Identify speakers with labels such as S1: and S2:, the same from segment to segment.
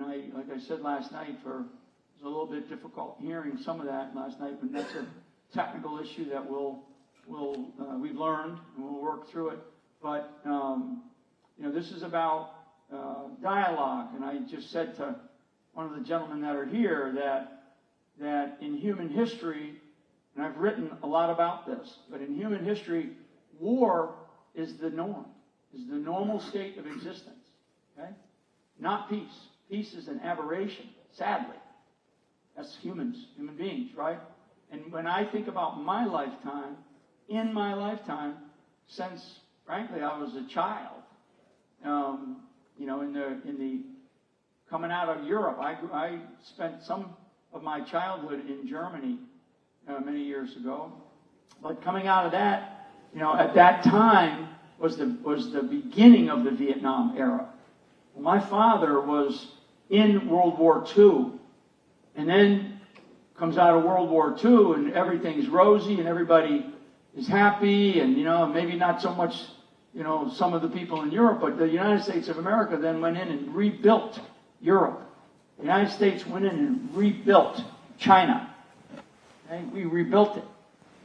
S1: like I said last night, it was a little bit difficult hearing some of that last night, but that's a technical issue that we've learned and we'll work through it. But this is about dialogue, and I just said to one of the gentlemen that are here that in human history, and I've written a lot about this, but in human history, war is the norm, is the normal state of existence. Okay? Not peace. Peace is an aberration, sadly. That's human beings, right? And when I think about my lifetime, in my lifetime, since frankly I was a child, in the coming out of Europe, I spent some of my childhood in Germany many years ago. But coming out of that, at that time was the beginning of the Vietnam era. My father was in World War II, and then comes out of World War II, and everything's rosy, and everybody is happy, and maybe not so much, some of the people in Europe, but the United States of America then went in and rebuilt Europe. The United States went in and rebuilt China. Okay? We rebuilt it.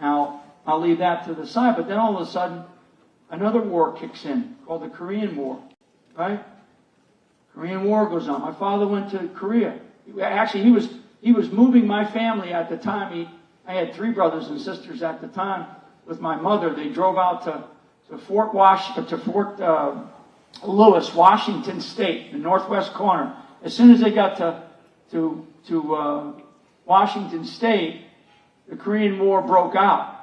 S1: Now, I'll leave that to the side, but then all of a sudden, another war kicks in, called the Korean War, right? Korean War goes on. My father went to Korea. Actually, he was moving my family at the time. I had 3 brothers and sisters at the time with my mother. They drove out to Fort Lewis, Washington State, the northwest corner. As soon as they got to Washington State, the Korean War broke out.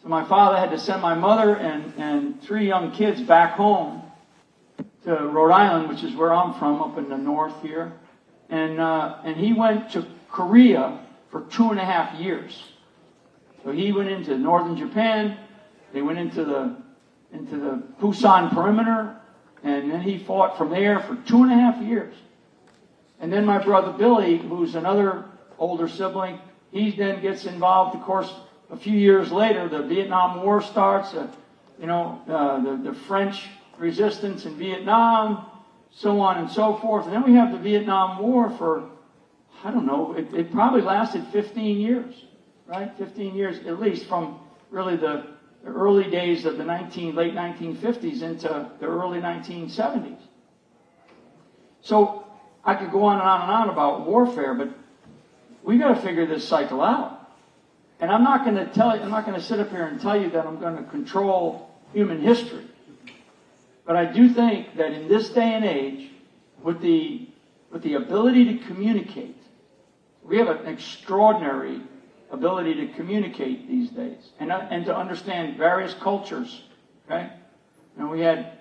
S1: So my father had to send my mother and 3 young kids back home to Rhode Island, which is where I'm from, up in the north here. And he went to Korea for 2.5 years. So he went into northern Japan. They went into the Busan perimeter, and then he fought from there for 2.5 years. And then my brother Billy, who's another older sibling, he then gets involved. Of course, a few years later, the Vietnam War starts. The French resistance in Vietnam, so on and so forth. And then we have the Vietnam War for, I don't know, it probably lasted 15 years, right? 15 years at least, from really the early days of the late 1950s into the early 1970s. So I could go on and on and on about warfare, but we got to figure this cycle out. And I'm not going to sit up here and tell you that I'm going to control human history. But I do think that in this day and age, with the ability to communicate, we have an extraordinary ability to communicate these days and to understand various cultures. Okay, and we had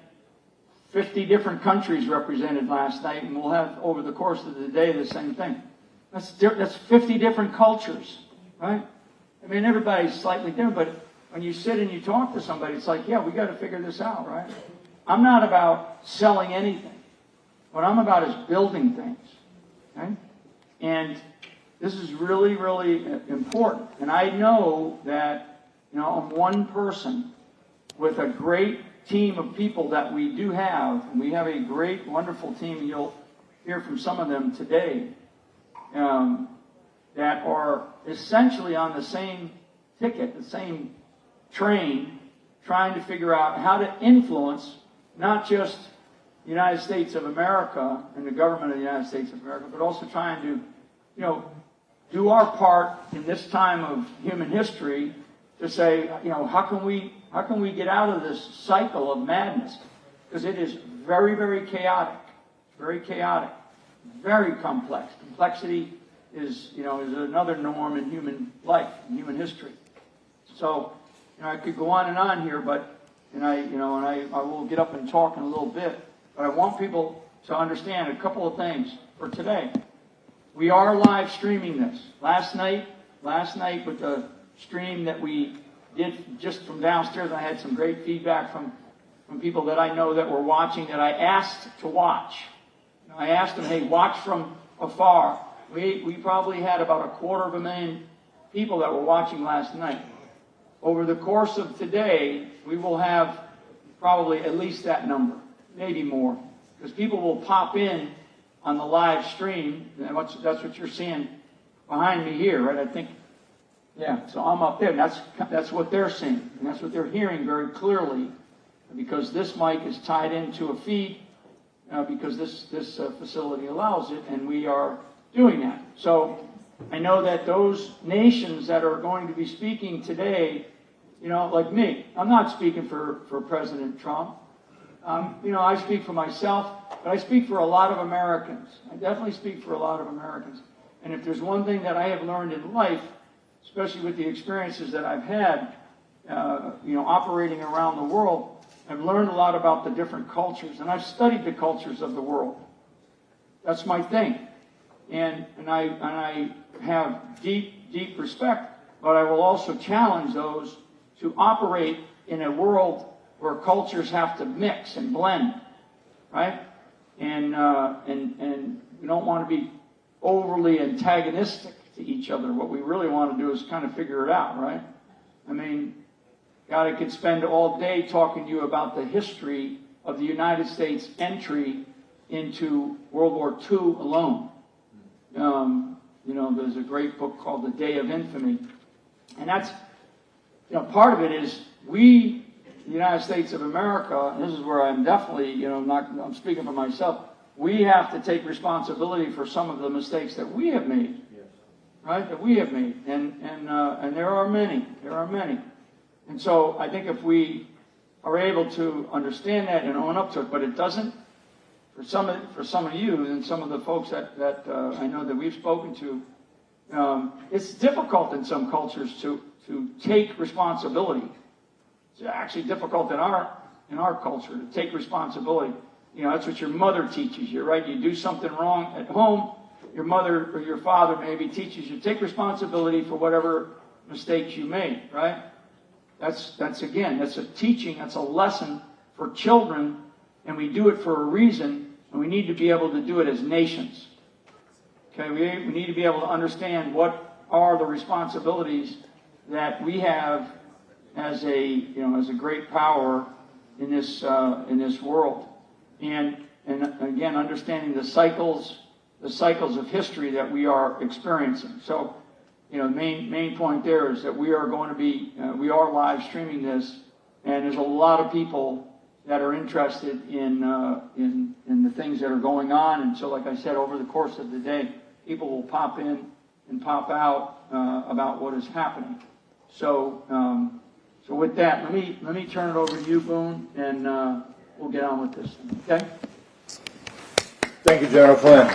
S1: 50 different countries represented last night, and we'll have over the course of the day the same thing. That's 50 different cultures, right? I mean, everybody's slightly different, but when you sit and you talk to somebody, it's like, yeah, we got to figure this out, right? I'm not about selling anything. What I'm about is building things. Okay? And this is really, really important. And I know that, I'm one person with a great team of people that we do have. And we have a great, wonderful team. And you'll hear from some of them today that are essentially on the same ticket, the same train, trying to figure out how to influence not just the United States of America and the government of the United States of America, but also trying to, do our part in this time of human history to say, how can we get out of this cycle of madness? Because it is very, very chaotic, very complex. Complexity is another norm in human life, in human history. So, I could go on and on here, but I will get up and talk in a little bit. But I want people to understand a couple of things for today. We are live streaming this. Last night with the stream that we did just from downstairs, I had some great feedback from people that I know that were watching that I asked to watch. I asked them, hey, watch from afar. We probably had about 250,000 people that were watching last night. Over the course of today, we will have probably at least that number, maybe more, because people will pop in on the live stream, and that's what you're seeing behind me here, right? I think, yeah, so I'm up there, and that's what they're seeing, and that's what they're hearing very clearly, because this mic is tied into a feed, because this facility allows it, and we are doing that. So I know that those nations that are going to be speaking today, you know, like me, I'm not speaking for President Trump. You know, I speak for myself, but I speak for a lot of Americans. I definitely speak for a lot of Americans. And if there's one thing that I have learned in life, especially with the experiences that I've had, you know, operating around the world, I've learned a lot about the different cultures, and I've studied the cultures of the world. That's my thing. And I have deep respect, but I will also challenge those to operate in a world where cultures have to mix and blend, right? And we don't want to be overly antagonistic to each other. What we really want to do is kind of figure it out, right? I mean, God, I could spend all day talking to you about the history of the United States entry into World War II alone. You know, there's a great book called The Day of Infamy. And that's, you know, part of it is we, the United States of America, and this is where I'm definitely, you know, I'm speaking for myself, we have to take responsibility for some of the mistakes that we have made, yes, right? That we have made. And there are many. There are many. And so I think if we are able to understand that and own up to it, but it doesn't, for some of you and some of the folks that I know that we've spoken to, it's difficult in some cultures to take responsibility. It's actually difficult in our culture to take responsibility. You know, that's what your mother teaches you, right? You do something wrong at home, your mother or your father maybe teaches you, take responsibility for whatever mistakes you made, right? That's a teaching, that's a lesson for children, and we do it for a reason, and we need to be able to do it as nations. Okay, we need to be able to understand what are the responsibilities that we have as a great power in this world, and again understanding the cycles of history that we are experiencing. So, you know, the main point there is that we are going to be we are live streaming this, and there's a lot of people that are interested in the things that are going on. And so, like I said, over the course of the day, people will pop in and pop out about what is happening. So, so with that, let me turn it over to you, Boone, and we'll get on with this. Okay.
S2: Thank you, General Flynn.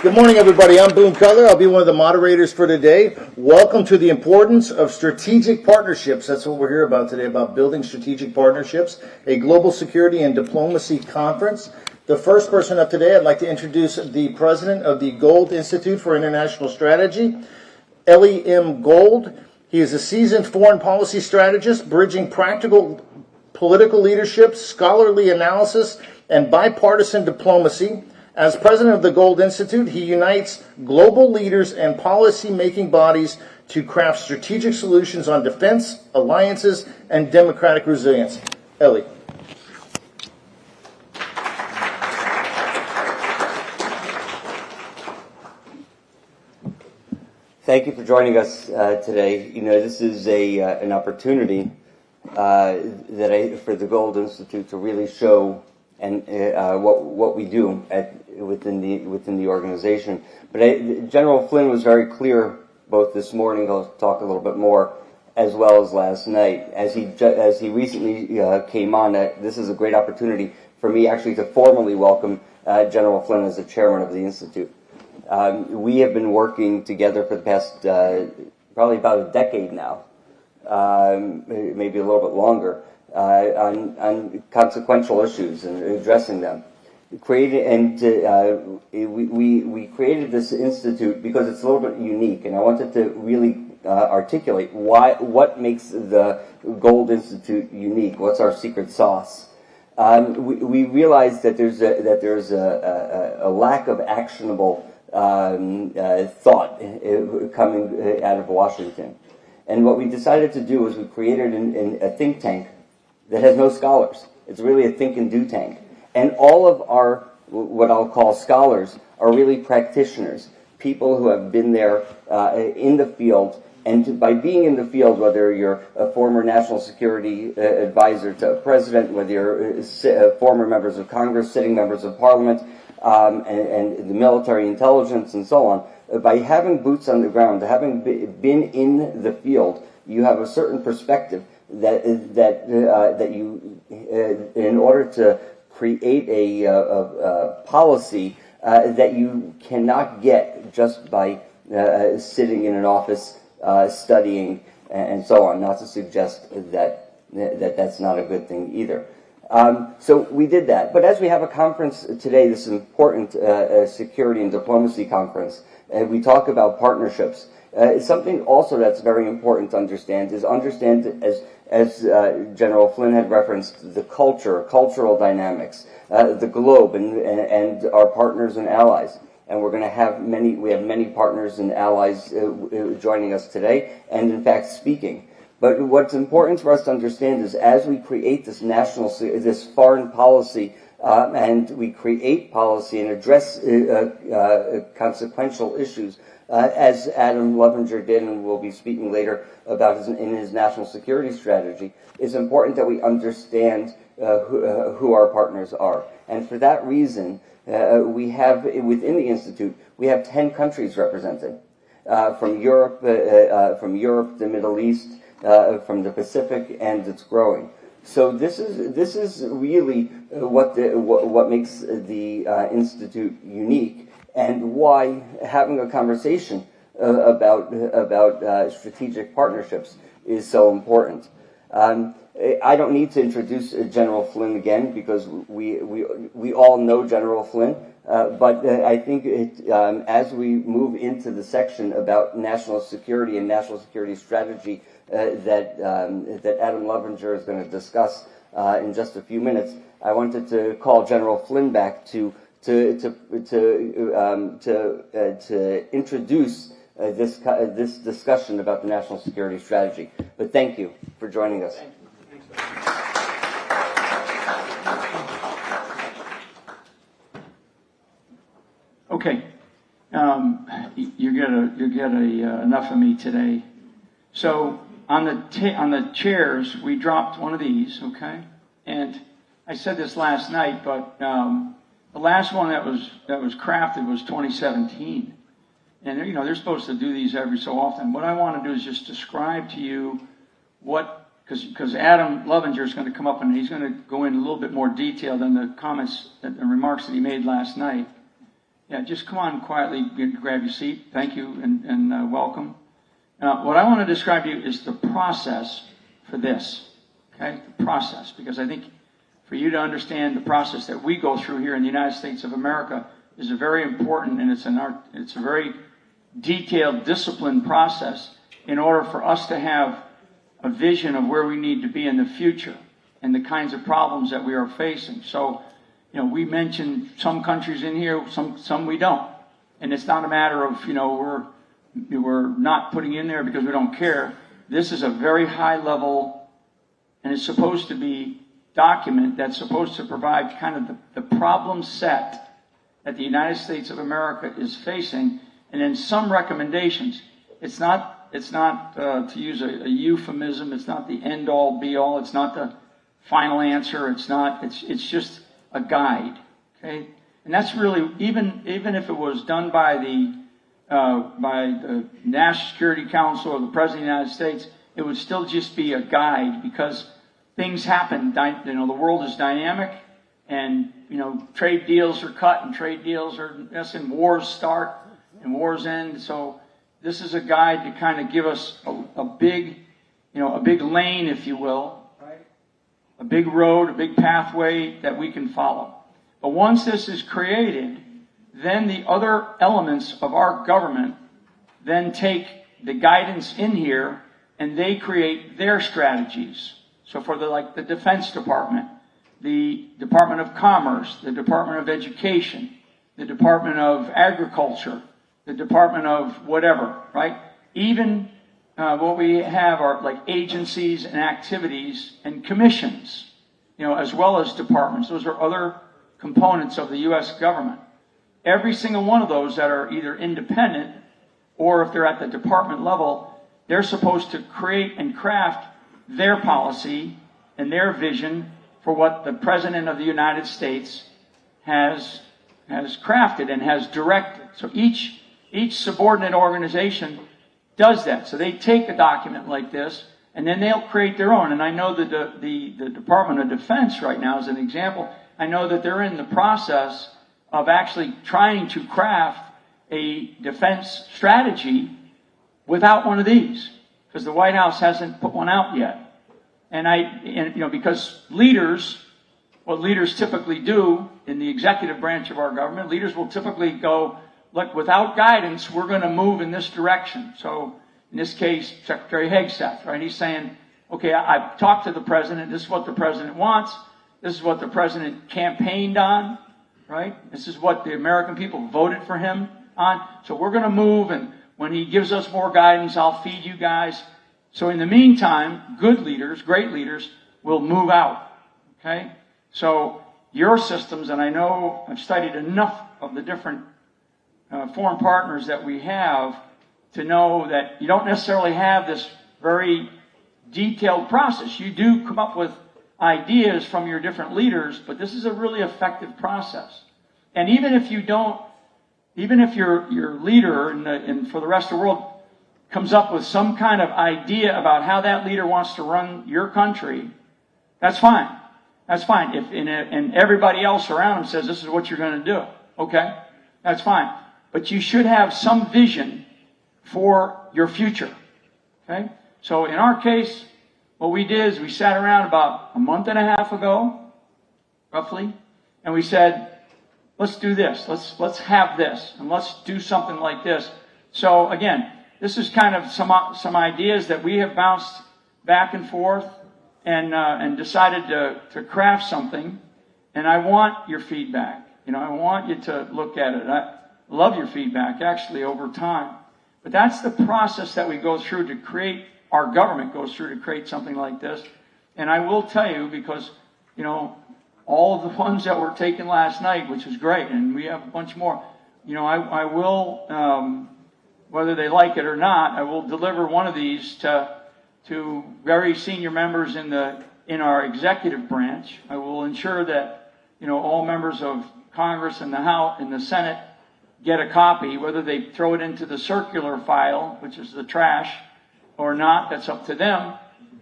S2: Good morning, everybody. I'm Boone Cutler. I'll be one of the moderators for today. Welcome to the importance of strategic partnerships. That's what we're here about today, about building strategic partnerships, a global security and diplomacy conference. The first person up today, I'd like to introduce the president of the Gold Institute for International Strategy, Ellie M. Gold. He is a seasoned foreign policy strategist, bridging practical political leadership, scholarly analysis, and bipartisan diplomacy. As president of the Gold Institute, he unites global leaders and policy-making bodies to craft strategic solutions on defense, alliances, and democratic resilience. Ellie.
S3: Thank you for joining us today. You know, this is an opportunity for the Gold Institute to really show and what we do within the organization. But General Flynn was very clear both this morning. I'll talk a little bit more, as well as last night, as he recently came on. This is a great opportunity for me actually to formally welcome General Flynn as the chairman of the Institute. We have been working together for the past probably about a decade now, maybe a little bit longer, on consequential issues and addressing them. We created this institute because it's a little bit unique, and I wanted to really articulate what makes the Gold Institute unique. What's our secret sauce? We realized that there's a lack of actionable thought coming out of Washington, and what we decided to do was we created a think tank that has no scholars. It's really a think and do tank. And all of our what I'll call scholars, are really practitioners, people who have been there in the field. And by being in the field, whether you're a former national security advisor to a president, whether you're former members of Congress, sitting members of parliament, and the military intelligence and so on, by having boots on the ground, having been in the field, you have a certain perspective that you, in order to create a policy that you cannot get just by sitting in an office studying and so on. Not to suggest that that's not a good thing either. So we did that. But as we have a conference today, this important security and diplomacy conference, we talk about partnerships. Something also that's very important to understand is as General Flynn had referenced, the cultural dynamics, the globe, and our partners and allies. And we're going to have we have many partners and allies joining us today, and in fact speaking. But what's important for us to understand is as we create this foreign policy, and we create policy and address consequential issues, as Adam Levinger did, and we'll be speaking later about in his national security strategy, it's important that we understand who our partners are. And for that reason, we have, within the Institute, we have 10 countries represented, from Europe, the Middle East, from the Pacific, and it's growing. So this is really what makes the Institute unique, and why having a conversation about strategic partnerships is so important. I don't need to introduce General Flynn again, because we all know General Flynn. But I think as we move into the section about national security and national security strategy that Adam Levinger is going to discuss in just a few minutes, I wanted to call General Flynn back to introduce this discussion about the national security strategy. But thank you for joining us.
S1: Okay, you get enough of me today. So on the chairs, we dropped one of these. Okay, and I said this last night, but the last one that was crafted was 2017, and they're supposed to do these every so often. What I want to do is just describe to you because Adam Levinger is going to come up and he's going to go in a little bit more detail than the comments and the remarks that he made last night. Yeah, just come on quietly, grab your seat. Thank you and welcome. What I want to describe to you is the process for this. Okay, the process, because I think for you to understand the process that we go through here in the United States of America is a very important, and it's a very detailed, disciplined process in order for us to have a vision of where we need to be in the future and the kinds of problems that we are facing. So, we mentioned some countries in here, some we don't. And it's not a matter of, we're not putting in there because we don't care. This is a very high level, and it's supposed to be document that's supposed to provide kind of the problem set that the United States of America is facing, and then some recommendations. It's not to use a euphemism, it's not the end all be all, it's not the final answer, it's just a guide, okay? And that's really, even if it was done by the National Security Council or the President of the United States, it would still just be a guide, because things happen. The world is dynamic, and trade deals are cut, and trade deals and wars start and wars end. So this is a guide to kind of give us a big lane, if you will. A big road, a big pathway that we can follow. But once this is created, then the other elements of our government then take the guidance in here and they create their strategies. So for the Defense Department, the Department of Commerce, the Department of Education, the Department of Agriculture, the Department of whatever, right? Even what we have are like agencies and activities and commissions, as well as departments. Those are other components of the U.S. government. Every single one of those that are either independent or if they're at the department level, they're supposed to create and craft their policy and their vision for what the President of the United States has crafted and has directed. So each subordinate organization does that. So they take a document like this, and then they'll create their own. And I know that the Department of Defense right now, as an example, I know that they're in the process of actually trying to craft a defense strategy without one of these, because the White House hasn't put one out yet. And because what leaders typically do in the executive branch of our government, leaders will typically go, look, without guidance, we're going to move in this direction. So in this case, Secretary Hegseth, right? He's saying, okay, I've talked to the president. This is what the president wants. This is what the president campaigned on, right? This is what the American people voted for him on. So we're going to move, and when he gives us more guidance, I'll feed you guys. So in the meantime, good leaders, great leaders, will move out, okay? So your systems, and I know I've studied enough of the different foreign partners that we have to know that you don't necessarily have this very detailed process. You do come up with ideas from your different leaders, but this is a really effective process. And even if you don't, even if your leader and for the rest of the world comes up with some kind of idea about how that leader wants to run your country, that's fine. That's fine. And everybody else around him says this is what you're going to do, okay? That's fine. But you should have some vision for your future, okay? So in our case, what we did is we sat around about a month and a half ago, roughly, and we said, let's do this. Let's have this, and let's do something like this. So again, this is kind of some ideas that we have bounced back and forth and decided to craft something. And I want your feedback. I want you to look at it. I love your feedback, actually, over time. But that's the process that we go through to create, our government goes through to create something like this. And I will tell you, because, all of the ones that were taken last night, which was great, and we have a bunch more, I will, whether they like it or not, I will deliver one of these to very senior members in our executive branch. I will ensure that, all members of Congress and the House and the Senate get a copy, whether they throw it into the circular file, which is the trash, or not, that's up to them,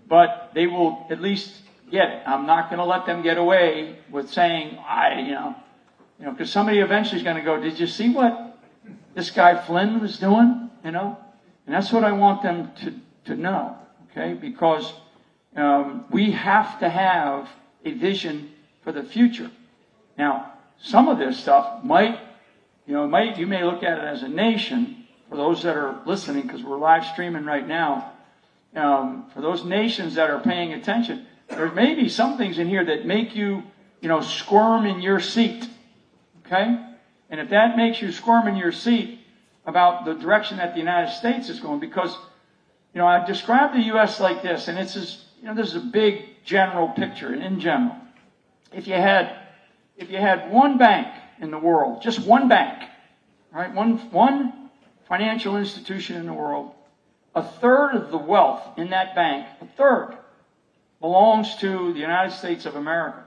S1: but they will at least get it. I'm not going to let them get away with saying, because somebody eventually is going to go, did you see what this guy Flynn was doing? And that's what I want them to know, okay? Because we have to have a vision for the future. Now, some of this stuff you may look at it as a nation, for those that are listening, because we're live streaming right now, for those nations that are paying attention, there may be some things in here that make you, squirm in your seat, okay? And if that makes you squirm in your seat about the direction that the United States is going, because, I've described the U.S. like this, and this is a big general picture, and in general, if you had one bank in the world, just one bank, right? One financial institution in the world, a third of the wealth in that bank, a third, belongs to the United States of America.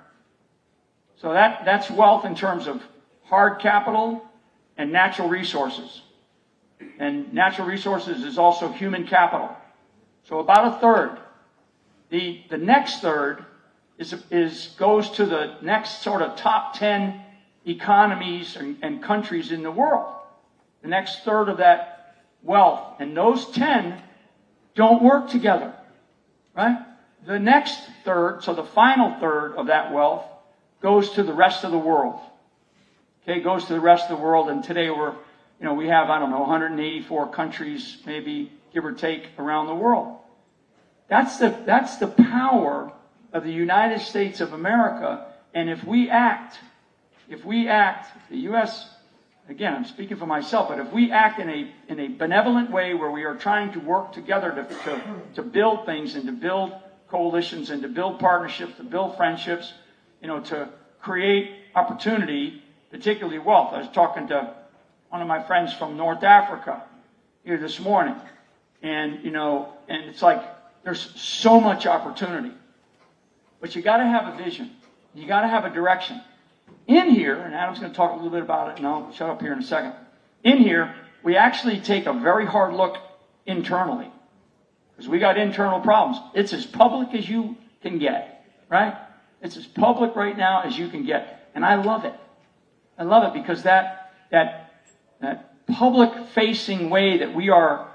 S1: So that's wealth in terms of hard capital and natural resources. And natural resources is also human capital. So about a third. The next third goes to the next sort of top 10 economies and countries in the world. The next third of that wealth. And those 10 don't work together, right? The next third, so the final third of that wealth, goes to the rest of the world. Okay, goes to the rest of the world, and today we have, 184 countries, maybe, give or take, around the world. That's the power of the United States of America, and if we act, the U.S., again, I'm speaking for myself, but if we act in a benevolent way where we are trying to work together to build things and to build coalitions and to build partnerships, to build friendships, to create opportunity, particularly wealth. I was talking to one of my friends from North Africa here this morning, and and it's like there's so much opportunity, but you got to have a vision. You got to have a direction. In here, and Adam's going to talk a little bit about it, and I'll shut up here in a second. In here, we actually take a very hard look internally, because we got internal problems. It's as public as you can get, right? It's as public right now as you can get, and I love it. I love it because that public-facing way that we are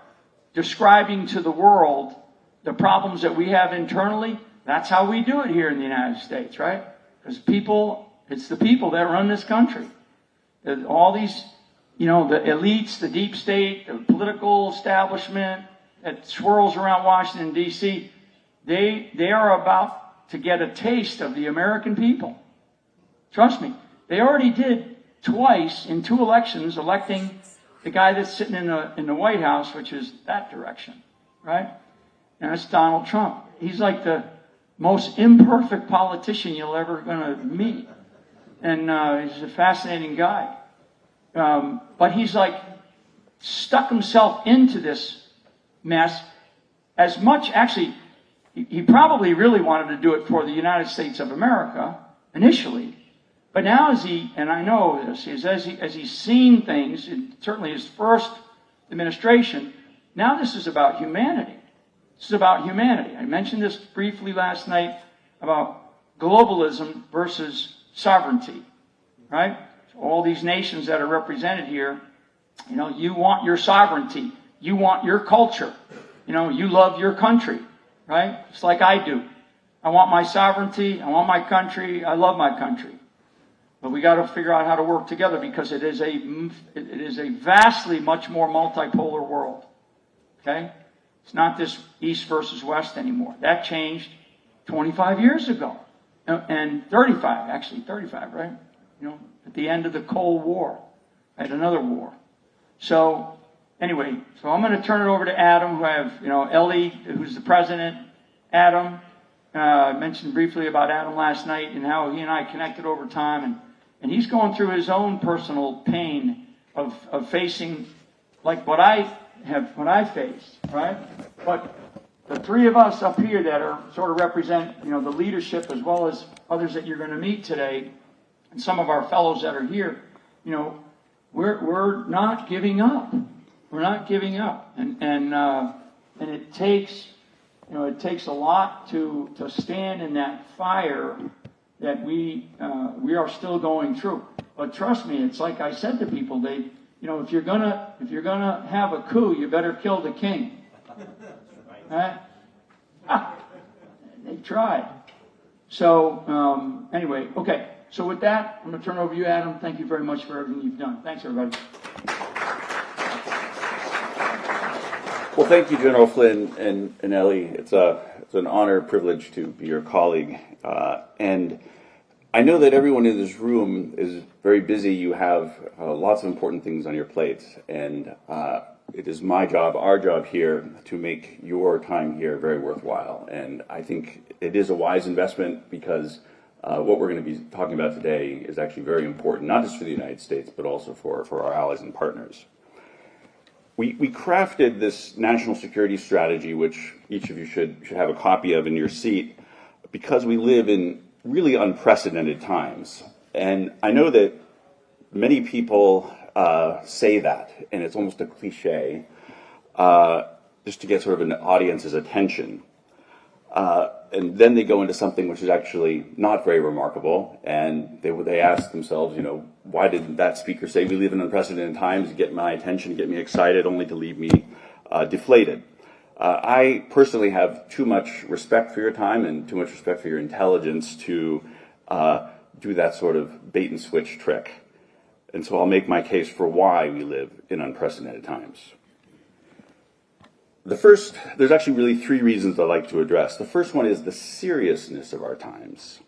S1: describing to the world the problems that we have internally, that's how we do it here in the United States, right? Because it's the people that run this country. All these, the elites, the deep state, the political establishment that swirls around Washington, D.C., they are about to get a taste of the American people. Trust me. They already did twice in 2 elections, electing the guy that's sitting in the White House, which is that direction, right? And that's Donald Trump. He's like the most imperfect politician you'll ever going to meet. And he's a fascinating guy. But he's like stuck himself into this mess as much. Actually, he probably really wanted to do it for the United States of America initially. But now and I know this, as he's seen things, certainly his first administration, now this is about humanity. This is about humanity. I mentioned this briefly last night about globalism versus sovereignty, right? So all these nations that are represented here, you want your sovereignty. You want your culture. You love your country, right? Just like I do. I want my sovereignty. I want my country. I love my country. But we got to figure out how to work together because it is a vastly much more multipolar world. Okay? It's not this East versus West anymore. That changed 25 years ago. And 35, right? At the end of the Cold War. At another war. So, anyway, I'm going to turn it over to Adam, who I have, Ellie, who's the president. Adam, I mentioned briefly about Adam last night and how he and I connected over time. And he's going through his own personal pain of facing like what I faced, right? But the 3 of us up here that are sort of represent, the leadership as well as others that you're going to meet today, and some of our fellows that are here, we're not giving up. We're not giving up, and it takes, a lot to stand in that fire that we are still going through. But trust me, it's like I said to people, if you're gonna have a coup, you better kill the king. Right? They tried. So anyway, okay. So with that, I'm going to turn it over to you, Adam. Thank you very much for everything you've done. Thanks, everybody.
S4: Well, thank you, General Flynn and Ellie. It's an honor, privilege to be your colleague. And I know that everyone in this room is very busy. You have lots of important things on your plates. And it is my job, our job here, to make your time here very worthwhile. And I think it is a wise investment because what we're going to be talking about today is actually very important, not just for the United States, but also for our allies and partners. We crafted this national security strategy, which each of you should have a copy of in your seat, because we live in really unprecedented times. And I know that many people say that, and it's almost a cliche, just to get sort of an audience's attention. And then they go into something which is actually not very remarkable, and they ask themselves, why did that speaker say we live in unprecedented times to get my attention, to get me excited, only to leave me deflated? I personally have too much respect for your time and too much respect for your intelligence to do that sort of bait and switch trick. And so I'll make my case for why we live in unprecedented times. There's actually really 3 reasons I'd like to address. The first one is the seriousness of our times.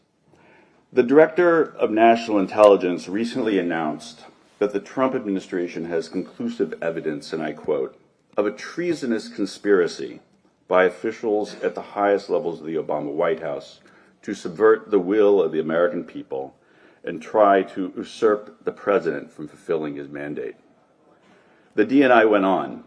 S4: The Director of National Intelligence recently announced that the Trump administration has conclusive evidence, and I quote, of a treasonous conspiracy by officials at the highest levels of the Obama White House to subvert the will of the American people and try to usurp the president from fulfilling his mandate. The DNI went on.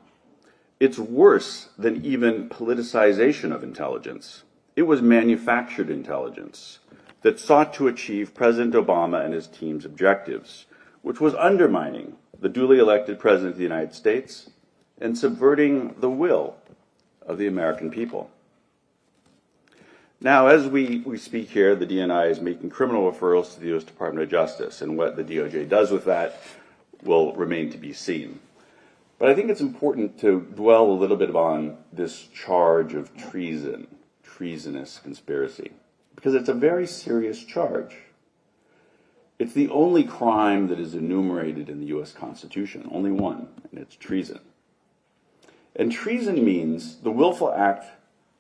S4: It's worse than even politicization of intelligence. It was manufactured intelligence that sought to achieve President Obama and his team's objectives, which was undermining the duly elected President of the United States and subverting the will of the American people. Now, as we speak here, the DNI is making criminal referrals to the U.S. Department of Justice, and what the DOJ does with that will remain to be seen. But I think it's important to dwell a little bit on this charge of treason, treasonous conspiracy, because it's a very serious charge. It's the only crime that is enumerated in the U.S. Constitution, only one, and it's treason. And treason means the willful act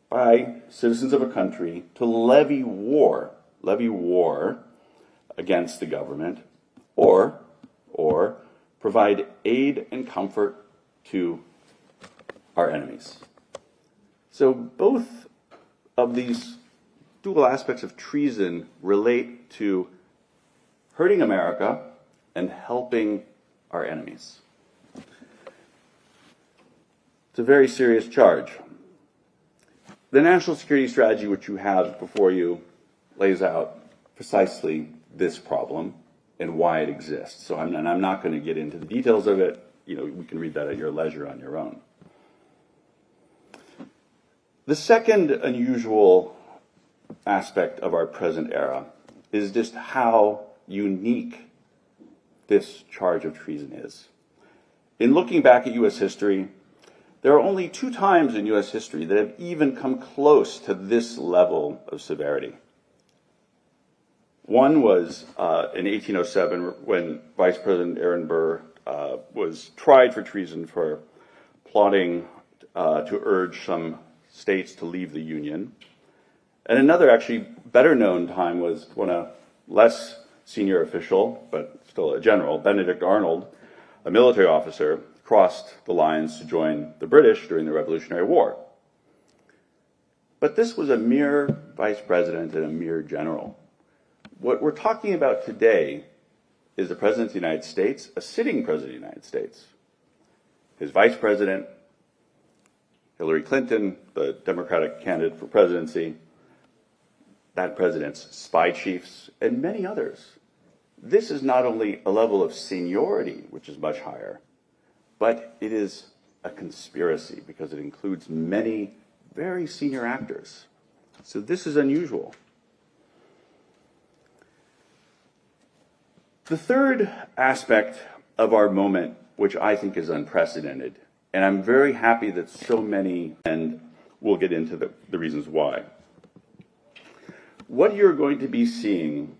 S4: by citizens of a country to levy war against the government, or provide aid and comfort to our enemies. So both of these dual aspects of treason relate to hurting America and helping our enemies. It's a very serious charge. The national security strategy which you have before you lays out precisely this problem and why it exists. So I'm not going to get into the details of it. You know, we can read that at your leisure on your own. The second unusual aspect of our present era is just how unique this charge of treason is. In looking back at U.S. history, there are only 2 times in U.S. history that have even come close to this level of severity. One was in 1807 when Vice President Aaron Burr was tried for treason for plotting to urge some states to leave the Union. And another actually better known time was when a less senior official, but still a general, Benedict Arnold, a military officer, crossed the lines to join the British during the Revolutionary War. But this was a mere vice president and a mere general. What we're talking about today is the President of the United States, a sitting President of the United States. His vice president, Hillary Clinton, the Democratic candidate for presidency, that president's spy chiefs, and many others. This is not only a level of seniority, which is much higher, but it is a conspiracy because it includes many very senior actors. So this is unusual. The third aspect of our moment, which I think is unprecedented, and I'm very happy that so many, and we'll get into the reasons why. What you're going to be seeing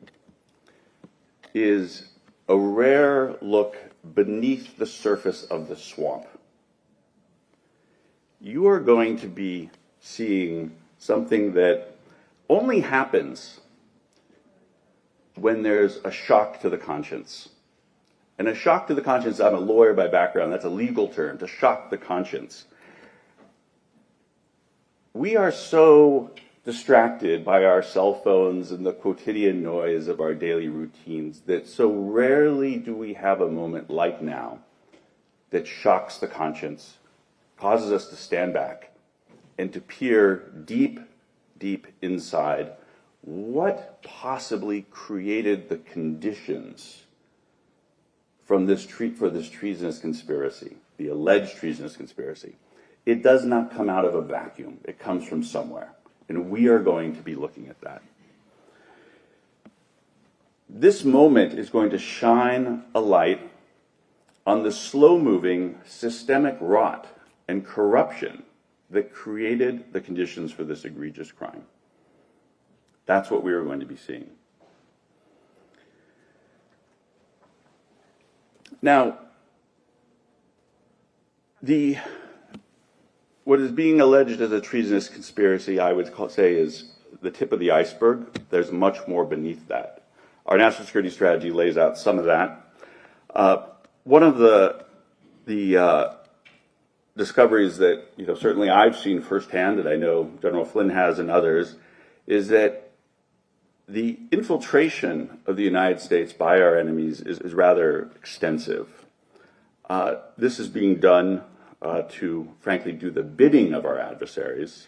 S4: is a rare look beneath the surface of the swamp. You are going to be seeing something that only happens when there's a shock to the conscience. And a shock to the conscience, I'm a lawyer by background, that's a legal term, to shock the conscience. We are so distracted by our cell phones and the quotidian noise of our daily routines that so rarely do we have a moment like now that shocks the conscience, causes us to stand back and to peer deep, deep inside what possibly created the conditions for this treasonous conspiracy, the alleged treasonous conspiracy. It does not come out of a vacuum. It comes from somewhere. And we are going to be looking at that. This moment is going to shine a light on the slow-moving systemic rot and corruption that created the conditions for this egregious crime. That's what we are going to be seeing. Now, what is being alleged as a treasonous conspiracy, I would say, is the tip of the iceberg. There's much more beneath that. Our national security strategy lays out some of that. One of the discoveries that certainly I've seen firsthand, that I know General Flynn has and others, is that the infiltration of the United States by our enemies is rather extensive. This is being done to, frankly, do the bidding of our adversaries,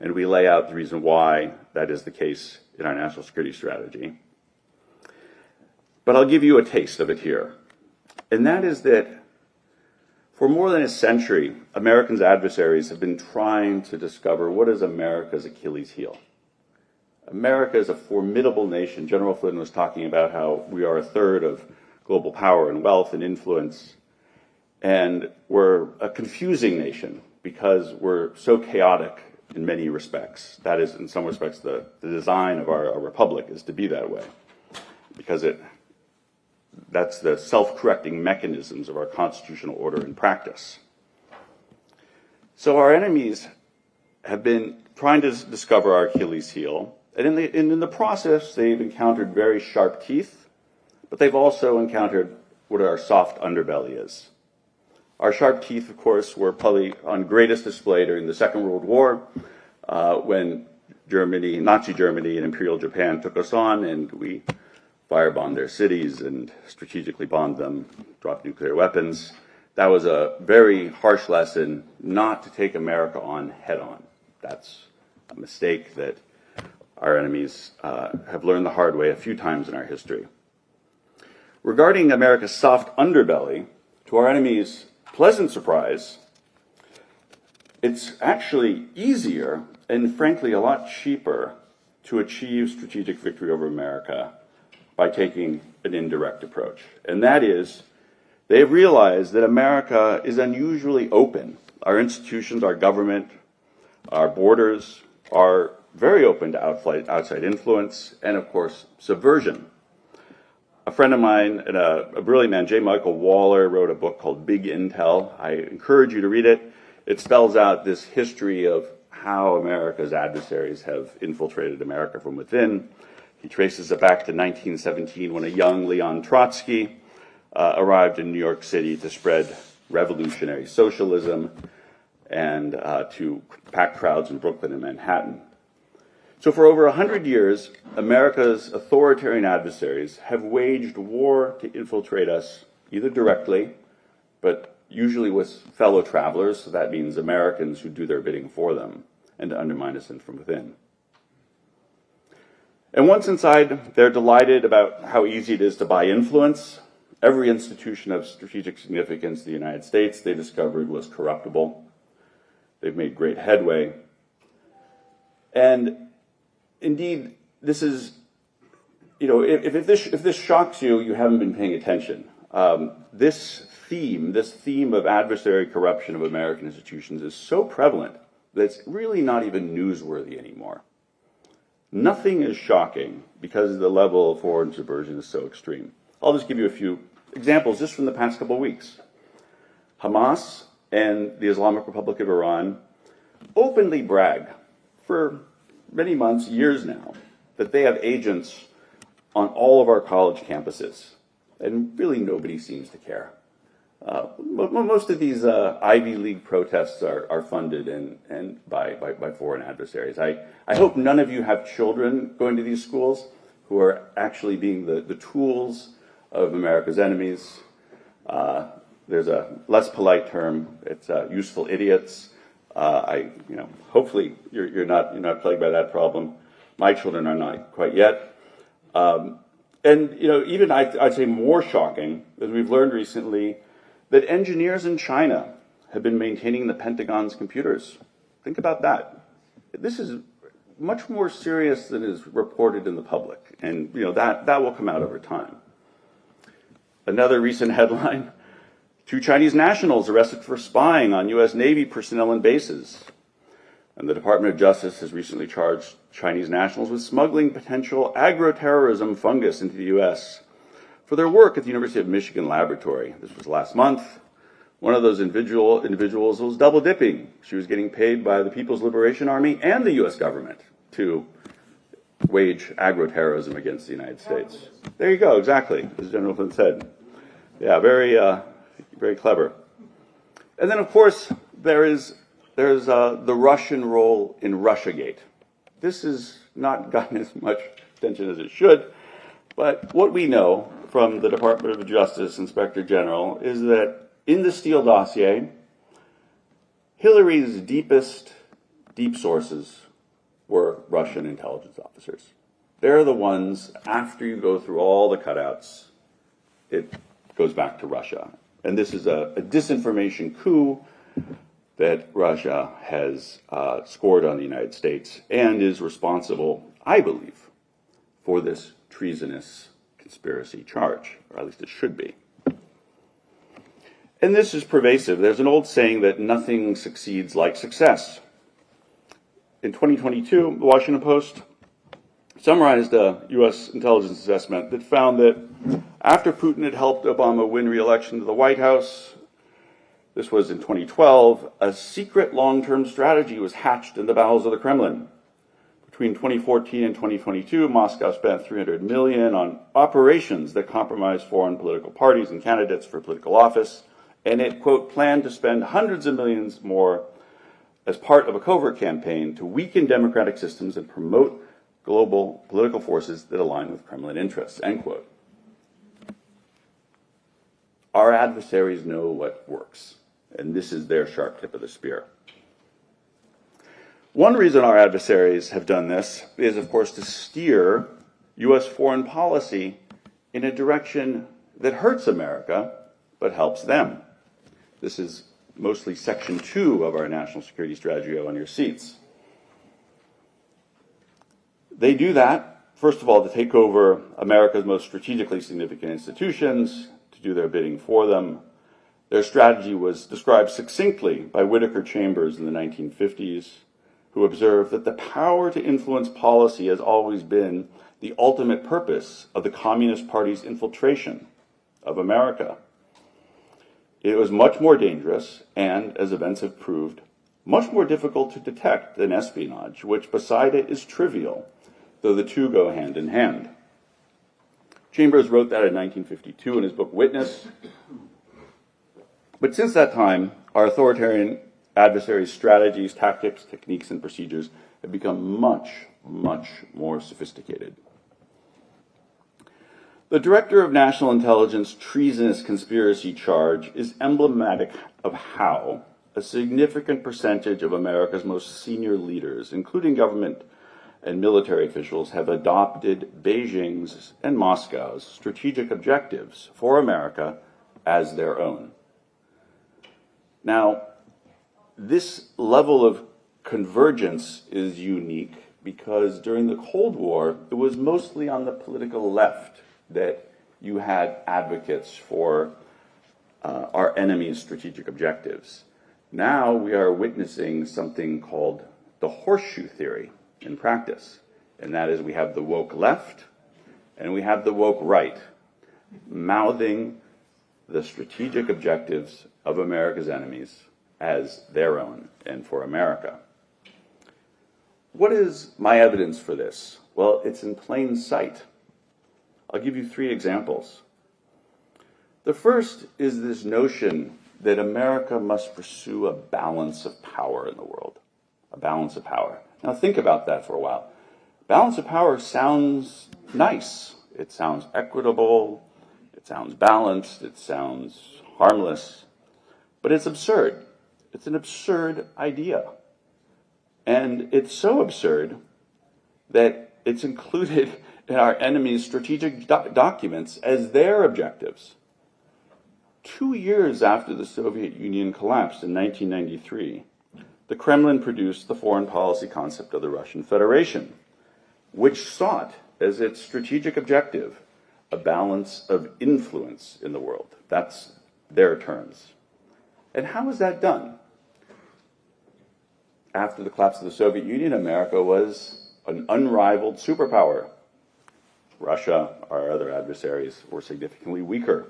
S4: and we lay out the reason why that is the case in our national security strategy. But I'll give you a taste of it here, and that is that for more than a century, Americans' adversaries have been trying to discover what is America's Achilles heel. America is a formidable nation. General Flynn was talking about how we are a third of global power and wealth and influence. And we're a confusing nation because we're so chaotic in many respects. That is, in some respects, the design of our republic is to be that way, because that's the self-correcting mechanisms of our constitutional order and practice. So our enemies have been trying to discover our Achilles heel, and in the process, they've encountered very sharp teeth, but they've also encountered what our soft underbelly is. Our sharp teeth, of course, were probably on greatest display during the Second World War, when Nazi Germany and Imperial Japan took us on, and we firebombed their cities and strategically bombed them, dropped nuclear weapons. That was a very harsh lesson not to take America on head on. That's a mistake that our enemies have learned the hard way a few times in our history. Regarding America's soft underbelly, to our enemies' pleasant surprise, it's actually easier and frankly a lot cheaper to achieve strategic victory over America by taking an indirect approach. And that is, they have realized that America is unusually open. Our institutions, our government, our borders are very open to outside influence and, of course, subversion. A friend of mine, and a brilliant man, J. Michael Waller, wrote a book called Big Intel. I encourage you to read it. It spells out this history of how America's adversaries have infiltrated America from within. He traces it back to 1917 when a young Leon Trotsky arrived in New York City to spread revolutionary socialism and to pack crowds in Brooklyn and Manhattan. So for over 100 years, America's authoritarian adversaries have waged war to infiltrate us, either directly, but usually with fellow travelers, so that means Americans who do their bidding for them, and to undermine us from within. And once inside, they're delighted about how easy it is to buy influence. Every institution of strategic significance in the United States they discovered was corruptible. They've made great headway. And indeed, this is, if this shocks you, you haven't been paying attention. This theme of adversary corruption of American institutions is so prevalent that it's really not even newsworthy anymore. Nothing is shocking because the level of foreign subversion is so extreme. I'll just give you a few examples just from the past couple of weeks. Hamas and the Islamic Republic of Iran openly brag for many months, years now, that they have agents on all of our college campuses. And really nobody seems to care. Most of these Ivy League protests are funded and by foreign adversaries. I hope none of you have children going to these schools who are actually being the tools of America's enemies. There's a less polite term. It's useful idiots. Hopefully you're not plagued by that problem. My children are not quite yet. Even I'd say more shocking, as we've learned recently, that engineers in China have been maintaining the Pentagon's computers. Think about that. This is much more serious than is reported in the public, and that will come out over time. Another recent headline: 2 Chinese nationals arrested for spying on U.S. Navy personnel and bases. And the Department of Justice has recently charged Chinese nationals with smuggling potential agroterrorism fungus into the U.S. for their work at the University of Michigan laboratory. This was last month. One of those individuals was double dipping. She was getting paid by the People's Liberation Army and the U.S. government to wage agroterrorism against the United States. There you go, exactly, as General Flynn said. Yeah, very clever. And then, of course, there's the Russian role in Russiagate. This has not gotten as much attention as it should. But what we know from the Department of Justice Inspector General is that in the Steele dossier, Hillary's deep sources were Russian intelligence officers. They're the ones, after you go through all the cutouts, it goes back to Russia. And this is a disinformation coup that Russia has scored on the United States and is responsible, I believe, for this treasonous conspiracy charge, or at least it should be. And this is pervasive. There's an old saying that nothing succeeds like success. In 2022, the Washington Post summarized a U.S. intelligence assessment that found that after Putin had helped Obama win re-election to the White House, this was in 2012, a secret long-term strategy was hatched in the bowels of the Kremlin. Between 2014 and 2022, Moscow spent $300 million on operations that compromised foreign political parties and candidates for political office, and it, quote, planned to spend hundreds of millions more as part of a covert campaign to weaken democratic systems and promote global political forces that align with Kremlin interests, end quote. Our adversaries know what works, and this is their sharp tip of the spear. One reason our adversaries have done this is, of course, to steer U.S. foreign policy in a direction that hurts America but helps them. This is mostly Section 2 of our national security strategy on your seats. They do that, first of all, to take over America's most strategically significant institutions, to do their bidding for them. Their strategy was described succinctly by Whittaker Chambers in the 1950s, who observed that the power to influence policy has always been the ultimate purpose of the Communist Party's infiltration of America. It was much more dangerous and, as events have proved, much more difficult to detect than espionage, which beside it is trivial, though the two go hand in hand. Chambers wrote that in 1952 in his book Witness. But since that time, our authoritarian adversaries' strategies, tactics, techniques, and procedures have become much, much more sophisticated. The Director of National Intelligence treasonous conspiracy charge is emblematic of how a significant percentage of America's most senior leaders, including government and military officials, have adopted Beijing's and Moscow's strategic objectives for America as their own. Now, this level of convergence is unique because during the Cold War, it was mostly on the political left that you had advocates for our enemy's strategic objectives. Now we are witnessing something called the horseshoe theory in practice, and that is we have the woke left and we have the woke right mouthing the strategic objectives of America's enemies as their own and for America. What is my evidence for this? Well, it's in plain sight. I'll give you 3 examples. The first is this notion that America must pursue a balance of power in the world. A balance of power. Now think about that for a while. Balance of power sounds nice. It sounds equitable. It sounds balanced. It sounds harmless. But it's absurd. It's an absurd idea. And it's so absurd that it's included in our enemy's strategic documents as their objectives. 2 years after the Soviet Union collapsed in 1993, the Kremlin produced the foreign policy concept of the Russian Federation, which sought as its strategic objective a balance of influence in the world. That's their terms. And how was that done? After the collapse of the Soviet Union, America was an unrivaled superpower. Russia, our other adversaries, were significantly weaker.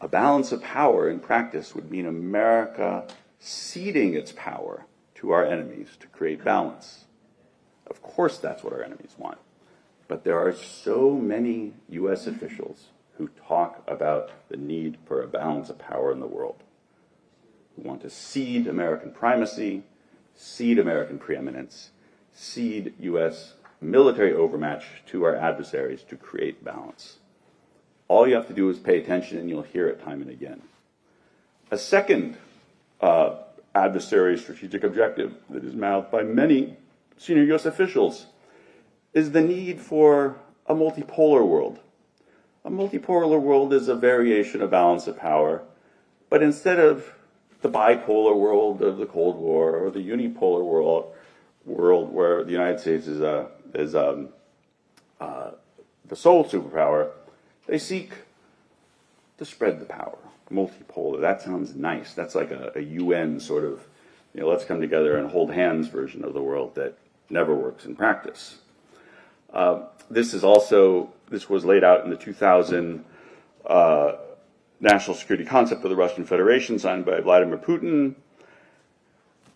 S4: A balance of power in practice would mean America ceding its power to our enemies to create balance. Of course, that's what our enemies want. But there are so many U.S. officials who talk about the need for a balance of power in the world, who want to cede American primacy, cede American preeminence, cede U.S. military overmatch to our adversaries to create balance. All you have to do is pay attention, and you'll hear it time and again. A second adversary strategic objective that is mouthed by many senior U.S. officials is the need for a multipolar world. A multipolar world is a variation of balance of power, but instead of the bipolar world of the Cold War or the unipolar world where the United States is the sole superpower, they seek to spread the power. Multipolar, that sounds nice. That's like a UN sort of, let's come together and hold hands version of the world that never works in practice. This was laid out in the 2000 national security concept of the Russian Federation, signed by Vladimir Putin.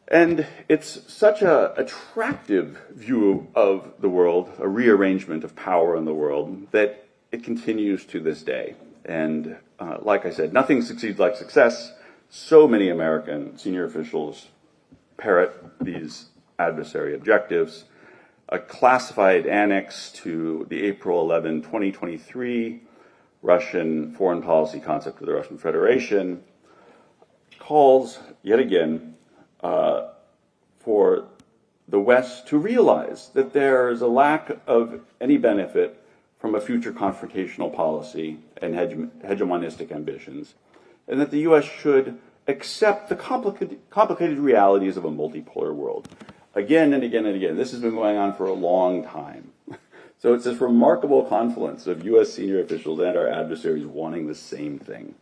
S4: And it's such an attractive view of the world, a rearrangement of power in the world, that it continues to this day. And like I said, nothing succeeds like success. So many American senior officials parrot these adversary objectives. A classified annex to the April 11, 2023 Russian foreign policy concept of the Russian Federation calls, yet again, for the West to realize that there is a lack of any benefit from a future confrontational policy and hegemonistic ambitions, and that the U.S. should accept the complicated realities of a multipolar world. Again and again and again. This has been going on for a long time. So it's this remarkable confluence of U.S. senior officials and our adversaries wanting the same thing.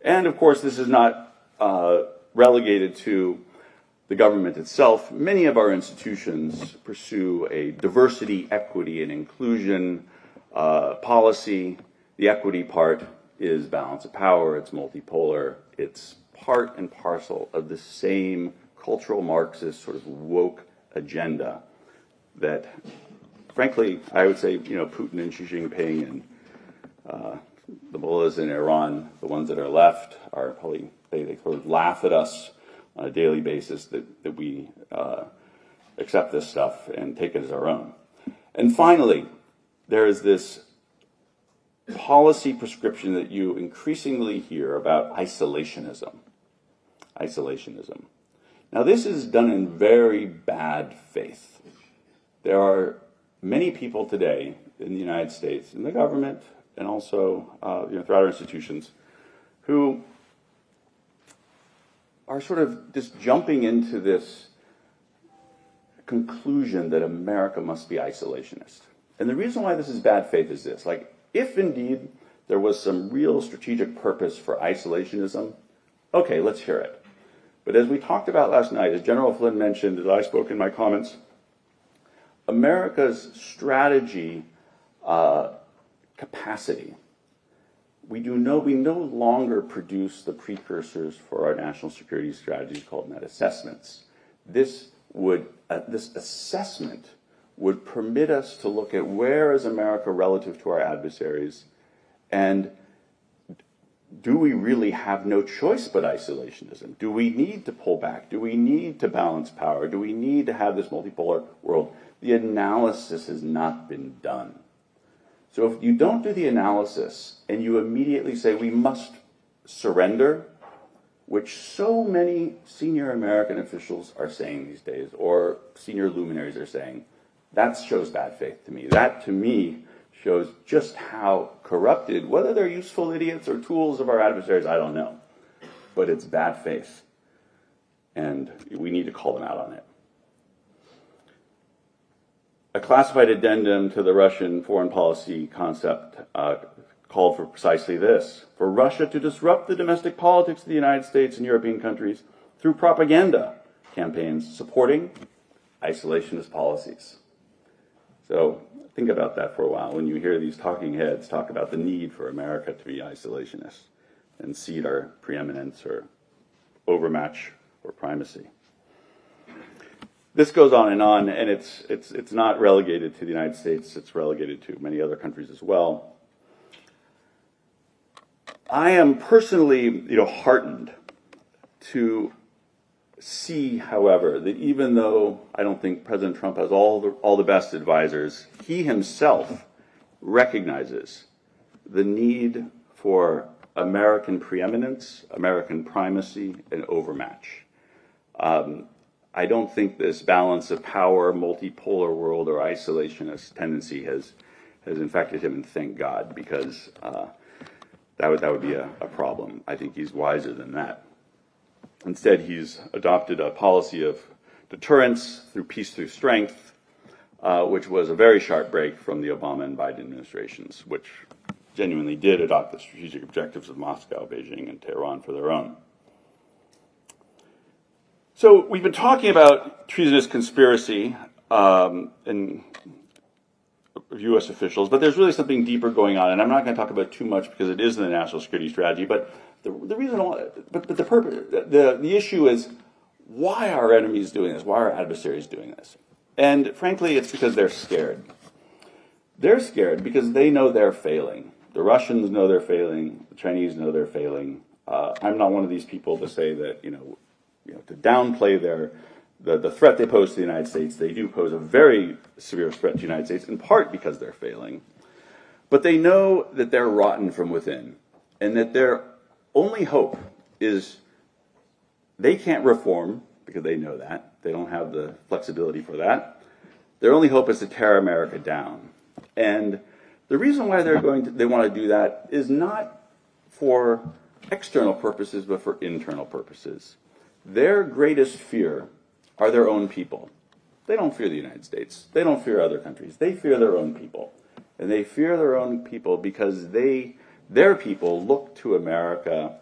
S4: And of course, this is not relegated to the government itself. Many of our institutions pursue a diversity, equity, and inclusion policy. The equity part is balance of power, it's multipolar, it's part and parcel of the same cultural Marxist sort of woke agenda that, frankly, I would say, Putin and Xi Jinping and the mullahs in Iran, the ones that are left, are probably, they sort of laugh at us on a daily basis that we accept this stuff and take it as our own. And finally, there is this policy prescription that you increasingly hear about isolationism. Isolationism. Now, this is done in very bad faith. There are many people today in the United States, in the government, and also throughout our institutions, who are sort of just jumping into this conclusion that America must be isolationist. And the reason why this is bad faith is this: if indeed there was some real strategic purpose for isolationism, okay, let's hear it. But as we talked about last night, as General Flynn mentioned, as I spoke in my comments, America's strategy capacity, we no longer produce the precursors for our national security strategies called net assessments. This assessment would permit us to look at where is America relative to our adversaries, and do we really have no choice but isolationism? Do we need to pull back? Do we need to balance power? Do we need to have this multipolar world? The analysis has not been done. So if you don't do the analysis and you immediately say we must surrender, which so many senior American officials are saying these days, or senior luminaries are saying, that shows bad faith to me. That, to me, shows just how corrupted, whether they're useful idiots or tools of our adversaries, I don't know. But it's bad faith. And we need to call them out on it. A classified addendum to the Russian foreign policy concept called for precisely this: for Russia to disrupt the domestic politics of the United States and European countries through propaganda campaigns supporting isolationist policies. So think about that for a while when you hear these talking heads talk about the need for America to be isolationist and cede our preeminence or overmatch or primacy. This goes on, and it's not relegated to the United States. It's relegated to many other countries as well. I am personally, heartened to see, however, that even though I don't think President Trump has all the best advisors, he himself recognizes the need for American preeminence, American primacy, and overmatch. I don't think this balance of power, multipolar world, or isolationist tendency has infected him, and thank God, because that would be a problem. I think he's wiser than that. Instead, he's adopted a policy of deterrence through peace through strength, which was a very sharp break from the Obama and Biden administrations, which genuinely did adopt the strategic objectives of Moscow, Beijing, and Tehran for their own. So we've been talking about treasonous conspiracy and U.S. officials, but there's really something deeper going on, and I'm not going to talk about too much because it is in the national security strategy. But the reason, the purpose, the issue is, why are our enemies doing this? Why are our adversaries doing this? And frankly, it's because they're scared. They're scared because they know they're failing. The Russians know they're failing. The Chinese know they're failing. I'm not one of these people to say that to downplay the threat they pose to the United States. They do pose a very severe threat to the United States, in part because they're failing. But they know that they're rotten from within, and that their only hope is they can't reform, because they know that. They don't have the flexibility for that. Their only hope is to tear America down. And the reason why they want to do that is not for external purposes, but for internal purposes. Their greatest fear are their own people. They don't fear the United States. They don't fear other countries. They fear their own people. And they fear their own people because their people look to America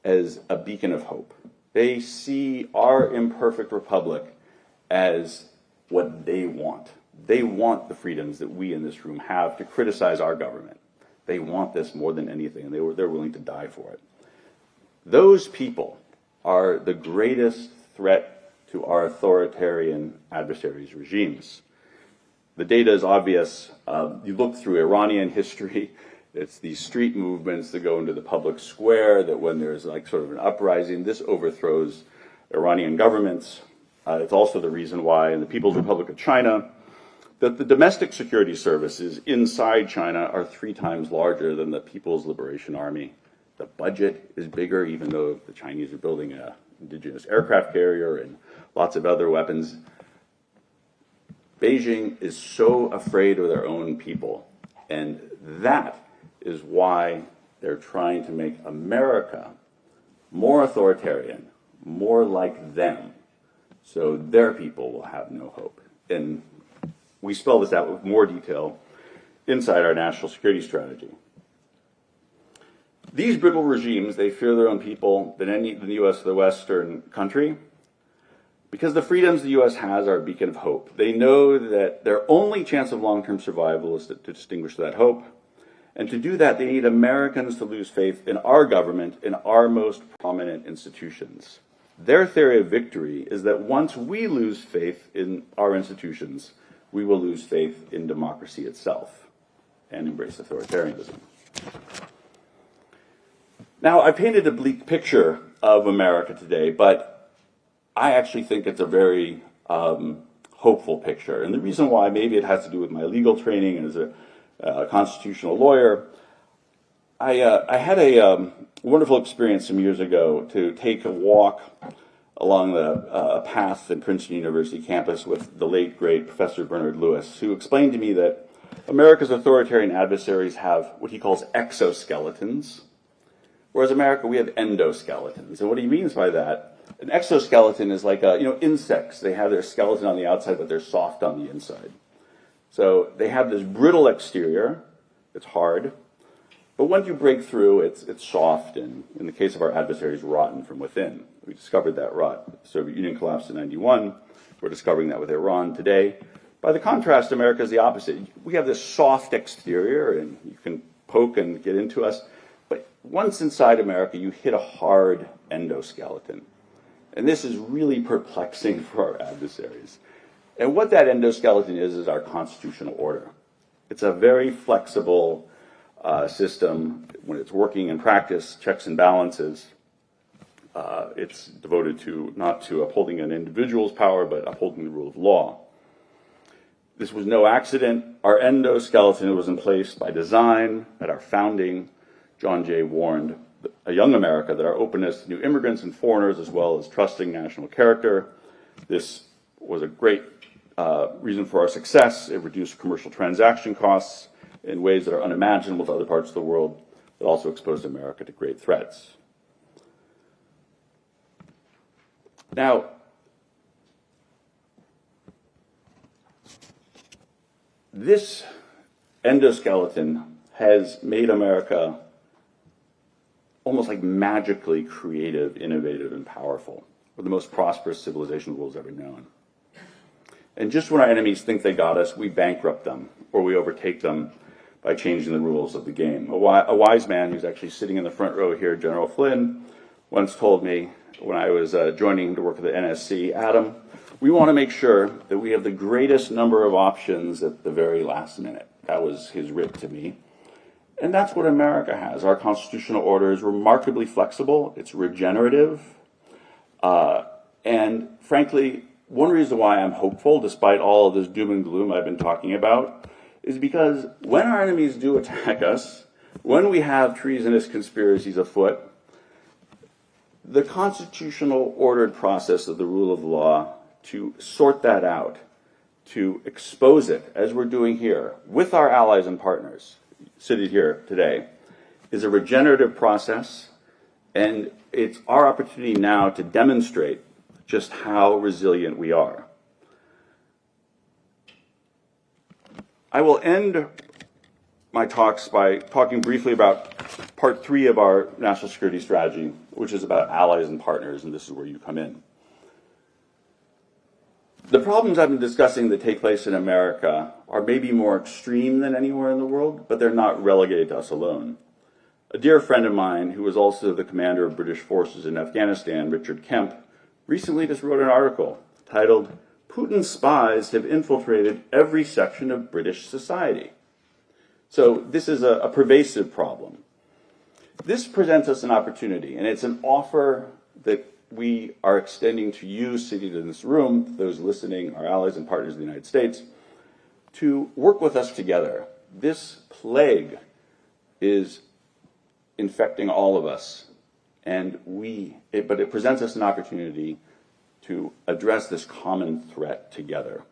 S4: as a beacon of hope. They see our imperfect republic as what they want. They want the freedoms that we in this room have to criticize our government. They want this more than anything, and they're willing to die for it. Those people are the greatest threat to our authoritarian adversaries' regimes. The data is obvious. You look through Iranian history, it's these street movements that go into the public square, that when there's like sort of an uprising, this overthrows Iranian governments. It's also the reason why in the People's Republic of China, that the domestic security services inside China are 3 times larger than the People's Liberation Army. The budget is bigger, even though the Chinese are building an indigenous aircraft carrier and lots of other weapons. Beijing is so afraid of their own people, and that is why they're trying to make America more authoritarian, more like them, so their people will have no hope. And we spell this out with more detail inside our national security strategy. These brutal regimes, they fear their own people than the U.S. or the Western country, because the freedoms the U.S. has are a beacon of hope. They know that their only chance of long-term survival is to distinguish that hope. And to do that, they need Americans to lose faith in our government, in our most prominent institutions. Their theory of victory is that once we lose faith in our institutions, we will lose faith in democracy itself and embrace authoritarianism. Now, I painted a bleak picture of America today, but I actually think it's a very hopeful picture. And the reason why, maybe it has to do with my legal training and as a constitutional lawyer. I had a wonderful experience some years ago to take a walk along a path in Princeton University campus with the late, great Professor Bernard Lewis, who explained to me that America's authoritarian adversaries have what he calls exoskeletons, whereas America, we have endoskeletons. And what he means by that, an exoskeleton is like insects. They have their skeleton on the outside, but they're soft on the inside. So they have this brittle exterior. It's hard. But once you break through, it's soft, and in the case of our adversaries, rotten from within. We discovered that rot. The Soviet Union collapsed in 91. We're discovering that with Iran today. By the contrast, America is the opposite. We have this soft exterior, and you can poke and get into us. But once inside America, you hit a hard endoskeleton. And this is really perplexing for our adversaries. And what that endoskeleton is our constitutional order. It's a very flexible system when it's working in practice, checks and balances. It's devoted to not to upholding an individual's power, but upholding the rule of law. This was no accident. Our endoskeleton was in place by design. At our founding, John Jay warned a young America that our openness to new immigrants and foreigners, as well as trusting national character, this was a great reason for our success. It reduced commercial transaction costs in ways that are unimaginable to other parts of the world, but also exposed America to great threats. Now, this endoskeleton has made America almost like magically creative, innovative, and powerful. We're the most prosperous civilization the world's ever known. And just when our enemies think they got us, we bankrupt them, or we overtake them by changing the rules of the game. A wise man who's actually sitting in the front row here, General Flynn, once told me when I was joining to work at the NSC, Adam, we want to make sure that we have the greatest number of options at the very last minute. That was his writ to me. And that's what America has. Our constitutional order is remarkably flexible. It's regenerative. And frankly, one reason why I'm hopeful, despite all of this doom and gloom I've been talking about, is because when our enemies do attack us, when we have treasonous conspiracies afoot, the constitutional ordered process of the rule of law to sort that out, to expose it, as we're doing here, with our allies and partners, seated here today, is a regenerative process, and it's our opportunity now to demonstrate just how resilient we are. I will end my talks by talking briefly about part 3 of our national security strategy, which is about allies and partners, and this is where you come in. The problems I've been discussing that take place in America are maybe more extreme than anywhere in the world, but they're not relegated to us alone. A dear friend of mine, who was also the commander of British forces in Afghanistan, Richard Kemp, recently just wrote an article titled, "Putin's Spies Have Infiltrated Every Section of British Society." So this is a pervasive problem. This presents us an opportunity, and it's an offer that we are extending to you seated in this room, those listening, our allies and partners in the United States, to work with us together. This plague is infecting all of us, but it presents us an opportunity to address this common threat together.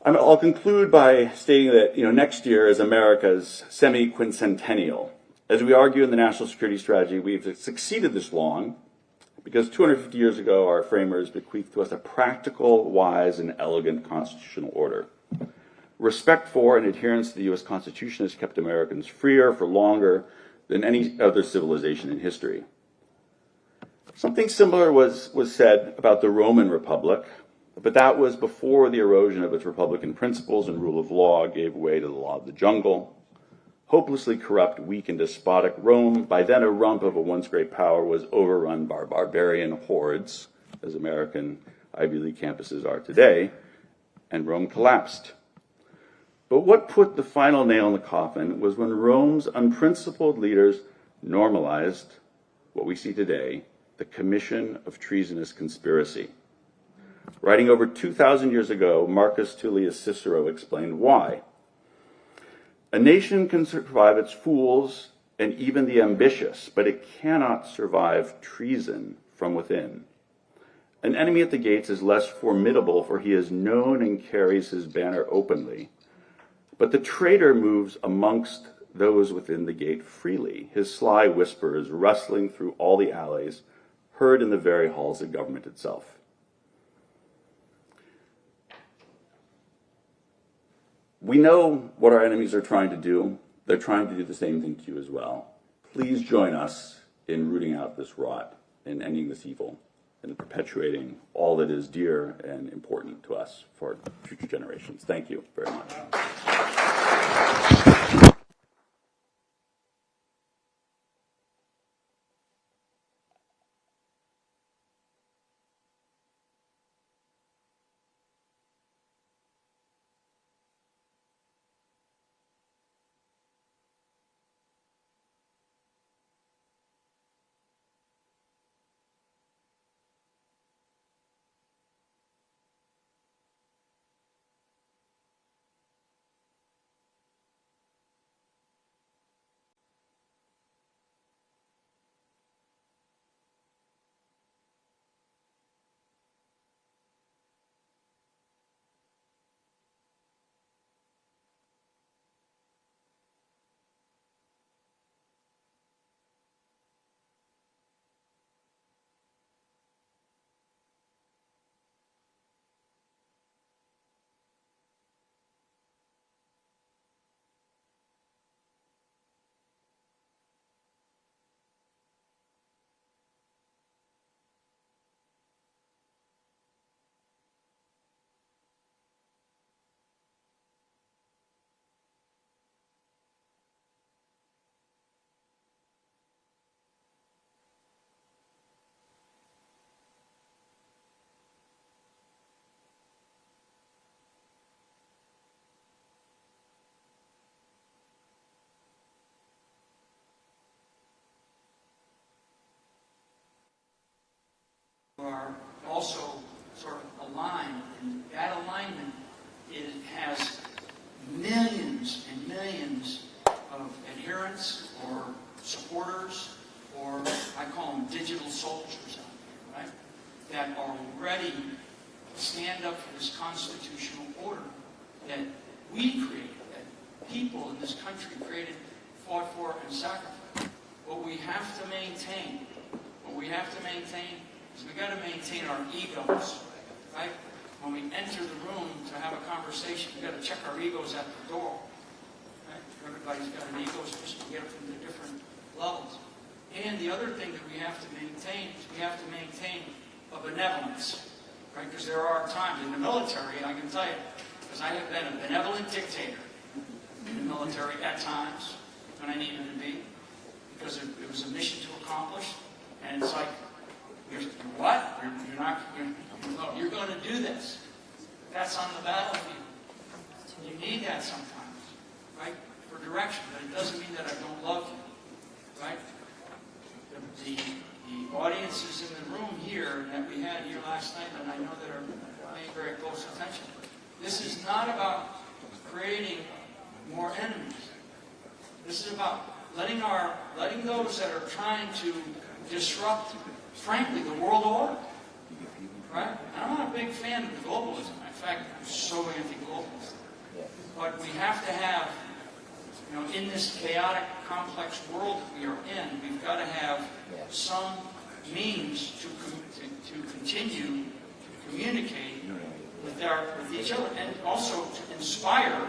S4: I'll conclude by stating that next year is America's semi-quincentennial. As we argue in the National Security Strategy, we've succeeded this long because 250 years ago, our framers bequeathed to us a practical, wise, and elegant constitutional order. Respect for and adherence to the U.S. Constitution has kept Americans freer for longer than any other civilization in history. Something similar was said about the Roman Republic, but that was before the erosion of its republican principles and rule of law gave way to the law of the jungle. Hopelessly corrupt, weak, and despotic Rome, by then a rump of a once great power, was overrun by barbarian hordes, as American Ivy League campuses are today, and Rome collapsed. But what put the final nail in the coffin was when Rome's unprincipled leaders normalized what we see today, the commission of treasonous conspiracy. Writing over 2,000 years ago, Marcus Tullius Cicero explained why. A nation can survive its fools and even the ambitious, but it cannot survive treason from within. An enemy at the gates is less formidable, for he is known and carries his banner openly. But the traitor moves amongst those within the gate freely, his sly whispers rustling through all the alleys, heard in the very halls of government itself. We know what our enemies are trying to do. They're trying to do the same thing to you as well. Please join us in rooting out this rot, in ending this evil, and in perpetuating all that is dear and important to us for future generations. Thank you very much.
S1: that we created, that people in this country created, fought for, and sacrificed. What we have to maintain, is we got to maintain our egos, right? When we enter the room to have a conversation, we got to check our egos at the door. Right? Everybody's got an ego, just to get from the different levels. And the other thing that we have to maintain is we have to maintain a benevolence, right? Because there are times in the military, I can tell you, because I have been a benevolent dictator in the military at times when I needed to be, because it was a mission to accomplish, and it's like, what? You're going to do this. That's on the battlefield. You need that sometimes, right? For direction, but it doesn't mean that I don't love you, right? The audiences in the room here that we had here last night, and I know that are paying very close attention. This is not about creating more enemies. This is about letting those that are trying to disrupt, frankly, the world order. Right? And I'm not a big fan of globalism. In fact, I'm so anti-globalist. But we have to have, in this chaotic, complex world that we are in, we've got to have some means to continue to communicate with each other, and also to inspire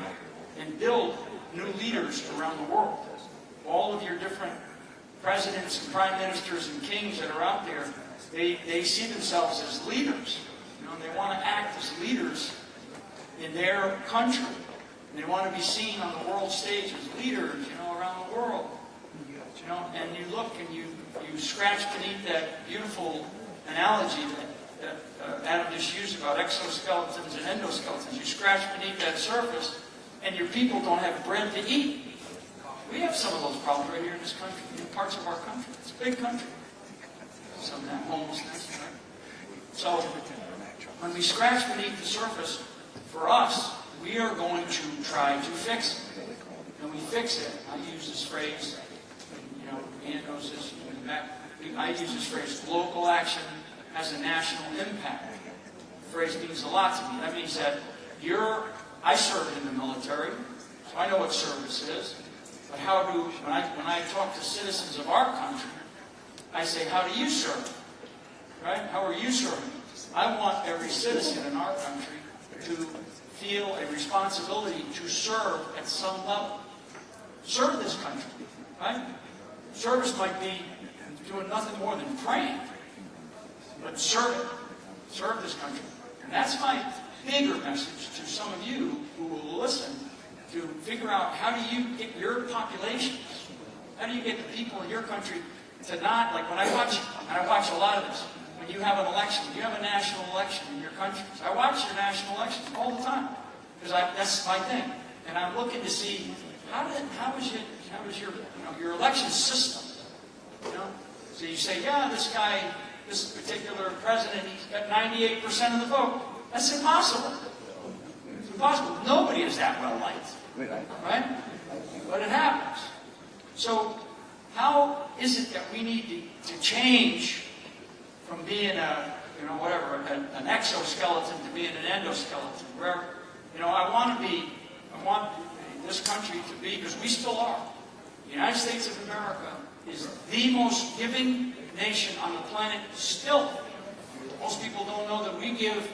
S1: and build new leaders around the world. All of your different presidents and prime ministers and kings that are out there, they see themselves as leaders. They want to act as leaders in their country. And they want to be seen on the world stage as leaders, around the world. And you look and you scratch beneath that beautiful analogy that Adam just used about exoskeletons and endoskeletons. You scratch beneath that surface, and your people don't have bread to eat. We have some of those problems right here in this country, in parts of our country. It's a big country. Some of that homelessness, right? So, when we scratch beneath the surface, for us, we are going to try to fix it. And we fix it. I use this phrase, Ian knows this in the back. I use this phrase, local action has a national impact. The phrase means a lot to me. That means that I served in the military, so I know what service is. But when I talk to citizens of our country, I say, how do you serve? Right? How are you serving? I want every citizen in our country to feel a responsibility to serve at some level. Serve this country, right? Service might be doing nothing more than praying, but serve it. Serve this country. And that's my bigger message to some of you who will listen, to figure out how do you get your populations, how do you get the people in your country to not, like when I watch a lot of this, when you have an election, when you have a national election in your countries, I watch your national elections all the time, because that's my thing. And I'm looking to see, how is your election system, So you say, yeah, this particular president, he's got 98% of the vote. That's impossible. It's impossible. Nobody is that well liked. Right? But it happens. So how is it that we need to change from being an exoskeleton to being an endoskeleton? Where, I want this country to be, because we still are. The United States of America is the most giving nation on the planet still. Most people don't know that we give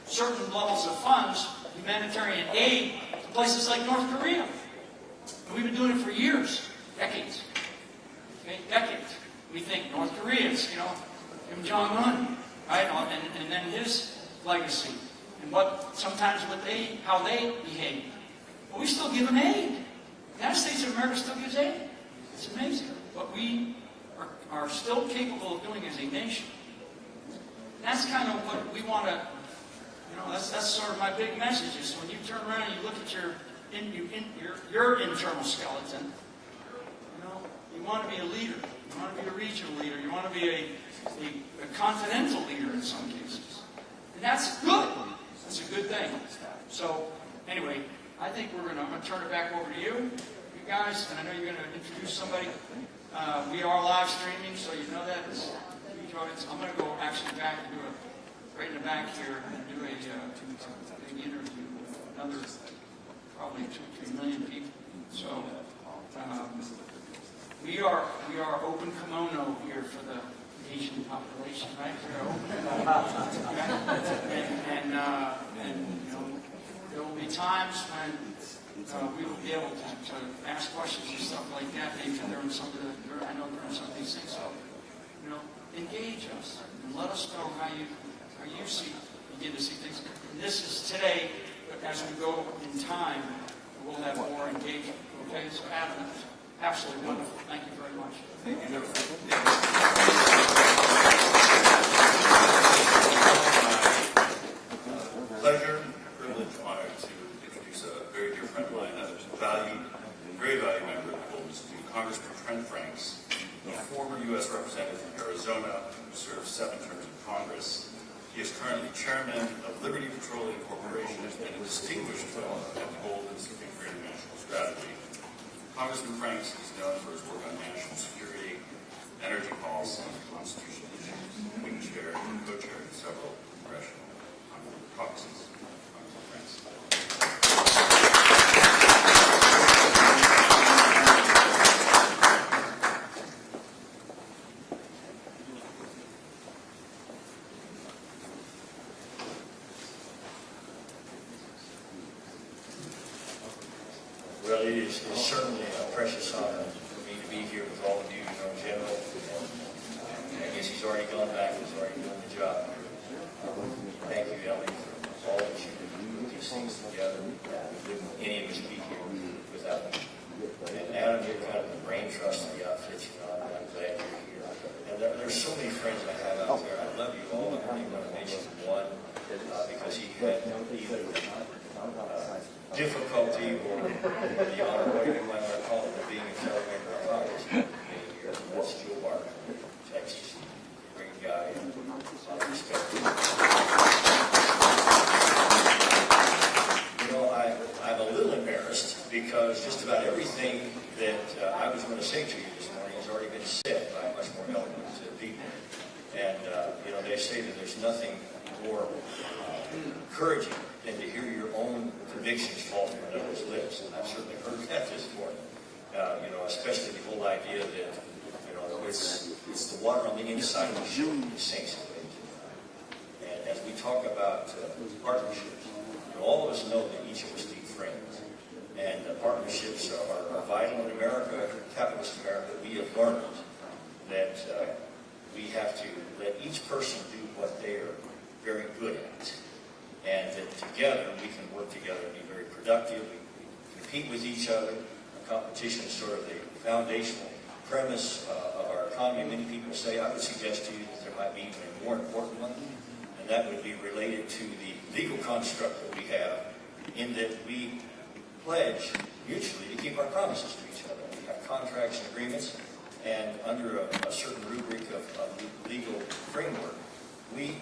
S1: certain levels of funds, humanitarian aid, to places like North Korea. And we've been doing it for years, decades. Okay, decades. We think North Korea is, Kim Jong-un, right? And then his legacy. And how they behave. But we still give them aid. The United States of America still gives aid. It's amazing. What we are still capable of doing as a nation. That's kind of what we want to, that's sort of my big message is when you turn around and you look at your internal skeleton, you want to be a leader. You want to be a regional leader. You want to be a continental leader in some cases. And that's good. That's a good thing. So, anyway, I'm going to turn it back over to you guys, and I know you're going to introduce somebody. We are live streaming, so you know that. I'm going to go actually back and right in the back here and do a big interview with another probably 2-3 million people. So we are open kimono here for the Asian population, right? We're open. And you know, there will be times when we will be able to ask questions and stuff like that. Maybe during some of the, I know during some of these things. So, you know, engage us and let us know how you begin to see things. And this is today, but as we go in time, we'll have more engagement. Okay, so Adam, absolutely wonderful. Thank you very much.
S5: Pleasure, privilege, honor to introduce a very dear friend of mine, a very valued member of the Golden Institute, Congressman Trent Franks, a former U.S. representative from Arizona who served 7 terms in Congress. He is currently chairman of Liberty Petroleum Corporation and a distinguished fellow at the Golden Institute for International Strategy. Congressman Franks is known for his work on national security, energy policy, and constitutional issues. He was chair and co-chaired several congressional caucuses. Congressman Franks. Well, it is certainly a precious honor for me to be here with all of you, General. I guess he's already gone back, he's already doing the job. Thank you, Ellie, for all that you do to put these things together. Wouldn't any of us be here without you. And Adam, you're kind of the brain trust of the outfit, I'm glad you're here. And there's so many friends I have out there. I love you all. I only want to mention one because he had either difficulty or the honor, whatever you might want to call it, of being a fellow member of Congress. That's Joe Barker, Texas. Great guy. Respect. You know, I'm a little embarrassed because just about everything that I was going to say to you this morning has already been said by much more eloquent people. And, you know, they say that there's nothing more encouraging than to hear your own convictions fall from another's lips. And I've certainly heard that this morning. You know, especially the whole idea that, you know, it's the water on the inside of the ship that sinks it. And as we talk about partnerships, you know, all of us know that each of us need friends. And partnerships are vital in America, capitalist America. We have learned that we have to let each person do what they are very good at. And that together we can work together and be very productive. We compete with each other. Competition is sort of the foundational premise of our economy. Many people say, I would suggest to you that there might be even a more important one, and that would be related to the legal construct that we have, in that we pledge mutually to keep our promises to each other. We have contracts and agreements, and under a certain rubric of legal framework, we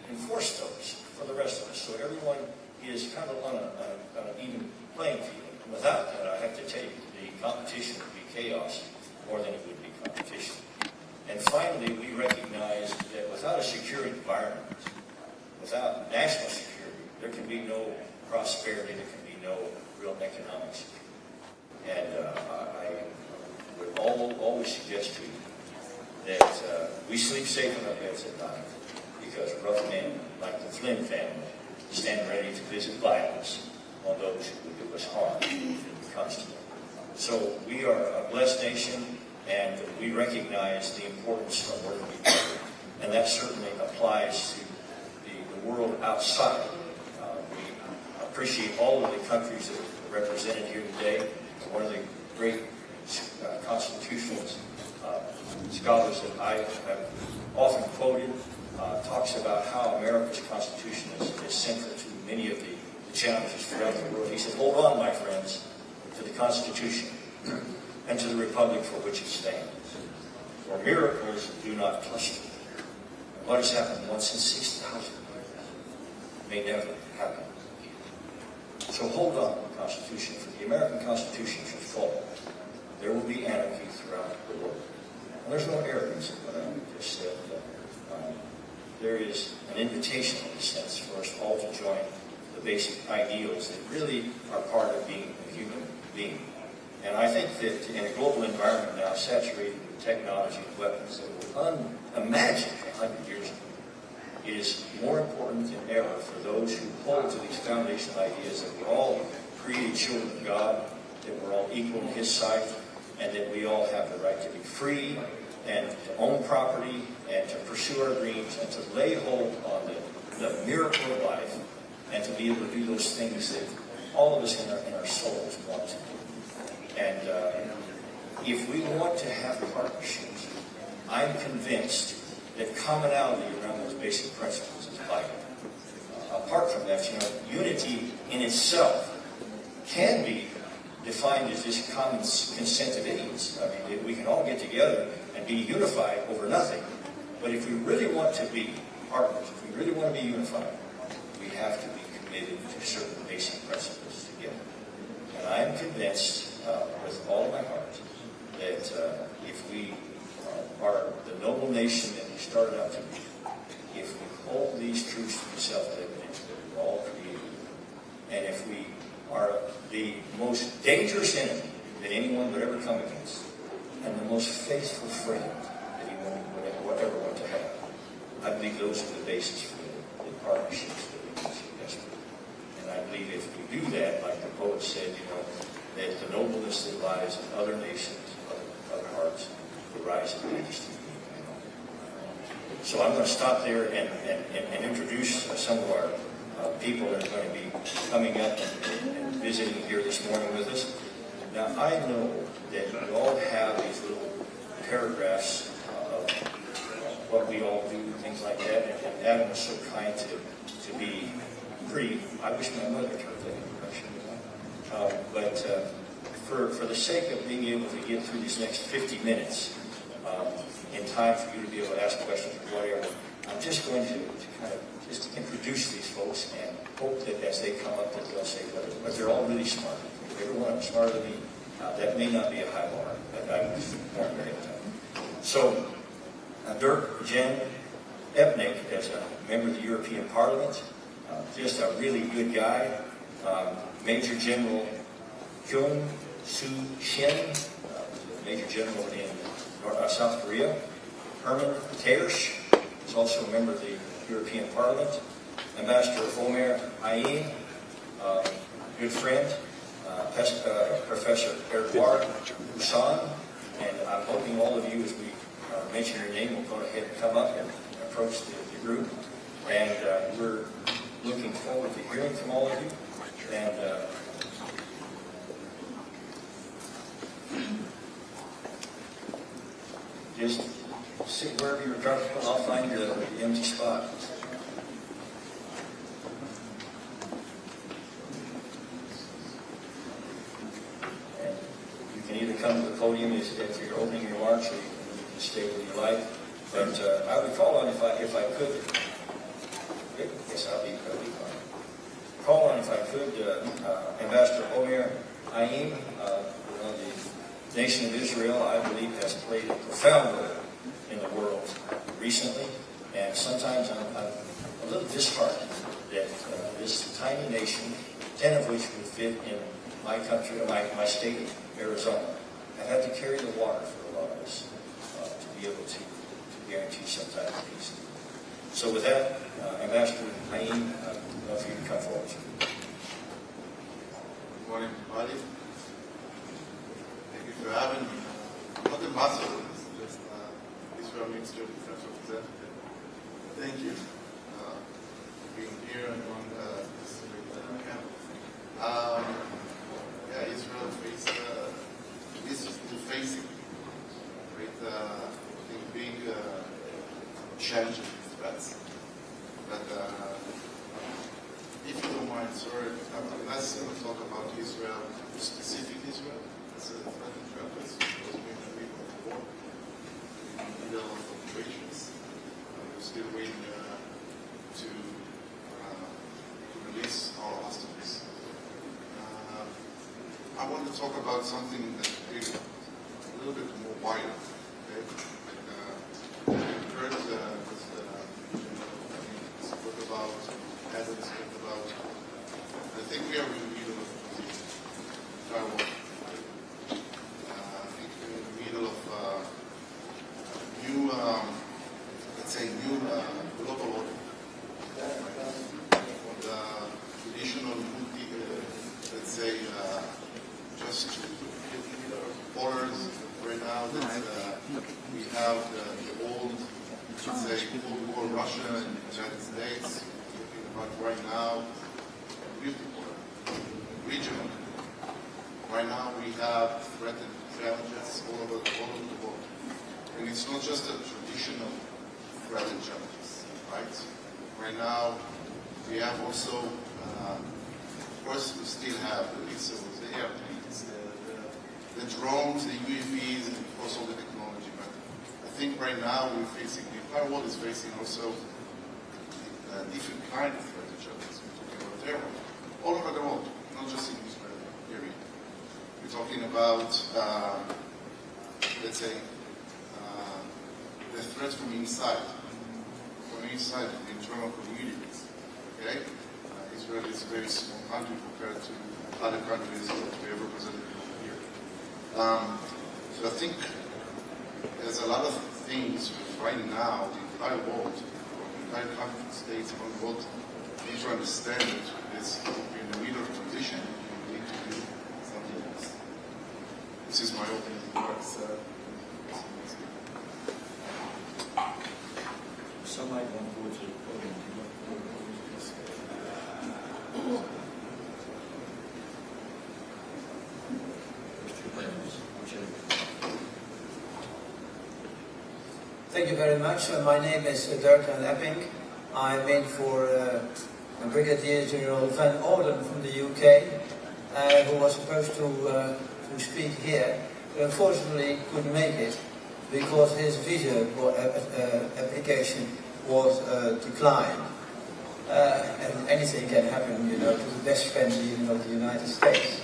S5: enforce those for the rest of us. So everyone is kind of on an even playing field. And without that, I have to tell you, the competition would be chaos more than it would be competition. And finally, we recognize that without a secure environment, without national security, there can be no prosperity, there can be no real economic security. And I would always suggest to you that we sleep safe in our beds at night, because rough men like the Flynn family stand ready to visit violence on those who would do us harm constantly. So we are a blessed nation, and we recognize the importance of working together, and that certainly applies to the world outside. We appreciate all of the countries that are represented here today. One of the great constitutional scholars that I have often quoted talks about how America's Constitution is central to many of the challenges throughout the world. He said, hold on, my friends, to the Constitution and to the Republic for which it stands. For miracles do not cluster. And what has happened once in 6,000 years may never happen again. So hold on to the Constitution, for the American Constitution should fall. There will be anarchy throughout the world. And there's no arrogance in what I just said. There is an invitation, in a sense, for us all to join the the basic ideals that really are part of being a human being. And I think that in a global environment now saturated with technology and weapons that were unimagined 100 years ago, it is more important than ever for those who hold to these foundational ideas that we're all created children of God, that we're all equal in His sight, and that we all have the right to be free and to own property and to pursue our dreams and to lay hold on the miracle of life and to be able to do those things that all of us in our souls want to do. And if we want to have partnerships, I'm convinced that commonality around those basic principles is vital. Apart from that, unity in itself can be defined as this common consent of idiots. I mean, we can all get together and be unified over nothing. But if we really want to be partners, if we really want to be unified, we have to be committed to certain basic principles together. And I am convinced with all of my heart that if we are the noble nation that we started out to be, if we hold these truths to be self-evident, that we're all created, and if we are the most dangerous enemy that anyone would ever come against, and the most faithful friend that anyone would ever want to have, I believe those are the basis for the partnerships that we can see desperately. And I believe if we do that, like the poet said, that the nobleness that lies in other nations, other hearts, will rise in majesty. So I'm going to stop there and introduce some of our people that are going to be coming up and visiting here this morning with us. Now, I know that we all have these little paragraphs of what we all do, things like that, and Adam was so kind to be brief. I wish my mother could have that impression. But for the sake of being able to get through these next 50 minutes, in time for you to be able to ask questions or whatever, I'm just going to kind of just introduce these folks and hope that as they come up that they'll say, but they're all really smart. Every one of them smarter than me. That may not be a high bar, but I was born very time. So, Dirk Jen Epnik, as a member of the European Parliament, just a really good guy. Major General Kyung Soo Shin, Major General in South Korea. Herman Tersch is also a member of the European Parliament. Ambassador Omer Ayin, good friend. Professor Erdogan Hussan, and I'm hoping all of you, as we mention your name, will go ahead and come up and approach the group. And we're looking forward to hearing from all of you. And just sit wherever you're comfortable. I'll find the empty spot. And you can either come to the podium if you're opening your remarks, or you can stay where you like. But I would call on, if I could, yes, I'll be fine. Call on, if I could, Ambassador Omer Ayin, the nation of Israel, I believe, has played a profound role in the world recently, and sometimes I'm a little disheartened that this tiny nation, 10 of which would fit in my country, my state of Arizona, have had to carry the water for a lot of us to be able to guarantee some type of peace. So with that, Ambassador Ayin, I'd love for you to come forward.
S6: Good morning, everybody. Thank you for having me. Not the master, just Israel Minister of Defense Representative. Thank you for being here and on this camp. Israel is facing great, big challenges and threats. But if you don't mind, sorry, I'm less going to talk about Israel, specific Israel. It's a threat and threat. It's supposed to be in the middle of war, in the middle of operations. We're still waiting to release our hostages. I want to talk about something that is a little bit more wider. Okay? Heard spoke about, Adam spoke about let's say, just to borders right now that we have the old, let's say, Cold War Russia and the United States, talking about right now, regional. Right now we have threatened challenges all over the world. And it's not just a traditional threat and challenges, right? Right now we have also, of course, we still have the missiles, the airplanes, the drones, the UAVs, and of course all the technology. But I think right now we're facing, the entire world is facing also different kind of threat and challenges. We're talking about terror all over the world, not just in Israel area. We're talking about, let's say, the threats from inside the internal communities. Okay, Israel is a very small country compared to other countries that we have represented here. So I think there's a lot of things right now, the entire world, the entire country, states around the world, need to understand that it's in the middle of transition. We need to do something else. This is my opening remarks.
S5: Somebody want to go to the podium.
S7: Thank you very much. My name is Dirk Epping. I'm in for Brigadier General Van Orden from the UK, who was supposed to speak here, but unfortunately couldn't make it because his visa application was declined. And anything can happen, to the best friend, of the United States.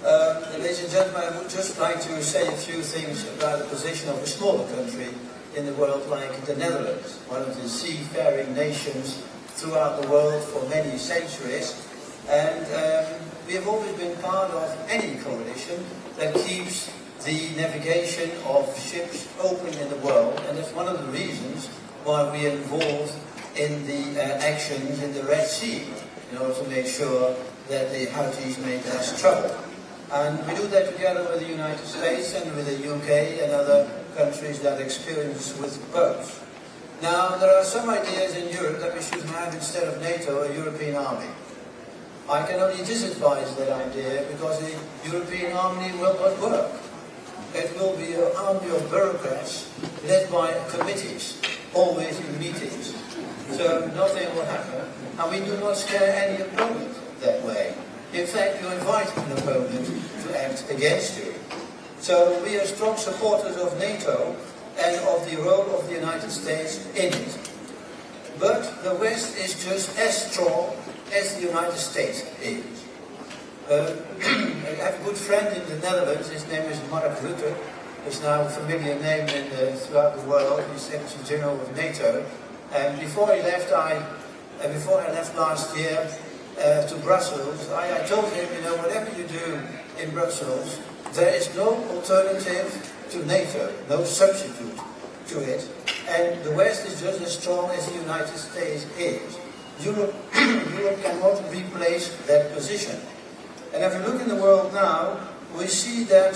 S7: Ladies and gentlemen, I would just like to say a few things about the position of a smaller country in the world like the Netherlands, one of the seafaring nations throughout the world for many centuries. And we have always been part of any coalition that keeps the navigation of ships open in the world, and that's one of the reasons why we are involved in the actions in the Red Sea, in order to make sure that the Houthis make less trouble. And we do that together with the United States and with the UK and other countries that experience with boats. Now, there are some ideas in Europe that we should have, instead of NATO, a European army. I can only disadvise that idea because the European army will not work. It will be an army of bureaucrats led by committees, always in meetings. So nothing will happen, and we do not scare any opponent that way. In fact, you invite an opponent to act against you. So we are strong supporters of NATO and of the role of the United States in it. But the West is just as strong as the United States is. I have a good friend in the Netherlands, his name is Mark Rutte. It's now a familiar name throughout the world. He's Secretary General of NATO. And before I left last year to Brussels, I told him, whatever you do in Brussels, there is no alternative to NATO, no substitute to it. And the West is just as strong as the United States is. Europe cannot replace that position. And if we look in the world now, we see that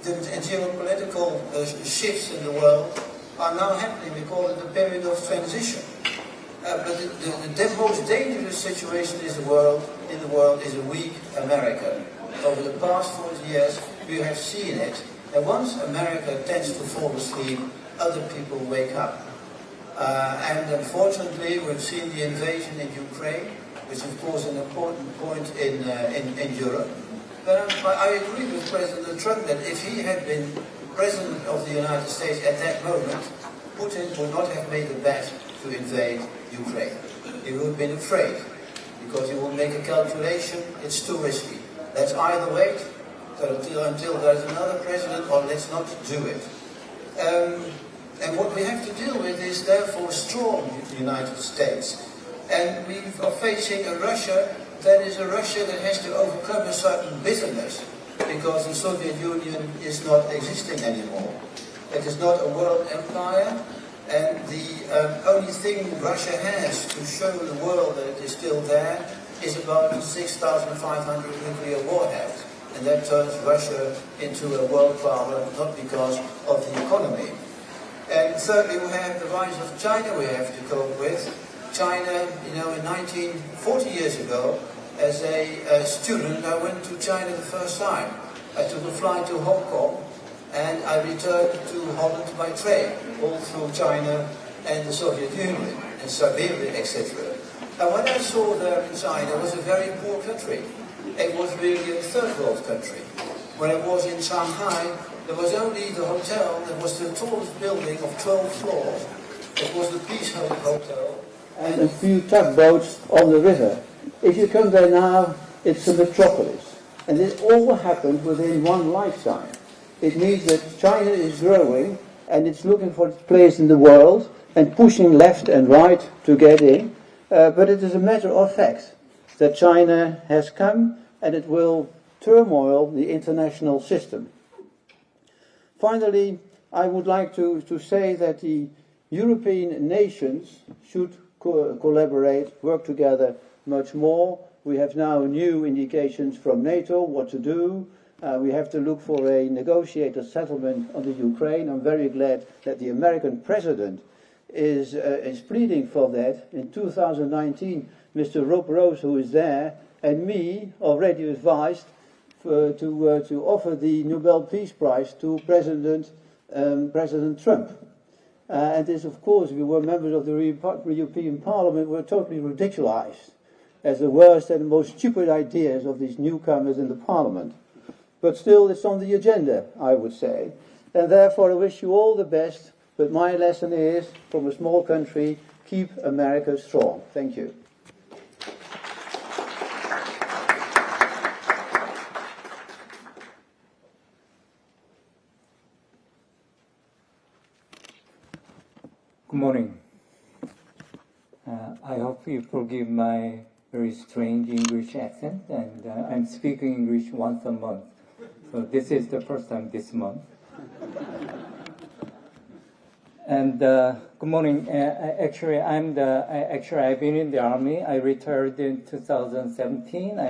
S7: the geopolitical shifts in the world are now happening. We call it the period of transition. But the most dangerous situation in the world is a weak America. Over the past 40 years, we have seen it. And once America tends to fall asleep, other people wake up. And unfortunately, we've seen the invasion in Ukraine, which is of course an important point in Europe. But I agree with President Trump that if he had been President of the United States at that moment, Putin would not have made a bet to invade Ukraine. He would have been afraid, because he will make a calculation, it's too risky. Let's either wait until there's another president, or let's not do it. And what we have to deal with is therefore a strong United States. And we are facing a Russia that is a Russia that has to overcome a certain bitterness, because the Soviet Union is not existing anymore. It is not a world empire, and the only thing Russia has to show the world that it is still there is about 6,500 nuclear warheads, and that turns Russia into a world power, not because of the economy. And thirdly, we have the rise of China we have to cope with. China, in 40 years ago, as a student, I went to China the first time. I took a flight to Hong Kong, and I returned to Holland by train, all through China and the Soviet Union, and Siberia, etc. And when I saw there in China, it was a very poor country. It was really a third world country. When I was in Shanghai, there was only the hotel that was the tallest building of 12 floors. It was the Peace Hotel.
S8: And a few tugboats on the river. If you come there now, it's a metropolis. And it all happened within one lifetime. It means that China is growing and it's looking for its place in the world and pushing left and right to get in. But it is a matter of fact that China has come and it will turmoil the international system. Finally, I would like to say that the European nations should collaborate, work together much more. We have now new indications from NATO what to do. We have to look for a negotiated settlement on the Ukraine. I'm very glad that the American president is pleading for that. In 2019, Mr. Rob Rose, who is there, and me already advised to offer the Nobel Peace Prize to President Trump. And this, of course, we were members of the European Parliament, were totally ridiculized as the worst and most stupid ideas of these newcomers in the Parliament. But still, it's on the agenda, I would say. And therefore, I wish you all the best. But my lesson is, from a small country, keep America strong. Thank you.
S9: Good morning. I hope you forgive my very strange English accent, and I'm speaking English once a month. So this is the first time this month. And good morning. Actually, I've been in the army. I retired in 2017. I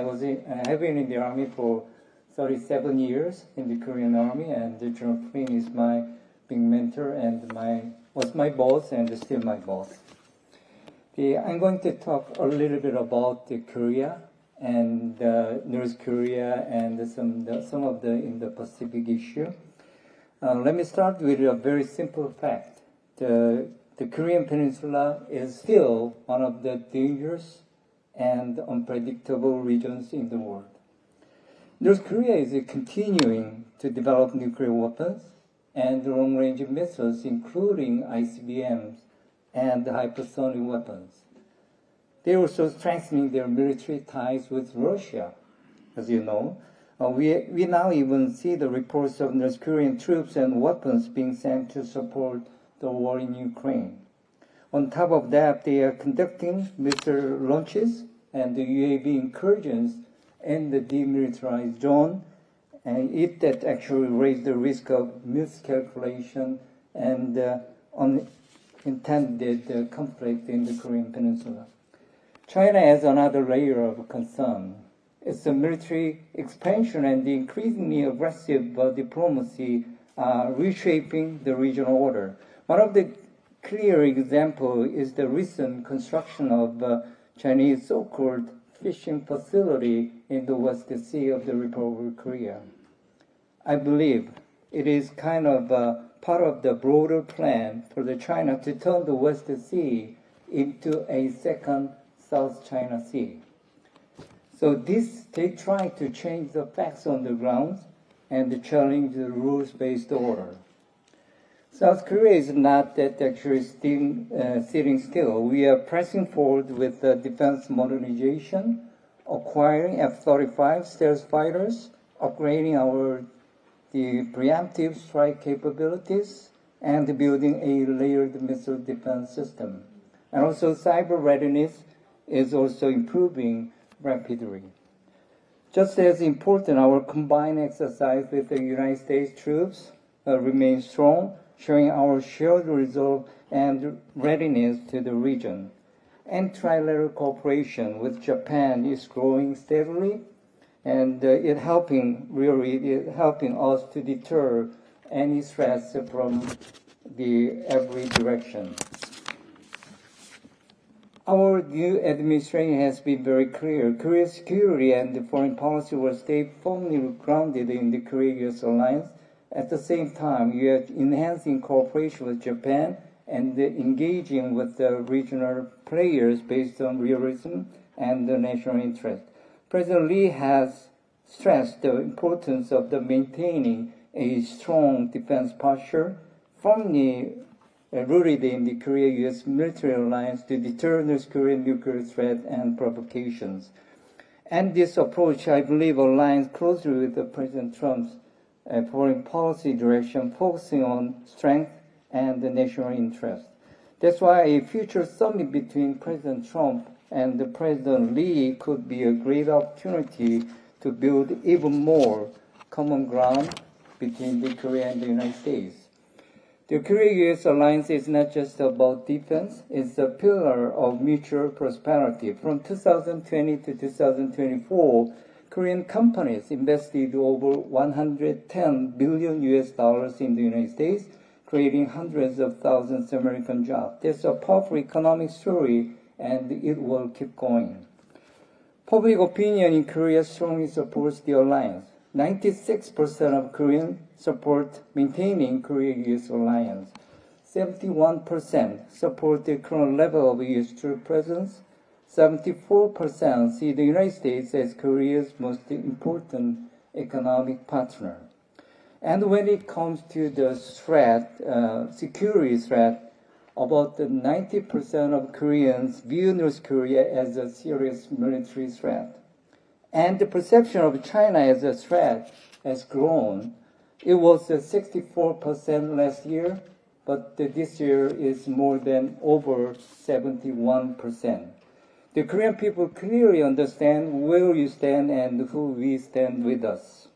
S9: have been in the army for 37 years in the Korean Army, and General Flynn is my big mentor and was my boss and still my boss. I'm going to talk a little bit about Korea and North Korea and some of the Indo-Pacific issue. Let me start with a very simple fact. The Korean Peninsula is still one of the dangerous and unpredictable regions in the world. North Korea is continuing to develop nuclear weapons and long-range missiles, including ICBMs and hypersonic weapons. They're also strengthening their military ties with Russia, as you know. We now even see the reports of North Korean troops and weapons being sent to support the war in Ukraine. On top of that, they are conducting missile launches and the UAV incursions in the demilitarized zone, and that actually raised the risk of miscalculation and unintended conflict in the Korean Peninsula. China has another layer of concern. It's the military expansion and the increasingly aggressive diplomacy reshaping the regional order. One of the clear examples is the recent construction of Chinese so-called fishing facility in the West Sea of the Republic of Korea. I believe it is kind of part of the broader plan for China to turn the West Sea into a second South China Sea. So they try to change the facts on the ground and challenge the rules-based order. South Korea is not that actually sitting still. We are pressing forward with defense modernization, acquiring F-35 stealth fighters, upgrading the preemptive strike capabilities, and building a layered missile defense system. And also cyber readiness is also improving rapidly. Just as important, our combined exercise with the United States troops remains strong, showing our shared resolve and readiness to the region. and trilateral cooperation with Japan is growing steadily, and it helping us to deter any threats from every direction. Our new administration has been very clear. Korea's security and foreign policy will stay firmly grounded in the Korea-US alliance. At the same time, we are enhancing cooperation with Japan and engaging with the regional players based on realism and the national interest. President Lee has stressed the importance of maintaining a strong defense posture, firmly rooted in the Korea-US military alliance to deter North Korean nuclear threat and provocations. And this approach, I believe, aligns closely with President Trump's foreign policy direction, focusing on strength and the national interest. That's why a future summit between President Trump and President Lee could be a great opportunity to build even more common ground between Korea and the United States. The Korea-US alliance is not just about defense, it's a pillar of mutual prosperity. From 2020 to 2024, Korean companies invested over $110 billion in the United States, creating hundreds of thousands of American jobs. That's a powerful economic story, and it will keep going. Public opinion in Korea strongly supports the alliance. 96% of Koreans support maintaining Korea-US alliance. 71% support the current level of US troop presence. 74% see the United States as Korea's most important economic partner. And when it comes to the threat, security threat, about 90% of Koreans view North Korea as a serious military threat. And the perception of China as a threat has grown. It was 64% last year, but this year is more than over 71%. The Korean people clearly understand where you stand and who we stand with us.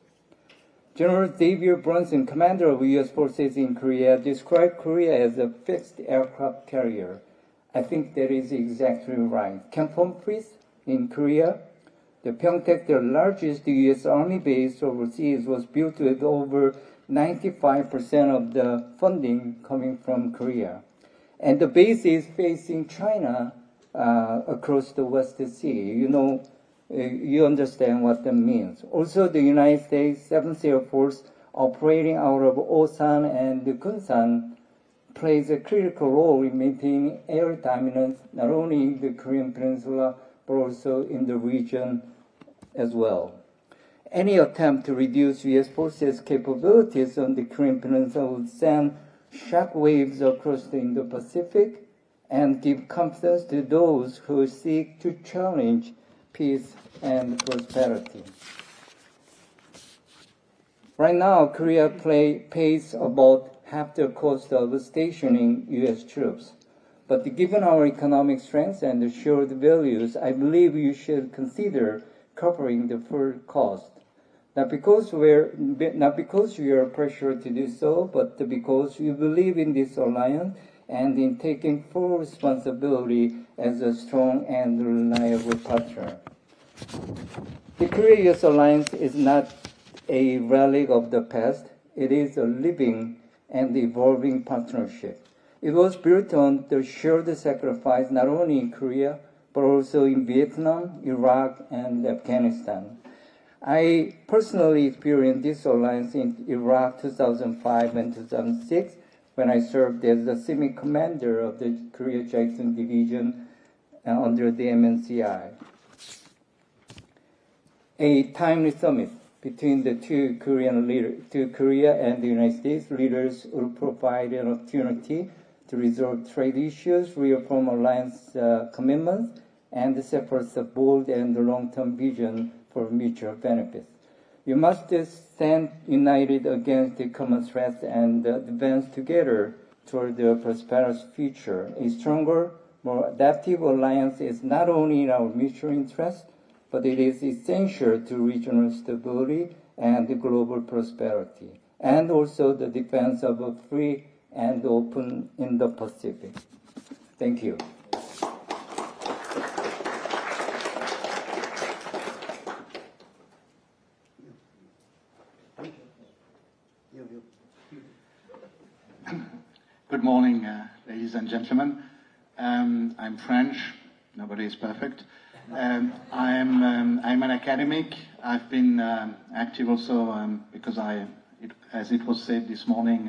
S9: General David Brunson, commander of U.S. forces in Korea, described Korea as a fixed aircraft carrier. I think that is exactly right. Camp Humphreys in Korea, the Pyeongtaek, the largest U.S. Army base overseas, was built with over 95% of the funding coming from Korea. And the base is facing China across the West Sea. You understand what that means. Also, the United States 7th Air Force, operating out of Osan and Gunsan, plays a critical role in maintaining air dominance not only in the Korean Peninsula but also in the region as well. Any attempt to reduce U.S. forces' capabilities on the Korean Peninsula would send shockwaves across the Indo-Pacific and give confidence to those who seek to challenge peace and prosperity. Right now, Korea pays about half the cost of stationing U.S. troops. But given our economic strengths and the shared values, I believe you should consider covering the full cost. Not because we are pressured to do so, but because we believe in this alliance and in taking full responsibility as a strong and reliable partner. The Korea-US alliance is not a relic of the past. It is a living and evolving partnership. It was built on the shared sacrifice not only in Korea, but also in Vietnam, Iraq, and Afghanistan. I personally experienced this alliance in Iraq 2005 and 2006 when I served as the semi-commander of the Korea-Jackson Division under the MNCI. A timely summit between the two Korea and the United States leaders will provide an opportunity to resolve trade issues, reaffirm alliance commitments, and set forth a bold and long-term vision for mutual benefits. You must stand united against the common threats and advance together toward a prosperous future. A stronger, more adaptive alliance is not only in our mutual interest, but it is essential to regional stability and global prosperity, and also the defense of a free and open Indo-Pacific. Thank you.
S10: Good morning, ladies and gentlemen. I'm French. Nobody is perfect. I'm an academic. I've been active also because as it was said this morning,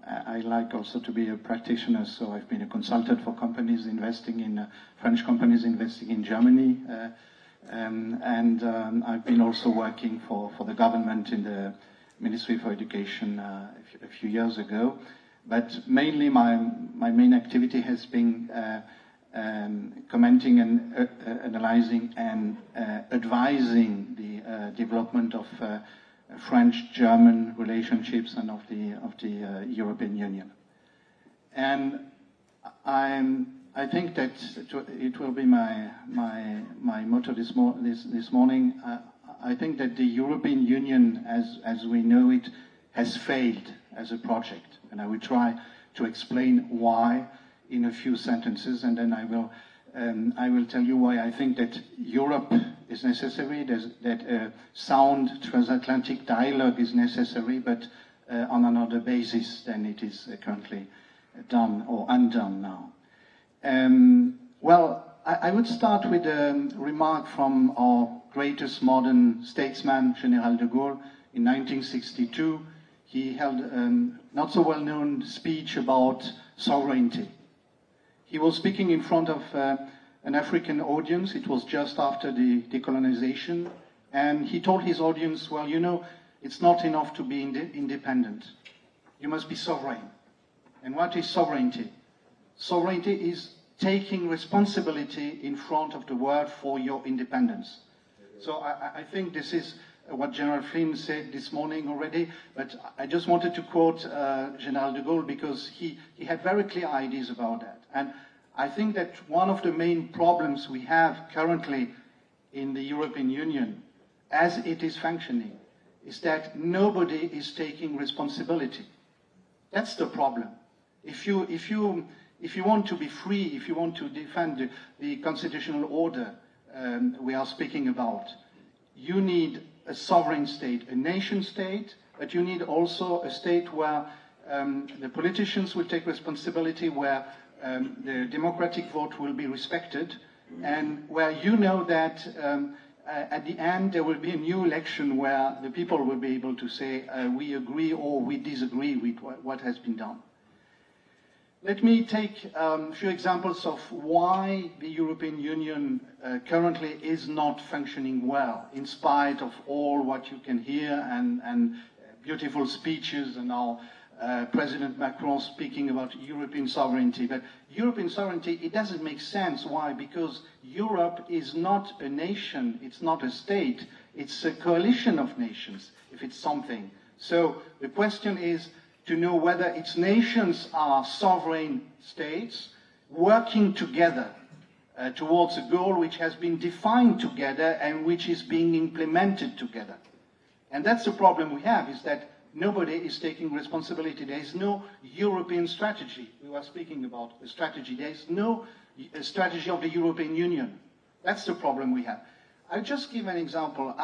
S10: I like also to be a practitioner. So I've been a consultant for companies investing in French companies investing in Germany, and I've been also working for the government in the Ministry for Education a few years ago. But mainly my main activity has been commenting and analyzing and advising the development of French-German relationships and of the European Union. And I think that it will be my motto this morning. I think that the European Union, as we know it, has failed as a project, and I will try to explain why in a few sentences, and then I will tell you why I think that Europe is necessary, that a sound transatlantic dialogue is necessary, but on another basis than it is currently done or undone now. Well, I would start with a remark from our greatest modern statesman, General de Gaulle, in 1962. He held a not so well-known speech about sovereignty. He was speaking in front of an African audience. It was just after the decolonization. And he told his audience, well, you know, it's not enough to be independent. You must be sovereign. And what is sovereignty? Sovereignty is taking responsibility in front of the world for your independence. So I think this is what General Flynn said this morning already, but I just wanted to quote General de Gaulle because he had very clear ideas about that. And I think that one of the main problems we have currently in the European Union, as it is functioning, is that nobody is taking responsibility. That's the problem. If you want to be free, if you want to defend the constitutional order we are speaking about, you need a sovereign state, a nation state, but you need also a state where the politicians will take responsibility, where the democratic vote will be respected, and where you know that at the end there will be a new election where the people will be able to say we agree or we disagree with what has been done. Let me take a few examples of why the European Union currently is not functioning well, in spite of all what you can hear and beautiful speeches and now President Macron speaking about European sovereignty. But European sovereignty, it doesn't make sense. Why? Because Europe is not a nation, it's not a state, it's a coalition of nations, if it's something. So the question is, to know whether its nations are sovereign states working together towards a goal which has been defined together and which is being implemented together. And that's the problem we have, is that nobody is taking responsibility. There is no European strategy. We were speaking about a strategy. There is no strategy of the European Union. That's the problem we have. I'll just give an example.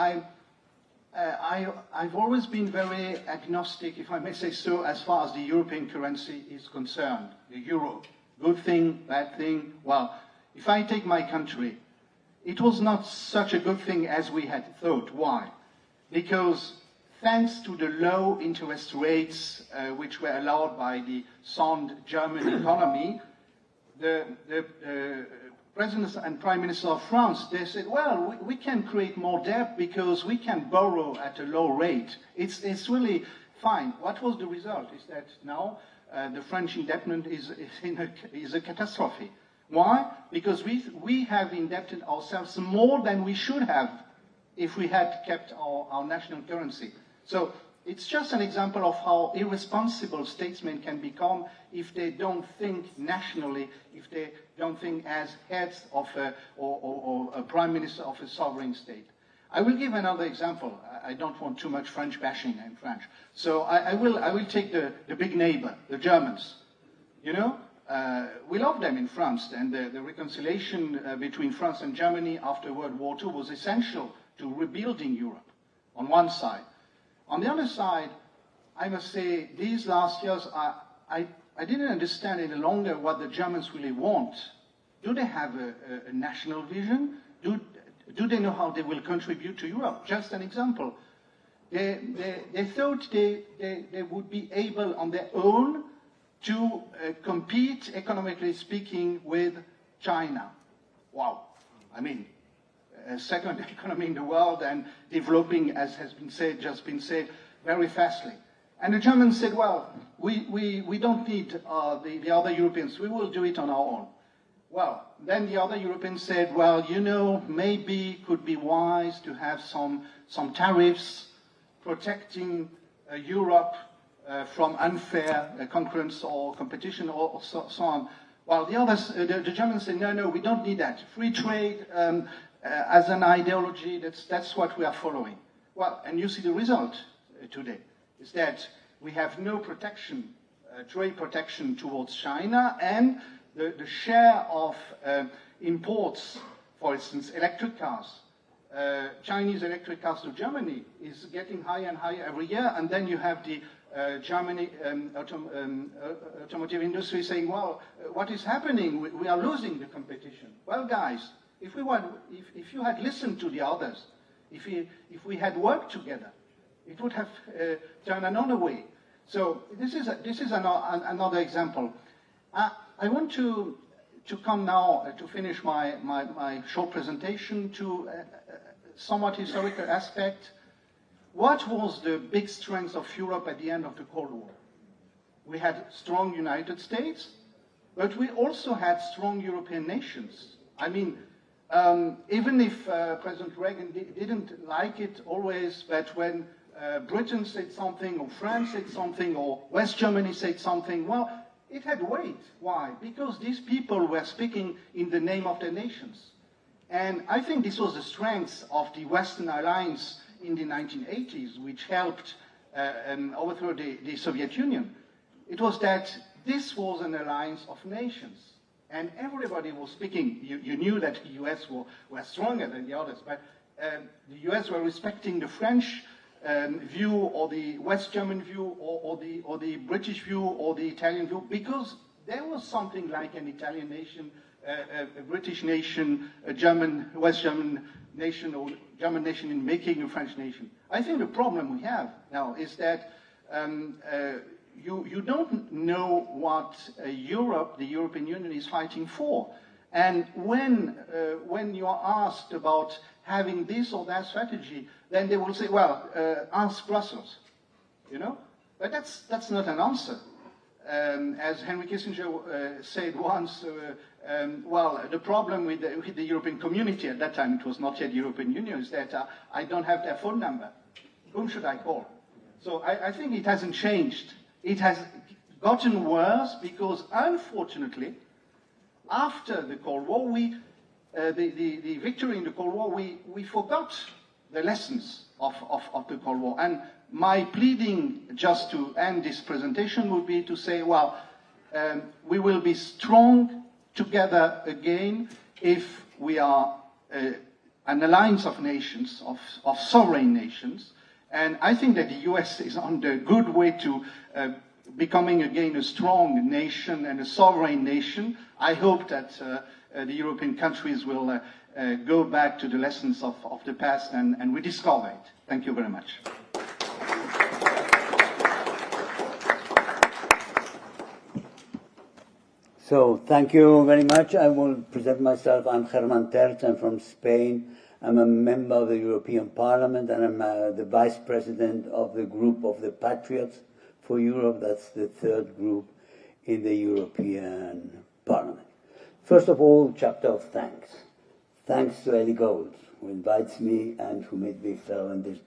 S10: I've always been very agnostic, if I may say so, as far as the European currency is concerned. The euro, good thing, bad thing. Well, if I take my country, it was not such a good thing as we had thought. Why? Because thanks to the low interest rates which were allowed by the sound German economy, the President and Prime Minister of France, they said, well, we can create more debt because we can borrow at a low rate. It's really fine. What was the result? Is that now the French indebtedness is a catastrophe. Why? Because we have indebted ourselves more than we should have if we had kept our national currency. So it's just an example of how irresponsible statesmen can become if they don't think nationally, if they don't think as heads of or a prime minister of a sovereign state. I will give another example. I don't want too much French bashing in French. So I will take the big neighbor, the Germans. You know, we love them in France, and the reconciliation between France and Germany after World War II was essential to rebuilding Europe, on one side. On the other side, I must say, these last years, I didn't understand any longer what the Germans really want. Do they have a national vision? Do they know how they will contribute to Europe? Just an example. They thought they would be able on their own to compete, economically speaking, with China. Wow. I mean, second economy in the world and developing, as has been said, just been said, very fastly. And the Germans said, well, we don't need the other Europeans. We will do it on our own. Well, then the other Europeans said, well, you know, maybe it could be wise to have some tariffs protecting Europe from unfair concurrence or competition or so on. While the others, the Germans said, no, we don't need that. Free trade as an ideology, that's what we are following. Well, and you see the result today, is that we have no protection, trade protection towards China, and the share of imports, for instance, electric cars, Chinese electric cars to Germany is getting higher and higher every year, and then you have the Germany automotive industry saying, well, what is happening? We are losing the competition. Well, guys, if you had listened to the others, if we had worked together, it would have turned another way. So this is another example. I want to come now to finish my short presentation to somewhat historical aspect. What was the big strength of Europe at the end of the Cold War? We had strong United States, but we also had strong European nations. I mean, even if President Reagan didn't like it always, but when Britain said something, or France said something, or West Germany said something, well, it had weight. Why? Because these people were speaking in the name of their nations. And I think this was the strength of the Western alliance in the 1980s, which helped overthrow the Soviet Union. It was that this was an alliance of nations. And everybody was speaking. You knew that the US were stronger than the others, but the US were respecting the French view, or the West German view, or the British view, or the Italian view, because there was something like an Italian nation, a British nation, a West German nation, or German nation in making a French nation. I think the problem we have now is that you don't know what Europe, the European Union, is fighting for. And when you are asked about having this or that strategy, then they will say, well, ask Brussels, you know? But that's not an answer. As Henry Kissinger said once, well, the problem with the European community at that time, it was not yet European Union, is that I don't have their phone number. Whom should I call? So I think it hasn't changed. It has gotten worse because, unfortunately, after the Cold War, the victory in the Cold War, we forgot the lessons of the Cold War. And my pleading, just to end this presentation, would be to say, well, we will be strong together again if we are an alliance of nations, of sovereign nations. And I think that the US is on the good way to becoming again a strong nation and a sovereign nation. I hope that the European countries will go back to the lessons of the past and rediscover it. Thank you very much.
S11: So, thank you very much. I will present myself. I'm Germán Terz. I'm from Spain. I'm a member of the European Parliament, and I'm the Vice President of the group of the Patriots for Europe. That's the third group in the European Parliament. First of all, chapter of thanks. Thanks to Ellie Gold, who invites me and who made me fellow in this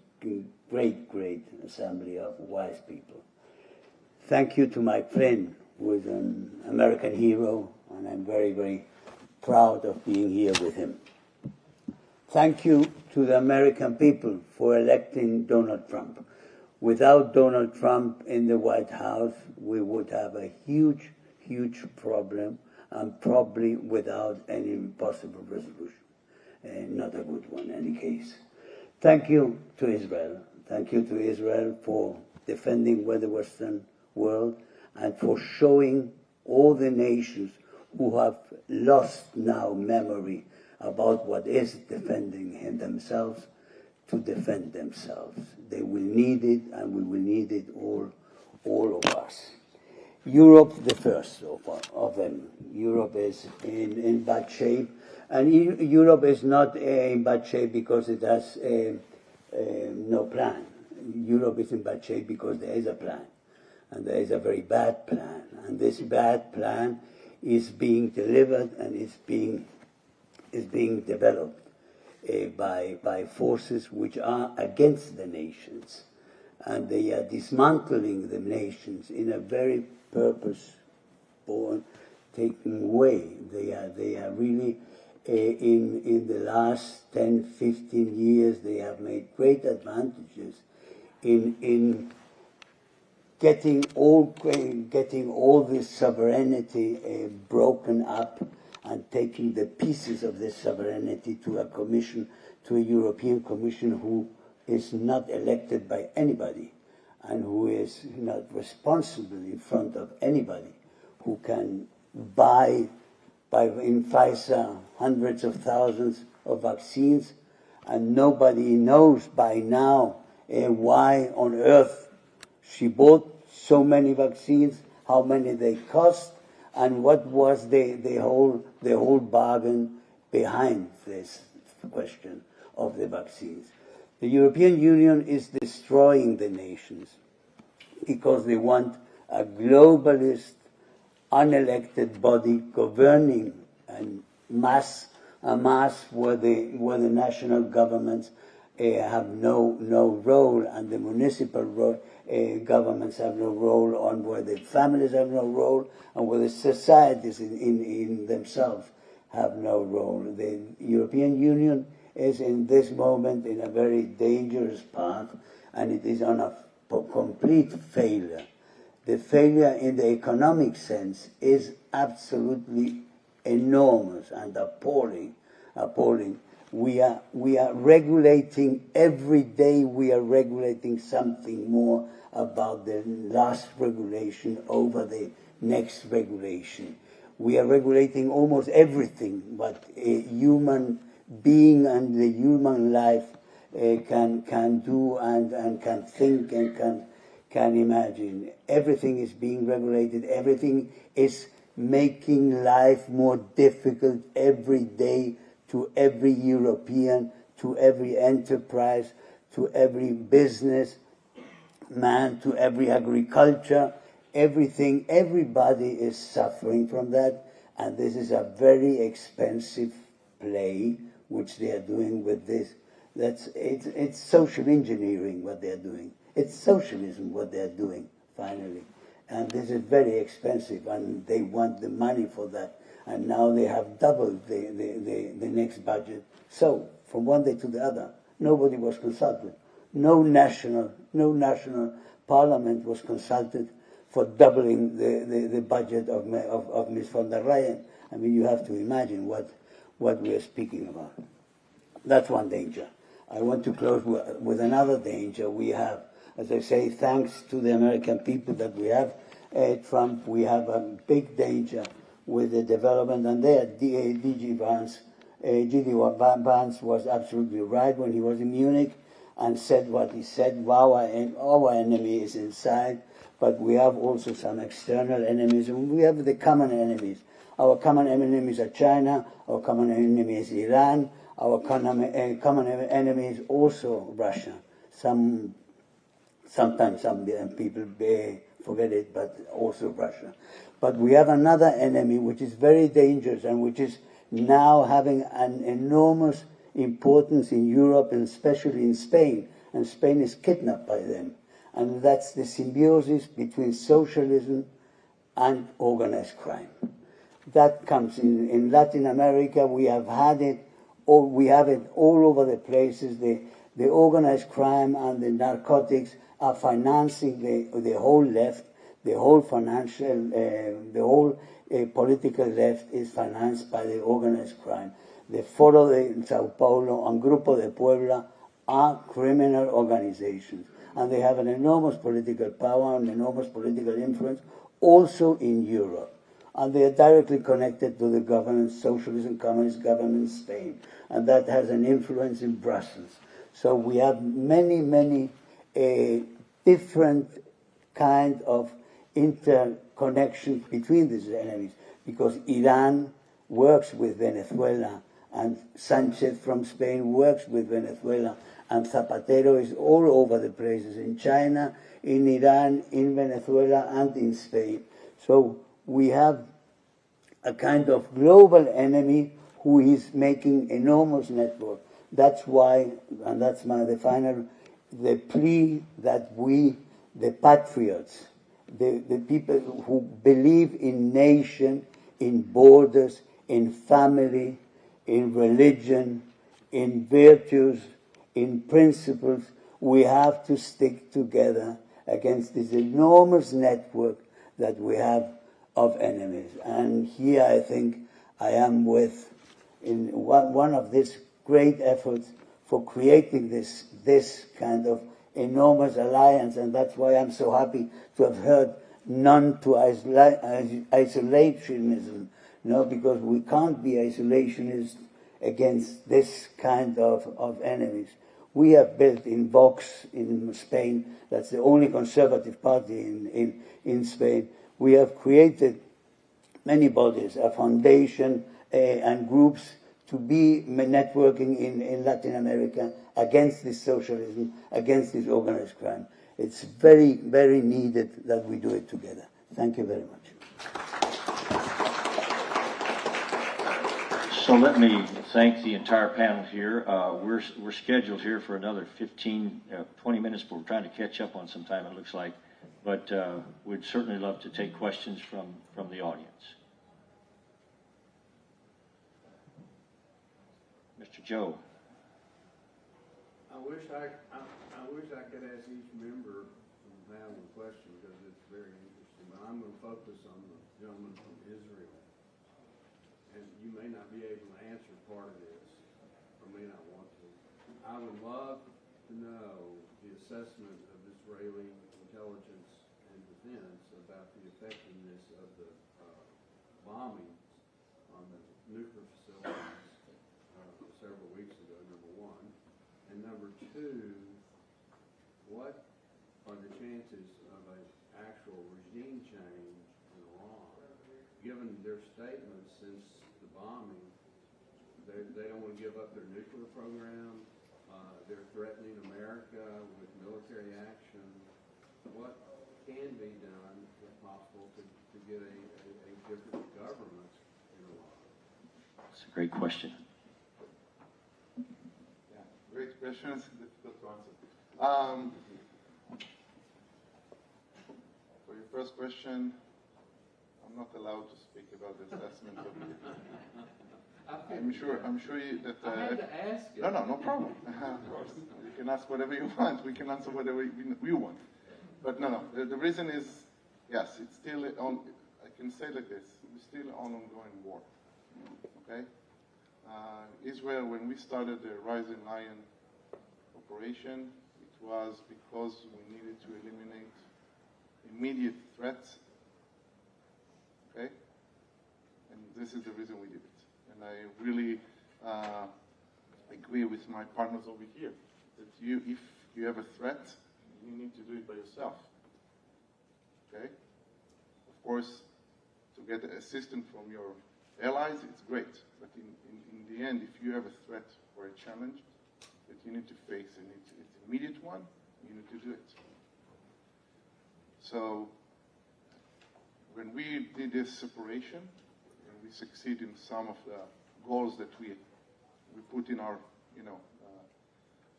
S11: great assembly of wise people. Thank you to Mike Flynn, who is an American hero, and I'm very proud of being here with him. Thank you to the American people for electing Donald Trump. Without Donald Trump in the White House, we would have a huge problem, and probably without any possible resolution. Not a good one in any case. Thank you to Israel. Thank you to Israel for defending the Western world and for showing all the nations who have lost now memory about what is defending themselves to defend themselves. They will need it, and we will need it, all of us. Europe, the first of them. Europe is in bad shape, and Europe is not in bad shape because it has no plan. Europe is in bad shape because there is a plan, and there is a very bad plan, and this bad plan is being delivered and is being developed by forces which are against the nations, and they are dismantling the nations in a very purpose-born, taking way. They are really in the last 10, 15 years. They have made great advantages in getting all this sovereignty broken up, and taking the pieces of this sovereignty to a commission, to a European Commission who is not elected by anybody, and who is not responsible in front of anybody, who can buy in Pfizer hundreds of thousands of vaccines, and nobody knows by now why on earth she bought so many vaccines, how many they cost, and what was the whole bargain behind this question of the vaccines. The European Union is destroying the nations because they want a globalist, unelected body governing a mass where the national governments have no role, and the municipal governments have no role, on where the families have no role, and where the societies in themselves have no role. The European Union is in this moment in a very dangerous path, and it is on a complete failure. The failure in the economic sense is absolutely enormous and appalling. We are regulating every day. We are regulating something more about the last regulation over the next regulation. We are regulating almost everything what a human being and the human life can do and can think and can imagine. Everything is being regulated. Everything is making life more difficult every day to every European, to every enterprise, to every business man, to every agriculture. Everything, everybody is suffering from that, and this is a very expensive play which they are doing with this. It's social engineering what they are doing. It's socialism what they are doing, finally. And this is very expensive, and they want the money for that. And now they have doubled the next budget. So, from one day to the other, nobody was consulted. No national parliament was consulted for doubling the budget of Ms. von der Leyen. I mean, you have to imagine what we are speaking about. That's one danger. I want to close with another danger we have. As I say, thanks to the American people that we have Trump, we have a big danger with the development, and there G.D. Vance was absolutely right when he was in Munich and said what he said. Our enemy is inside, but we have also some external enemies, and we have the common enemies. Our common enemies are China, our common enemy is Iran, our common enemy is also Russia. Sometimes some people forget it, but also Russia. But we have another enemy which is very dangerous and which is now having an enormous importance in Europe and especially in Spain. And Spain is kidnapped by them. And that's the symbiosis between socialism and organized crime. That comes in Latin America. We have had it, or we have it all over the places. The organized crime and the narcotics are financing the whole left. The whole financial, the whole political left is financed by the organized crime. The Foro de Sao Paulo and Grupo de Puebla are criminal organizations, and they have an enormous political power and enormous political influence also in Europe. And they are directly connected to the governance, socialism, communist government in Spain. And that has an influence in Brussels. So we have many, many different kind of interconnections between these enemies, because Iran works with Venezuela, and Sanchez from Spain works with Venezuela, and Zapatero is all over the places, in China, in Iran, in Venezuela, and in Spain. So we have a kind of global enemy who is making enormous network. That's why, and that's the plea that we, the patriots, the people who believe in nation, in borders, in family, in religion, in virtues, in principles, we have to stick together against this enormous network that we have of enemies. And here I think I am in one of these great efforts for creating this kind of enormous alliance, and that's why I'm so happy to have heard none to isolationism, because we can't be isolationist against this kind of enemies. We have built in Vox in Spain, that's the only conservative party in Spain, we have created many bodies, a foundation and groups to be networking in Latin America against this socialism, against this organized crime. It's very, very needed that we do it together. Thank you very much.
S12: So let me thank the entire panel here. We're scheduled here for another 20 minutes, but we're trying to catch up on some time, it looks like. But we'd certainly love to take questions from the audience. Mr. Joe.
S13: I wish I could ask each member from the panel a question, because it's very interesting. But I'm going to focus on the gentleman from Israel. And you may not be able to answer part of this, or may not want to. I would love to know the assessment of Israeli intelligence and defense about the effectiveness of the bombing on the nuclear facilities several weeks ago, number one. And number two, what are the chances of an actual regime change in Iran? Given their statements since the bombing, they don't want to give up their nuclear program, they're threatening America with military action. What can be done, if possible, to get a different government in Iran?
S12: That's a great question.
S6: Great questions, difficult to answer. For your first question, I'm not allowed to speak about the assessment of I'm sure that.
S13: I had to ask it.
S6: No problem. Of course, you can ask whatever you want. We can answer whatever we want. But no. The reason is, yes, it's still on. I can say like this: it's still on ongoing war. Okay. Israel, when we started the Rising Lion operation, it was because we needed to eliminate immediate threats. Okay? And this is the reason we did it. And I really agree with my partners over here that if you have a threat, you need to do it by yourself. Okay? Of course, to get assistance from your allies, it's great. But in the end, if you have a threat or a challenge that you need to face, and it's an immediate one, you need to do it. So when we did this operation, and we succeeded in some of the goals that we put in our,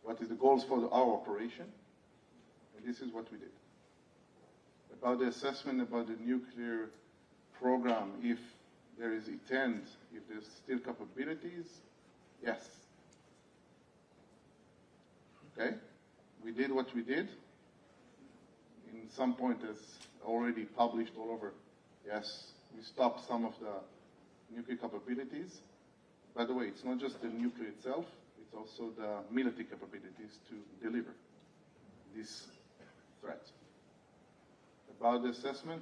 S6: what is the goals for our operation, and this is what we did. About the assessment about the nuclear program, if there is intent, if there's still capabilities, yes. Okay? We did what we did. In some point, as already published all over, yes, we stopped some of the nuclear capabilities. By the way, it's not just the nuclear itself, it's also the military capabilities to deliver this threat. About the assessment,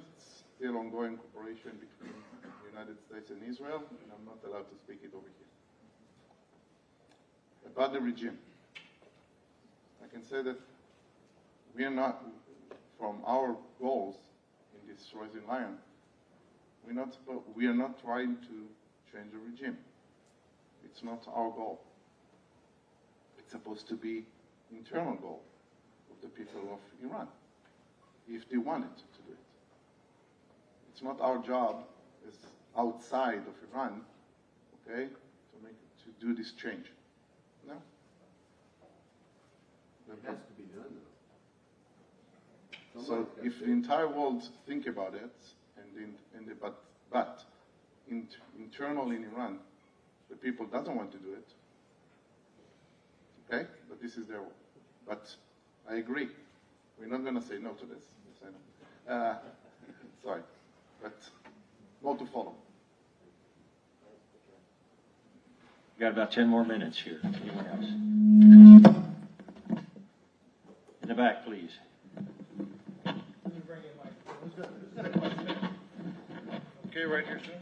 S6: still ongoing cooperation between the United States and Israel, and I'm not allowed to speak it over here. About the regime, I can say that we are not, from our goals in this Rising Lion, we are not trying to change the regime. It's not our goal. It's supposed to be internal goal of the people of Iran, if they wanted to do it. It's not our job as outside of Iran, okay, to do this change. No.
S13: It has to be done, though.
S6: So if the entire world think about it, but internally in Iran, the people doesn't want to do it. Okay, but this is their. But I agree. We're not going to say no to this. Yes, I know. Sorry, but more to follow.
S12: Got about 10 more minutes here. Anyone else? In the back, please.
S6: Okay, right here, sir.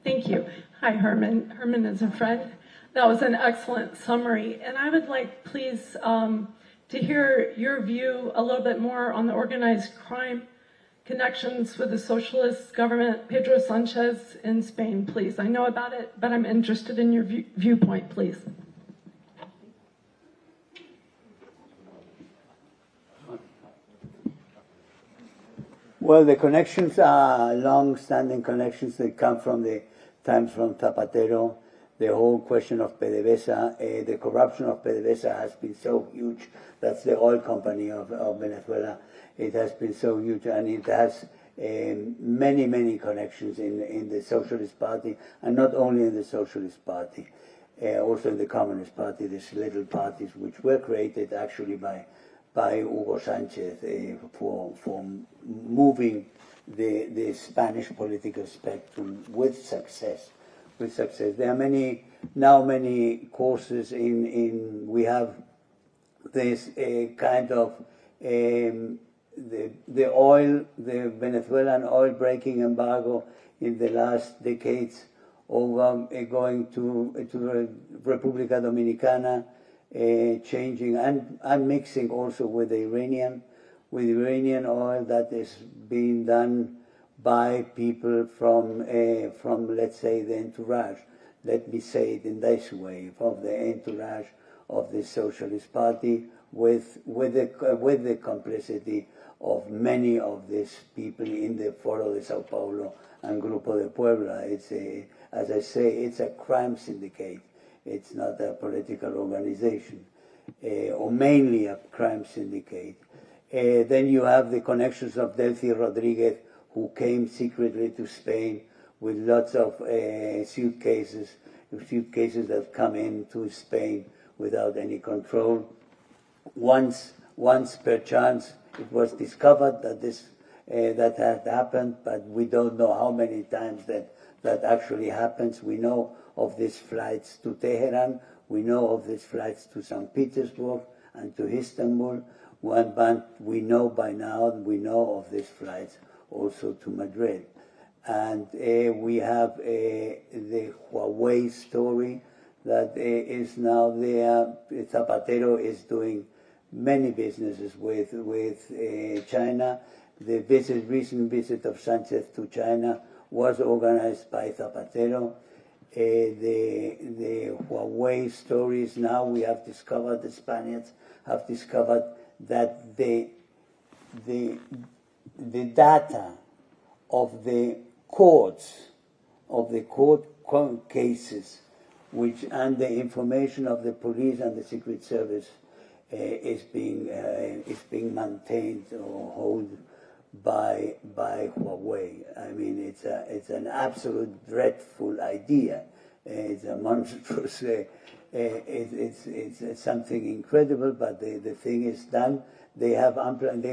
S14: Thank you. Hi, Herman. Herman is a friend. That was an excellent summary. And I would like, please, to hear your view a little bit more on the organized crime connections with the socialist government, Pedro Sanchez in Spain, please. I know about it, but I'm interested in your viewpoint, please.
S11: Well, the connections are long-standing connections. They come from the times from Zapatero. The whole question of PDVSA, the corruption of PDVSA has been so huge. That's the oil company of Venezuela. It has been so huge, and it has many, many connections in the Socialist Party, and not only in the Socialist Party, also in the Communist Party, these little parties which were created actually by Hugo Sanchez for moving the Spanish political spectrum with success. There are many courses we have this kind of the Venezuelan oil breaking embargo in the last decades, over going to República Dominicana, changing and mixing also with the Iranian oil that is being done by people from let's say the entourage. Let me say it in this way, of the entourage of the Socialist Party, with the complicity of many of these people in the Foro de Sao Paulo and Grupo de Puebla. It's as I say, it's a crime syndicate. It's not a political organization, or mainly a crime syndicate. Then you have the connections of Delcy Rodriguez, who came secretly to Spain with lots of suitcases that come into Spain without any control. Once perchance it was discovered that that had happened, but we don't know how many times that actually happens. We know of these flights to Tehran, we know of these flights to St. Petersburg and to Istanbul, but we know by now of these flights also to Madrid. And we have the Huawei story that is now there. Zapatero is doing many businesses with China. The recent visit of Sanchez to China was organized by Zapatero. The Huawei stories, now we have discovered, the Spaniards have discovered that the data of the court cases, and the information of the police and the Secret Service is being maintained or held by Huawei. I mean, it's an absolute dreadful idea. It's a monstrous. It's something incredible, but the thing is done. They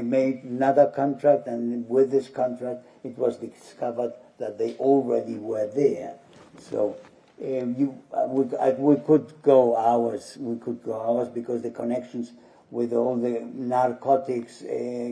S11: made another contract, and with this contract, it was discovered that they already were there. So we could go hours. We could go hours because the connections with all the narcotics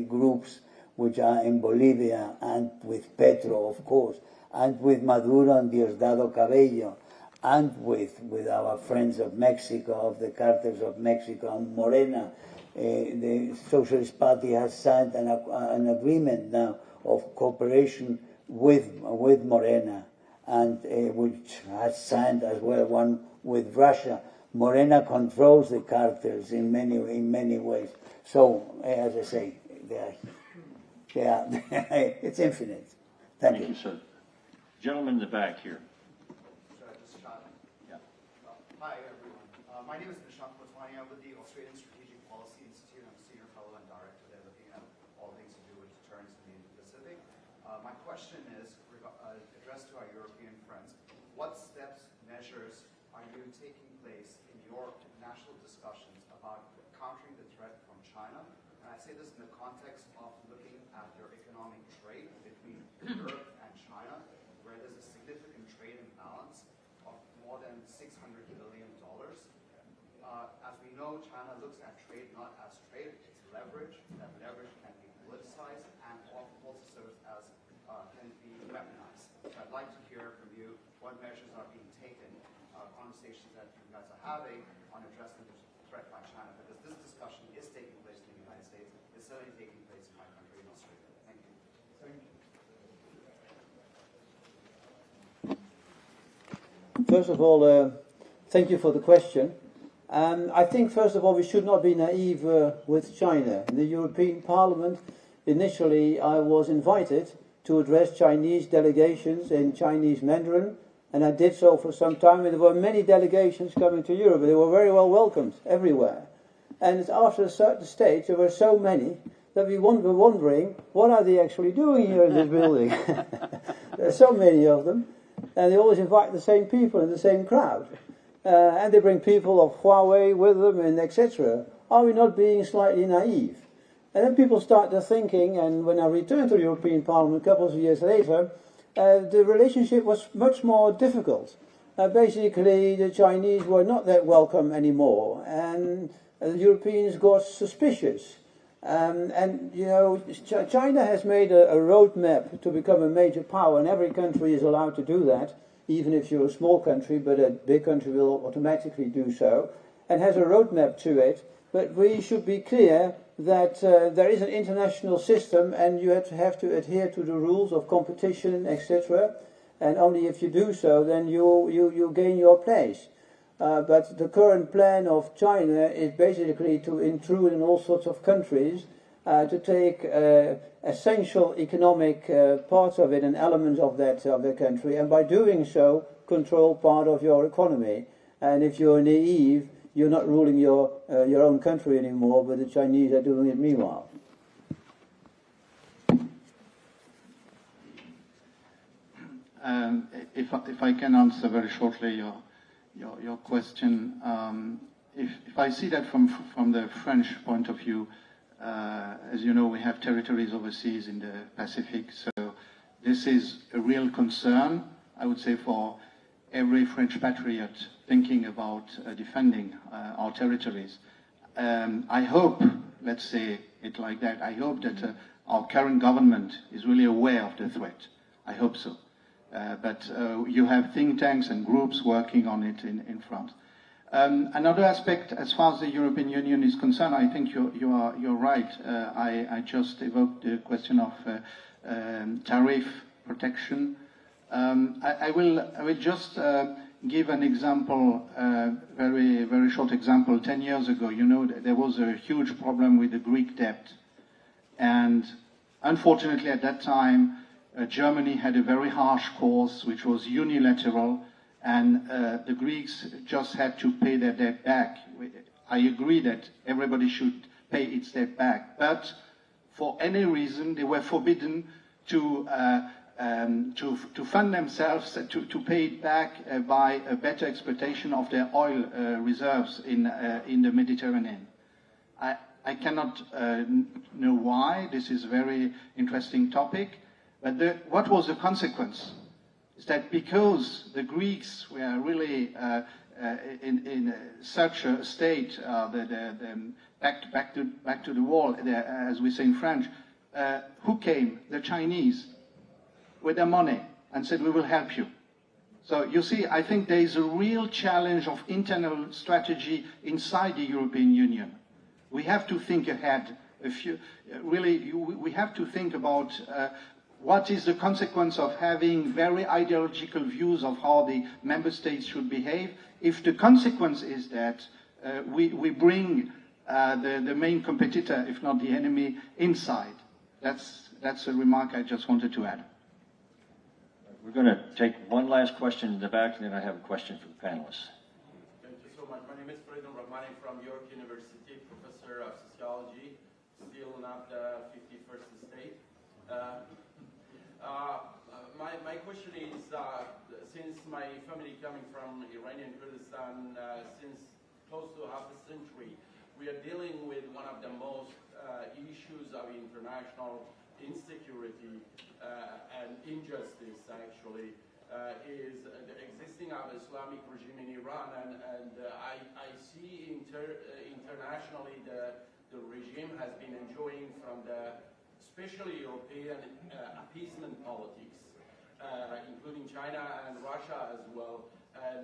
S11: groups which are in Bolivia, and with Petro, of course, and with Maduro and Diosdado Cabello, and with our friends of Mexico, of the cartels of Mexico, and Morena. The Socialist Party has signed an agreement now of cooperation with Morena, and which has signed as well one with Russia. Morena controls the cartels in many ways. So, as I say, it's infinite. Thank you,
S12: sir. Gentleman in the back here.
S15: Hi, everyone. My name is Nishant Motwani. I'm with the Australian Strategic Policy Institute. I'm a senior fellow and director there, looking at all things to do with deterrence in the Indo-Pacific. My question is addressed to our European friends. What steps, measures are you taking place in your national discussions about countering the threat from China? And I say this in the context of looking at your economic trade between Europe and China, where there's a significant trade imbalance of more than $600 billion. As we know, China looks at trade not as trade, it's leverage. That leverage can be politicized and also serves as, can be weaponized. So I'd like to hear from you what measures are being taken, conversations that you guys are having on addressing the threat by China, because this discussion is taking place in the United States. It's certainly taking place in my country, in Australia. Thank you.
S8: First of all, thank you for the question. I think, first of all, we should not be naive with China. In the European Parliament, initially I was invited to address Chinese delegations in Chinese Mandarin, and I did so for some time, and there were many delegations coming to Europe, and they were very well welcomed everywhere. And after a certain stage, there were so many that we were wondering, what are they actually doing here in this building? There are so many of them, and they always invite the same people in the same crowd. And they bring people of Huawei with them, and etc. Are we not being slightly naive? And then people started thinking, and when I returned to the European Parliament a couple of years later, the relationship was much more difficult. Basically, the Chinese were not that welcome anymore, and the Europeans got suspicious. And, you know, China has made a roadmap to become a major power, and every country is allowed to do that, even if you're a small country, but a big country will automatically do so, and has a roadmap to it. But we should be clear that there is an international system, and you have to adhere to the rules of competition, etc. And only if you do so, then you gain your place. But the current plan of China is basically to intrude in all sorts of countries, to take essential economic parts of it and elements of the country, and by doing so, control part of your economy. And if you're naive, you're not ruling your own country anymore, but the Chinese are doing it meanwhile.
S10: If I can answer very shortly your question, if I see that from the French point of view, as you know, we have territories overseas in the Pacific, so this is a real concern, I would say, for every French patriot thinking about defending our territories. I hope, let's say it like that, I hope that our current government is really aware of the threat. I hope so. But you have think tanks and groups working on it in France. Another aspect, as far as the European Union is concerned, I think you're right. I just evoked the question of tariff protection. I will just give an example, very short example. 10 years ago, you know, there was a huge problem with the Greek debt, and unfortunately at that time, Germany had a very harsh course, which was unilateral, and the Greeks just had to pay their debt back. I agree that everybody should pay its debt back, but for any reason they were forbidden to fund themselves, to pay it back by a better exploitation of their oil reserves in the Mediterranean. I cannot know why. This is a very interesting topic. But what was the consequence? Is that because the Greeks were really in such a state, back to the wall, as we say in French, who came? The Chinese, with their money, and said, we will help you. So you see, I think there is a real challenge of internal strategy inside the European Union. We have to think ahead. We have to think about what is the consequence of having very ideological views of how the member states should behave. If the consequence is that we bring the main competitor, if not the enemy, inside. That's a remark I just wanted to add.
S12: We're going to take one last question in the back, and then I have a question for the panelists.
S16: Thank you so much. My name is Freedom Rahmani from York University, professor of sociology, still not the 51st state. My question is, since my family coming from Iranian Kurdistan since close to half a century, we are dealing with one of the most issues of international insecurity and injustice, actually, is the existing of Islamic regime in Iran. And I see internationally the regime has been enjoying from the especially European appeasement politics, including China and Russia as well.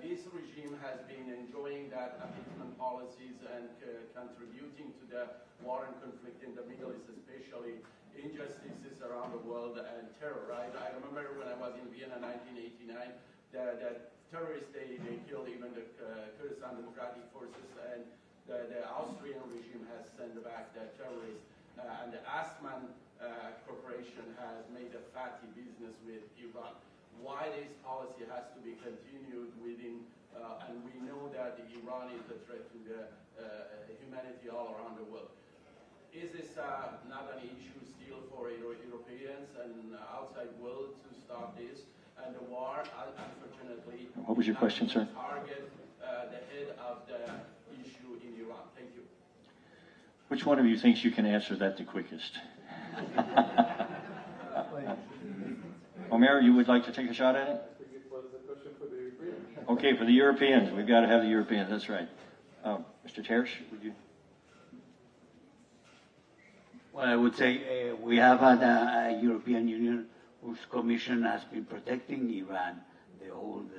S16: This regime has been enjoying that appeasement policies and contributing to the war and conflict in the Middle East, especially injustices around the world and terror, right? I remember when I was in Vienna in 1989, the terrorists, they killed even the Kurdistan Democratic Forces, and the Austrian regime has sent back the terrorists. And the Assman Corporation has made a fatty business with Iran. Why this policy has to be continued within, and we know that Iran is a threat to the humanity all around the world. Is this not an issue still for Europeans and outside world to stop this? And the war, unfortunately,
S12: What was your question, sir?
S16: Target the head of the issue in Iran. Thank you.
S12: Which one of you thinks you can answer that the quickest? Omer, you would like to take a shot at it? Okay, for the Europeans. We've got to have the Europeans. That's right. Mr. Tersh, would you?
S11: Well, I would say we have had a European Union whose commission has been protecting Iran the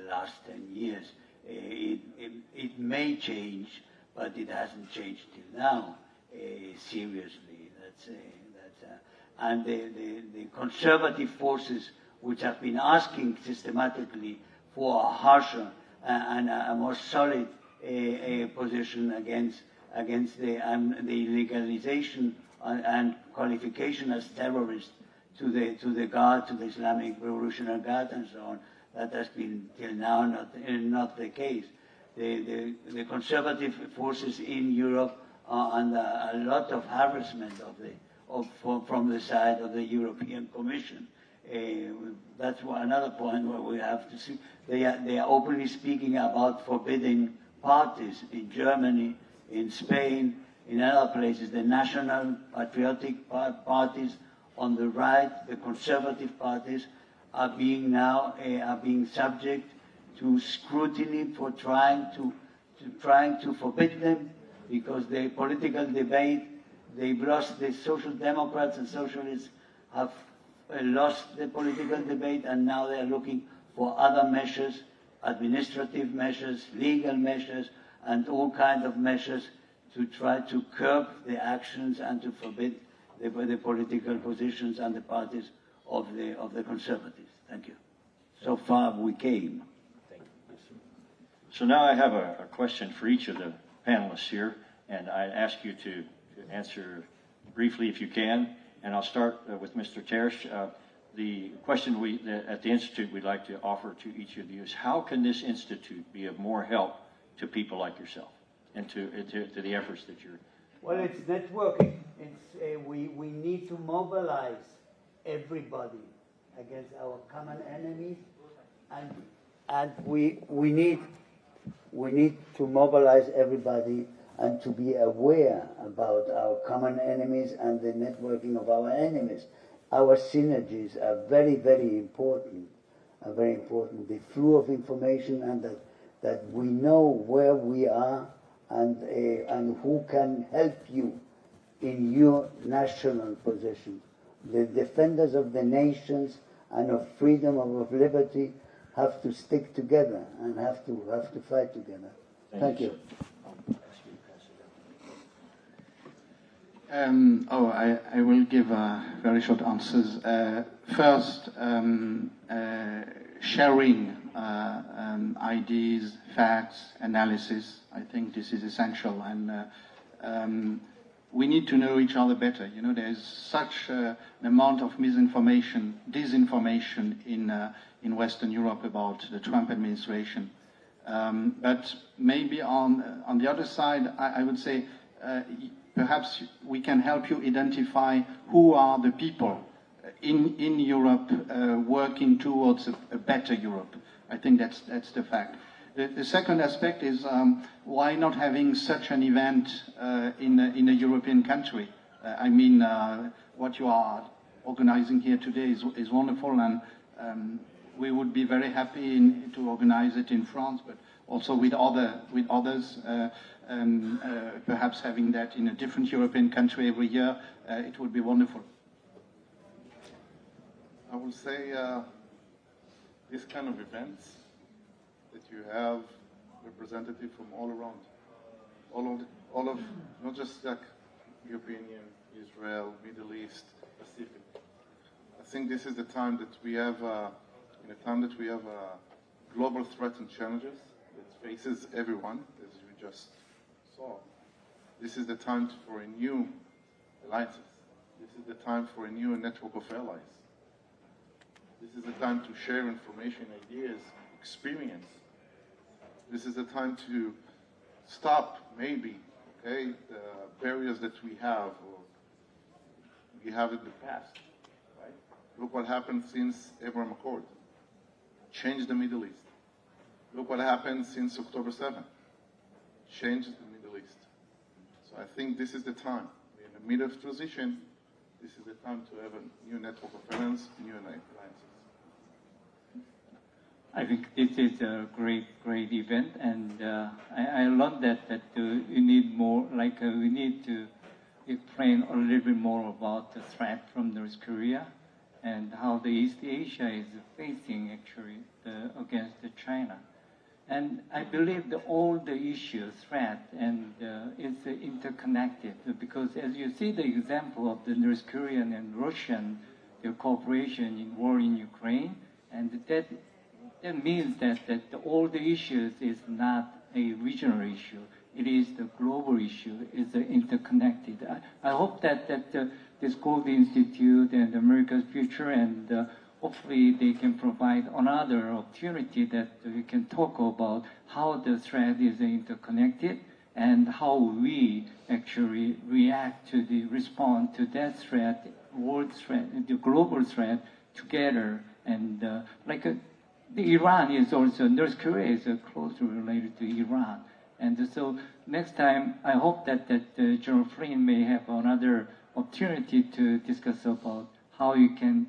S11: last 10 years. It may change, but it hasn't changed till now seriously. And the conservative forces which have been asking systematically for a harsher and a more solid position against the legalization and qualification as terrorist to the Islamic Revolutionary Guard and so on. That has been till now not the case. The conservative forces in Europe are under a lot of harassment from the side of the European Commission. That's another point where we have to see. They are openly speaking about forbidding parties in Germany, in Spain, in other places. The national patriotic parties on the right, the conservative parties, are being subject to scrutiny for trying to forbid them, because the political debate, they've lost. The Social Democrats and Socialists have lost the political debate, and now they're looking for other measures, administrative measures, legal measures, and all kinds of measures to try to curb the actions and to forbid the political positions and the parties of the conservatives. Thank you. So far we came. Thank you.
S12: So now I have a question for each of the panelists here, and I ask you to answer briefly if you can. And I'll start with Mr. Tersh. The question at the Institute we'd like to offer to each of you is, how can this Institute be of more help to people like yourself and to the efforts that you're...
S11: Well, it's networking. We need to mobilize everybody against our common enemies, and we need to mobilize everybody and to be aware about our common enemies and the networking of our enemies. Our synergies are very, very important. The flow of information, and that we know where we are and who can help you in your national position. The defenders of the nations and of freedom and of liberty have to stick together and have to fight together. Thank you.
S10: I will give very short answers. First, sharing ideas, facts, analysis. I think this is essential, and we need to know each other better. You know, there's such an amount of misinformation, disinformation in Western Europe about the Trump administration. But maybe on the other side, I would say perhaps we can help you identify who are the people in Europe working towards a better Europe. I think that's the fact. The second aspect is why not having such an event in a European country? I mean, what you are organizing here today is wonderful, and we would be very happy to organize it in France, but also with others. Perhaps having that in a different European country every year, it would be wonderful.
S6: I will say this kind of events that you have representatives from all around, all of not just like European Union, Israel, Middle East, Pacific. I think this is the time that we have, in a time that we have global threats and challenges that faces everyone, as you just saw. This is the time for a new alliances. This is the time for a new network of allies. This is the time to share information, ideas, experience. This is the time to stop, maybe, okay, the barriers that we have or we have in the past. Right? Look what happened since Abraham Accord. Changed the Middle East. Look what happened since October 7th. Changed the Middle East. So I think this is the time. We're in the middle of transition. This is the time to have a new network of alliances, new alliances.
S9: I think this is a great event, and I love that you need more, we need to explain a little bit more about the threat from North Korea and how the East Asia is facing actually against China. And I believe that all the issues, threat, and is interconnected, because as you see the example of the North Korean and Russian cooperation in war in Ukraine, and that means that all the issues is not a regional issue. It is the global issue. It's interconnected. I hope that this Gold Institute and America's Future, and hopefully they can provide another opportunity that we can talk about how the threat is interconnected and how we actually respond to that threat, world threat, the global threat together. And the Iran is also, North Korea is closely related to Iran. And so next time, I hope that General Flynn may have another opportunity to discuss about how you can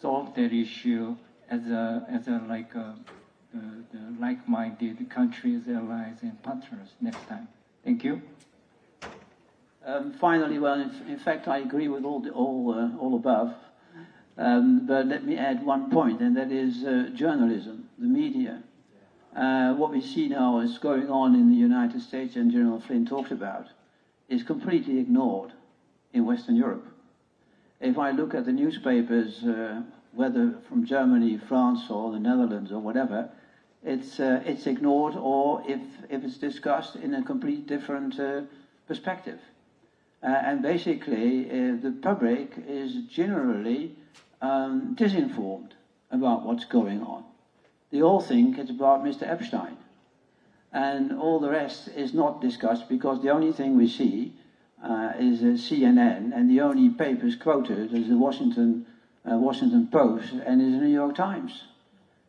S9: solve that issue as the like-minded countries, allies, and partners next time. Thank you.
S8: Finally, well, in fact, I agree with all above. But let me add one point, and that is journalism, the media. What we see now is going on in the United States, and General Flynn talked about, is completely ignored in Western Europe. If I look at the newspapers, whether from Germany, France, or the Netherlands, or whatever, it's ignored, or if it's discussed in a completely different perspective. And basically, the public is generally disinformed about what's going on. They all think it's about Mr. Epstein. And all the rest is not discussed, because the only thing we see is CNN, and the only papers quoted is the Washington Post and is the New York Times.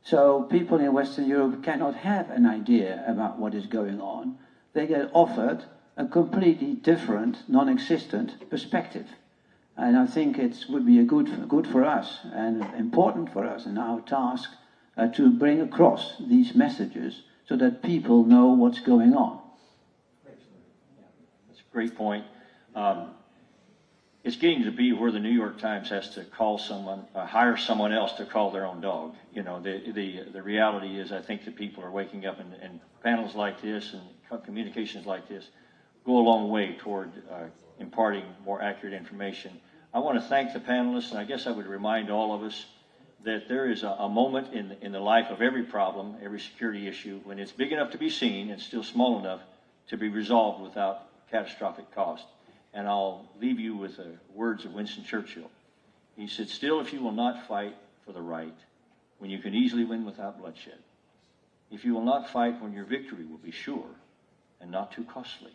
S8: So people in Western Europe cannot have an idea about what is going on. They get offered a completely different, non-existent perspective. And I think it would be good for us and important for us in our task to bring across these messages so that people know what's going on.
S12: That's a great point. it's getting to be where the New York Times has to call someone, hire someone else to call their own dog. You know, the reality is, I think that people are waking up, and panels like this and communications like this go a long way toward imparting more accurate information. I want to thank the panelists, and I guess I would remind all of us that there is a moment in the life of every problem, every security issue, when it's big enough to be seen and still small enough to be resolved without catastrophic cost. And I'll leave you with the words of Winston Churchill. He said, "Still, if you will not fight for the right, when you can easily win without bloodshed, if you will not fight when your victory will be sure and not too costly,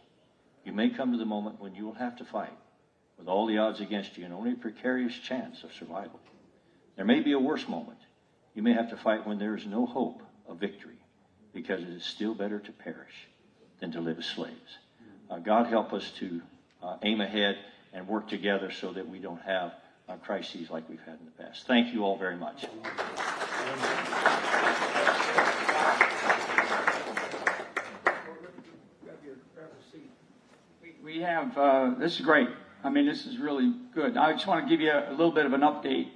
S12: you may come to the moment when you will have to fight with all the odds against you and only a precarious chance of survival. There may be a worse moment. You may have to fight when there is no hope of victory, because it is still better to perish than to live as slaves." God help us to aim ahead and work together so that we don't have crises like we've had in the past. Thank you all very much.
S1: We have, this is great. I mean, this is really good. I just want to give you a little bit of an update.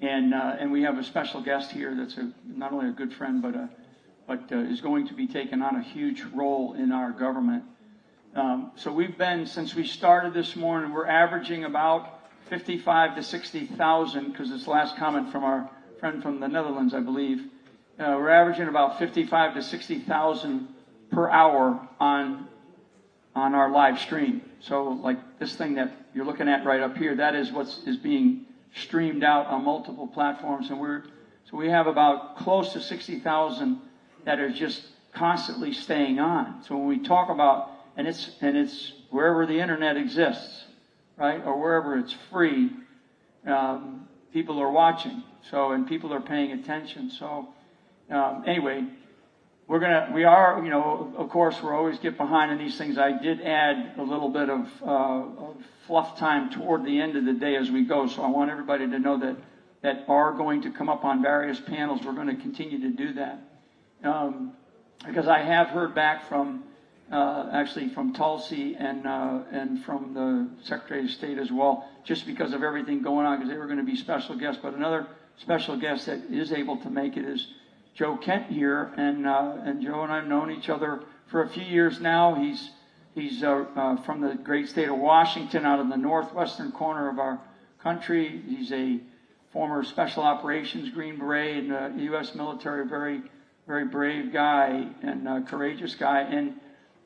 S1: And we have a special guest here that's not only a good friend, but is going to be taking on a huge role in our government. So we've been, since we started this morning, we're averaging about 55 to 60,000, because this last comment from our friend from the Netherlands, I believe. We're averaging about 55 to 60,000 per hour on our live stream. So like this thing that you're looking at right up here, that is what is being streamed out on multiple platforms. And so we have about close to 60,000 that are just constantly staying on. So when we talk about, and it's wherever the internet exists, right, or wherever it's free, people are watching. So, and people are paying attention. So anyway, we are, you know, of course, we're always get behind in these things. I did add a little bit of fluff time toward the end of the day as we go. So I want everybody to know that are going to come up on various panels. We're going to continue to do that. Because I have heard back from, actually from Tulsi and from the Secretary of State as well, just because of everything going on, because they were going to be special guests. But another special guest that is able to make it is Joe Kent here, and Joe and I have known each other for a few years now. He's from the great state of Washington, out in the northwestern corner of our country. He's a former Special Operations Green Beret in the U.S. military, very, very brave guy and courageous guy.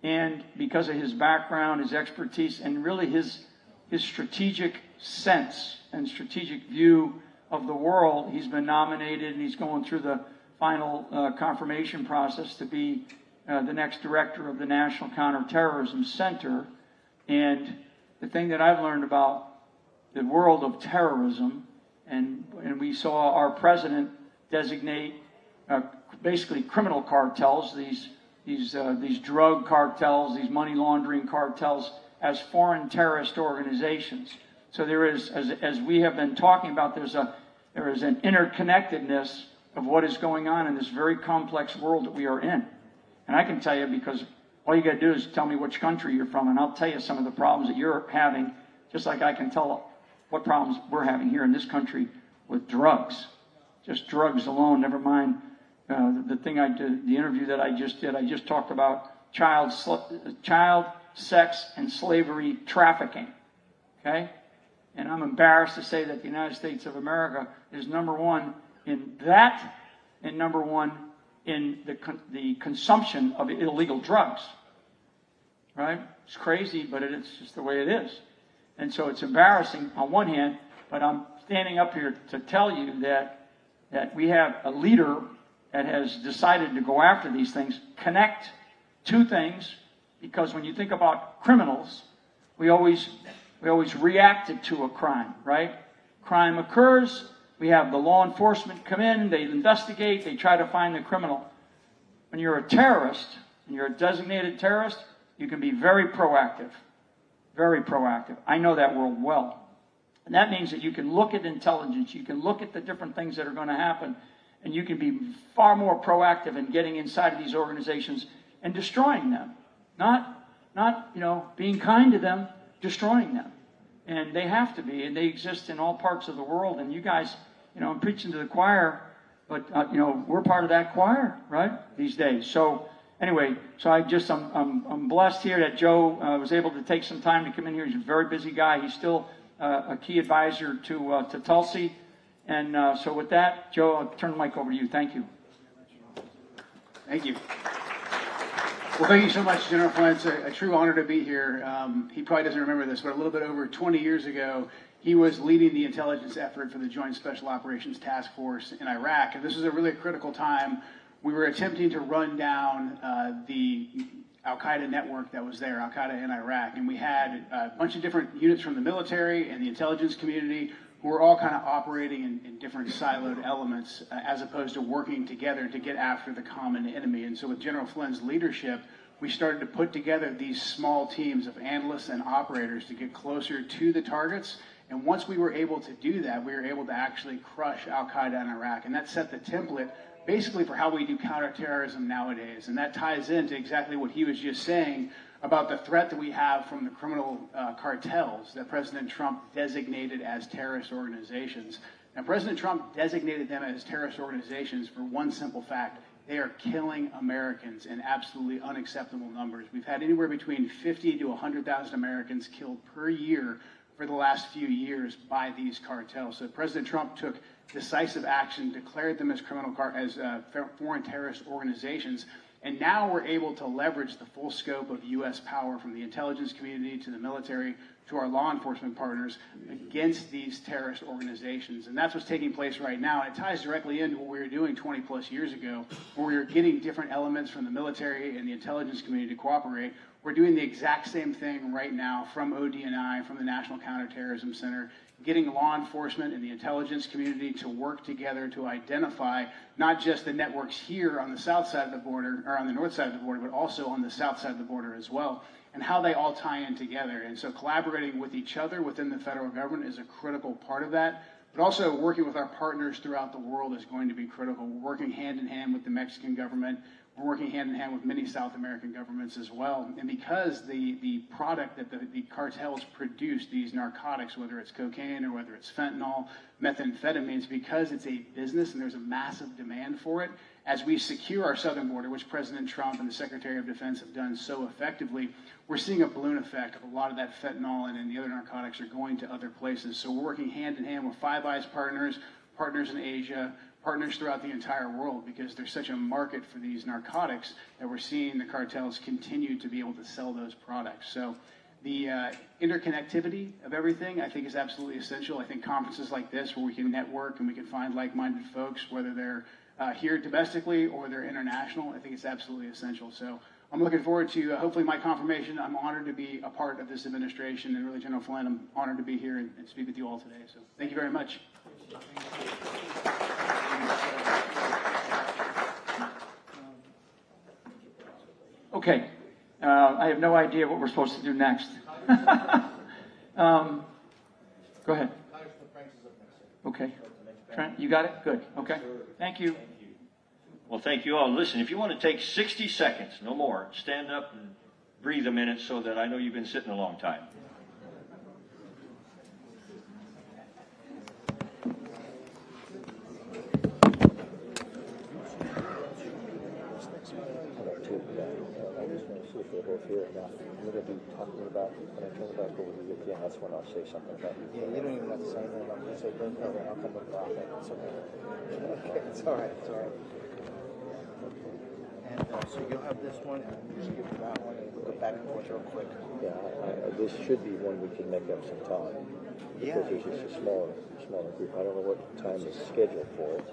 S1: And because of his background, his expertise, and really his strategic sense and strategic view of the world, he's been nominated, and he's going through the final confirmation process to be the next director of the National Counterterrorism Center. And the thing that I've learned about the world of terrorism, and we saw our president designate basically criminal cartels, these drug cartels, these money laundering cartels, as foreign terrorist organizations. So there is, as we have been talking about, there is an interconnectedness of what is going on in this very complex world that we are in. And I can tell you, because all you got to do is tell me which country you're from, and I'll tell you some of the problems that you're having, just like I can tell what problems we're having here in this country with drugs. Just drugs alone, never mind the thing I did, the interview that I just did. I just talked about child sex and slavery trafficking. Okay? And I'm embarrassed to say that the United States of America is number one in that, and number one in the consumption of illegal drugs. Right? It's crazy, but it's just the way it is. And so it's embarrassing on one hand, but I'm standing up here to tell you that we have a leader that has decided to go after these things, connect two things, because when you think about criminals, we always reacted to a crime, right? Crime occurs, we have the law enforcement come in, they investigate, they try to find the criminal. When you're a terrorist, and you're a designated terrorist, you can be very proactive. Very proactive. I know that world well. And that means that you can look at intelligence, you can look at the different things that are going to happen, and you can be far more proactive in getting inside of these organizations and destroying them. Not being kind to them, destroying them. And they have to be, and they exist in all parts of the world. And you guys, you know, I'm preaching to the choir, but, you know, we're part of that choir, right, these days. So anyway, so I'm blessed here that Joe was able to take some time to come in here. He's a very busy guy. He's still a key advisor to Tulsi. And so with that, Joe, I'll turn the mic over to you. Thank you.
S17: Thank you. Well, thank you so much, General Flynn. It's a true honor to be here. He probably doesn't remember this, but a little bit over 20 years ago, he was leading the intelligence effort for the Joint Special Operations Task Force in Iraq. And this was a really critical time. We were attempting to run down the al-Qaeda network that was there, al-Qaeda in Iraq. And we had a bunch of different units from the military and the intelligence community who were all kind of operating in different siloed elements as opposed to working together to get after the common enemy. And so with General Flynn's leadership, we started to put together these small teams of analysts and operators to get closer to the targets. And once we were able to do that, we were able to actually crush al-Qaeda in Iraq. And that set the template basically for how we do counterterrorism nowadays. And that ties into exactly what he was just saying about the threat that we have from the criminal cartels that President Trump designated as terrorist organizations. Now, President Trump designated them as terrorist organizations for one simple fact. They are killing Americans in absolutely unacceptable numbers. We've had anywhere between 50 to 100,000 Americans killed per year for the last few years by these cartels. So President Trump took decisive action, declared them as foreign terrorist organizations. And now we're able to leverage the full scope of U.S. power from the intelligence community to the military to our law enforcement partners against these terrorist organizations. And that's what's taking place right now. And it ties directly into what we were doing 20 plus years ago, where we were getting different elements from the military and the intelligence community to cooperate. We're doing the exact same thing right now from ODNI, from the National Counterterrorism Center, getting law enforcement and the intelligence community to work together to identify not just the networks here on the south side of the border, or on the north side of the border, but also on the south side of the border as well, and how they all tie in together. And so collaborating with each other within the federal government is a critical part of that. But also working with our partners throughout the world is going to be critical. We're working hand in hand with the Mexican government. We're working hand in hand with many South American governments as well. And because the product that the cartels produce, these narcotics, whether it's cocaine or whether it's fentanyl, methamphetamines, because it's a business and there's a massive demand for it, as we secure our southern border, which President Trump and the Secretary of Defense have done so effectively, we're seeing a balloon effect of a lot of that fentanyl and the other narcotics are going to other places. So we're working hand in hand with Five Eyes partners, partners in Asia, partners throughout the entire world, because there's such a market for these narcotics that we're seeing the cartels continue to be able to sell those products. So the interconnectivity of everything, I think, is absolutely essential. I think conferences like this, where we can network and we can find like-minded folks, whether they're here domestically or they're international, I think it's absolutely essential. So I'm looking forward to hopefully my confirmation. I'm honored to be a part of this administration, and really, General Flynn, I'm honored to be here and speak with you all today. So thank you very much.
S1: Okay, I have no idea what we're supposed to do next. Go ahead. Okay. Trent, you got it? Good. Okay. Thank you.
S12: Well, thank you all. Listen, if you want to take 60 seconds, no more, stand up and breathe a minute so that I know you've been sitting a long time.
S18: We're going to be talking about, when I turn it back over to you again, that's when I'll say something about it. Yeah, you don't even have to say anything. I'm going to say, don't cover, I'll come up with it. It's okay. Okay, it's all right, it's all right. And so you'll have this one, and just give me that one, and we'll go back and forth real quick. Yeah, this should be one we can make up some time. Because there's just a smaller group. I don't know what time is scheduled for it.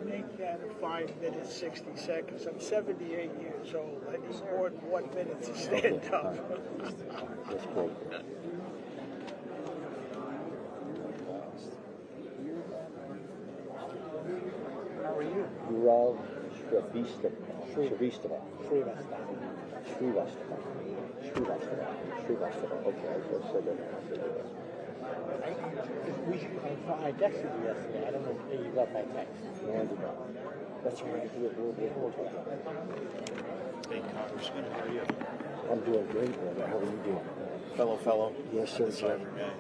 S19: Make that 5 minutes, 60 seconds. I'm 78 years old. I need more than 1 minute to stand up.
S18: That's great.
S19: How are you?
S18: Urav Shrivastava. Okay, I said that.
S19: I texted you yesterday. I don't know if you got my text.
S18: No, I did not. That's all right. We'll talk about it.
S20: Congressman. How are you?
S18: I'm doing great, brother. How are you doing?
S20: Fellow.
S18: Yes, sir.
S20: Cyber guy.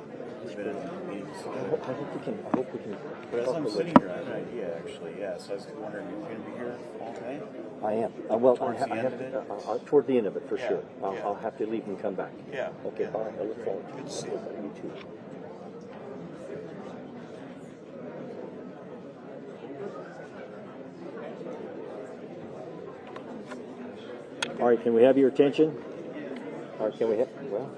S20: He's been in meetings.
S18: I hope we can.
S20: But as
S18: talk
S20: I'm
S18: a
S20: sitting
S18: little.
S20: here, I had an idea actually. Yeah. So I was wondering if you're going to be here all day.
S18: I am. Well,
S20: Towards the
S18: I
S20: end
S18: have
S20: of it?
S18: toward the end of it, for
S20: Yeah,
S18: sure.
S20: yeah.
S18: I'll have to leave and come back.
S20: Yeah.
S18: Okay,
S20: Yeah.
S18: all right. I look forward to it.
S20: Good to see you.
S18: You too. All right, can we have your attention? All right, can we have, well.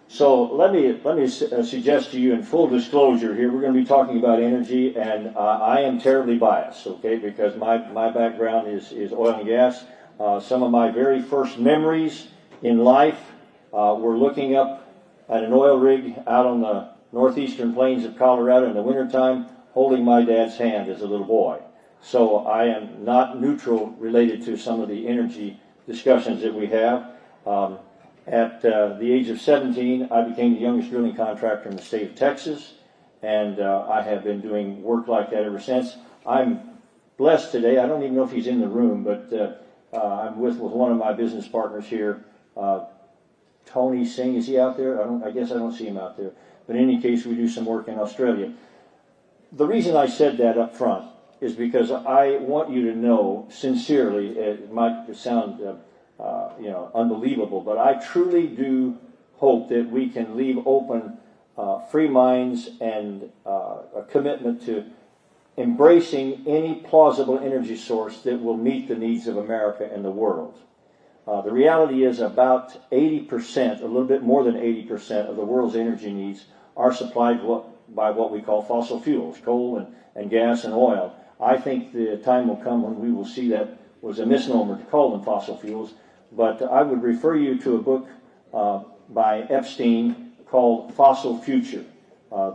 S18: So let me suggest to you, in full disclosure here, we're going to be talking about energy, and I am terribly biased, okay, because my background is oil and gas. Some of my very first memories in life were looking up at an oil rig out on the northeastern plains of Colorado in the wintertime, holding my dad's hand as a little boy. So I am not neutral related to some of the energy discussions that we have. At the age of 17, I became the youngest drilling contractor in the state of Texas, and I have been doing work like that ever since. I'm blessed today. I don't even know if he's in the room, but I'm with one of my business partners here, Tony Singh. Is he out there? I guess I don't see him out there. But in any case, we do some work in Australia. The reason I said that up front is because I want you to know sincerely, it might sound unbelievable, but I truly do hope that we can leave open free minds and a commitment to embracing any plausible energy source that will meet the needs of America and the world. The reality is about 80%, a little bit more than 80% of the world's energy needs are supplied by what we call fossil fuels, coal and gas and oil. I think the time will come when we will see that was a misnomer to call them fossil fuels. But I would refer you to a book by Epstein called Fossil Future.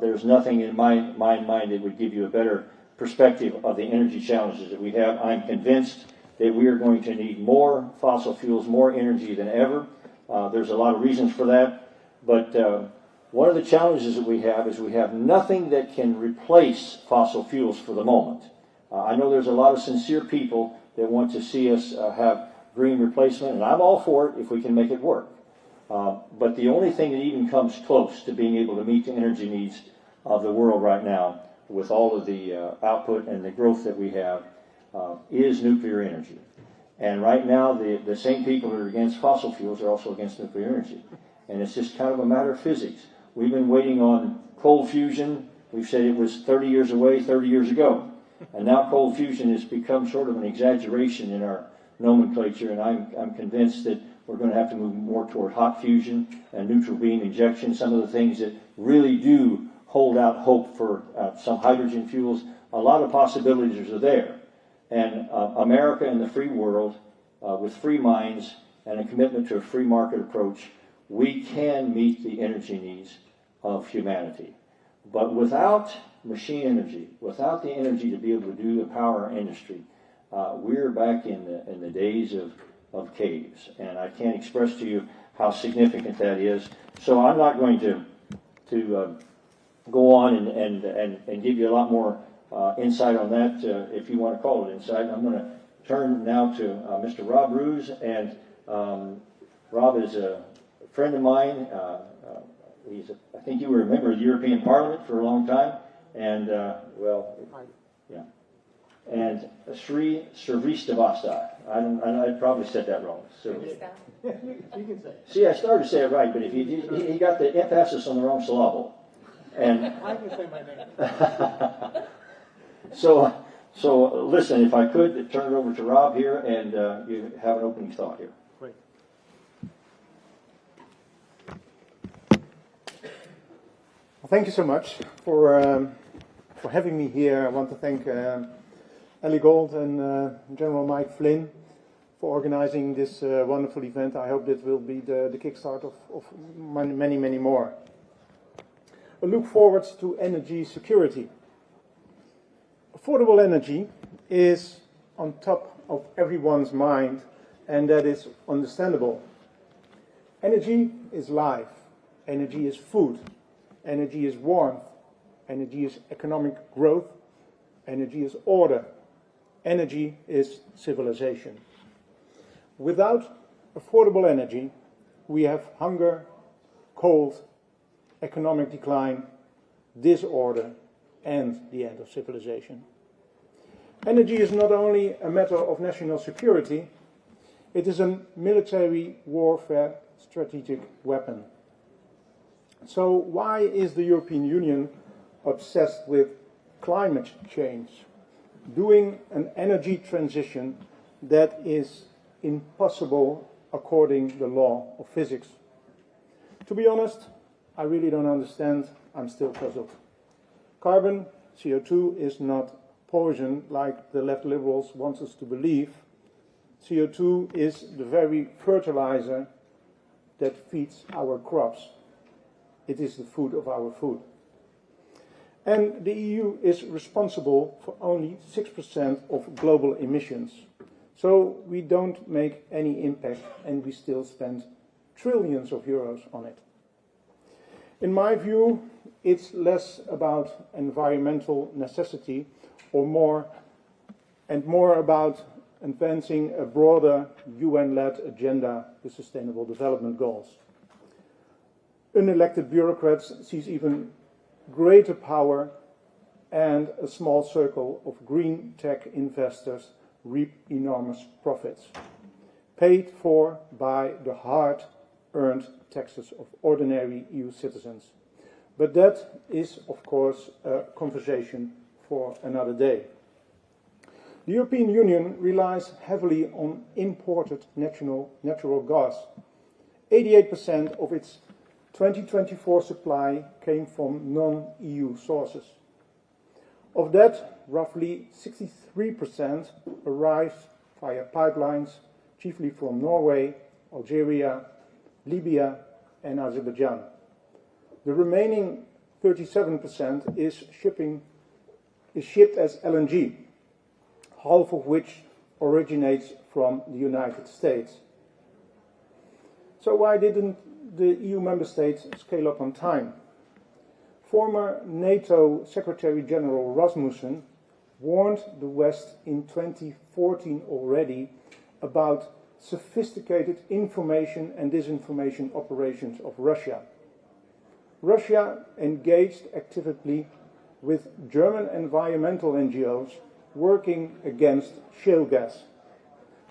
S18: There's nothing in my mind that would give you a better perspective of the energy challenges that we have. I'm convinced that we are going to need more fossil fuels, more energy than ever. There's a lot of reasons for that. But one of the challenges that we have is we have nothing that can replace fossil fuels for the moment. I know there's a lot of sincere people that want to see us have green replacement, and I'm all for it if we can make it work. But the only thing that even comes close to being able to meet the energy needs of the world right now, with all of the output and the growth that we have, is nuclear energy. And right now, the same people that are against fossil fuels are also against nuclear energy. And it's just kind of a matter of physics. We've been waiting on cold fusion. We've said it was 30 years away, 30 years ago. And now cold fusion has become sort of an exaggeration in our nomenclature, and I'm convinced that we're going to have to move more toward hot fusion and neutral beam injection, some of the things that really do hold out hope for some hydrogen fuels. A lot of possibilities are there. And America and the free world, with free minds and a commitment to a free market approach, we can meet the energy needs of humanity. But without machine energy, without the energy to be able to do the power industry, we're back in the days of caves, and I can't express to you how significant that is. So I'm not going to go on and give you a lot more
S21: insight on that, if you want to call it insight. I'm going to turn now to Mr. Rob Roos, and Rob is a friend of mine. I think you were a member of the European Parliament for a long time, and and Sri Servistavasta. I probably said that wrong. So,
S19: You can say it.
S21: see, I started to say it right, but if he got the emphasis on the wrong syllable. And
S19: I can say my name.
S21: so listen, if I could turn it over to Rob here, and you have an opening thought here.
S19: Great. Well, thank you so much for having me here. I want to thank Ellie Gold and General Mike Flynn for organizing this wonderful event. I hope that will be the kickstart of many, many more. A look forward to energy security. Affordable energy is on top of everyone's mind, and that is understandable. Energy is life. Energy is food. Energy is warmth. Energy is economic growth. Energy is order. Energy is civilization. Without affordable energy, we have hunger, cold, economic decline, disorder, and the end of civilization. Energy is not only a matter of national security, it is a military warfare strategic weapon. So why is the European Union obsessed with climate change, doing an energy transition that is impossible according to the law of physics? To be honest, I really don't understand. I'm still puzzled. Carbon, CO2, is not poison like the left liberals want us to believe. CO2 is the very fertilizer that feeds our crops. It is the food of our food. And the EU is responsible for only 6% of global emissions. So we don't make any impact, and we still spend trillions of euros on it. In my view, it's less about environmental necessity or more about advancing a broader UN-led agenda, the Sustainable Development Goals. Unelected bureaucrats seize even greater power, and a small circle of green tech investors reap enormous profits, paid for by the hard-earned taxes of ordinary EU citizens. But that is, of course, a conversation for another day. The European Union relies heavily on imported natural gas. 88% of its 2024 supply came from non-EU sources. Of that, roughly 63% arrived via pipelines, chiefly from Norway, Algeria, Libya, and Azerbaijan. The remaining 37% is shipped as LNG, half of which originates from the United States. So why didn't the EU member states scale up on time? Former NATO Secretary General Rasmussen warned the West in 2014 already about sophisticated information and disinformation operations of Russia. Russia engaged actively with German environmental NGOs working against shale gas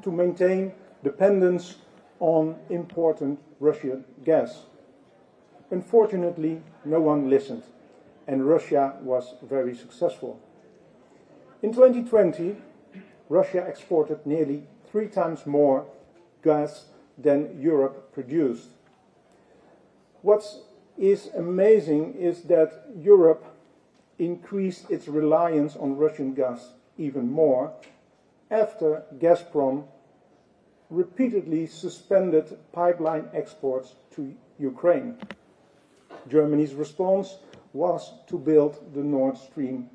S19: to maintain dependence on important Russian gas. Unfortunately, no one listened, and Russia was very successful. In 2020, Russia exported nearly 3 times more gas than Europe produced. What is amazing is that Europe increased its reliance on Russian gas even more after Gazprom repeatedly suspended pipeline exports to Ukraine. Germany's response was to build the Nord Stream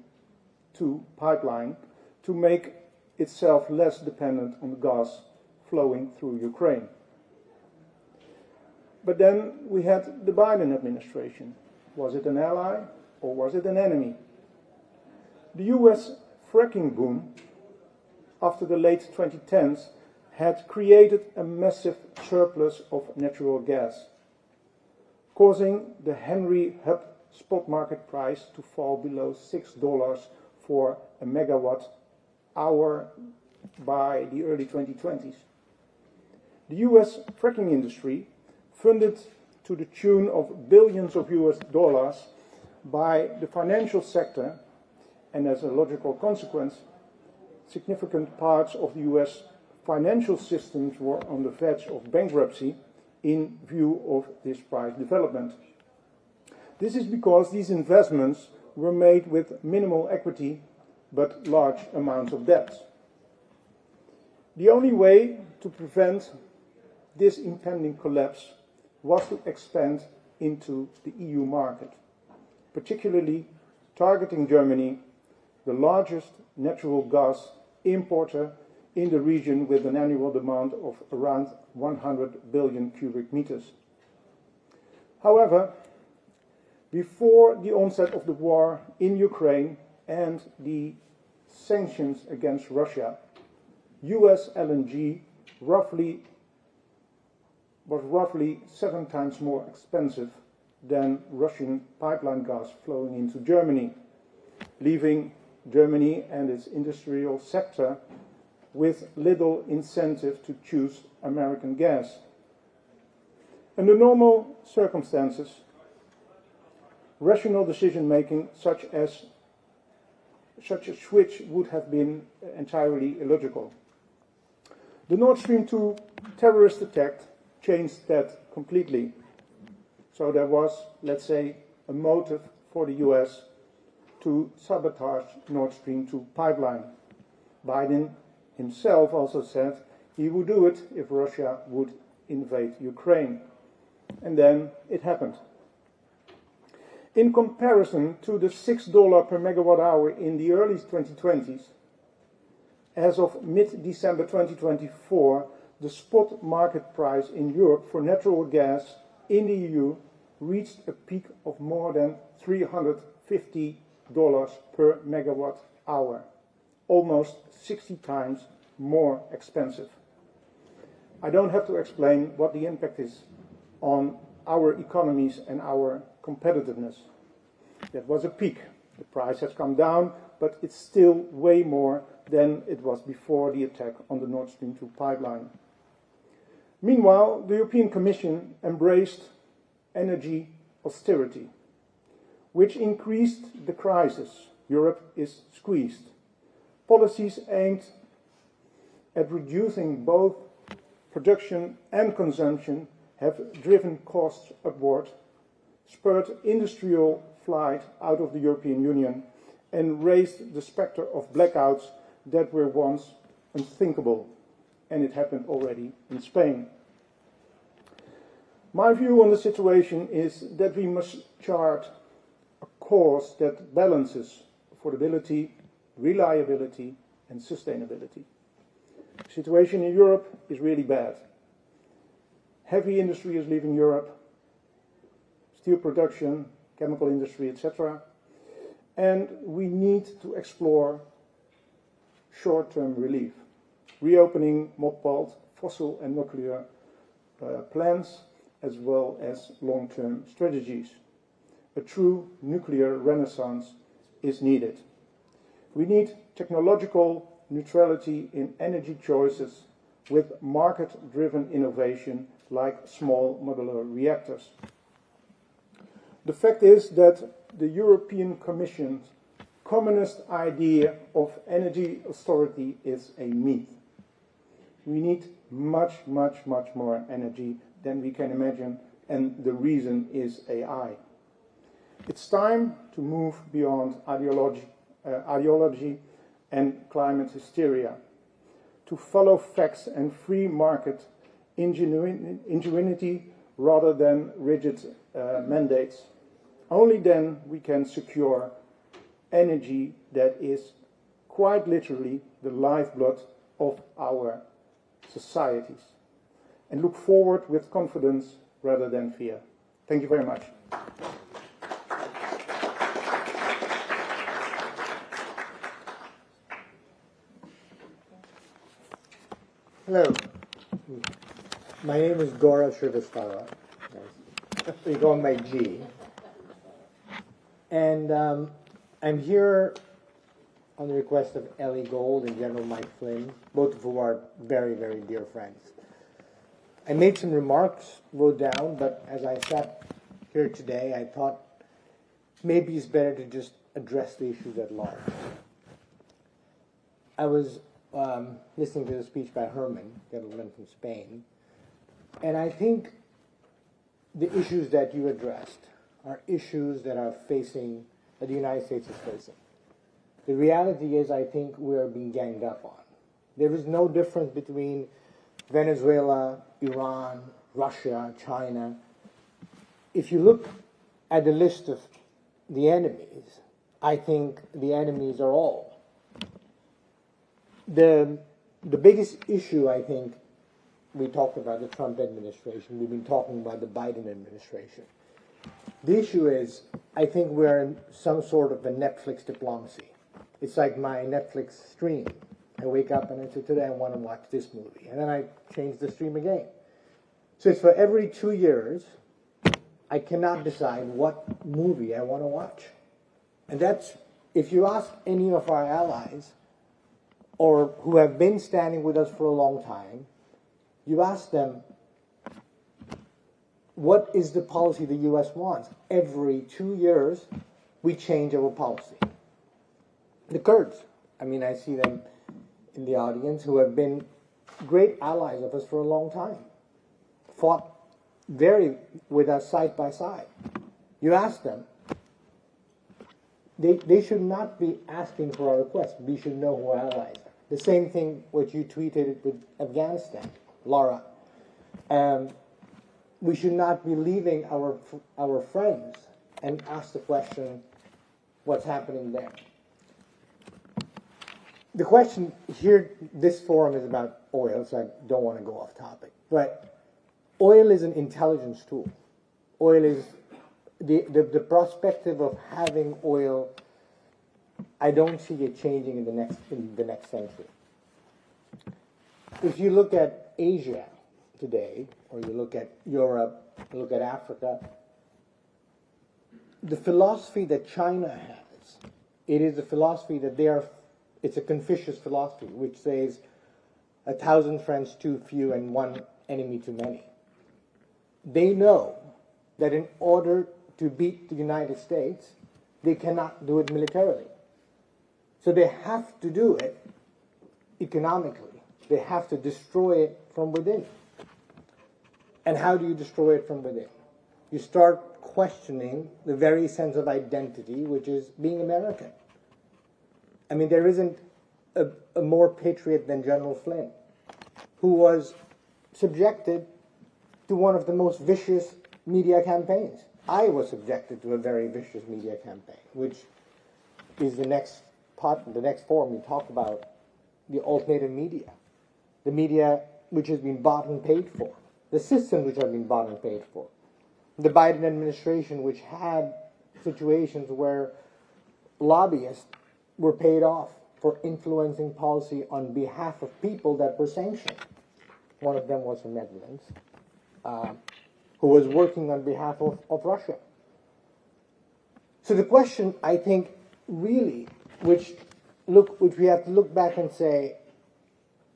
S19: 2 pipeline to make itself less dependent on gas flowing through Ukraine. But then we had the Biden administration. Was it an ally or was it an enemy? The US fracking boom after the late 2010s had created a massive surplus of natural gas, causing the Henry Hub spot market price to fall below $6 for a megawatt hour by the early 2020s. The US fracking industry, funded to the tune of billions of US dollars by the financial sector, and as a logical consequence, significant parts of the US financial systems were on the verge of bankruptcy in view of this price development. This is because these investments were made with minimal equity but large amounts of debt. The only way to prevent this impending collapse was to expand into the EU market, particularly targeting Germany, the largest natural gas importer in the region with an annual demand of around 100 billion cubic meters. However, before the onset of the war in Ukraine and the sanctions against Russia, US LNG was roughly 7 times more expensive than Russian pipeline gas flowing into Germany, leaving Germany and its industrial sector with little incentive to choose American gas. Under normal circumstances, rational decision-making such a switch would have been entirely illogical. The Nord Stream 2 terrorist attack changed that completely. So there was, let's say, a motive for the US to sabotage Nord Stream 2 pipeline. Biden himself also said he would do it if Russia would invade Ukraine. And then it happened. In comparison to the $6 per megawatt hour in the early 2020s, as of mid-December 2024, the spot market price in Europe for natural gas in the EU reached a peak of more than $350 per megawatt hour, almost 60 times more expensive. I don't have to explain what the impact is on our economies and our competitiveness. That was a peak. The price has come down, but it's still way more than it was before the attack on the Nord Stream 2 pipeline. Meanwhile, the European Commission embraced energy austerity, which increased the crisis. Europe is squeezed. Policies aimed at reducing both production and consumption have driven costs upward, spurred industrial flight out of the European Union, and raised the spectre of blackouts that were once unthinkable. And it happened already in Spain. My view on the situation is that we must chart a course that balances affordability, reliability, and sustainability. The situation in Europe is really bad. Heavy industry is leaving Europe, steel production, chemical industry, etc. And we need to explore short-term relief, reopening mothballed fossil and nuclear plants, as well as long-term strategies. A true nuclear renaissance is needed. We need technological neutrality in energy choices with market-driven innovation like small modular reactors. The fact is that the European Commission's communist idea of energy austerity is a myth. We need much, much, much more energy than we can imagine, and the reason is AI. It's time to move beyond ideology and climate hysteria, to follow facts and free market ingenuity rather than rigid mandates. Only then we can secure energy that is quite literally the lifeblood of our societies, and look forward with confidence rather than fear. Thank you very much.
S2: Hello. My name is Gaurav Shrivastava. You call me G. And I'm here on the request of Ellie Gold and General Mike Flynn, both of whom are very, very dear friends. I made some remarks, wrote down, but as I sat here today, I thought maybe it's better to just address the issues at large. I was listening to the speech by Herman, gentleman from Spain, and I think the issues that you addressed are issues that are facing, that the United States is facing. The reality is, I think we are being ganged up on. There is no difference between Venezuela, Iran, Russia, China. If you look at the list of the enemies, I think the enemies are all. The biggest issue, I think, we talked about the Trump administration. We've been talking about the Biden administration. The issue is, I think we're in some sort of a Netflix diplomacy. It's like my Netflix stream. I wake up and I say, today I want to watch this movie. And then I change the stream again. So it's for every 2 years, I cannot decide what movie I want to watch. And that's, if you ask any of our allies, or who have been standing with us for a long time, you ask them, what is the policy the U.S. wants? Every 2 years, we change our policy. The Kurds, I mean, I see them in the audience, who have been great allies of us for a long time, fought with us side by side. You ask them, they should not be asking for our request. We should know who our allies are. The same thing which you tweeted with Afghanistan, Laura. We should not be leaving our friends and ask the question, what's happening there? The question here, this forum is about oil, so I don't want to go off topic. But oil is an intelligence tool. Oil is the perspective of having oil. I don't see it changing in the next century. If you look at Asia today, or you look at Europe, look at Africa, the philosophy that China has, it is a philosophy that it's a Confucius philosophy, which says 1,000 friends too few and one enemy too many. They know that in order to beat the United States, they cannot do it militarily. So they have to do it economically. They have to destroy it from within. And how do you destroy it from within? You start questioning the very sense of identity, which is being American. I mean, there isn't a more patriot than General Flynn, who was subjected to one of the most vicious media campaigns. I was subjected to a very vicious media campaign, which is the next forum we talk about, the alternative media. The media which has been bought and paid for. The systems which have been bought and paid for. The Biden administration, which had situations where lobbyists were paid off for influencing policy on behalf of people that were sanctioned. One of them was from Netherlands, who was working on behalf of Russia. So the question, I think, really, which we have to look back and say,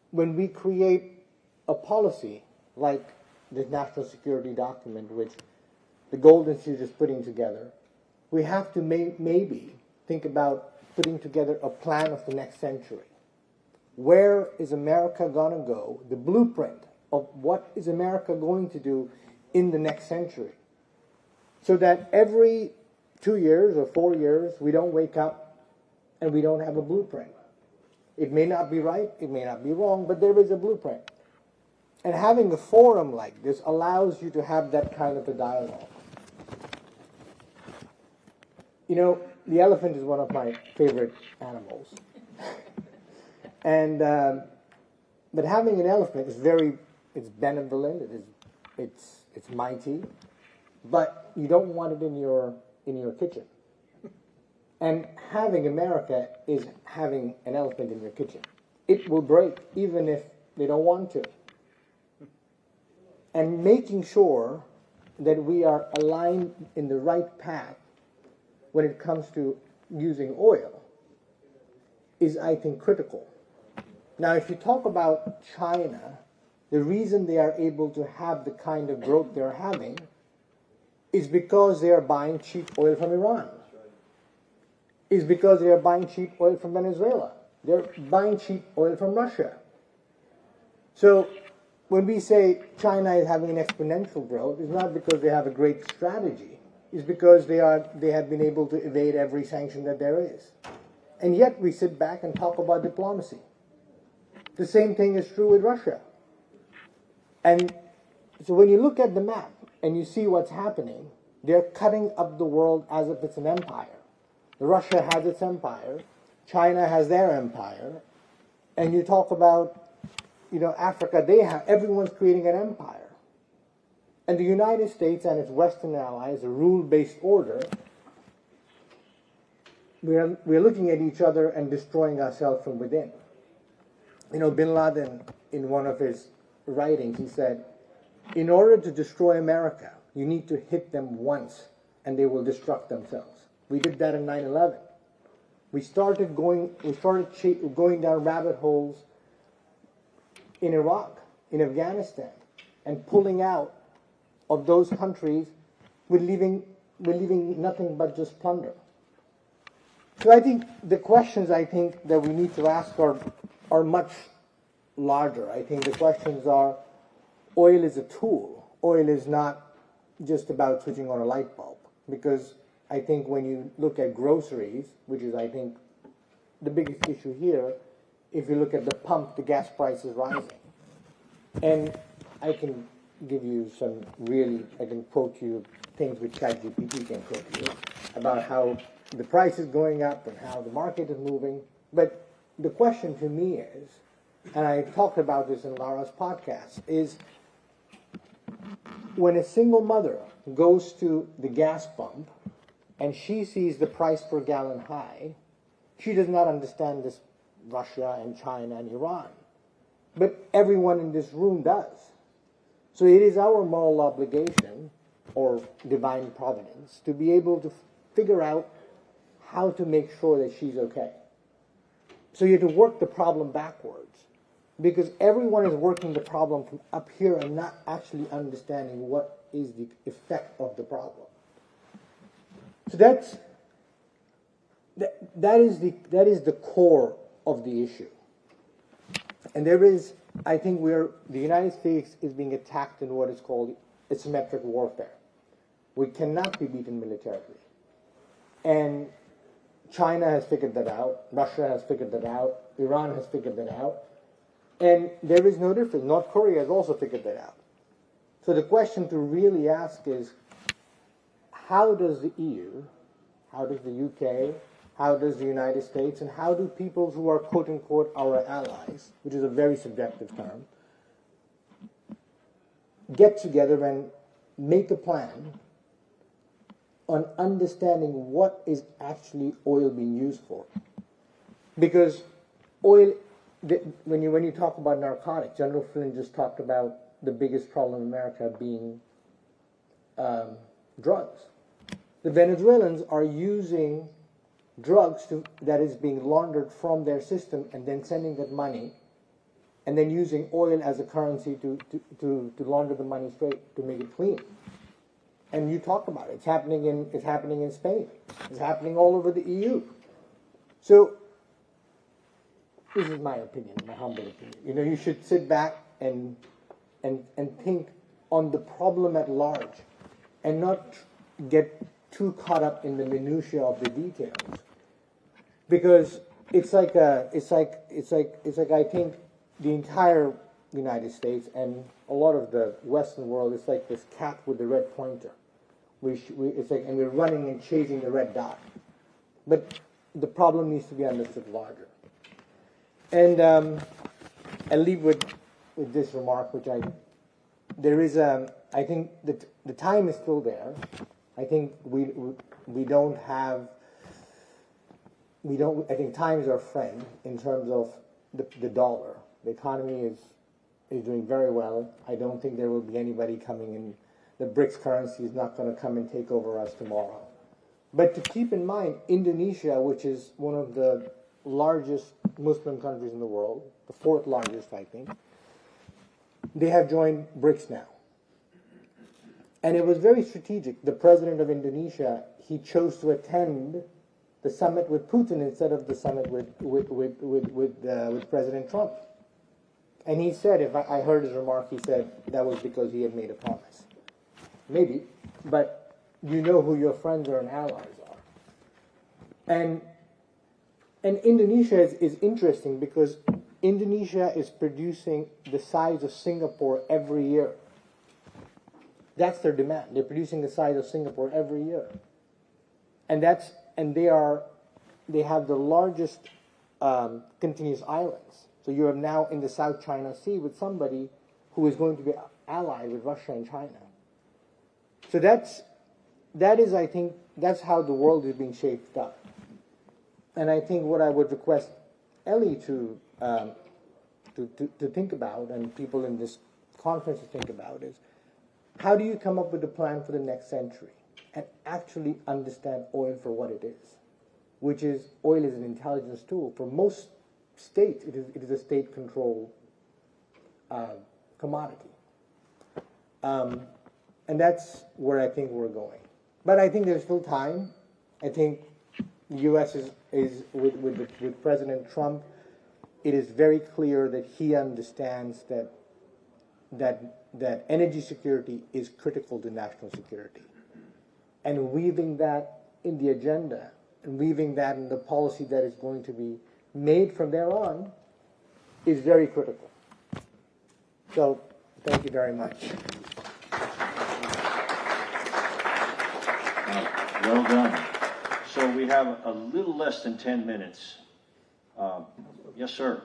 S2: when we create a policy like this national security document, which the Gold Institute is putting together, we have to maybe think about putting together a plan of the next century. Where is America going to go? The blueprint of what is America going to do in the next century. So that every 2 years or 4 years, we don't wake up and we don't have a blueprint. It may not be right, it may not be wrong, but there is a blueprint. And having a forum like this allows you to have that kind of a dialogue. You know, the elephant is one of my favorite animals. And but having an elephant is it's benevolent, it's mighty, but you don't want it in your kitchen. And having America is having an elephant in your kitchen. It will break, even if They don't want to. And making sure that we are aligned in the right path when it comes to using oil is, I think, critical. Now, if you talk about China, the reason they are able to have the kind of growth they're having is because they are buying cheap oil from Iran. Is because they are buying cheap oil from Venezuela. They're buying cheap oil from Russia. So when we say China is having an exponential growth, it's not because they have a great strategy. It's because they have been able to evade every sanction that there is. And yet we sit back and talk about diplomacy. The same thing is true with Russia. And so when you look at the map and you see what's happening, they're cutting up the world as if it's an empire. Russia has its empire, China has their empire, and you talk about, Africa, everyone's creating an empire. And the United States and its Western allies, a rule-based order, we're looking at each other and destroying ourselves from within. Bin Laden, in one of his writings, he said, in order to destroy America, you need to hit them once and they will destruct themselves. We did that in 9/11. We started going down rabbit holes in Iraq, in Afghanistan, and pulling out of those countries, we're leaving nothing but just plunder. So I think the questions that we need to ask are much larger. I think the questions are, oil is a tool. Oil is not just about switching on a light bulb. Because I think when you look at groceries, which is, I think, the biggest issue here, if you look at the pump, the gas price is rising. And I can give you I can quote you things which ChatGPT can quote you about how the price is going up and how the market is moving. But the question to me is, and I talked about this in Lara's podcast, is when a single mother goes to the gas pump and she sees the price per gallon high, she does not understand this Russia and China and Iran. But everyone in this room does. So it is our moral obligation, or divine providence, to be able to figure out how to make sure that she's okay. So you have to work the problem backwards, because everyone is working the problem from up here and not actually understanding what is the effect of the problem. So that is the core of the issue. And I think the United States is being attacked in what is called asymmetric warfare. We cannot be beaten militarily. And China has figured that out, Russia has figured that out, Iran has figured that out, and there is no difference. North Korea has also figured that out. So the question to really ask is, how does the EU, how does the UK, how does the United States, and how do people who are quote-unquote our allies, which is a very subjective term, get together and make a plan on understanding what is actually oil being used for? Because oil, when you talk about narcotics, General Flynn just talked about the biggest problem in America being drugs. The Venezuelans are using drugs that is being laundered from their system and then sending that money and then using oil as a currency to launder the money straight, to make it clean. And you talked about it. It's happening in Spain. It's happening all over the EU. So this is my opinion, my humble opinion. You should sit back and think on the problem at large and not get too caught up in the minutiae of the details. Because it's like I think the entire United States and a lot of the Western world is like this cat with the red pointer. And we're running and chasing the red dot. But the problem needs to be understood larger. And I'll leave with this remark, which I think that the time is still there. I think I think time is our friend in terms of the dollar. The economy is is doing very well. I don't think there will be anybody coming in. The BRICS currency is not going to come and take over us tomorrow. But to keep in mind, Indonesia, which is one of the largest Muslim countries in the world, the fourth largest, I think, they have joined BRICS now. And it was very strategic. The president of Indonesia, he chose to attend the summit with Putin instead of the summit with President Trump. And he said, if I heard his remark, he said that was because he had made a promise. Maybe, but you know who your friends or allies are. And Indonesia is interesting because Indonesia is producing the size of Singapore every year. That's their demand. They're producing the size of Singapore every year. And they have the largest continuous islands. So you are now in the South China Sea with somebody who is going to be allied with Russia and China. So that is, I think, that's how the world is being shaped up. And I think what I would request Ellie to think about, and people in this conference to think about, is how do you come up with a plan for the next century and actually understand oil for what it is, which is oil is an intelligence tool. For most states, it is a state-controlled commodity. And that's where I think we're going. But I think there's still time. I think the U.S. is with President Trump, it is very clear that he understands that energy security is critical to national security. And weaving that in the agenda, and weaving that in the policy that is going to be made from there on, is very critical. So, thank you very much.
S21: Well done. So we have a little less than 10 minutes. Yes, sir.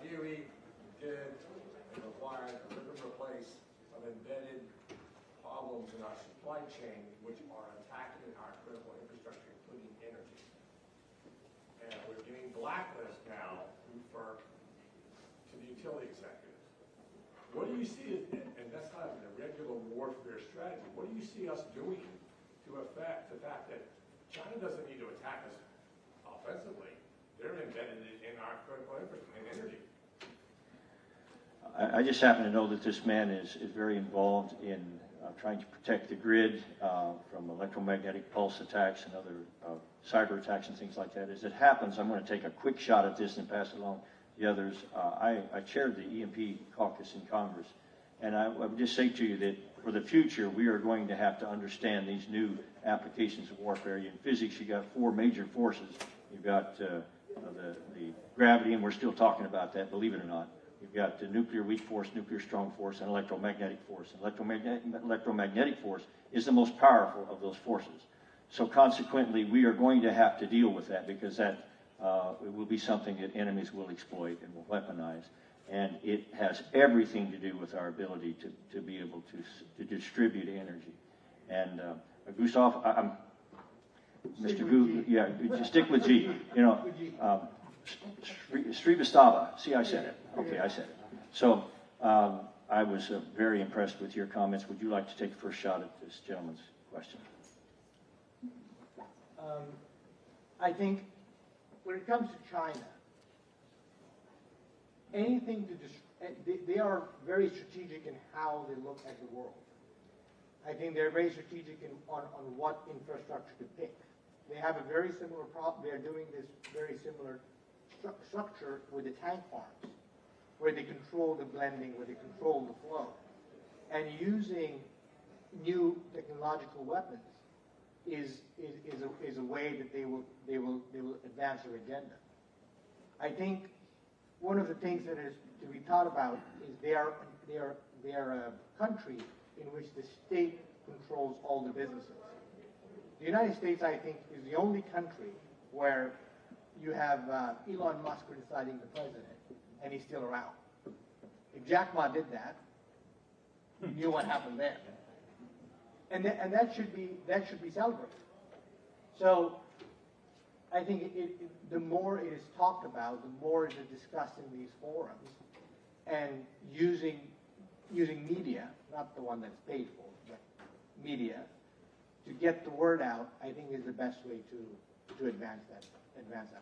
S3: Ideally, did and required a rip and replace of embedded problems in our supply chain which are attacking our critical infrastructure, including energy. And we're getting blacklisted now to the utility executives. What do you see, and that's not a regular warfare strategy, what do you see us doing to affect the fact that China doesn't need to attack us offensively? They're embedded in our critical infrastructure and energy.
S21: I just happen to know that this man is very involved in trying to protect the grid from electromagnetic pulse attacks and other cyber attacks and things like that. As it happens, I'm going to take a quick shot at this and pass it along to the others. I chaired the EMP caucus in Congress, and I would just say to you that for the future, we are going to have to understand these new applications of warfare. In physics, you've got four major forces. You've got the gravity, and we're still talking about that, believe it or not. You've got the nuclear weak force, nuclear strong force, and electromagnetic force. And electromagnetic force is the most powerful of those forces. So consequently, we are going to have to deal with that because that will be something that enemies will exploit and will weaponize. And it has everything to do with our ability to be able to distribute energy. And Gustav, Mr. Gu, yeah, just stick with G. You know, Srivastava. See, I said it. Okay, I said it. So I was very impressed with your comments. Would you like to take the first shot at this gentleman's question?
S2: I think when it comes to China, anything they are very strategic in how they look at the world. I think they're very strategic on what infrastructure to pick. They have a very similar problem. They're doing this very similar structure with the tank farms, where they control the blending, where they control the flow, and using new technological weapons is a way that they will advance their agenda. I think one of the things that is to be thought about is they are a country in which the state controls all the businesses. The United States, I think, is the only country where you have Elon Musk criticizing the president, and he's still around. If Jack Ma did that, you knew what happened there, and that should be celebrated. So I think the more it is talked about, the more it is discussed in these forums, and using media, not the one that's paid for, but media, to get the word out, I think is the best way to advance that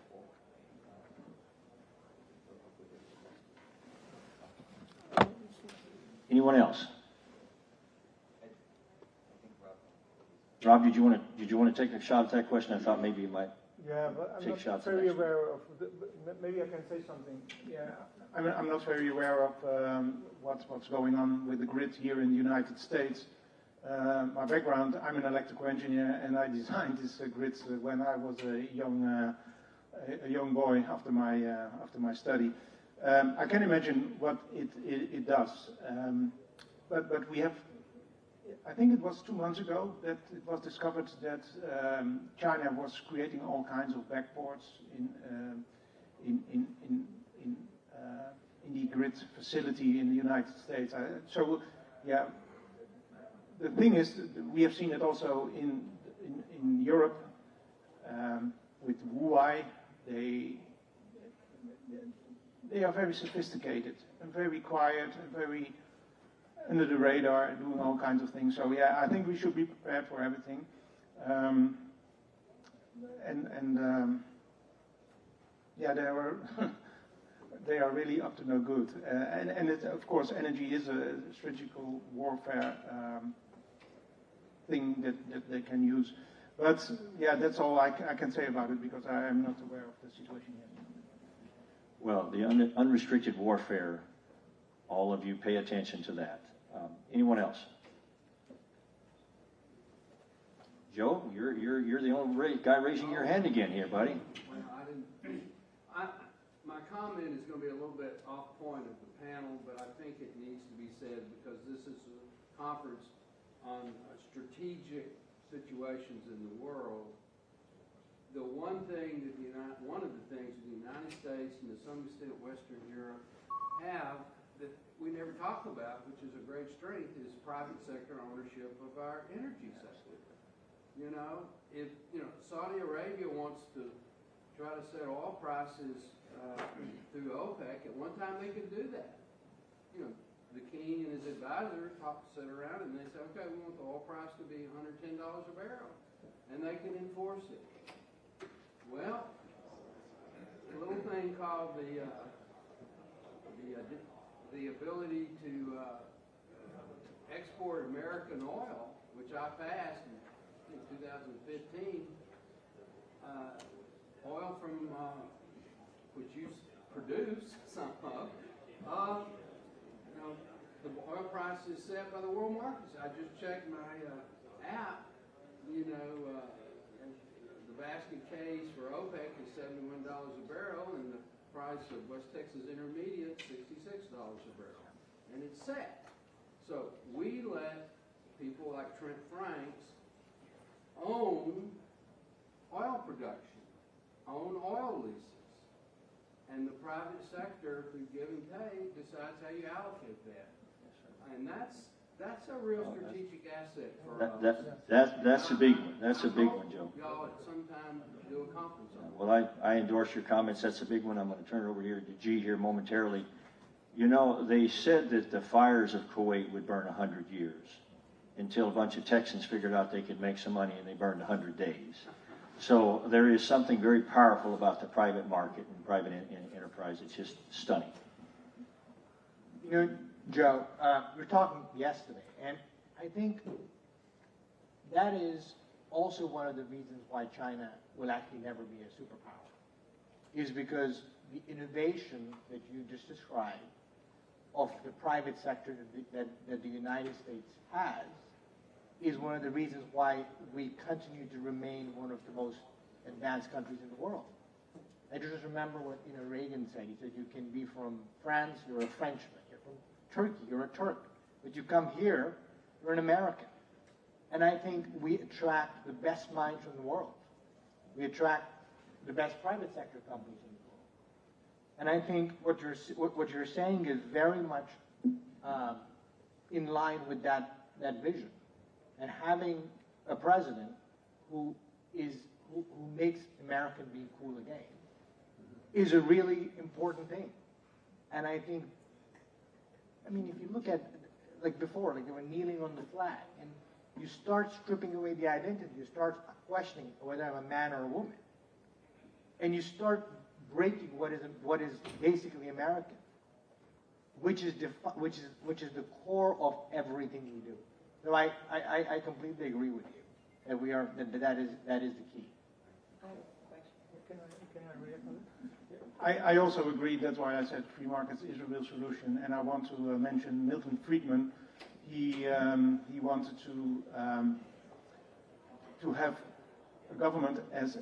S2: forward.
S21: Anyone else? Rob, did you want to take a shot at that question? I thought maybe you might.
S19: Yeah, but I'm
S21: take
S19: not
S21: shots
S19: very
S21: next.
S19: aware of. Maybe I can say something. Yeah, I'm not very aware of what's going on with the grid here in the United States. My background, I'm an electrical engineer, and I designed this grid when I was a young boy after my study. I can imagine what it does, but we have. I think it was 2 months ago that it was discovered that China was creating all kinds of backports in the grid facility in the United States. So, yeah, the thing is, we have seen it also in Europe with Huawei. They are very sophisticated and very quiet and very under the radar, doing all kinds of things. So yeah, I think we should be prepared for everything. Yeah, they are really up to no good. And it, of course, energy is a strategical warfare thing that they can use. But yeah, that's all I can say about it, because I am not aware of the situation yet.
S21: Well, the unrestricted warfare, all of you pay attention to that. Anyone else? Joe, you're the only guy raising your hand again here, buddy.
S13: Well, my comment is going to be a little bit off point of the panel, but I think it needs to be said because this is a conference on strategic situations in the world. The one thing that one of the things that the United States and to some extent Western Europe have that we never talk about, which is a great strength, is private sector ownership of our energy sector. You know, if Saudi Arabia wants to try to set oil prices through OPEC, at one time they could do that. You know, the king and his advisor sit around and they say, okay, we want the oil price to be $110 a barrel, and they can enforce it. Well, a little thing called the ability to export American oil, which I passed in 2015, oil from which you produce some of, the oil price is set by the world markets. I just checked my app. The basket case for OPEC is $71 a barrel, and the price of West Texas Intermediate $66 a barrel, and it's set. So we let people like Trent Franks own oil production, own oil leases, and the private sector, through give and take, decides how you allocate that. And that's a real strategic asset for us.
S21: That's a big one. That's a big one, Joe.
S13: Y'all at some time do a conference on it.
S21: Well, I endorse your comments. That's a big one. I'm going to turn it over here to G here momentarily. You know, they said that the fires of Kuwait would burn 100 years until a bunch of Texans figured out they could make some money, and they burned 100 days. So there is something very powerful about the private market and private enterprise. It's just stunning.
S2: You know, Joe, we were talking yesterday, and I think that is also one of the reasons why China will actually never be a superpower, is because the innovation that you just described of the private sector that the United States has is one of the reasons why we continue to remain one of the most advanced countries in the world. I just remember what Reagan said. He said, you can be from France, you're a Frenchman. You're from Turkey, you're a Turk. But you come here, you're an American. And I think we attract the best minds from the world. We attract the best private sector companies in the world. And I think what you're saying is very much in line with that vision. And having a president who is who makes American be cool again is a really important thing. And I think, I mean, if you look at, like before, like they were kneeling on the flag, and you start stripping away the identity, you start questioning whether I'm a man or a woman. And you start breaking what is basically American, which is the core of everything we do. So I completely agree with you that that is the key.
S19: I also agree. That's why I said free markets is a real solution. And I want to mention Milton Friedman. He wanted to have a government as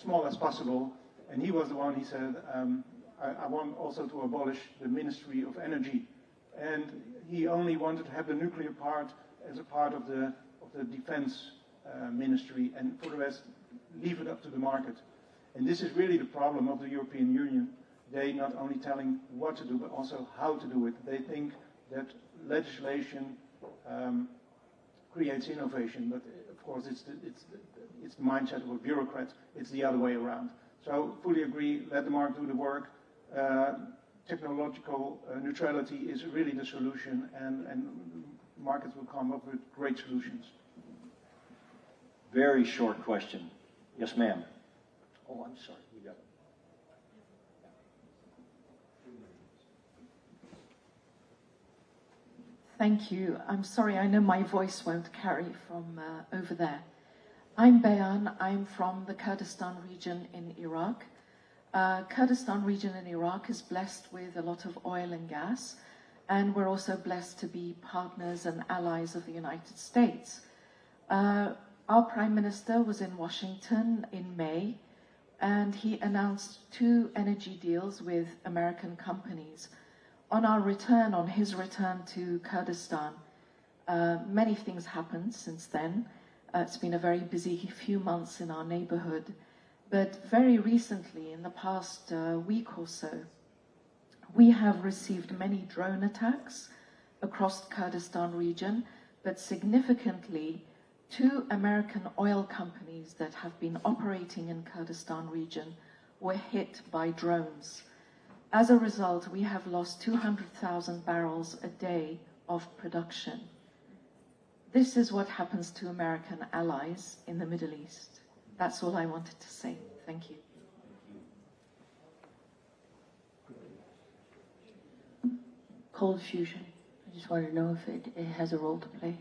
S19: small as possible. And he was the one. He said, I want also to abolish the Ministry of Energy. And he only wanted to have the nuclear part as a part of the defense ministry, and for the rest, leave it up to the market. And this is really the problem of the European Union. They not only telling what to do, but also how to do it. They think that legislation creates innovation, but of course it's the mindset of a bureaucrat. It's the other way around. So fully agree, let the market do the work. Technological neutrality is really the solution, and markets will come up with great solutions.
S12: Very short question. Yes, ma'am. Oh, I'm sorry. You got it.
S4: Thank you. I'm sorry, I know my voice won't carry from over there. I'm Bayan. I'm from the Kurdistan region in Iraq. Kurdistan region in Iraq is blessed with a lot of oil and gas, and we're also blessed to be partners and allies of the United States. Our Prime Minister was in Washington in May, and he announced 2 energy deals with American companies. On his return to Kurdistan, many things happened since then. It's been a very busy few months in our neighborhood. But very recently, in the past week or so, we have received many drone attacks across the Kurdistan region, but significantly, 2 American oil companies that have been operating in Kurdistan region were hit by drones. As a result, we have lost 200,000 barrels a day of production. This is what happens to American allies in the Middle East. That's all I wanted to say. Thank you.
S22: Cold fusion. I just want to know if it has a role to play.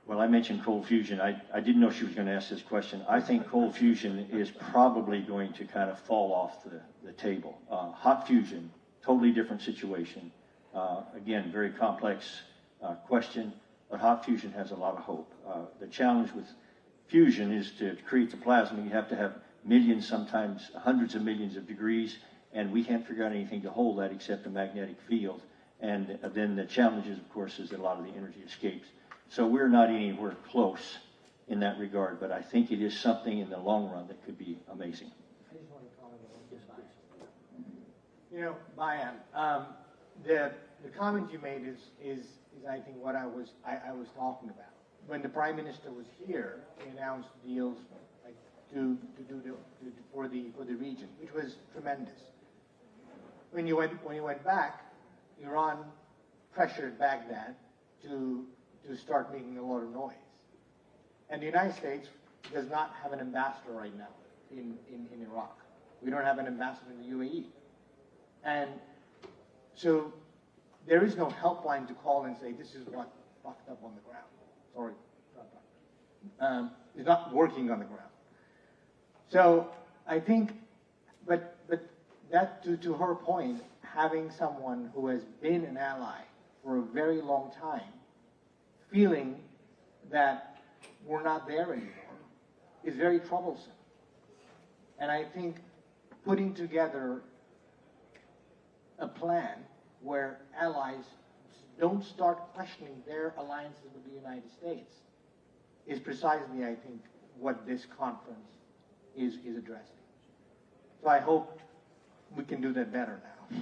S12: Well, I mentioned cold fusion. I didn't know she was going to ask this question. I think cold fusion is probably going to kind of fall off the table. Hot fusion, totally different situation. Again, very complex question, but hot fusion has a lot of hope. The challenge with fusion is to create the plasma. You have to have millions, sometimes hundreds of millions of degrees, and we can't figure out anything to hold that except a magnetic field. And then the challenge is, of course, is that a lot of the energy escapes. So we're not anywhere close in that regard, but I think it is something in the long run that could be amazing.
S2: I just want to comment on this. You know, Bayan, the comment you made is I think what I was talking about. When the Prime Minister was here, he announced deals like for the region, which was tremendous. When you went back, Iran pressured Baghdad to start making a lot of noise. And the United States does not have an ambassador right now in Iraq. We don't have an ambassador in the UAE. And so there is no helpline to call and say, this is what fucked up on the ground. Sorry, it's not working on the ground. So I think, but that to her point, having someone who has been an ally for a very long time, feeling that we're not there anymore, is very troublesome. And I think putting together a plan where allies don't start questioning their alliances with the United States is precisely, I think, what this conference is addressing. So I hope we can do that better now.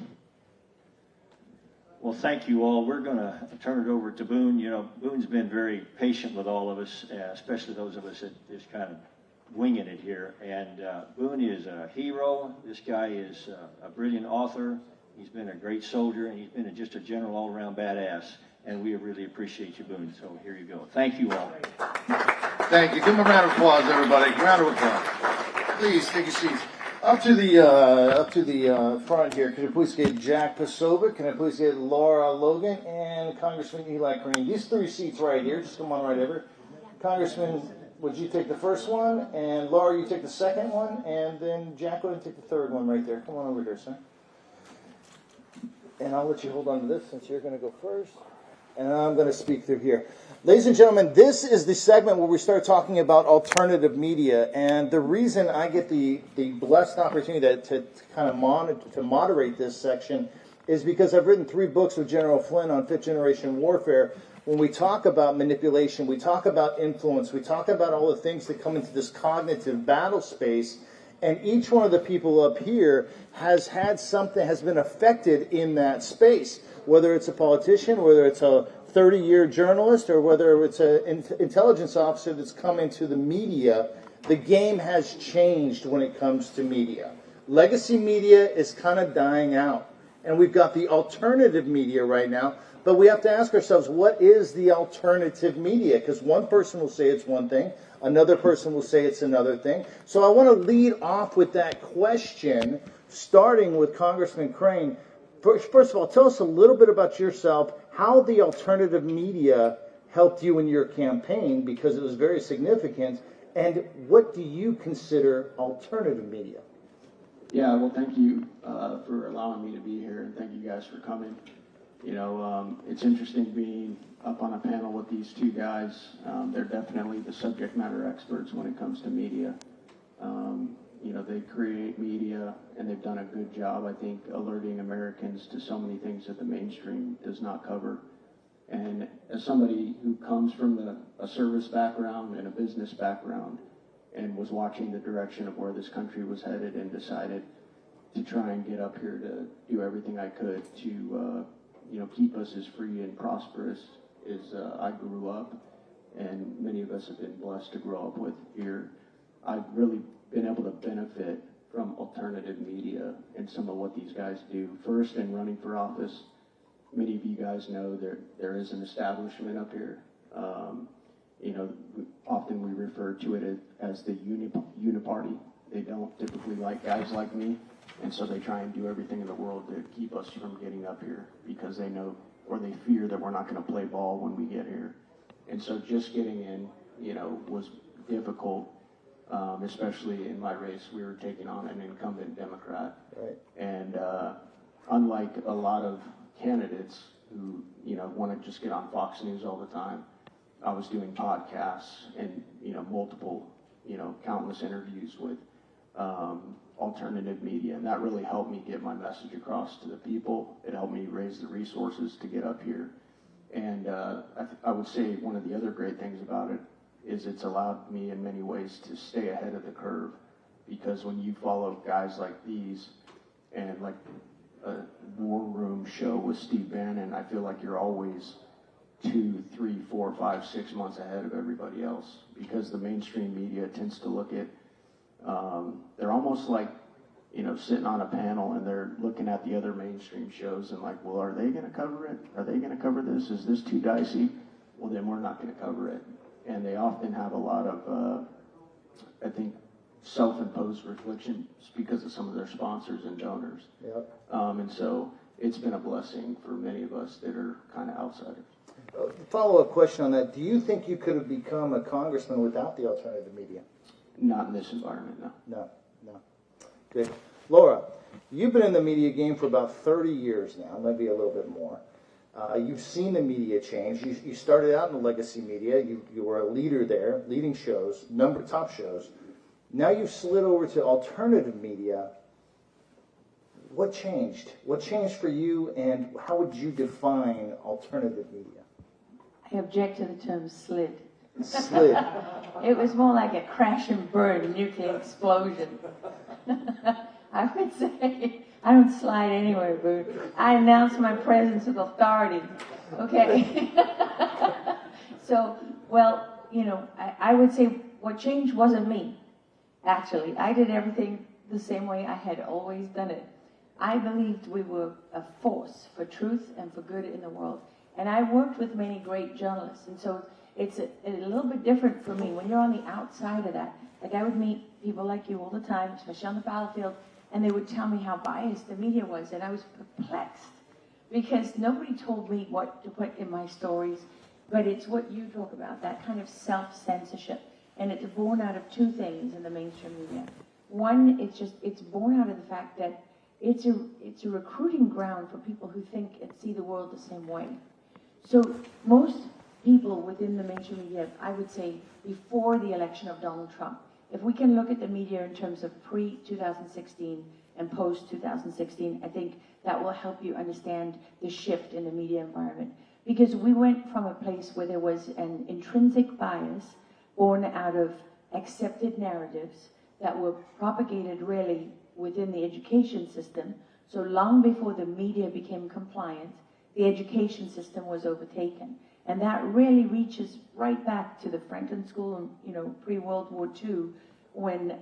S12: Well, thank you all. We're going to turn it over to Boone. You know, Boone's been very patient with all of us, especially those of us that just kind of
S21: winging it here. And Boone is a hero. This guy is a brilliant author. He's been a great soldier, and he's been just a general all-around badass. And we really appreciate you, Boone. So here you go. Thank you all.
S5: Thank you. Give him a round of applause, everybody. Round of applause. Please take your seats. Up to the front here. Can I please get Jack Pasovic? Can I please get Laura Logan and Congressman Eli Crane? These three seats right here. Just come on right over. Congressman, would you take the first one? And Laura, you take the second one. And then Jack, go ahead and take the third one right there. Come on over here, sir. And I'll let you hold on to this since you're going to go first. And I'm going to speak through here. Ladies and gentlemen, this is the segment where we start talking about alternative media. And the reason I get the blessed opportunity to kind of moderate this section is because I've written 3 books with General Flynn on 5th generation warfare. When we talk about manipulation, we talk about influence, we talk about all the things that come into this cognitive battle space. And each one of the people up here has had something, has been affected in that space. Whether it's a politician, whether it's a 30-year journalist, or whether it's an intelligence officer that's come into the media, the game has changed when it comes to media. Legacy media is kind of dying out. And we've got the alternative media right now, but we have to ask ourselves, what is the alternative media? Because one person will say it's one thing, another person will say it's another thing. So I want to lead off with that question, starting with Congressman Crane. First of all, tell us a little bit about yourself, how the alternative media helped you in your campaign, because it was very significant, and what do you consider alternative media?
S7: Yeah, well, thank you for allowing me to be here, and thank you guys for coming. You know, it's interesting being up on a panel with these two guys. They're definitely the subject matter experts when it comes to media. You know, they create media, and they've done a good job, I think, alerting Americans to so many things that the mainstream does not cover. And as somebody who comes from a service background and a business background, and was watching the direction of where this country was headed, and decided to try and get up here to do everything I could to, you know, keep us as free and prosperous as I grew up, and many of us have been blessed to grow up with here. I've really been able to benefit from alternative media and some of what these guys do. First, in running for office, many of you guys know there is an establishment up here. You know, often we refer to it as the uniparty. They don't typically like guys like me, and so they try and do everything in the world to keep us from getting up here, because they know, or they fear, that we're not going to play ball when we get here. And so just getting in, you know, was difficult. Especially in my race, we were taking on an incumbent Democrat. Right. And unlike a lot of candidates who, you know, want to just get on Fox News all the time, I was doing podcasts and, you know, multiple, you know, countless interviews with alternative media. And that really helped me get my message across to the people. It helped me raise the resources to get up here. And I would say one of the other great things about it is it's allowed me in many ways to stay ahead of the curve, because when you follow guys like these, and like a War Room show with Steve Bannon, I feel like you're always 2, 3, 4, 5, 6 months ahead of everybody else, because the mainstream media tends to look at, they're almost like, you know, sitting on a panel and they're looking at the other mainstream shows and like, well, are they going to cover it? Are they going to cover this? Is this too dicey? Well, then we're not going to cover it. And they often have a lot of, I think, self-imposed reflections because of some of their sponsors and donors. Yep. And so it's been a blessing for many of us that are kind of outsiders.
S5: Follow-up question on that. Do you think you could have become a congressman without the alternative media?
S7: Not in this environment, no.
S5: No. Good. Laura, you've been in the media game for about 30 years now, maybe a little bit more. You've seen the media change. You started out in the legacy media. You were a leader there, leading shows, top shows. Now you've slid over to alternative media. What changed? What changed for you, and how would you define alternative media?
S22: I object to the term slid.
S5: Slid.
S22: It was more like a crash and burn, nuclear explosion. I would say, I don't slide anywhere, Boo. I announce my presence with authority. Okay? So, well, you know, I would say what changed wasn't me. actually. I did everything the same way I had always done it. I believed we were a force for truth and for good in the world. And I worked with many great journalists. And so it's a little bit different for me. When you're on the outside of that, like I would meet people like you all the time, especially on the battlefield, and they would tell me how biased the media was. And I was perplexed because nobody told me what to put in my stories. But it's what you talk about, that kind of self-censorship. And it's born out of two things in the mainstream media. One, it's born out of the fact that it's a recruiting ground for people who think and see the world the same way. So most people within the mainstream media, I would say, before the election of Donald Trump, if we can look at the media in terms of pre-2016 and post-2016, I think that will help you understand the shift in the media environment. Because we went from a place where there was an intrinsic bias born out of accepted narratives that were propagated really within the education system. So long before the media became compliant, the education system was overtaken. And that really reaches right back to the Franklin School, pre-World War II, when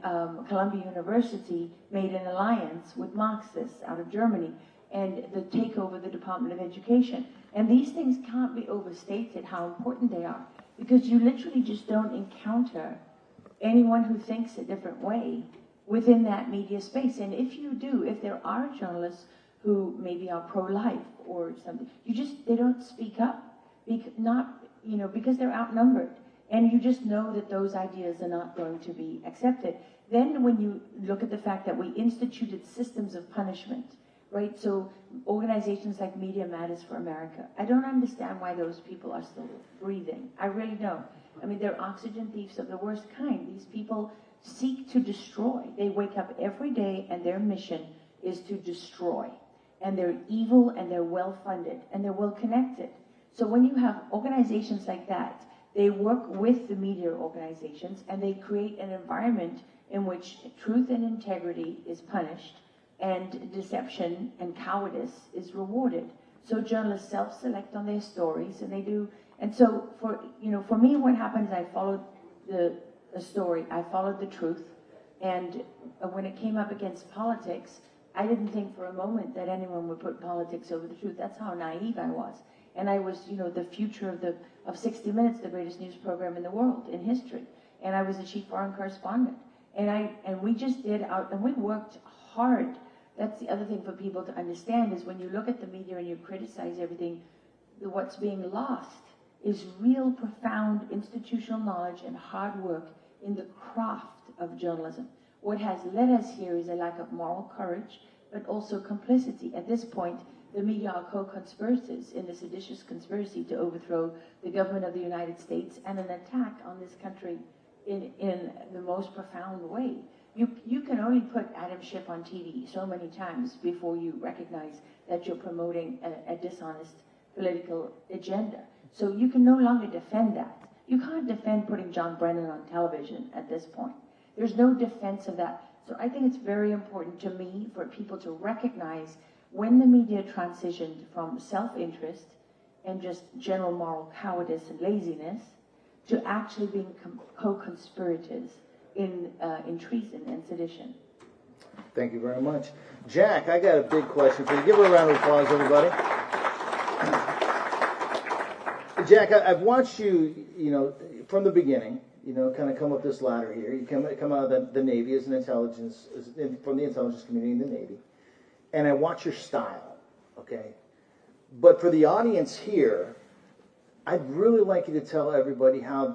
S22: Columbia University made an alliance with Marxists out of Germany and the takeover of the Department of Education. And these things can't be overstated how important they are, because you literally just don't encounter anyone who thinks a different way within that media space. And if you do, if there are journalists who maybe are pro-life or something, they don't speak up, because they're outnumbered. And you just know that those ideas are not going to be accepted. Then when you look at the fact that we instituted systems of punishment, right? So organizations like Media Matters for America, I don't understand why those people are still breathing. I really don't. I mean, they're oxygen thieves of the worst kind. These people seek to destroy. They wake up every day and their mission is to destroy. And they're evil and they're well-funded and they're well-connected. So when you have organizations like that, they work with the media organizations and they create an environment in which truth and integrity is punished and deception and cowardice is rewarded. So journalists self-select on their stories, and they do. And so for me, what happened is I followed the story, I followed the truth, and when it came up against politics, I didn't think for a moment that anyone would put politics over the truth. That's how naive I was. And I was, the future of 60 Minutes, the greatest news program in the world, in history. And I was the chief foreign correspondent. And we just and we worked hard. That's the other thing for people to understand, is when you look at the media and you criticize everything, what's being lost is real profound institutional knowledge and hard work in the craft of journalism. What has led us here is a lack of moral courage, but also complicity. At this point, the media are co-conspirators in the seditious conspiracy to overthrow the government of the United States and an attack on this country in the most profound way. You can only put Adam Schiff on TV so many times before you recognize that you're promoting a dishonest political agenda. So you can no longer defend that. You can't defend putting John Brennan on television at this point. There's no defense of that. So I think it's very important to me for people to recognize when the media transitioned from self-interest and just general moral cowardice and laziness to actually being co-conspirators in treason and sedition.
S5: Thank you very much. Jack, I got a big question for you. Give her a round of applause, everybody. Jack, I've watched you, from the beginning, kind of come up this ladder here. You come out of the Navy as an intelligence, from the intelligence community in the Navy. And I watch your style, okay? But for the audience here, I'd really like you to tell everybody how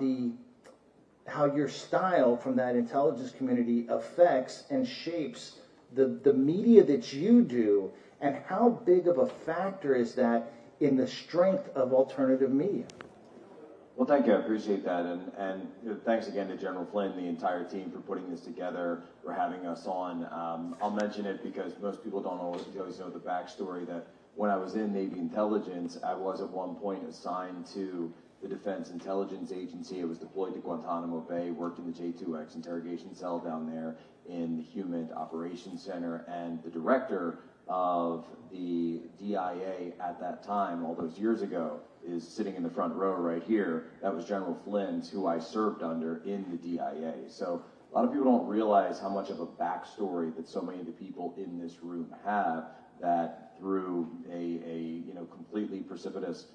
S5: your style from that intelligence community affects and shapes the media that you do, and how big of a factor is that in the strength of alternative media.
S14: Well, thank you. I appreciate that. And thanks again to General Flynn and the entire team for putting this together, for having us on. I'll mention it because most people don't always know the backstory, that when I was in Navy intelligence, I was at one point assigned to the Defense Intelligence Agency. I was deployed to Guantanamo Bay, worked in the J2X interrogation cell down there in the Human Operations Center, and the director of the DIA at that time, all those years ago, is sitting in the front row right here. That was General Flynn, who I served under in the DIA. So A lot of people don't realize how much of a backstory that so many of the people in this room have, that through a completely precipitous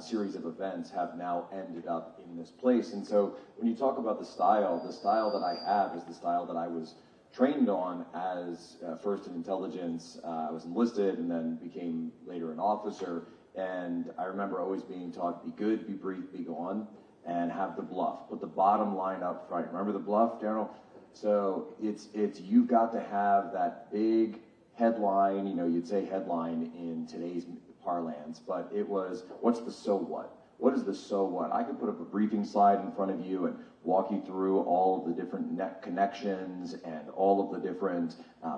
S14: series of events have now ended up in this place. And so when you talk about the style that I have is the style that I was trained on as first in intelligence. I was enlisted and then became later an officer. And I remember always being taught, be good, be brief, be gone, and have the bluff. Put the bottom line up front. Remember the bluff, General? So it's you've got to have that big headline, you'd say headline in today's parlance, but it was, what's the so what? What is the so what? I could put up a briefing slide in front of you and walk you through all of the different net connections and all of the different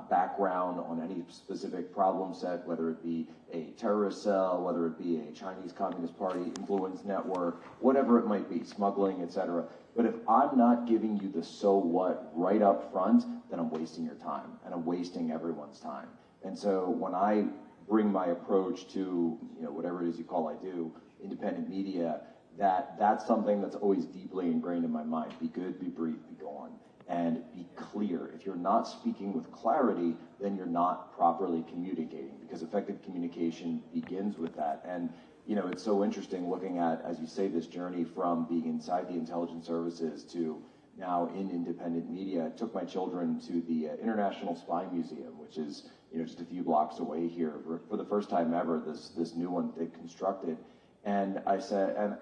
S14: background on any specific problem set, whether it be a terrorist cell, whether it be a Chinese Communist Party influence network, whatever it might be, smuggling, etc. But if I'm not giving you the so what right up front, then I'm wasting your time and I'm wasting everyone's time. And so when I bring my approach to whatever it is you call I do, independent media, that's something that's always deeply ingrained in my mind. Be good, be brief, be gone, and be clear. If you're not speaking with clarity, then you're not properly communicating, because effective communication begins with that. And it's so interesting looking at, as you say, this journey from being inside the intelligence services to now in independent media. I took my children to the International Spy Museum, which is just a few blocks away here, for the first time ever, this new one they constructed. And I said,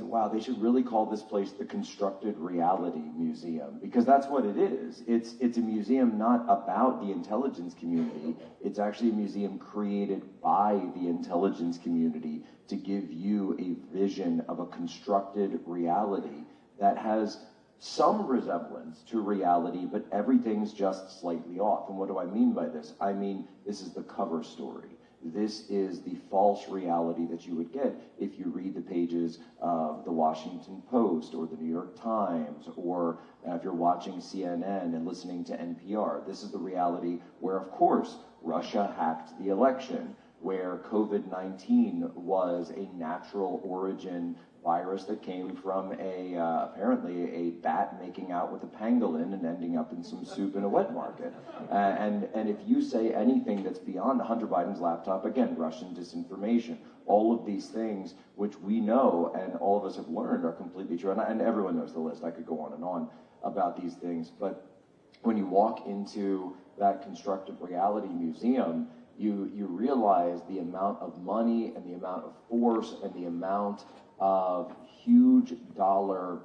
S14: wow, they should really call this place the Constructed Reality Museum, because that's what it is. It's a museum not about the intelligence community. It's actually a museum created by the intelligence community to give you a vision of a constructed reality that has some resemblance to reality, but everything's just slightly off. And what do I mean by this? I mean, this is the cover story. This is the false reality that you would get if you read the pages of the Washington Post or the New York Times, or if you're watching CNN and listening to NPR. This is the reality where, of course, Russia hacked the election, where COVID-19 was a natural origin virus that came from apparently a bat making out with a pangolin and ending up in some soup in a wet market. And if you say anything that's beyond Hunter Biden's laptop, again, Russian disinformation, all of these things which we know and all of us have learned are completely true. And everyone knows the list. I could go on and on about these things. But when you walk into that Constructed Reality Museum, you realize the amount of money and the amount of force and the amount of huge dollar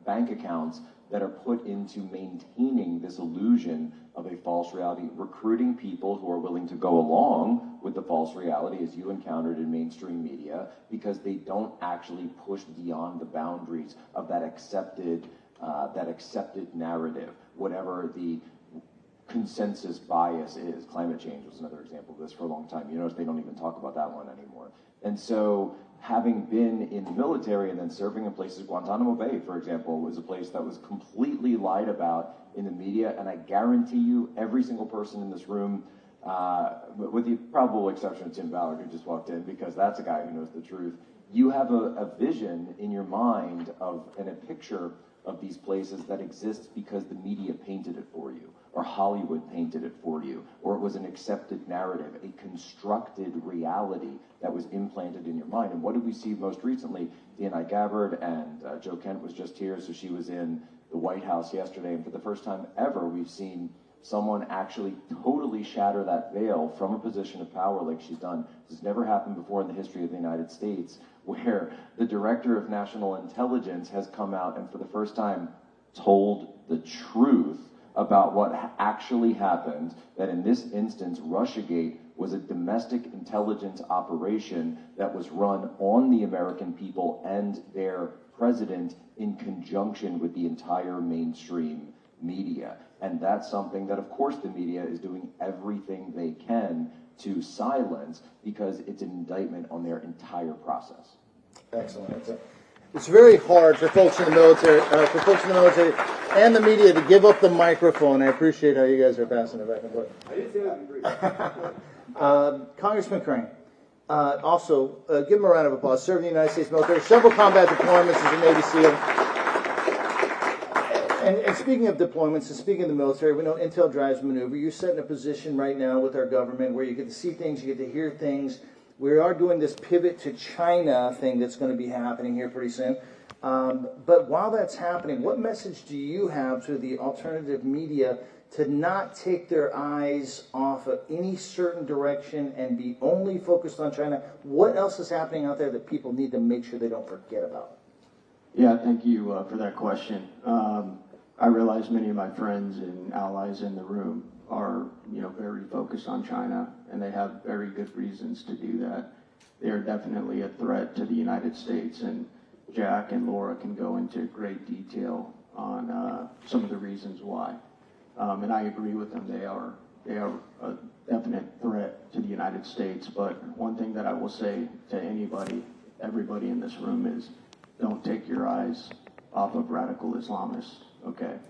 S14: bank accounts that are put into maintaining this illusion of a false reality, recruiting people who are willing to go along with the false reality, as you encountered in mainstream media, because they don't actually push beyond the boundaries of that accepted narrative, whatever the consensus bias is. Climate change was another example of this for a long time. You notice they don't even talk about that one anymore. And so, having been in the military and then serving in places, Guantanamo Bay, for example, was a place that was completely lied about in the media, and I guarantee you, every single person in this room, with the probable exception of Tim Ballard, who just walked in, because that's a guy who knows the truth, you have a vision in your mind of, and a picture of these places that exists because the media painted it for you, or Hollywood painted it for you, or it was an accepted narrative, a constructed reality that was implanted in your mind. And what did we see most recently? D&I Gabbard and Joe Kent was just here, so she was in the White House yesterday, and for the first time ever, we've seen someone actually totally shatter that veil from a position of power like she's done. This has never happened before in the history of the United States, where the Director of National Intelligence has come out and for the first time told the truth about what actually happened, that in this instance, Russiagate was a domestic intelligence operation that was run on the American people and their president in conjunction with the entire mainstream media. And that's something that, of course, the media is doing everything they can to silence, because it's an indictment on their entire process.
S5: Excellent. It's very hard for folks in the military, and the media to give up the microphone. I appreciate how you guys are passing it back and forth.
S13: I didn't say that would be brief.
S5: Congressman Crane, also, give him a round of applause. Served in the United States military, several combat deployments as a Navy SEAL. And speaking of deployments and speaking of the military, we know intel drives maneuver. You're set in a position right now with our government where you get to see things, you get to hear things. We are doing this pivot to China thing that's going to be happening here pretty soon. But while that's happening, what message do you have to the alternative media to not take their eyes off of any certain direction and be only focused on China? What else is happening out there that people need to make sure they don't forget about?
S7: Yeah, thank you for that question. I realize many of my friends and allies in the room are, very focused on China, and they have very good reasons to do that. They are definitely a threat to the United States, and Jack and Laura can go into great detail on some of the reasons why. And I agree with them. They are a definite threat to the United States. But one thing that I will say to everybody in this room is, don't take your eyes off of radical Islamists, okay?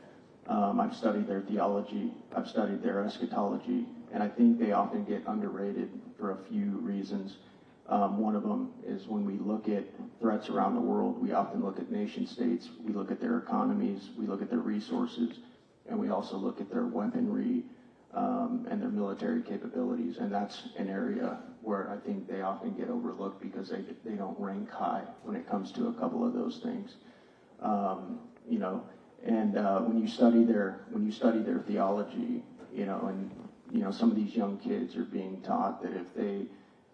S7: I've studied their theology, I've studied their eschatology, and I think they often get underrated for a few reasons. One of them is when we look at threats around the world, we often look at nation states, we look at their economies, we look at their resources, and we also look at their weaponry and their military capabilities, and that's an area where I think they often get overlooked because they don't rank high when it comes to a couple of those things. When you study their theology, and some of these young kids are being taught that if they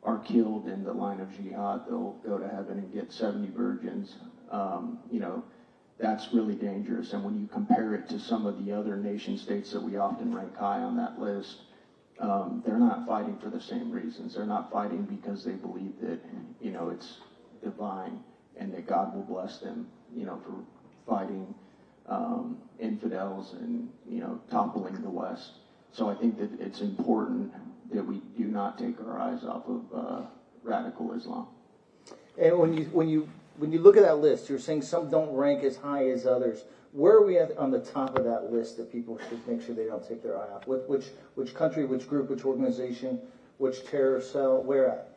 S7: are killed in the line of jihad, they'll go to heaven and get 70 virgins. That's really dangerous. And when you compare it to some of the other nation states that we often rank high on that list, they're not fighting for the same reasons. They're not fighting because they believe that, it's divine and that God will bless them, for fighting infidels and, toppling the West. So I think that it's important that we do not take our eyes off of radical Islam.
S5: And when you look at that list, you're saying some don't rank as high as others. Where are we at on the top of that list that people should make sure they don't take their eye off? Which country, which group, which organization, which terror cell, where at?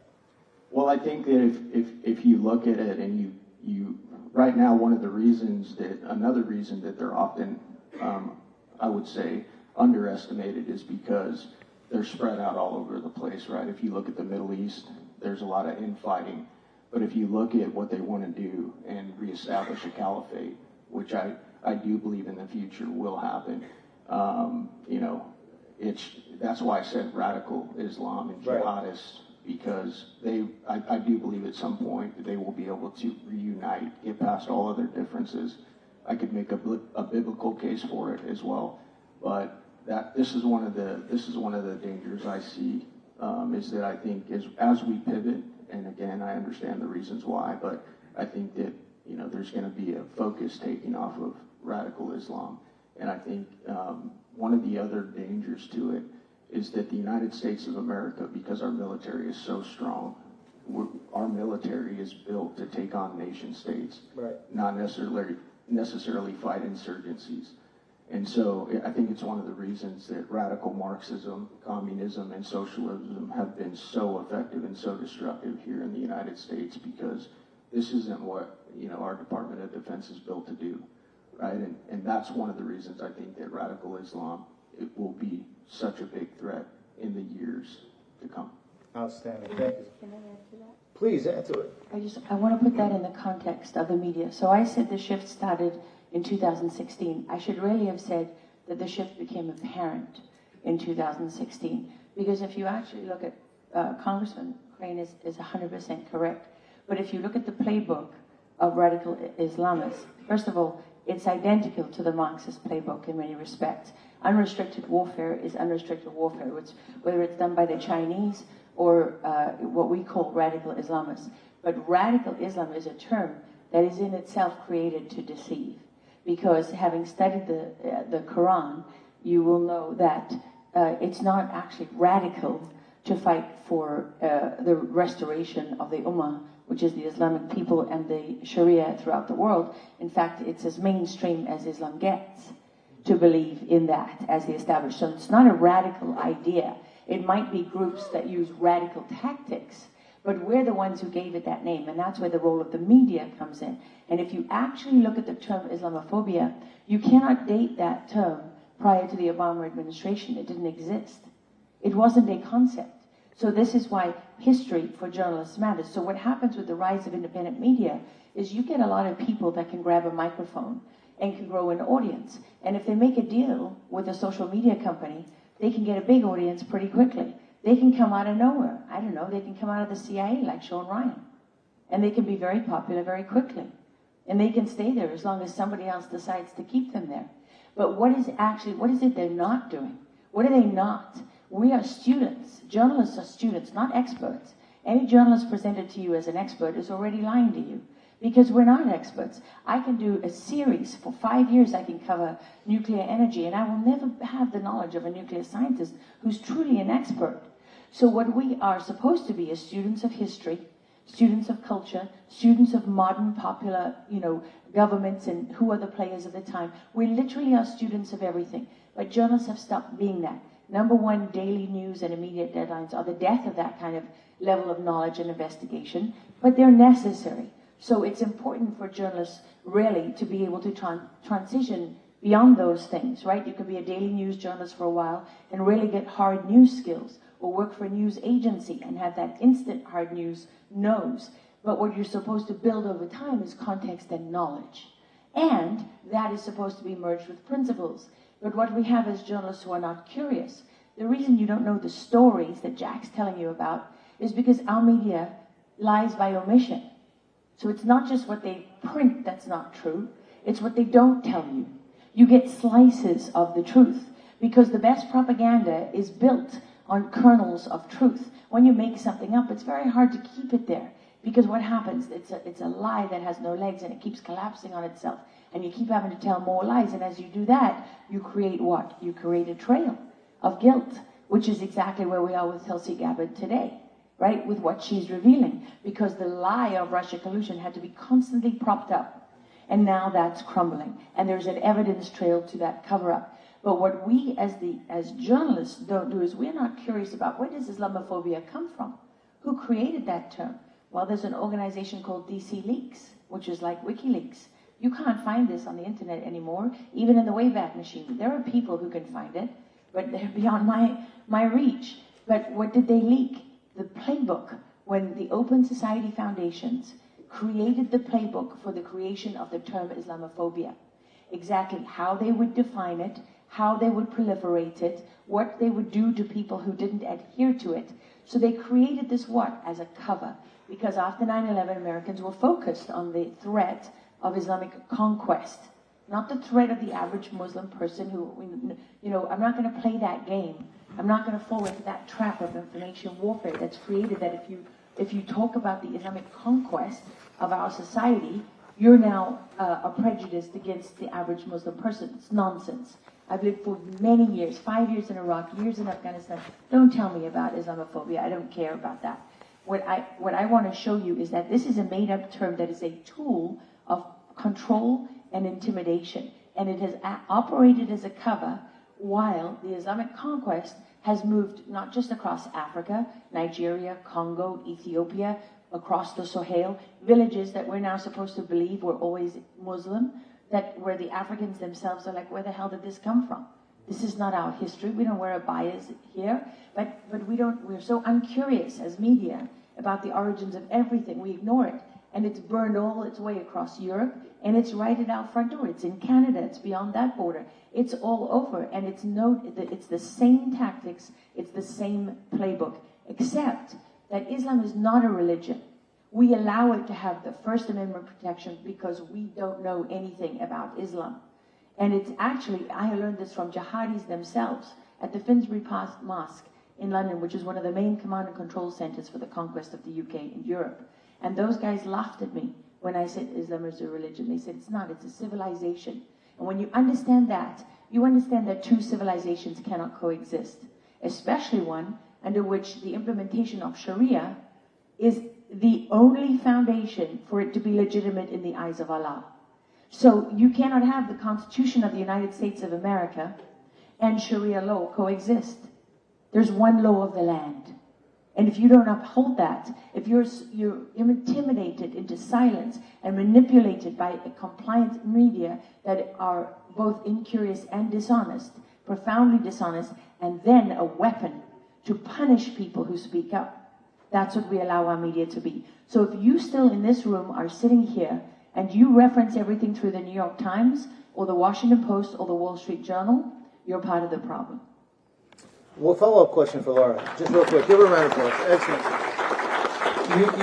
S7: Well, I think that if you look at it and you right now, another reason that they're often, I would say, underestimated is because they're spread out all over the place, right? If you look at the Middle East, there's a lot of infighting. But if you look at what they want to do and reestablish a caliphate, which I do believe in the future will happen, that's why I said radical Islam and jihadists, because I do believe at some point that they will be able to reunite, get past all of their differences. I could make a biblical case for it as well, but this is one of the dangers I see, is that I think as we pivot. And again, I understand the reasons why, but I think that, there's going to be a focus taking off of radical Islam. And I think one of the other dangers to it is that the United States of America, because our military is so strong, our military is built to take on nation states, right, not necessarily fight insurgencies. And so I think it's one of the reasons that radical Marxism, communism, and socialism have been so effective and so destructive here in the United States, because this isn't what our Department of Defense is built to do, right? And that's one of the reasons I think that radical Islam, it will be such a big threat in the years to come.
S5: Outstanding. Thank you.
S22: Can I add to that?
S5: Please add to it.
S22: I want to put that in the context of the media. So I said the shift started in 2016. I should really have said that the shift became apparent in 2016. Because if you actually look at Congressman Crane is 100% correct. But if you look at the playbook of radical Islamists, first of all, it's identical to the Marxist playbook in many respects. Unrestricted warfare is unrestricted warfare, whether it's done by the Chinese or what we call radical Islamists. But radical Islam is a term that is in itself created to deceive. Because having studied the Quran, you will know that it's not actually radical to fight for the restoration of the Ummah, which is the Islamic people and the Sharia throughout the world. In fact, it's as mainstream as Islam gets to believe in that as the established. So it's not a radical idea. It might be groups that use radical tactics, But we're the ones who gave it that name, and that's where the role of the media comes in. And if you actually look at the term Islamophobia, you cannot date that term prior to the Obama administration. It didn't exist. It wasn't a concept. So this is why history for journalists matters. So what happens with the rise of independent media is you get a lot of people that can grab a microphone and can grow an audience. And if they make a deal with a social media company, they can get a big audience pretty quickly. They can come out of nowhere. I don't know, they can come out of the CIA like Sean Ryan. And they can be very popular very quickly. And they can stay there as long as somebody else decides to keep them there. But what is it they're not doing? What are they not? We are students. Journalists are students, not experts. Any journalist presented to you as an expert is already lying to you, because we're not experts. I can do a series for 5 years. I can cover nuclear energy, and I will never have the knowledge of a nuclear scientist who's truly an expert. So what we are supposed to be is students of history, students of culture, students of modern popular, governments and who are the players of the time. We literally are students of everything. But journalists have stopped being that. Number one, daily news and immediate deadlines are the death of that kind of level of knowledge and investigation, but they're necessary. So it's important for journalists really to be able to transition beyond those things, right? You can be a daily news journalist for a while and really get hard news skills, or work for a news agency and have that instant hard news nose. But what you're supposed to build over time is context and knowledge. And that is supposed to be merged with principles. But what we have is journalists who are not curious. The reason you don't know the stories that Jack's telling you about is because our media lies by omission. So it's not just what they print that's not true, it's what they don't tell you. You get slices of the truth, because the best propaganda is built on kernels of truth. When you make something up, it's very hard to keep it there, because what happens, it's a lie that has no legs and it keeps collapsing on itself, and you keep having to tell more lies, and as you do that, you create what? You create a trail of guilt, which is exactly where we are with Tulsi Gabbard today, right, with what she's revealing, because the lie of Russia collusion had to be constantly propped up, and now that's crumbling, and there's an evidence trail to that cover-up. But what we as journalists don't do is we're not curious about where does Islamophobia come from? Who created that term? Well, there's an organization called D.C. Leaks, which is like WikiLeaks. You can't find this on the internet anymore, even in the Wayback Machine. There are people who can find it, but they're beyond my reach. But what did they leak? The playbook, when the Open Society Foundations created the playbook for the creation of the term Islamophobia. Exactly how they would define it, how they would proliferate it, what they would do to people who didn't adhere to it. So they created this what? As a cover. Because after 9/11, Americans were focused on the threat of Islamic conquest, not the threat of the average Muslim person who, I'm not going to play that game. I'm not going to fall into that trap of information warfare that's created that if you talk about the Islamic conquest of our society, you're now prejudiced against the average Muslim person. It's nonsense. I've lived for many years, 5 years in Iraq, years in Afghanistan. Don't tell me about Islamophobia. I don't care about that. What I want to show you is that this is a made-up term that is a tool of control and intimidation. And it has operated as a cover while the Islamic conquest has moved not just across Africa, Nigeria, Congo, Ethiopia, across the Sahel, villages that we're now supposed to believe were always Muslim, where the Africans themselves are like, where the hell did this come from? This is not our history. We don't wear a bias here, but we're so uncurious as media about the origins of everything. We ignore it, and it's burned all its way across Europe, and it's right at our front door. It's in Canada. It's beyond that border. It's all over, and it's the same tactics. It's the same playbook, except that Islam is not a religion. We allow it to have the First Amendment protection because we don't know anything about Islam. And it's actually, I learned this from jihadis themselves at the Finsbury Mosque in London, which is one of the main command and control centers for the conquest of the UK and Europe. And those guys laughed at me when I said Islam is a religion. They said, it's not, it's a civilization. And when you understand that, you understand that two civilizations cannot coexist, especially one under which the implementation of Sharia is the only foundation for it to be legitimate in the eyes of Allah. So you cannot have the Constitution of the United States of America and Sharia law coexist. There's one law of the land. And if you don't uphold that, if you're intimidated into silence and manipulated by a compliant media that are both incurious and dishonest, profoundly dishonest, and then a weapon to punish people who speak up, that's what we allow our media to be. So if you still in this room are sitting here and you reference everything through the New York Times or the Washington Post or the Wall Street Journal, you're part of the problem.
S5: Well, follow-up question for Laura, just real quick. Give her a round of applause. Excellent.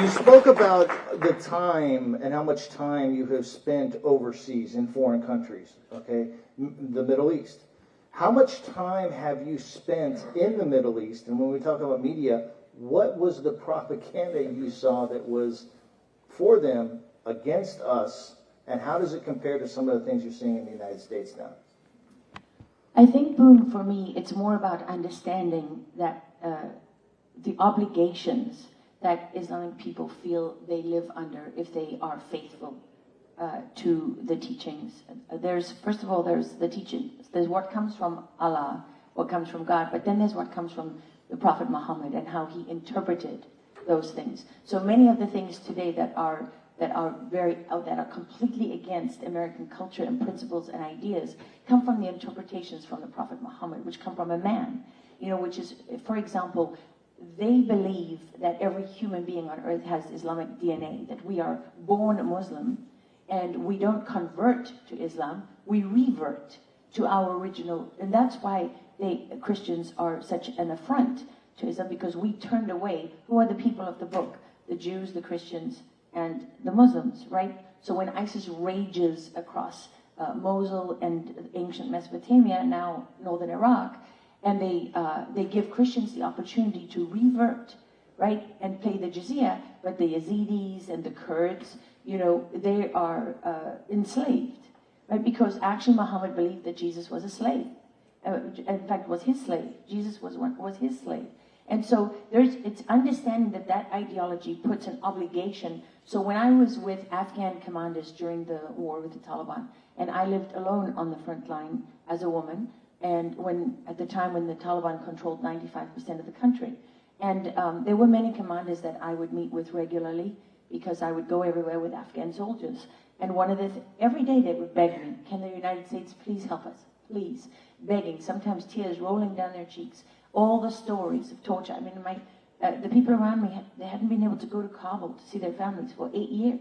S5: You spoke about the time and how much time you have spent overseas in foreign countries, okay, the Middle East. How much time have you spent in the Middle East? And when we talk about media, what was the propaganda you saw that was for them, against us, and how does it compare to some of the things you're seeing in the United States now?
S22: I think, Boone, for me, it's more about understanding that the obligations that Islamic people feel they live under if they are faithful to the teachings. First of all, there's the teachings. There's what comes from Allah, what comes from God, but then there's what comes from the Prophet Muhammad and how he interpreted those things. So many of the things today that are completely against American culture and principles and ideas come from the interpretations from the Prophet Muhammad, which come from a man, which is, for example, they believe that every human being on earth has Islamic DNA, that we are born Muslim, and we don't convert to Islam, we revert to our original, and that's why Christians are such an affront to Islam, because we turned away. Who are the people of the book? The Jews, the Christians, and the Muslims, right? So when ISIS rages across Mosul and ancient Mesopotamia, now northern Iraq, and they give Christians the opportunity to revert, right, and pay the jizya, but the Yazidis and the Kurds, they are enslaved, right? Because actually Muhammad believed that Jesus was a slave. In fact, was his slave. Jesus was his slave. And so it's understanding that ideology puts an obligation. So when I was with Afghan commanders during the war with the Taliban, and I lived alone on the front line as a woman, and at the time when the Taliban controlled 95% of the country, and there were many commanders that I would meet with regularly because I would go everywhere with Afghan soldiers. And every day they would beg me, can the United States please help us? Please. Begging, sometimes tears rolling down their cheeks. All the stories of torture. I mean, the people around me, they hadn't been able to go to Kabul to see their families for 8 years.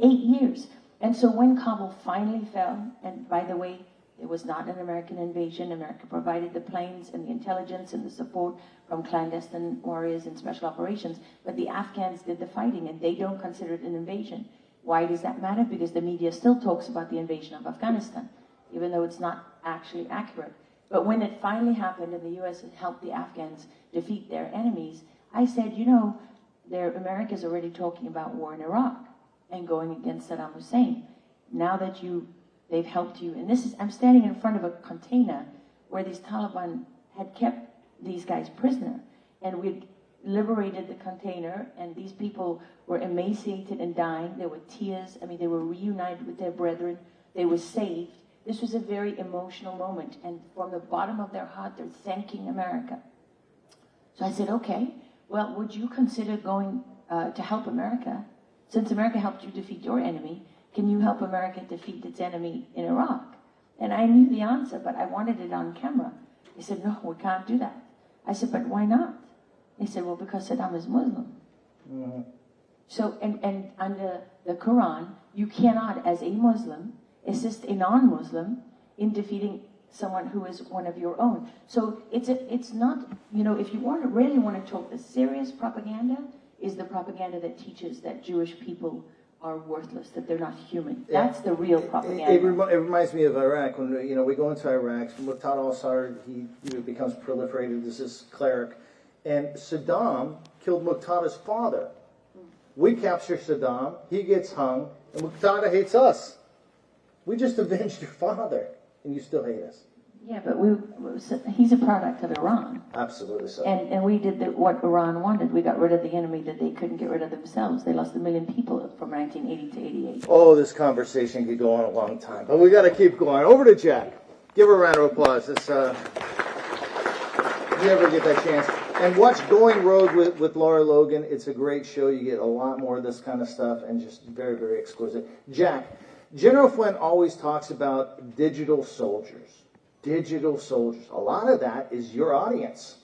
S22: 8 years. And so when Kabul finally fell, and by the way, it was not an American invasion. America provided the planes and the intelligence and the support from clandestine warriors and special operations, but the Afghans did the fighting, and they don't consider it an invasion. Why does that matter? Because the media still talks about the invasion of Afghanistan, even though it's not actually accurate. But when it finally happened and the U.S. helped the Afghans defeat their enemies, I said, America's already talking about war in Iraq and going against Saddam Hussein. Now that they've helped you, and I'm standing in front of a container where these Taliban had kept these guys prisoner, and we'd liberated the container, and these people were emaciated and dying. There were tears. I mean, they were reunited with their brethren. They were saved. This was a very emotional moment, and from the bottom of their heart, they're thanking America. So I said, okay, well, would you consider going to help America? Since America helped you defeat your enemy, can you help America defeat its enemy in Iraq? And I knew the answer, but I wanted it on camera. They said, no, we can't do that. I said, but why not? They said, well, because Saddam is Muslim. Mm-hmm. So, and under the Quran, you cannot, as a Muslim, assist a non-Muslim in defeating someone who is one of your own. So it's not, if you really want to talk, the serious propaganda is the propaganda that teaches that Jewish people are worthless, that they're not human. That's the real propaganda.
S5: It reminds me of Iraq. When we go into Iraq, Muqtada al-Sadr, he becomes proliferated as this cleric, and Saddam killed Muqtada's father. We capture Saddam, he gets hung, and Muqtada hates us. We just avenged your father, and you still hate us.
S22: Yeah, but he's a product of Iran.
S5: Absolutely so.
S22: And we did what Iran wanted. We got rid of the enemy that they couldn't get rid of themselves. They lost 1 million people from 1980 to 88.
S5: Oh, this conversation could go on a long time, but we got to keep going. Over to Jack. Give her a round of applause. If you ever get that chance. And watch Going Rogue with Laura Logan. It's a great show. You get a lot more of this kind of stuff and just very, very exquisite. Jack, General Flynn always talks about digital soldiers. Digital soldiers. A lot of that is your audience.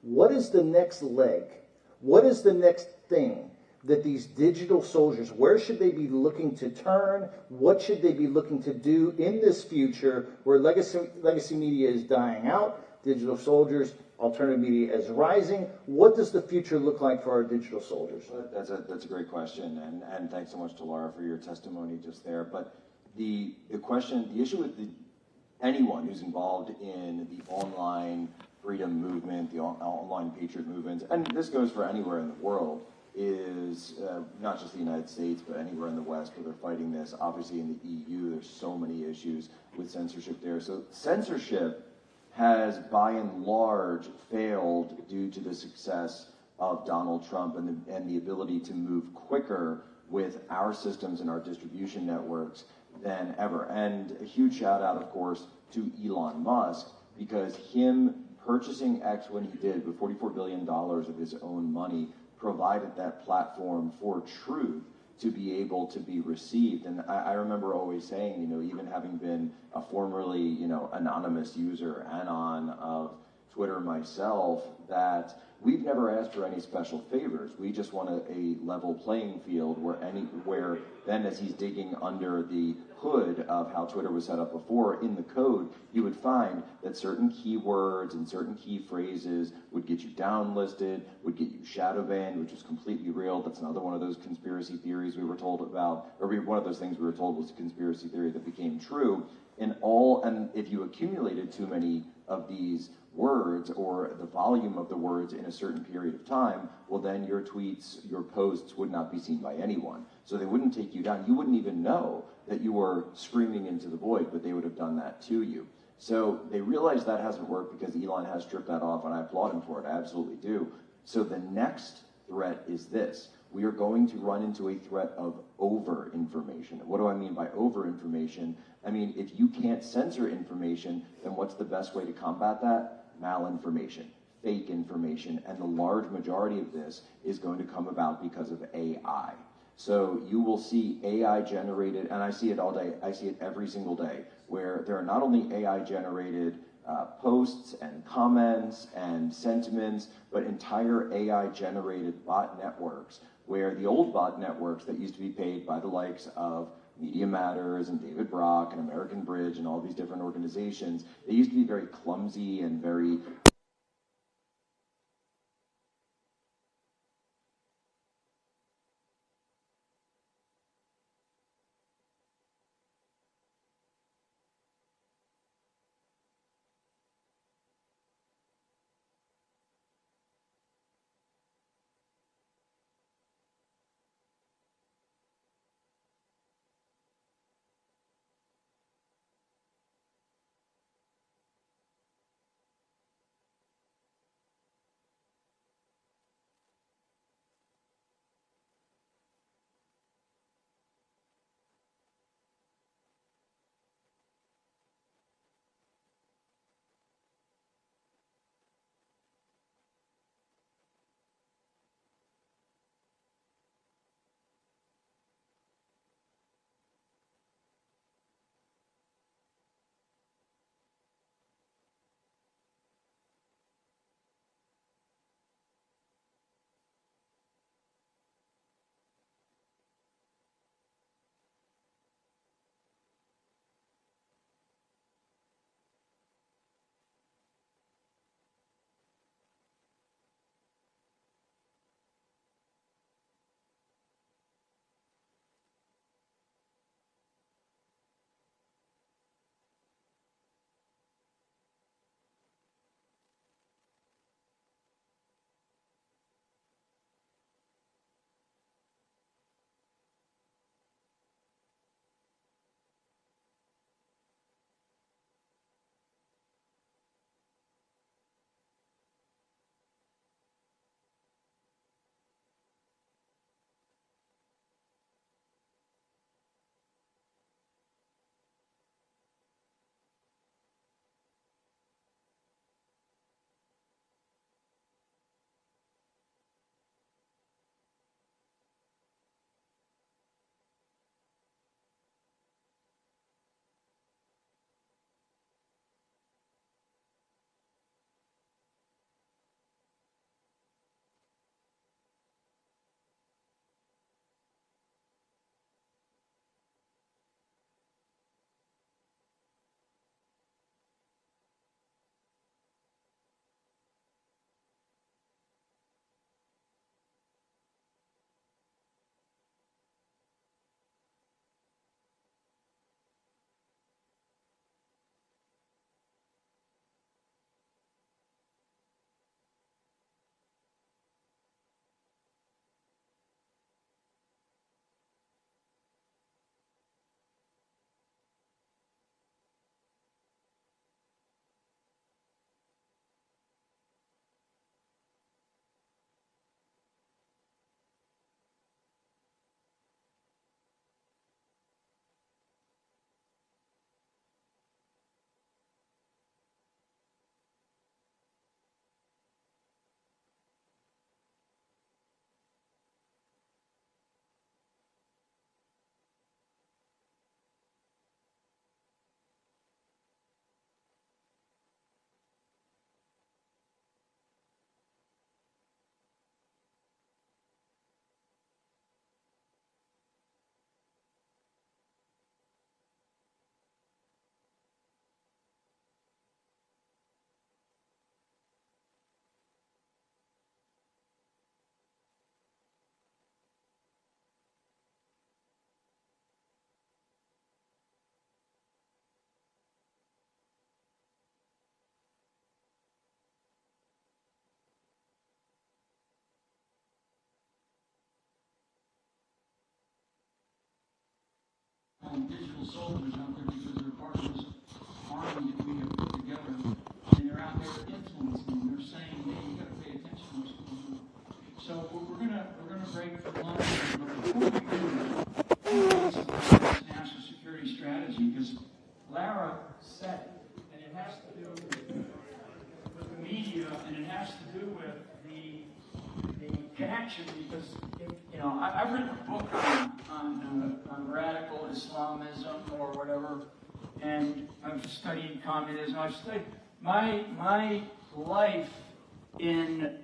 S5: What is the next leg? What is the next thing that these digital soldiers, where should they be looking to turn? What should they be looking to do in this future where legacy media is dying out, digital soldiers, alternative media is rising? What does the future look like for our digital soldiers?
S14: That's a great question, and thanks so much to Laura for your testimony just there. But the issue with anyone who's involved in the online freedom movement, the online patriot movement, and this goes for anywhere in the world, is not just the United States, but anywhere in the West where they're fighting this. Obviously in the EU, there's so many issues with censorship there. So censorship has, by and large, failed due to the success of Donald Trump and the ability to move quicker with our systems and our distribution networks than ever. And a huge shout out, of course, to Elon Musk, because him purchasing X when he did with $44 billion of his own money provided that platform for truth to be able to be received. And I remember always saying, even having been a formerly, anonymous user, anon of Twitter myself, that we've never asked for any special favors. We just want a level playing field where then as he's digging under the hood of how Twitter was set up before, in the code, you would find that certain keywords and certain key phrases would get you downlisted, would get you shadow banned, which was completely real. That's another one of those conspiracy theories we were told about, or one of those things we were told was a conspiracy theory that became true. And if you accumulated too many of these words or the volume of the words in a certain period of time, well then your tweets, your posts would not be seen by anyone. So they wouldn't take you down. You wouldn't even know that you were screaming into the void, but they would have done that to you. So they realize that hasn't worked because Elon has stripped that off, and I applaud him for it. I absolutely do. So the next threat is this. We are going to run into a threat of over-information. What do I mean by over-information? I mean, if you can't censor information, then what's the best way to combat that? Malinformation, fake information, and the large majority of this is going to come about because of AI. So you will see AI generated, and I see it all day, I see it every single day, where there are not only AI generated posts and comments and sentiments, but entire AI generated bot networks, where the old bot networks that used to be paid by the likes of Media Matters and David Brock and American Bridge and all these different organizations, they used to be very clumsy and very
S1: individual soldiers out there because they're part of this army that we have put together, and they're out there influencing them. They're saying, hey, you got to pay attention to what's going on. So we're gonna break for lunch, but before we do that, this national security strategy, because Lara said it, and it has to do with the media, and it has to do with the connection, because I've written a book on radical Islamism or whatever, and I've studied communism. I've studied my life in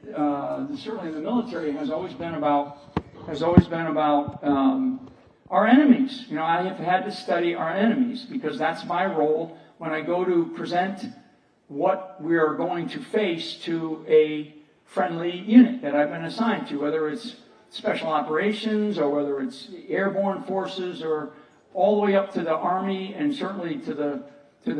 S1: certainly in the military has always been about our enemies. I have had to study our enemies because that's my role when I go to present what we are going to face to a friendly unit that I've been assigned to, whether it's special operations or whether it's airborne forces or all the way up to the Army and certainly to the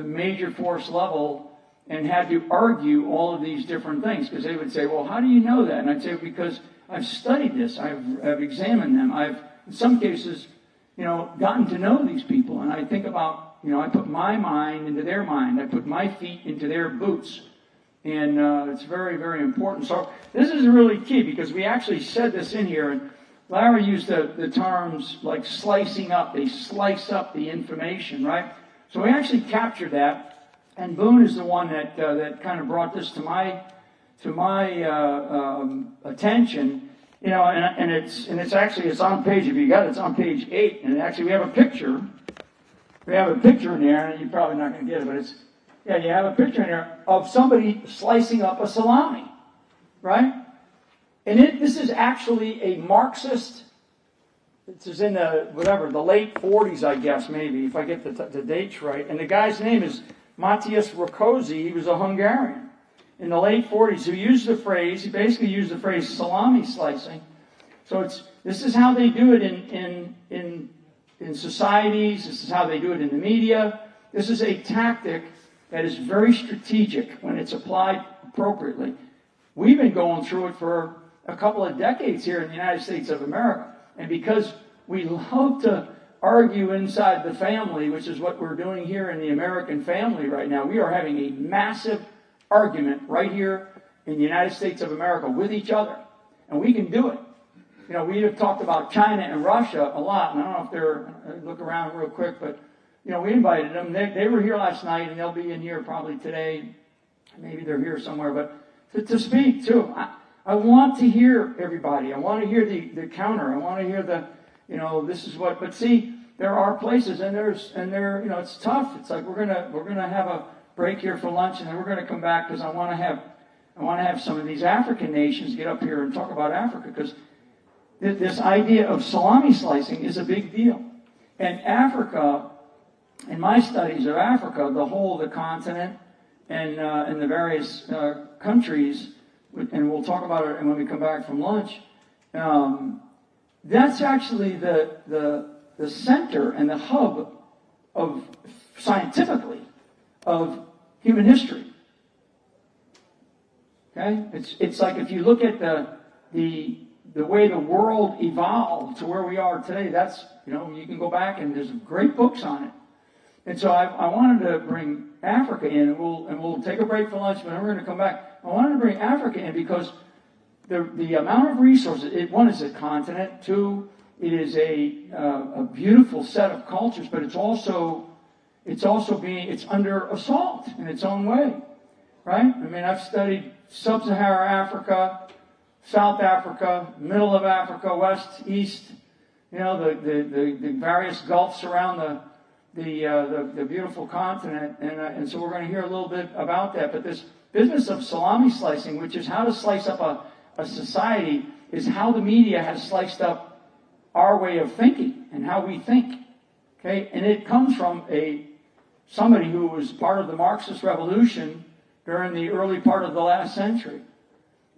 S1: major force level, and had to argue all of these different things because they would say, well, how do you know that? And I'd say, because I've studied this, I've examined them, I've in some cases gotten to know these people, and I think about, I put my mind into their mind, I put my feet into their boots, and it's very, very important. So this is really key because we actually said this in here, and Larry used the terms like slicing up. They slice up the information, right? So we actually captured that, and Boone is the one that kind of brought this to my attention. And it's actually on page, if you got it, it's on page 8, and actually we have a picture. We have a picture in there, and you're probably not going to get it, but you have a picture in there of somebody slicing up a salami, right? And this is actually a Marxist. This is in the late 40s, I guess, maybe, if I get the dates right. And the guy's name is Matthias Rakoczy. He was a Hungarian in the late 40s. He basically used the phrase salami slicing. So this is how they do it in societies. This is how they do it in the media. This is a tactic that is very strategic when it's applied appropriately. We've been going through it for a couple of decades here in the United States of America. And because we love to argue inside the family, which is what we're doing here in the American family right now, we are having a massive argument right here in the United States of America with each other. And we can do it. We have talked about China and Russia a lot, and I don't know if look around real quick, but, we invited them. They were here last night, and they'll be in here probably today. Maybe they're here somewhere, but to speak, too. I want to hear everybody. I want to hear the counter. I want to hear this is what, but see, there are places, and it's tough. It's like we're gonna have a break here for lunch, and then we're gonna come back because I want to have some of these African nations get up here and talk about Africa, because this idea of salami slicing is a big deal. And Africa, in my studies of Africa, the continent, and the various countries, and we'll talk about it when we come back from lunch, that's actually the center and the hub of, scientifically, of human history. Okay? It's like if you look at the way the world evolved to where we are today, that's, you can go back and there's great books on it. And so I wanted to bring Africa in, and we'll take a break for lunch, but then we're going to come back. I wanted to bring Africa in because the amount of resources, one is a continent, two, it is a beautiful set of cultures, but it's under assault in its own way, right? I mean, I've studied sub-Saharan Africa, South Africa, middle of Africa, west, east, the various gulfs around the beautiful continent, and so we're going to hear a little bit about that. But this business of salami slicing, which is how to slice up a society, is how the media has sliced up our way of thinking and how we think. Okay, and it comes from somebody who was part of the Marxist revolution during the early part of the last century.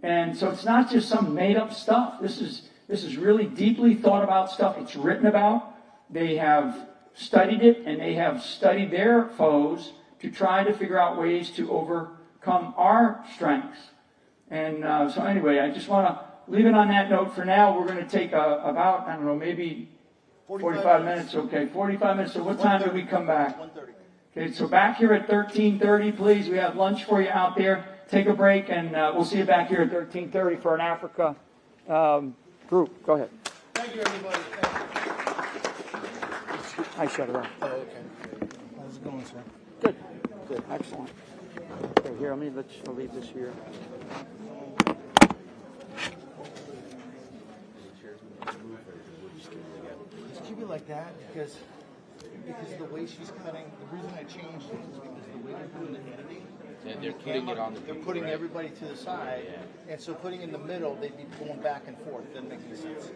S1: And so it's not just some made-up stuff. This is really deeply thought about stuff. It's written about. They have studied it, and they have studied their foes to try to figure out ways to overcome our strengths. And so anyway, I just want to leave it on that note for now. We're going to take about, maybe 45 minutes, okay, 45 minutes. So what time do we come back? 1:30. Okay, so back here at 13:30, please. We have lunch for you out there. Take a break, and we'll see you back here at 13:30 for an Africa group. Go ahead.
S5: Thank you, everybody.
S1: I shut it off.
S5: Oh, okay. How's it going, sir?
S1: Good. Good. Excellent. Okay, here, I'll leave this here.
S5: Just keep it like that because the way she's cutting, the reason I changed it is because the way they're doing the editing,
S15: They're putting it on the
S5: they're putting everybody to the side, and so putting in the middle, they'd be going back and forth. Doesn't make any sense.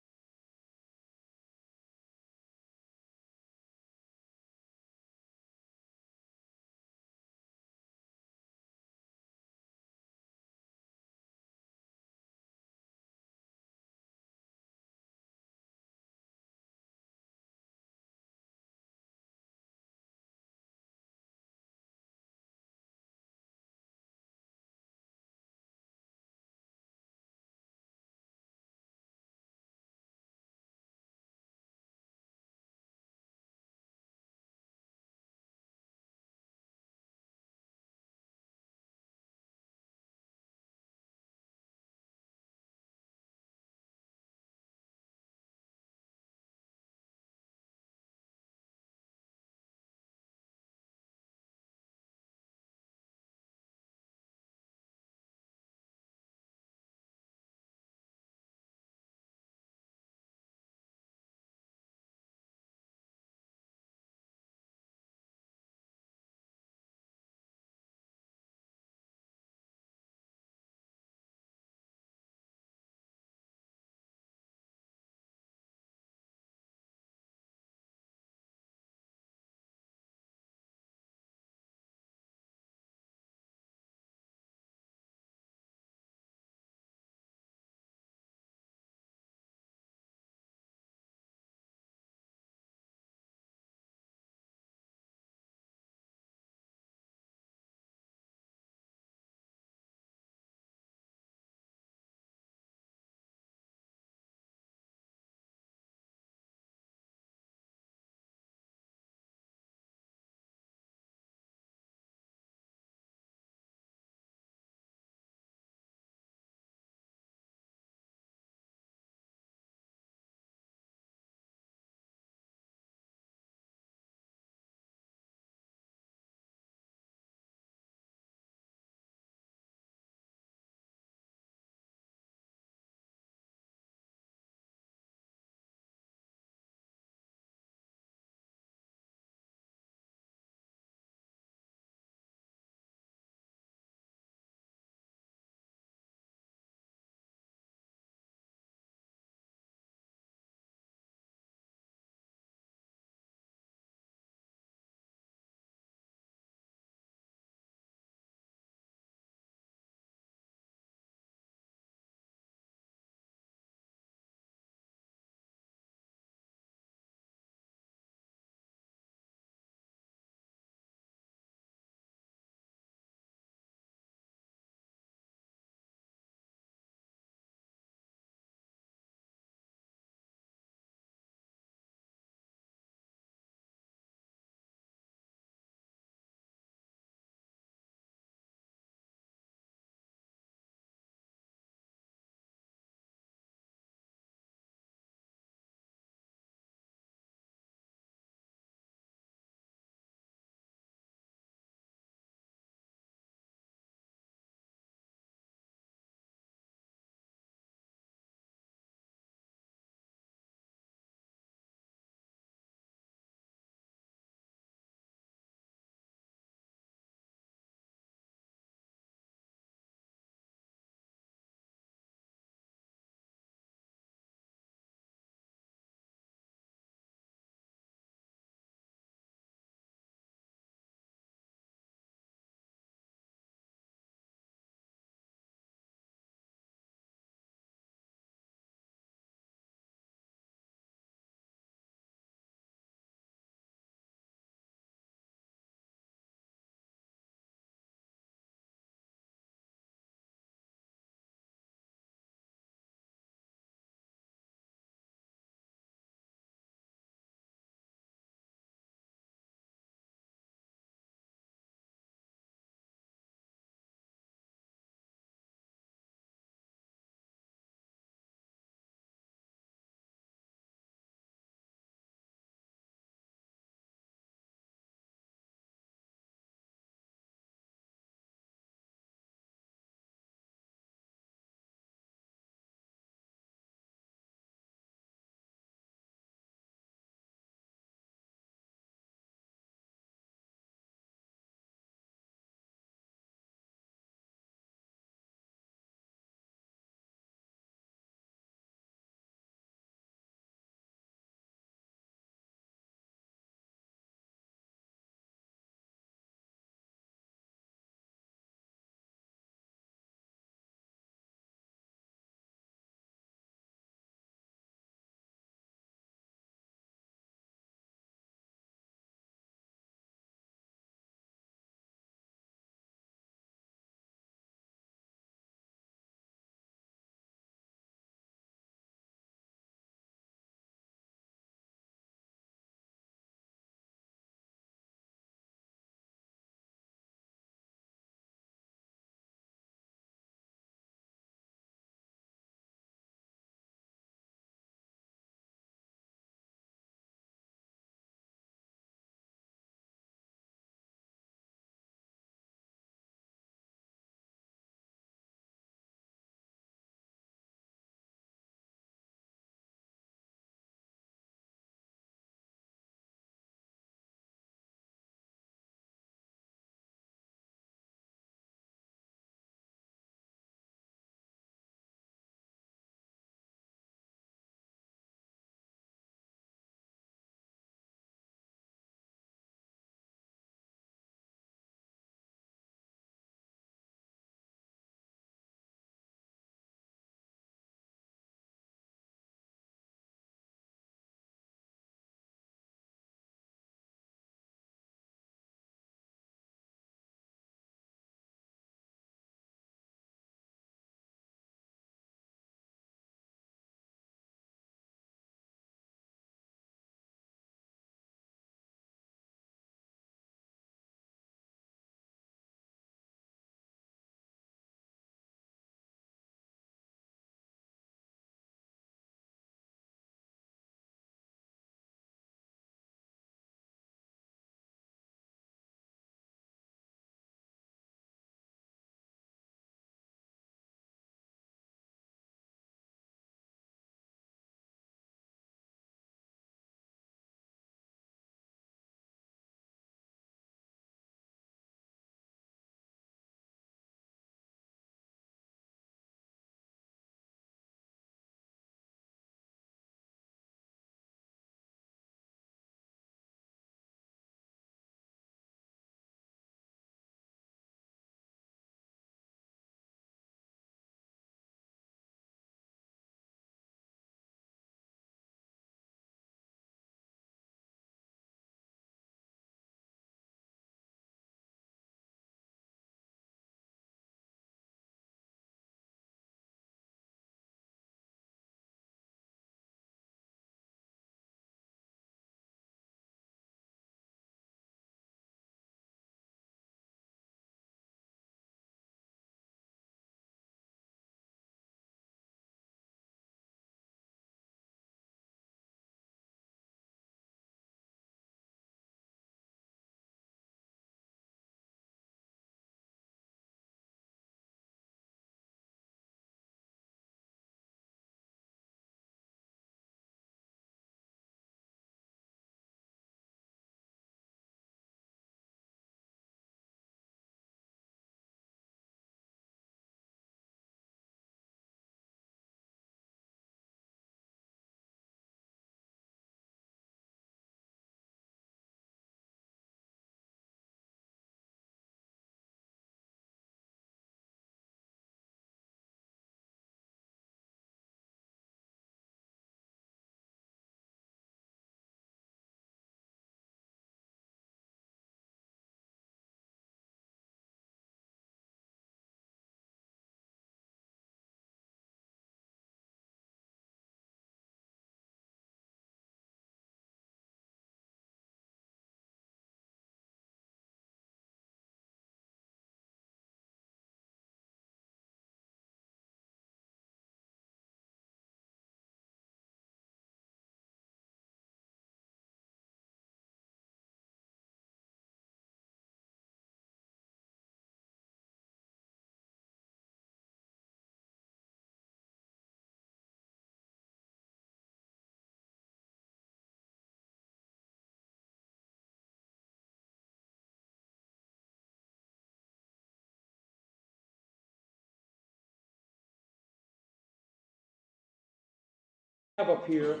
S1: have up here,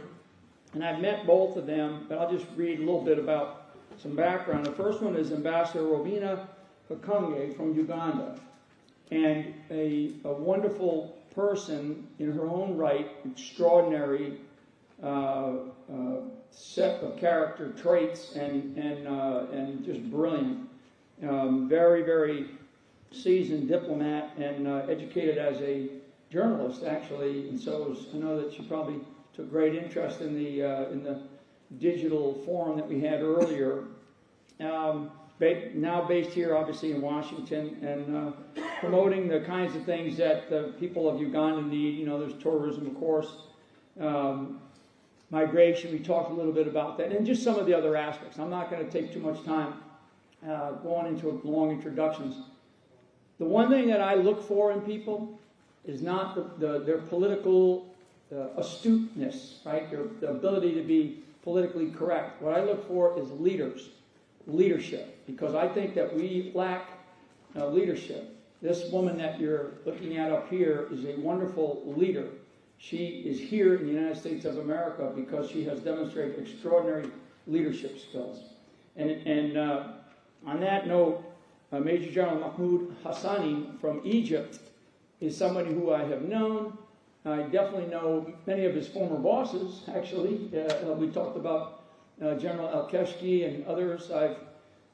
S1: and I've met both of them, but I'll just read a little bit about some background. The first one is Ambassador Robina Kakunge from Uganda, and a wonderful person in her own right, extraordinary set of character traits, and just brilliant. Very, very seasoned diplomat and educated as a journalist, actually, and so I know that she probably took great interest in the digital forum that we had earlier. Now based here, obviously, in Washington, and promoting the kinds of things that the people of Uganda need. You know, there's tourism, of course, migration. We talked a little bit about that, and just some of the other aspects. I'm not going to take too much time going into long introductions. The one thing that I look for in people is not their political astuteness, right? Their ability to be politically correct. What I look for is leadership, because I think that we lack leadership. This woman that you're looking at up here is a wonderful leader. She is here in the United States of America because she has demonstrated extraordinary leadership skills. And on that note, Major General Mahmoud Hassani from Egypt is somebody who I have known. I definitely know many of his former bosses, actually. We talked about General El-Keshki and others. I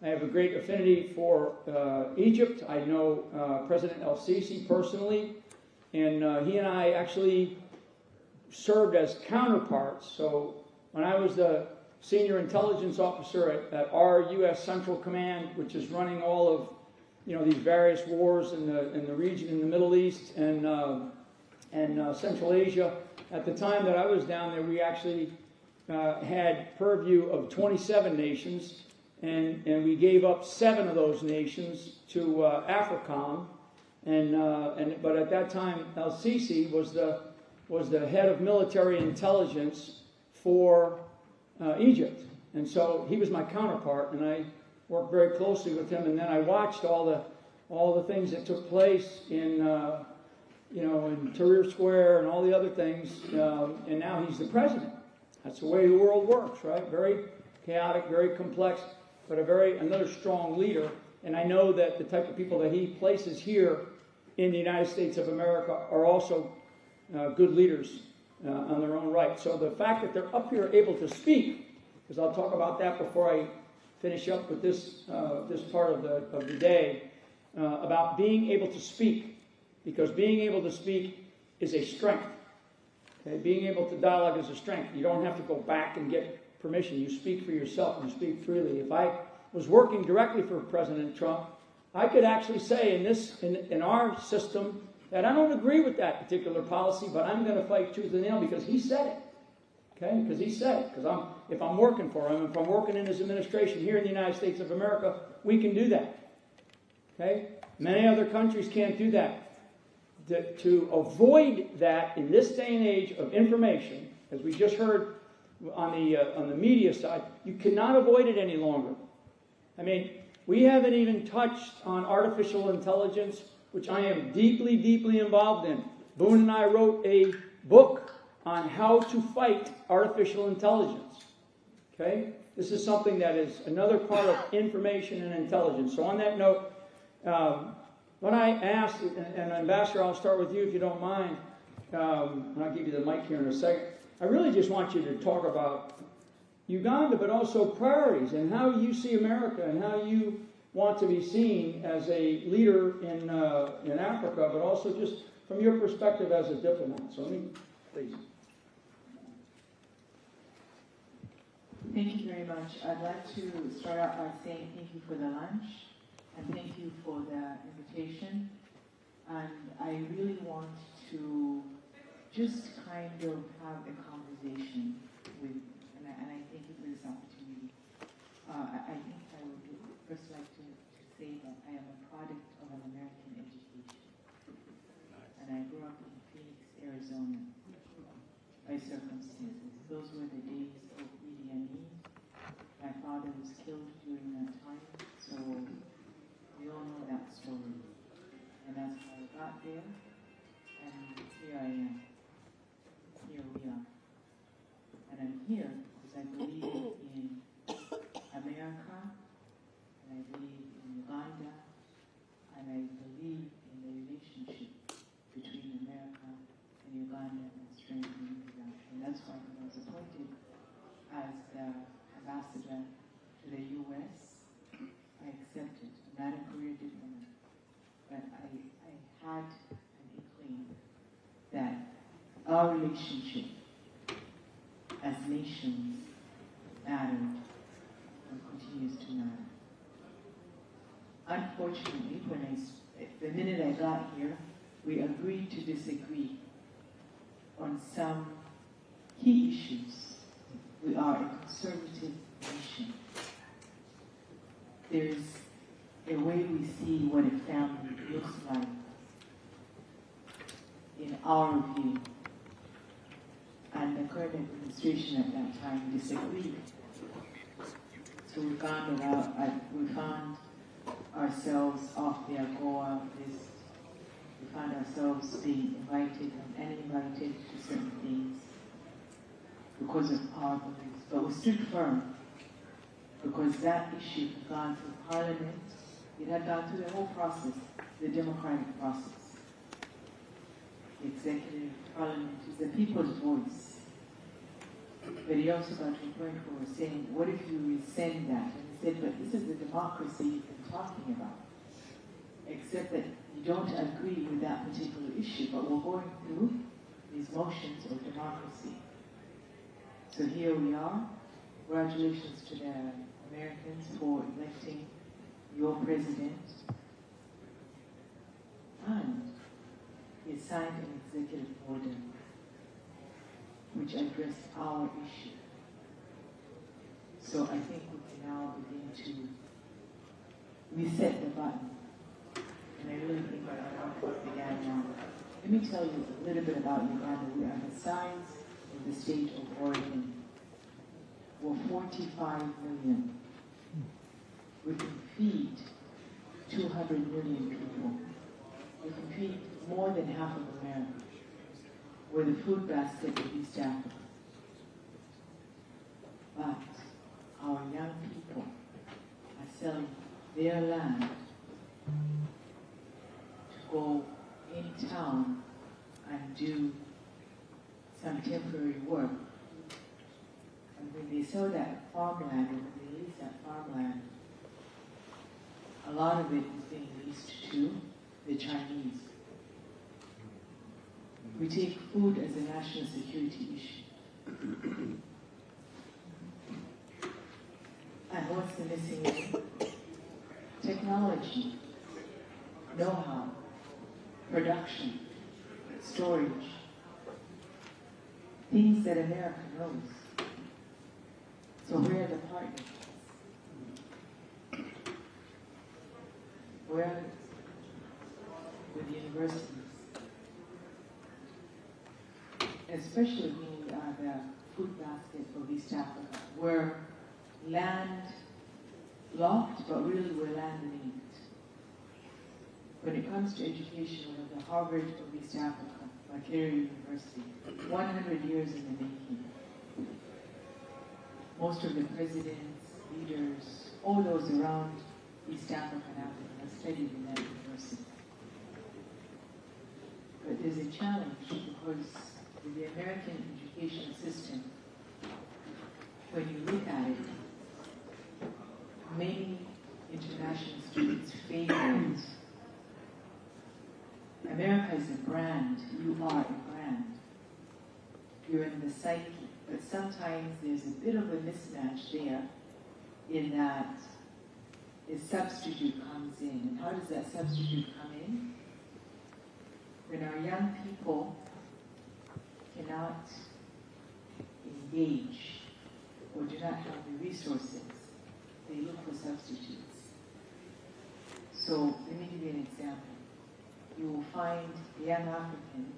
S1: have a great affinity for Egypt. I know President El-Sisi personally, and he and I actually served as counterparts. So when I was the senior intelligence officer at our U.S. Central Command, which is running all of these various wars in the region in the Middle East and Central Asia, at the time that I was down there, we actually had purview of 27 nations, and we gave up 7 of those nations to AFRICOM, but at that time El-Sisi was the head of military intelligence for Egypt, and so he was my counterpart, and I worked very closely with him. And then I watched all the things that took place in Tahrir Square and all the other things, and now he's the president. That's the way the world works, right? Very chaotic, very complex, but another strong leader. And I know that the type of people that he places here in the United States of America are also good leaders on their own right. So the fact that they're up here able to speak, because I'll talk about that before I finish up with this part of the day, about being able to speak, because being able to speak is a strength. Okay? Being able to dialogue is a strength. You don't have to go back and get permission. You speak for yourself. You speak freely. If I was working directly for President Trump, I could actually say in our system that I don't agree with that particular policy, but I'm going to fight tooth and nail because he said it. Okay? Because he said it. Because if I'm working for him, if I'm working in his administration here in the United States of America, we can do that. Okay? Many other countries can't do that. To avoid that in this day and age of information, as we just heard on the media side, you cannot avoid it any longer. I mean, we haven't even touched on artificial intelligence, which I am deeply, deeply involved in. Boone and I wrote a book on how to fight artificial intelligence. Okay? This is something that is another part of information and intelligence. So on that note, when I asked, and Ambassador, I'll start with you if you don't mind, and I'll give you the mic here in a second. I really just want you to talk about Uganda, but also priorities and how you see America and how you want to be seen as a leader in Africa, but also just from your perspective as a diplomat. So, please.
S15: Thank you very much. I'd like to start out by saying thank you for the lunch and thank you for the invitation. And I really want to just kind of have a conversation with, and I thank you for this opportunity. I think I would first like to say that I am a product of an American education. And I grew up in Phoenix, Arizona, by circumstances. Those were the days of Idi Amin. My father was killed during that time, so we all know that story. And that's how I got there, and here I am. Here we are. our relationship as nations mattered and continues to matter. Unfortunately, the minute I got here, we agreed to disagree on some key issues. We are a conservative nation. There's a way we see what a family looks like in our view. And the current administration at that time disagreed. So we found ourselves off the AGOA list. We found ourselves being invited and uninvited to certain things because of our beliefs. But we stood firm because that issue had gone through Parliament. It had gone through the whole process, the democratic process. The executive Parliament is the people's voice. But he also got to a point where we're saying, what if you rescind that? And he said, but this is the democracy you've been talking about. Except that you don't agree with that particular issue, but we're going through these motions of democracy. So here we are. Congratulations to the Americans for electing your president. And he signed an executive order which addressed our issue. So I think we can now begin to reset the button. And I really think that our work began now. Let me tell you a little bit about Uganda. We are the size of the state of Oregon. We're 45 million. We can feed 200 million people. We can feed more than half of America. We're the food basket of East Africa. But our young people are selling their land to go in town and do some temporary work. And when they sell that farmland, or when they lease that farmland, a lot of it is being leased to the Chinese. We take food as a national security issue. And what's the missing link? Technology, know-how, production, storage, things that America knows. So where are the partners? Where with the universities? Especially being the food basket of East Africa, we're land locked, but really we're land linked. When it comes to education, we have the Harvard of East Africa, Makerere University, 100 years in the making. Most of the presidents, leaders, all those around East Africa and Africa have studied in that university. But there's a challenge because with the American education system, when you look at it, many international students fail it. America is a brand. You are a brand. You're in the psyche. But sometimes there's a bit of a mismatch there in that a substitute comes in. And how does that substitute come in? When our young people cannot engage or do not have the resources, they look for substitutes. So let me give you an example. You will find a young African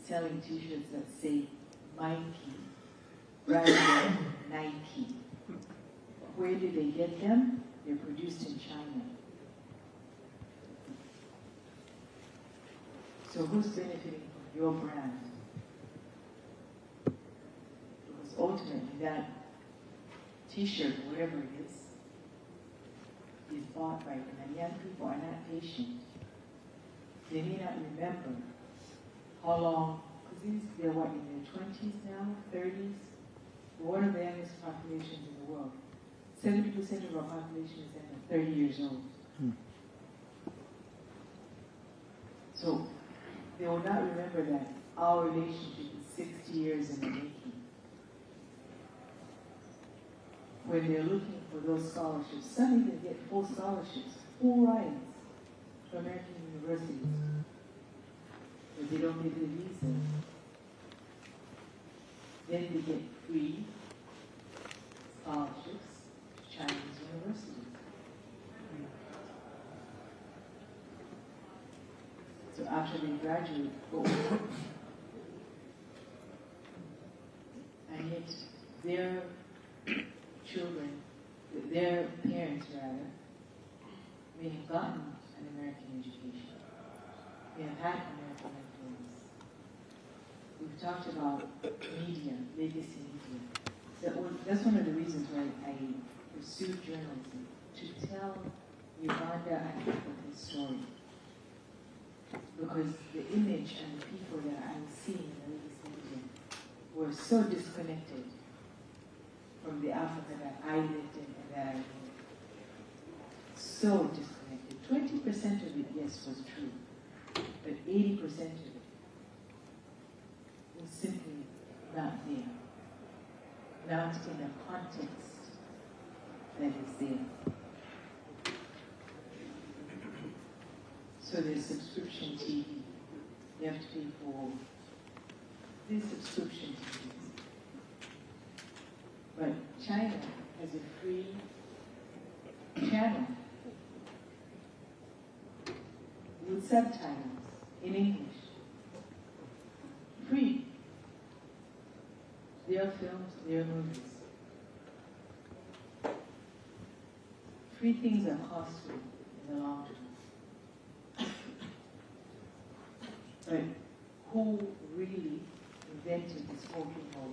S15: selling t-shirts that say Mikey rather than Nike. Where do they get them? They're produced in China. So who's benefiting from your brand? Because ultimately that t-shirt, whatever it is bought by them. And young people are not patient. They may not remember how long, because they're what, in their 20s now, 30s? We're one of the youngest populations in the world. 70% of our population is under 30 years old. So they will not remember that our relationship is 60 years in the making. When they're looking for those scholarships, some even get full scholarships, full rides to American universities, but they don't get the visa. Then they get free scholarships to Chinese universities. So after they graduate, go work. And yet their children, their parents rather, may have gotten an American education. They have had American influence. We've talked about media, legacy media. That's one of the reasons why I pursued journalism, to tell Uganda and Africa's story. Because the image and the people that I was seeing in the legacy media were so disconnected from the Africa that I lived in and that I knew. So disconnected. 20% of it, yes, was true. But 80% of it was simply not there. Not in a context that is there. So there's subscription TV. You have to pay for these subscription TVs. But China has a free channel with subtitles in English. Free. Their films, their movies. Free things are costly in the long term. But who really invented this whole thing of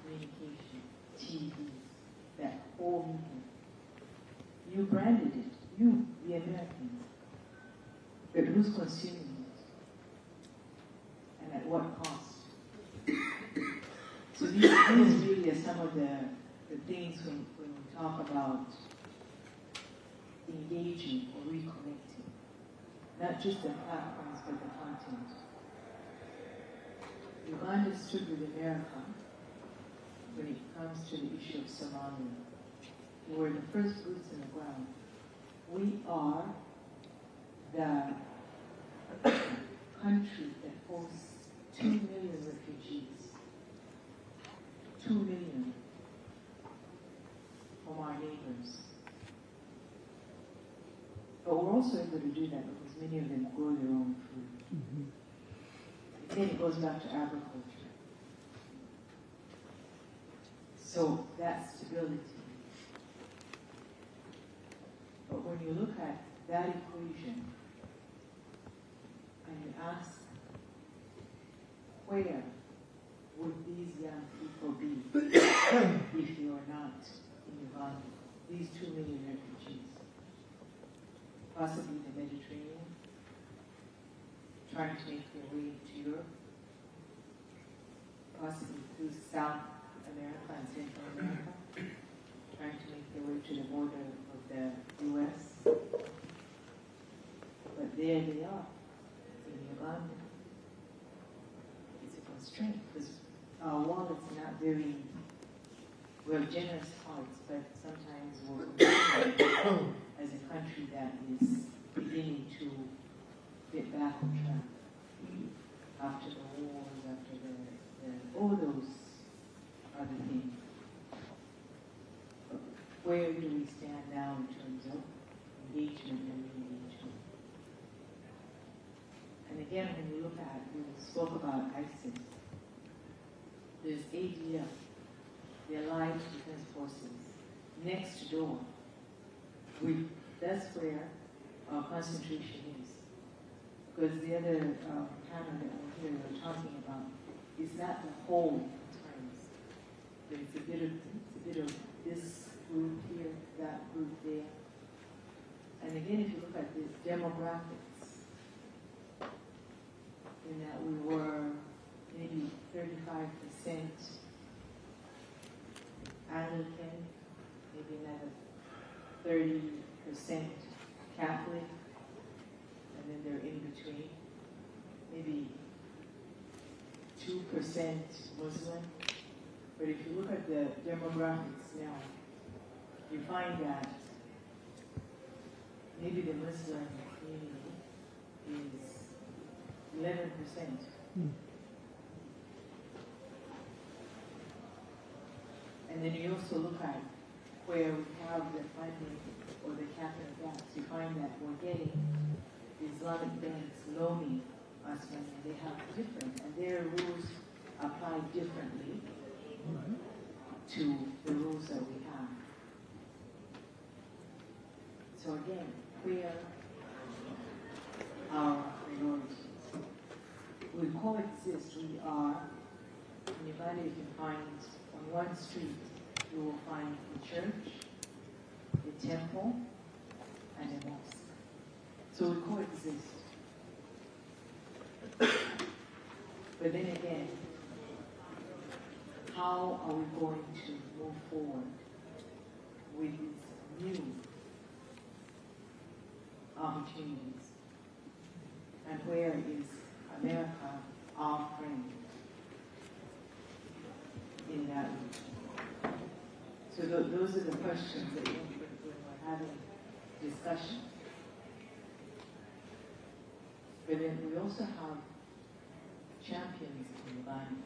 S15: communication, TV, that whole movement? You branded it, you, the Americans. But who's consuming it? And at what cost? So these really are some of the things when we talk about engaging or reconnecting. Not just the platforms, but the content. Uganda stood with America when it comes to the issue of Somalia. We're the first boots on the ground. We are the country that hosts 2 million refugees. 2 million from our neighbors. But we're also able to do that because many of them grow their own food. Again, it goes back to agriculture. So that's stability. But when you look at that equation and you ask, where would these young people be if you are not in Uganda? These 2 million refugees. Possibly the Mediterranean, trying to make their way to Europe, possibly through South America and Central America, trying to make their way to the border of the U.S. But there they are, in Uganda. It's a constraint because our wallets are not very, we have generous hearts, but sometimes we're as a country that is beginning to get back on track after the wars, after all those other things. But where do we stand now in terms of engagement and re-engagement? And again, when you look at, we spoke about ISIS, there's ADF, the Allied Defense Forces, next door. That's where our concentration is. Because the other panel that we're here we're talking about is not the whole times. But it's a bit of this group here, that group there. And again, if you look at the demographics, in that we were maybe 35% Anglican, maybe another 30% Catholic, and then they're in between. Maybe 2% Muslim. But if you look at the demographics now, you find that maybe the Muslim community is 11%. And then you also look at where we have the funding or the capital gaps, you find that we're getting the Islamic banks loaning us money, and they have different, and their rules apply differently to the rules that we have. So again, where our priorities? We coexist. We are, in Uganda you can find on one street, you will find a church, a temple, and a mosque. So we coexist. But then again, how are we going to move forward with these new opportunities? And where is America our friend in that region? So those are the questions that when we're having discussion. But then we also have champions in Uganda,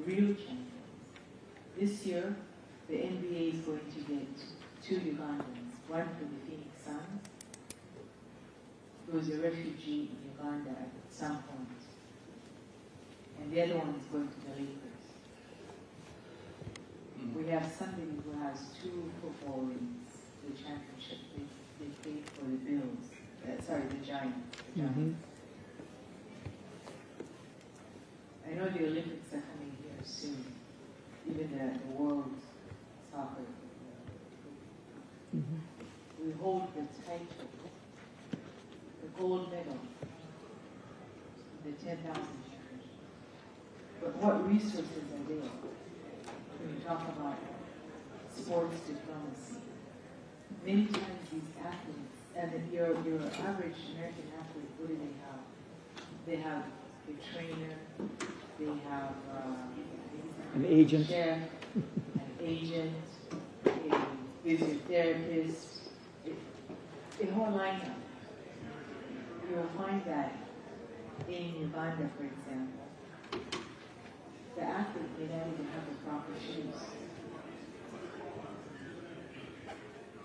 S15: real champions. This year, the NBA is going to get 2 Ugandans, one from the Phoenix Suns, who is a refugee in Uganda at some point, and the other one is going to the Lakers. We have somebody who has 2 football rings, the championship. They played for the Bills. The Giants. I know the Olympics are coming here soon. Even the World Soccer. We hold the title, the gold medal, the 10,000 meters. But what resources are there when you talk about sports diplomacy? Many times these athletes, and your average American athlete, what do they have? They have a trainer, they have
S11: an agent,
S15: chef, an agent, a physiotherapist, a whole lineup. You will find that in Uganda, for example, the athlete may not even have the proper shoes.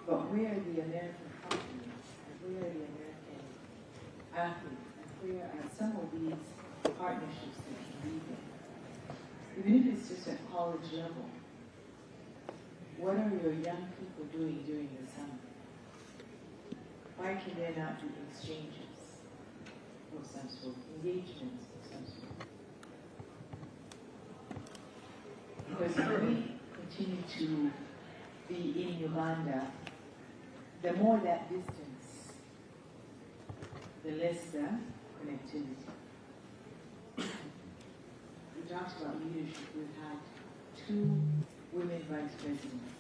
S15: But where are the American companies, and where are the American athletes, and where are some of these partnerships that can be there? Even if it's just at college level, what are your young people doing during the summer? Why can there not be exchanges of some sort, engagements of some sort? Because if we continue to be in Uganda, the more that distance, the less the connectivity. We talked about leadership. We've had 2 women vice presidents.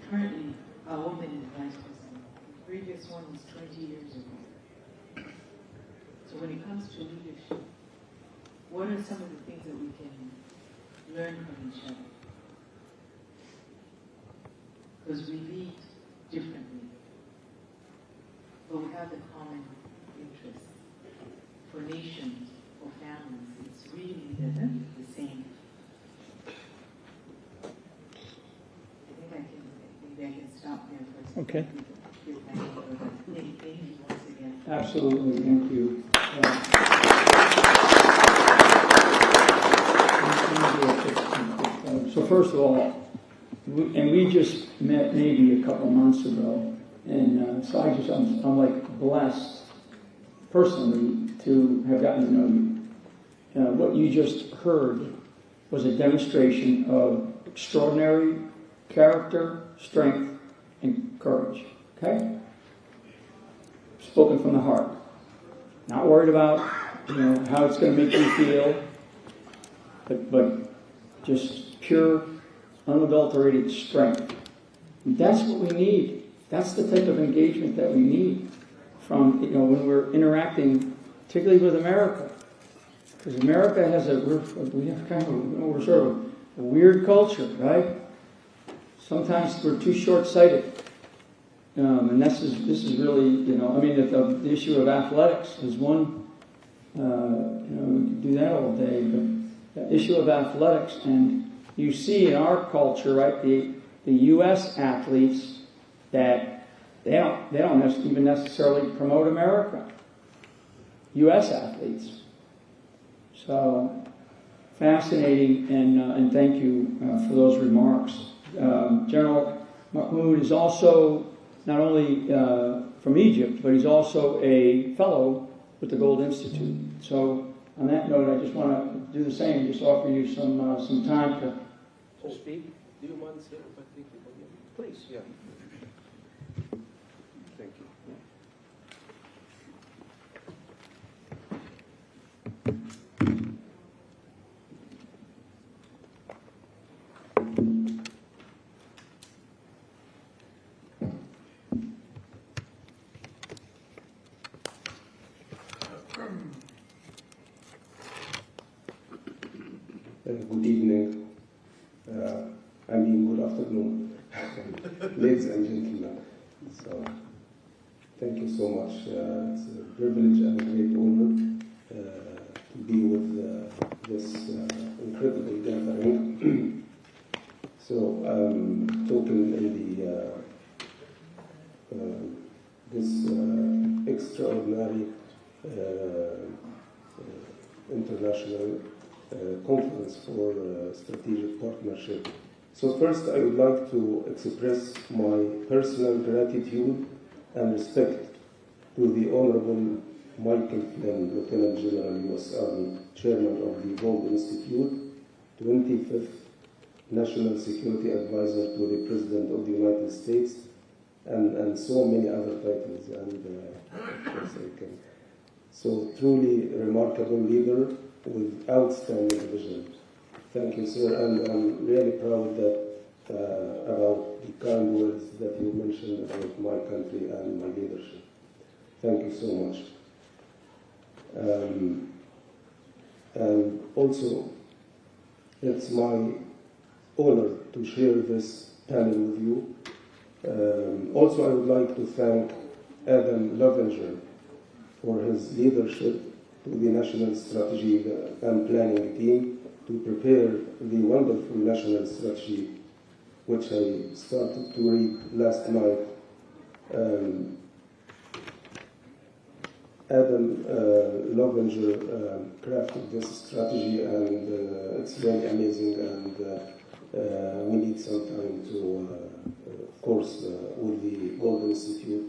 S15: Currently, a woman is vice president. The previous one was 20 years ago. So when it comes to leadership, what are some of the things that we can learn from each other? Because we lead differently, but we have the common interest. For nations, for families, it's really the same. I can stop there for a second.
S11: Okay.
S15: Thank you once again.
S11: Absolutely, thank you. So first of all, we just met maybe a couple months ago, and so I'm like blessed personally to have gotten to know you. What you just heard was a demonstration of extraordinary character, strength, and courage. Okay? Spoken from the heart. Not worried about how it's going to make you feel, but just pure, unadulterated strength. And that's what we need. That's the type of engagement that we need from when we're interacting particularly with America. Because America has we're sort of a weird culture, right? Sometimes we're too short-sighted. And this is really, the issue of athletics is one, we could do that all day, but the issue of athletics, and you see in our culture, right, the U.S. athletes that they don't even necessarily promote America. U.S. athletes. So fascinating, and thank you for those remarks. General Mahmoud is also not only from Egypt, but he's also a fellow with the Gold Institute. So on that note, I just want to do the same, just offer you some time to speak.
S13: Do you mind saying if I think you
S11: Please.
S13: Yeah. Thank you.
S10: Good evening. Good afternoon, ladies and gentlemen. So, thank you so much. It's a privilege and a great honor to be with this incredible gathering. So, talking in this extraordinary international conference for strategic partnership. So first I would like to express my personal gratitude and respect to the Honorable Michael Flynn, Lieutenant General, U.S. Army, Chairman of the Gold Institute, 25th National Security Advisor to the President of the United States, and so many other titles. So truly remarkable leader with outstanding vision. Thank you, sir, and I'm really proud about the kind words that you mentioned about my country and my leadership. Thank you so much. And also, it's my honor to share this panel with you. Also, I would like to thank Adam Lovinger for his leadership to the National Strategy and Planning Team to prepare the wonderful national strategy, which I started to read last night. Adam Lovinger crafted this strategy, and it's very amazing, and we need some time to, of course, with the Gold Institute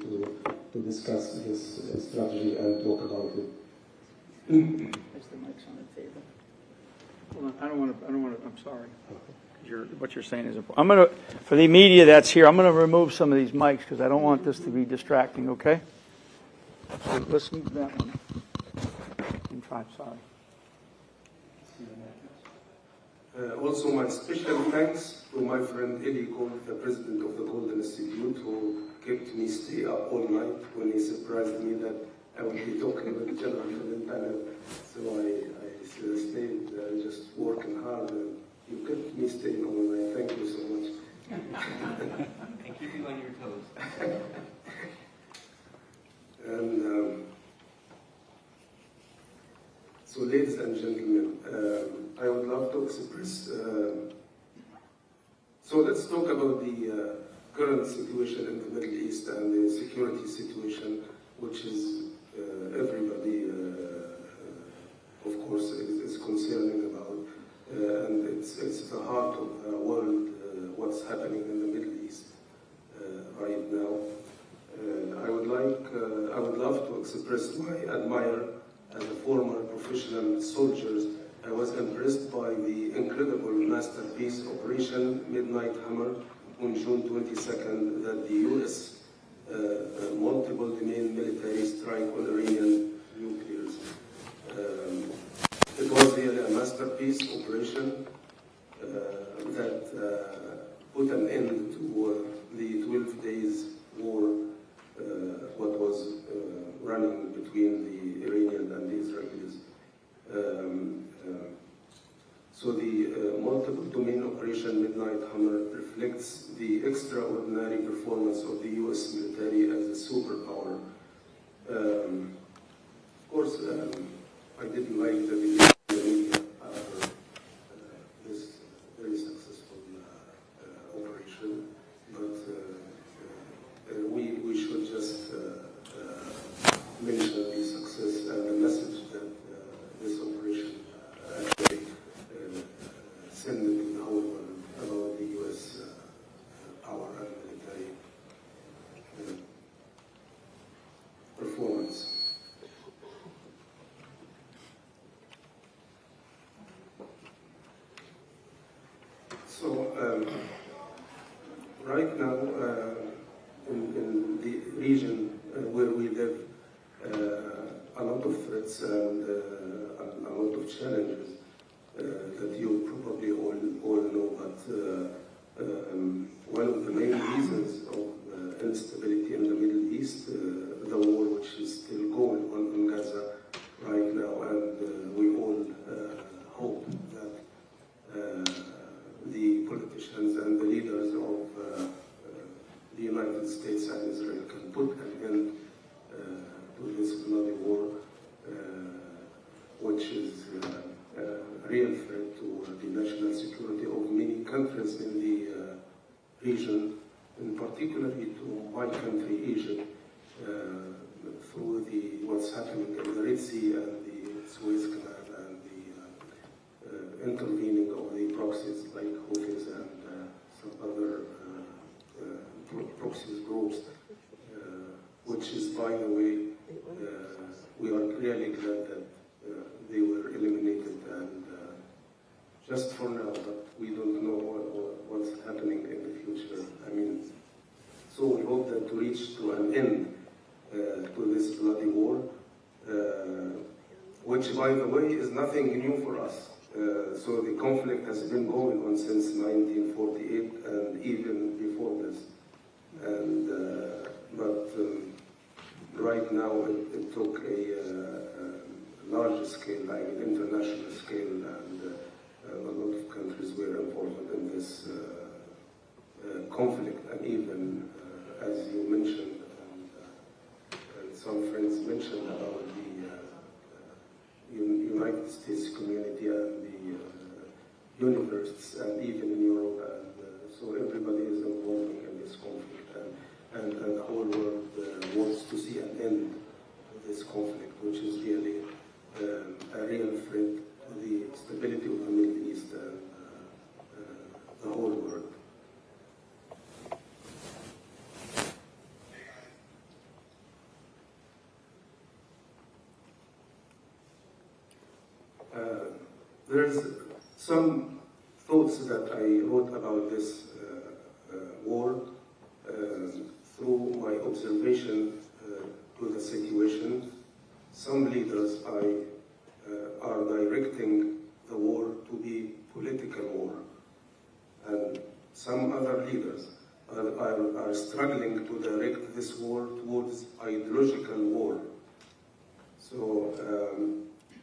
S10: to discuss this strategy and talk about it.
S1: There's the mics on the table. Hold on, I don't want to, I'm sorry. What you're saying is important. I'm going to, for the media that's here, I'm going to remove some of these mics because I don't want this to be distracting, okay? So let's move that one. In 5, sorry.
S10: Also, my special thanks to my friend Eli Gold, the president of the Gold Institute, who kept me stay up all night when he surprised me that I would be talking with the General Flynn panel. So I stayed just working hard, and you kept me staying all night. Thank you so much.
S16: And keep you on your toes.
S10: And so, ladies and gentlemen, I would love to express. So let's talk about the current situation in the Middle East and the security situation, which is everybody, of course, is concerning about, and it's the heart of the world. What's happening in the Middle East right now? I would love to express my admire as a former professional soldier. I was impressed by the incredible masterpiece Operation Midnight Hammer on June 22nd that the U.S. Multiple domain military strike on Iranian nuclears. It was really a masterpiece operation that put an end to the 12 days war what was running between the Iranian and the multiple domain operation Midnight Hammer reflects the extraordinary performance of the U.S. military as a superpower. Of course, I didn't like the media after this very successful operation, but we should just mention the success and the message that this operation actually sent in the whole world about the U.S. power and military performance. So right now in the region where we live, a lot of threats and a lot of challenges that you probably all know, but one of the main reasons of instability in the Middle East, the war which is still going on in Gaza right now, and we all hope that the politicians and the leaders of the United States and Israel can put an end to this bloody war, which is a real threat to the national security of many countries in the region, and particularly to my country, Egypt, through what's happening in the Red Sea and the Suez Canal and the intervening of the proxies like Houthis and some other proxies groups, which is, by the way, we are really glad that they were eliminated, and just for now, but we don't know what's happening in the future. I mean, so we hope that to reach to an end to this bloody war, which, by the way, is nothing new for us. So the conflict has been going on since 1948 and even before this. And but right now it took a larger scale, I mean international scale, and a lot of countries were involved in this conflict. And even as you mentioned, and some friends mentioned about the United States community and the universe, and even in Europe, and so everybody is involved in this conflict, and the whole world wants to see an end to this conflict, which is really a real threat to the stability of the Middle East and the whole world. There's some thoughts that I wrote about this war through my observation to the situation. Some leaders are directing the war to be political war, and some other leaders are struggling to direct this war towards ideological war. So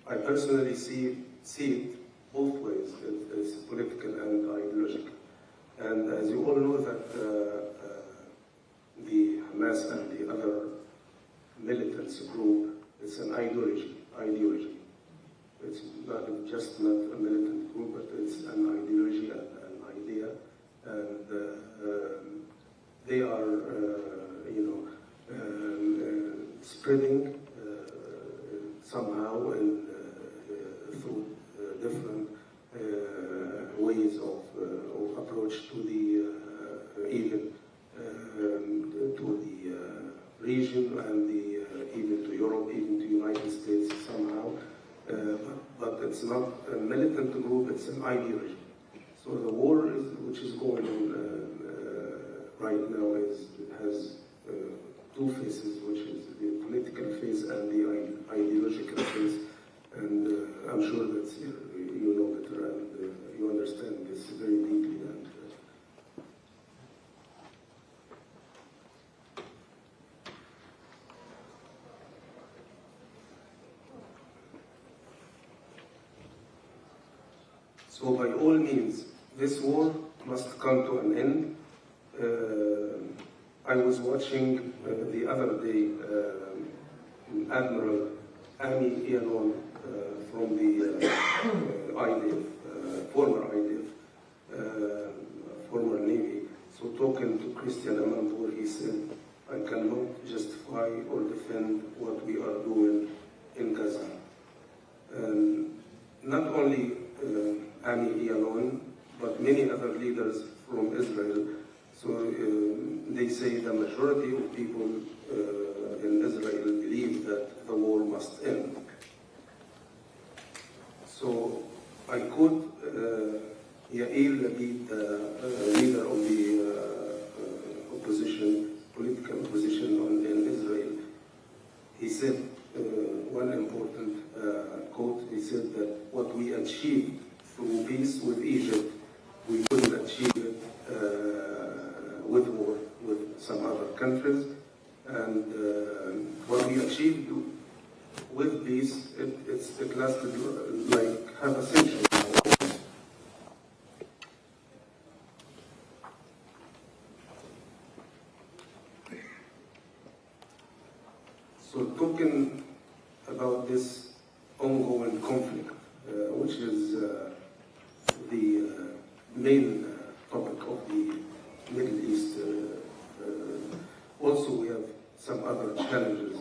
S10: I personally see it both ways. It's political and ideological. And as you all know that the Hamas and the other militants group, it's an ideology. It's just not a militant group, but it's an ideology and an idea. And they are, spreading somehow through different ways of approach to the even to the region and even to Europe, even to the United States somehow. But it's not a militant group; it's an ideology. So the war which is going on right now has two phases, which is the political phase and the ideological phase. And I'm sure that you know better and you understand this very deeply. And So by all means, this war must come to an end. I was watching the other day Admiral Amy Ialon from the IDF, former IDF, former Navy, so talking to Christian Amanpour, he said, I cannot justify or defend what we are doing in Gaza. Not only Amy Ialon, but many other leaders from Israel. So they say the majority of people in Israel believe that the war must end. So I quote Yair Lapid, the leader of the opposition, political opposition in Israel. He said one important quote. He said that what we achieved through peace with Egypt, we couldn't achieve it with war with some other countries. And what we achieved with peace, it lasted like half a century. So talking about this ongoing conflict, which is the main topic of the Middle East, also we have some other challenges,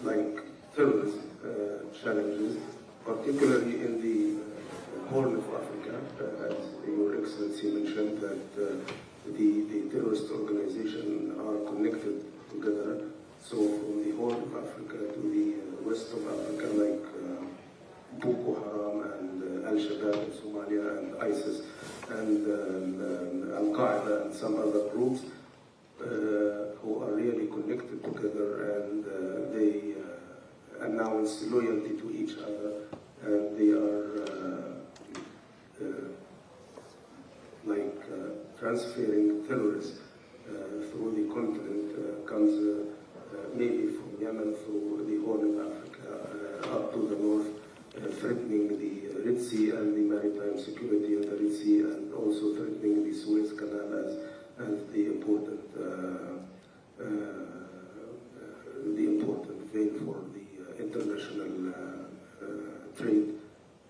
S10: like terrorism challenges, particularly in the Horn of Africa, as Your Excellency mentioned, that the terrorist organizations are connected together. So from the Horn of Africa to the west of Africa, like Boko Haram and Al-Shabaab in Somalia and ISIS and Al-Qaeda and some other groups who are really connected together, and they announce loyalty to each other, and they are transferring terrorists through the continent, comes maybe from Yemen through the Horn of Africa up to the north, threatening the Red Sea and the maritime security in the Red Sea, and also threatening the Suez Canal as the important vein for the international trade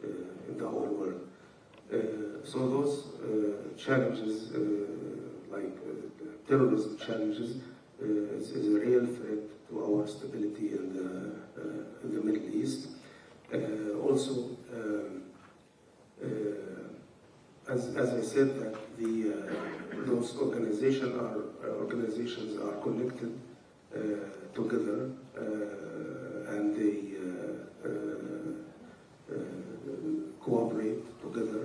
S10: in the whole world. So those challenges, like terrorism challenges, is a real threat to our stability in the Middle East. Also, as I said, that those organizations are connected together, and they cooperate together,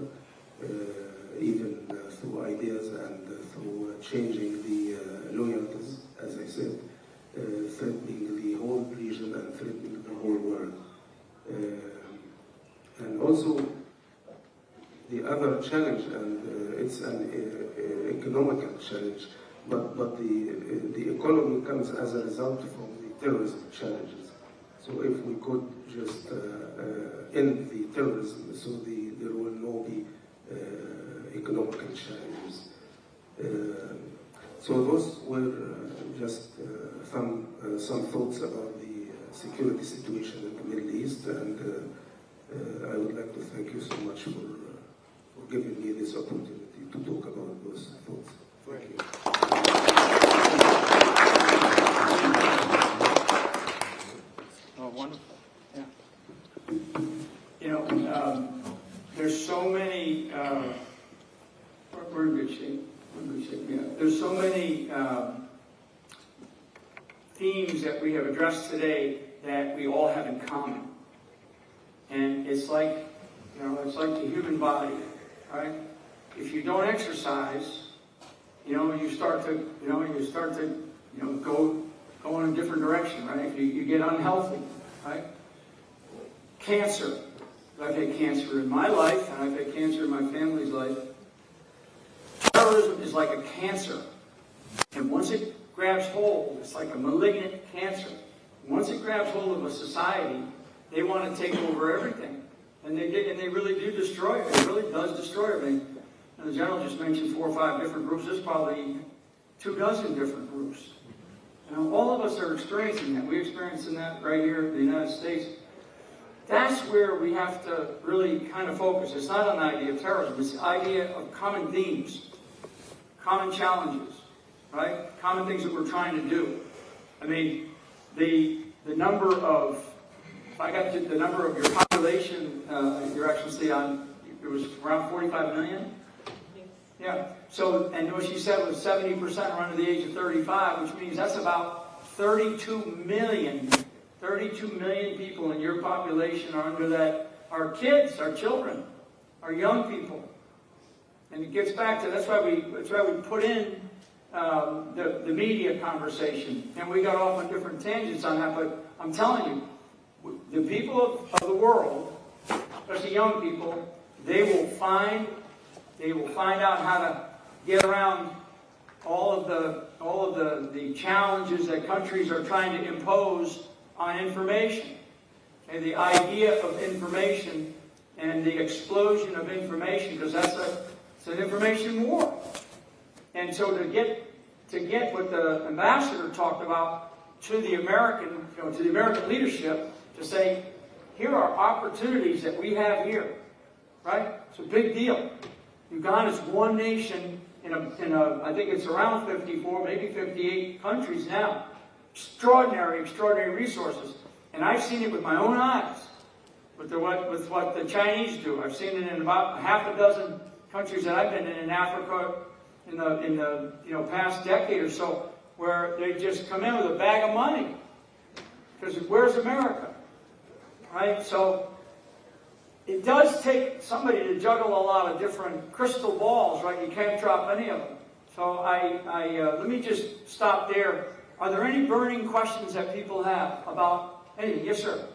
S10: even through ideas and through changing the loyalties, as I said, threatening the whole region and threatening the whole world. And also, the other challenge, and it's an economical challenge, but the economy comes as a result from the terrorism challenges. So if we could just end the terrorism, so there will not be economical challenges. So those were just some thoughts about the security situation in the Middle East, and I would like to thank you so much for giving me this opportunity to talk about those thoughts. Thank you.
S1: Oh, wonderful. Yeah. You know, there's so many, we're in good shape. Yeah. There's so many themes that we have addressed today that we all have in common. And it's like, it's like the human body, right? If you don't exercise, you start to go in a different direction, right? If you get unhealthy, right? Cancer. I've had cancer in my life, and I've had cancer in my family's life. Terrorism is like a cancer. And once it grabs hold, it's like a malignant cancer. Once it grabs hold of a society, they want to take over everything. And they really do destroy it. It really does destroy it. And the general just mentioned 4 or 5 different groups. There's probably 24 different groups. And all of us are experiencing that. We're experiencing that right here in the United States. That's where we have to really kind of focus. It's not an idea of terrorism. It's the idea of common themes, common challenges, right? Common things that we're trying to do. I mean, the number of, if I got the number of your population, Your Excellency, it was around 45 million? Yeah. So, and what she said was 70% are under the age of 35, which means that's about 32 million people in your population are under that. Our kids, our children, our young people. And it gets back to, that's why we put in the media conversation. And we got off on different tangents on that, but I'm telling you, the people of the world, especially young people, they will find out how to get around all of the challenges that countries are trying to impose on information. Okay, the idea of information and the explosion of information, because it's an information war. And so to get what the ambassador talked about to the American leadership, to say, here are opportunities that we have here, right? It's a big deal. Uganda is one nation in I think it's around 54, maybe 58 countries now. Extraordinary resources. And I've seen it with my own eyes, with what the Chinese do. I've seen it in about half a dozen countries that I've been in Africa in the past decade or so, where they just come in with a bag of money. Because where's America? Right? So it does take somebody to juggle a lot of different crystal balls, right? You can't drop any of them. So let me just stop there. Are there any burning questions that people have about anything? Yes, sir.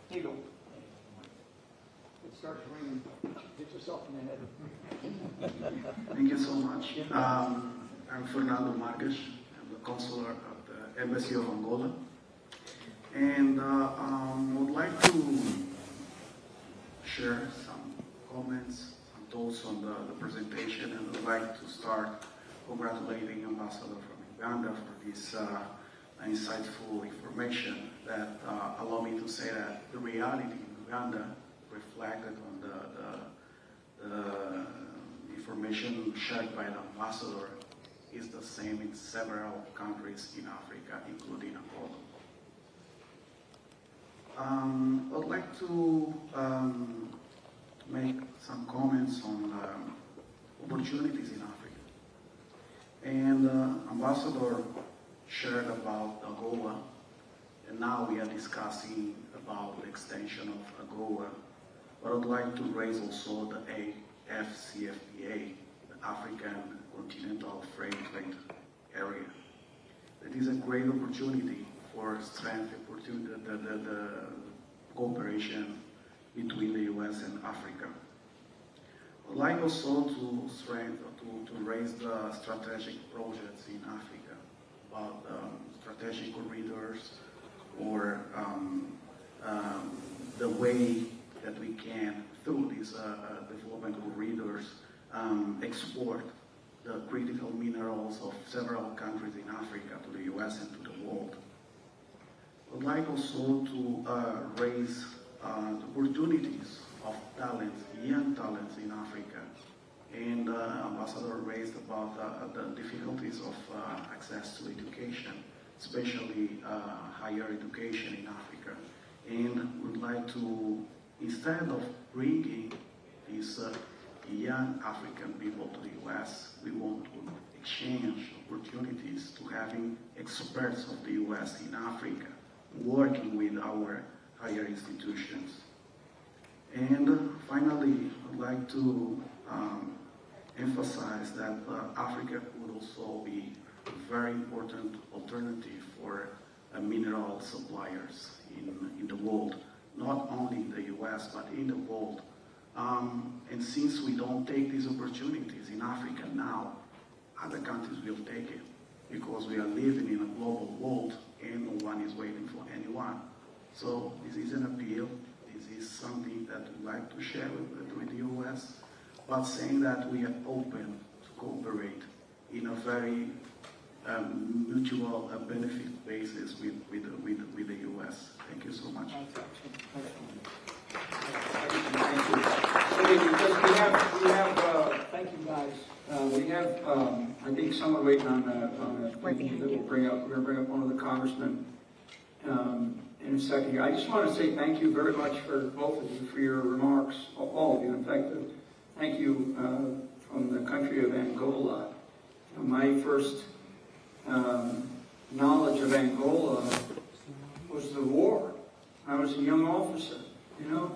S1: Here you go. It starts ringing. Get yourself in the head.
S6: Thank you so much. I'm Fernando Marques. I'm the consular of the Embassy of Angola. And would like to share some comments, some thoughts on the presentation, and would like to start congratulating Ambassador from Uganda for this insightful information that allow me to say that the reality in Uganda reflected on the information shared by the ambassador is the same in several countries in Africa, including Angola. I'd like to make some comments on opportunities in Africa. And Ambassador shared about AGOA, and now we are discussing about the extension of AGOA. But I'd like to raise also the AFCFTA, the African Continental Free Trade Area. It is a great opportunity for strength the cooperation between the U.S. and Africa. I'd like also to raise the strategic projects in Africa, about strategic corridors, or the way that we can, through these development corridors, export the critical minerals of several countries in Africa to the U.S. and to the world. I'd like also to raise the opportunities of talents, young talents in Africa. And Ambassador raised about the difficulties of access to education, especially higher education in Africa. And would like to, instead of bringing these young African people to the U.S., we want to exchange opportunities to having experts of the U.S. in Africa, working with our higher institutions. And finally, I'd like to emphasize that Africa could also be a very important alternative for mineral suppliers in the world, not only in the U.S., but in the world. And since we don't take these opportunities in Africa now, other countries will take it, because we are living in a global world and no one is waiting for anyone. So this is an appeal. This is something that we'd like to share with the U.S., but saying that we are open to cooperate in a very mutual benefit basis with the U.S. Thank you so much.
S1: Thank you guys. We have, I think someone waiting on we're going to bring up one of the congressmen in a second here. I just want to say thank you very much for both of you for your remarks, all of you. In fact, thank you from the country of Angola. My first knowledge of Angola was the war. I was a young officer, you know,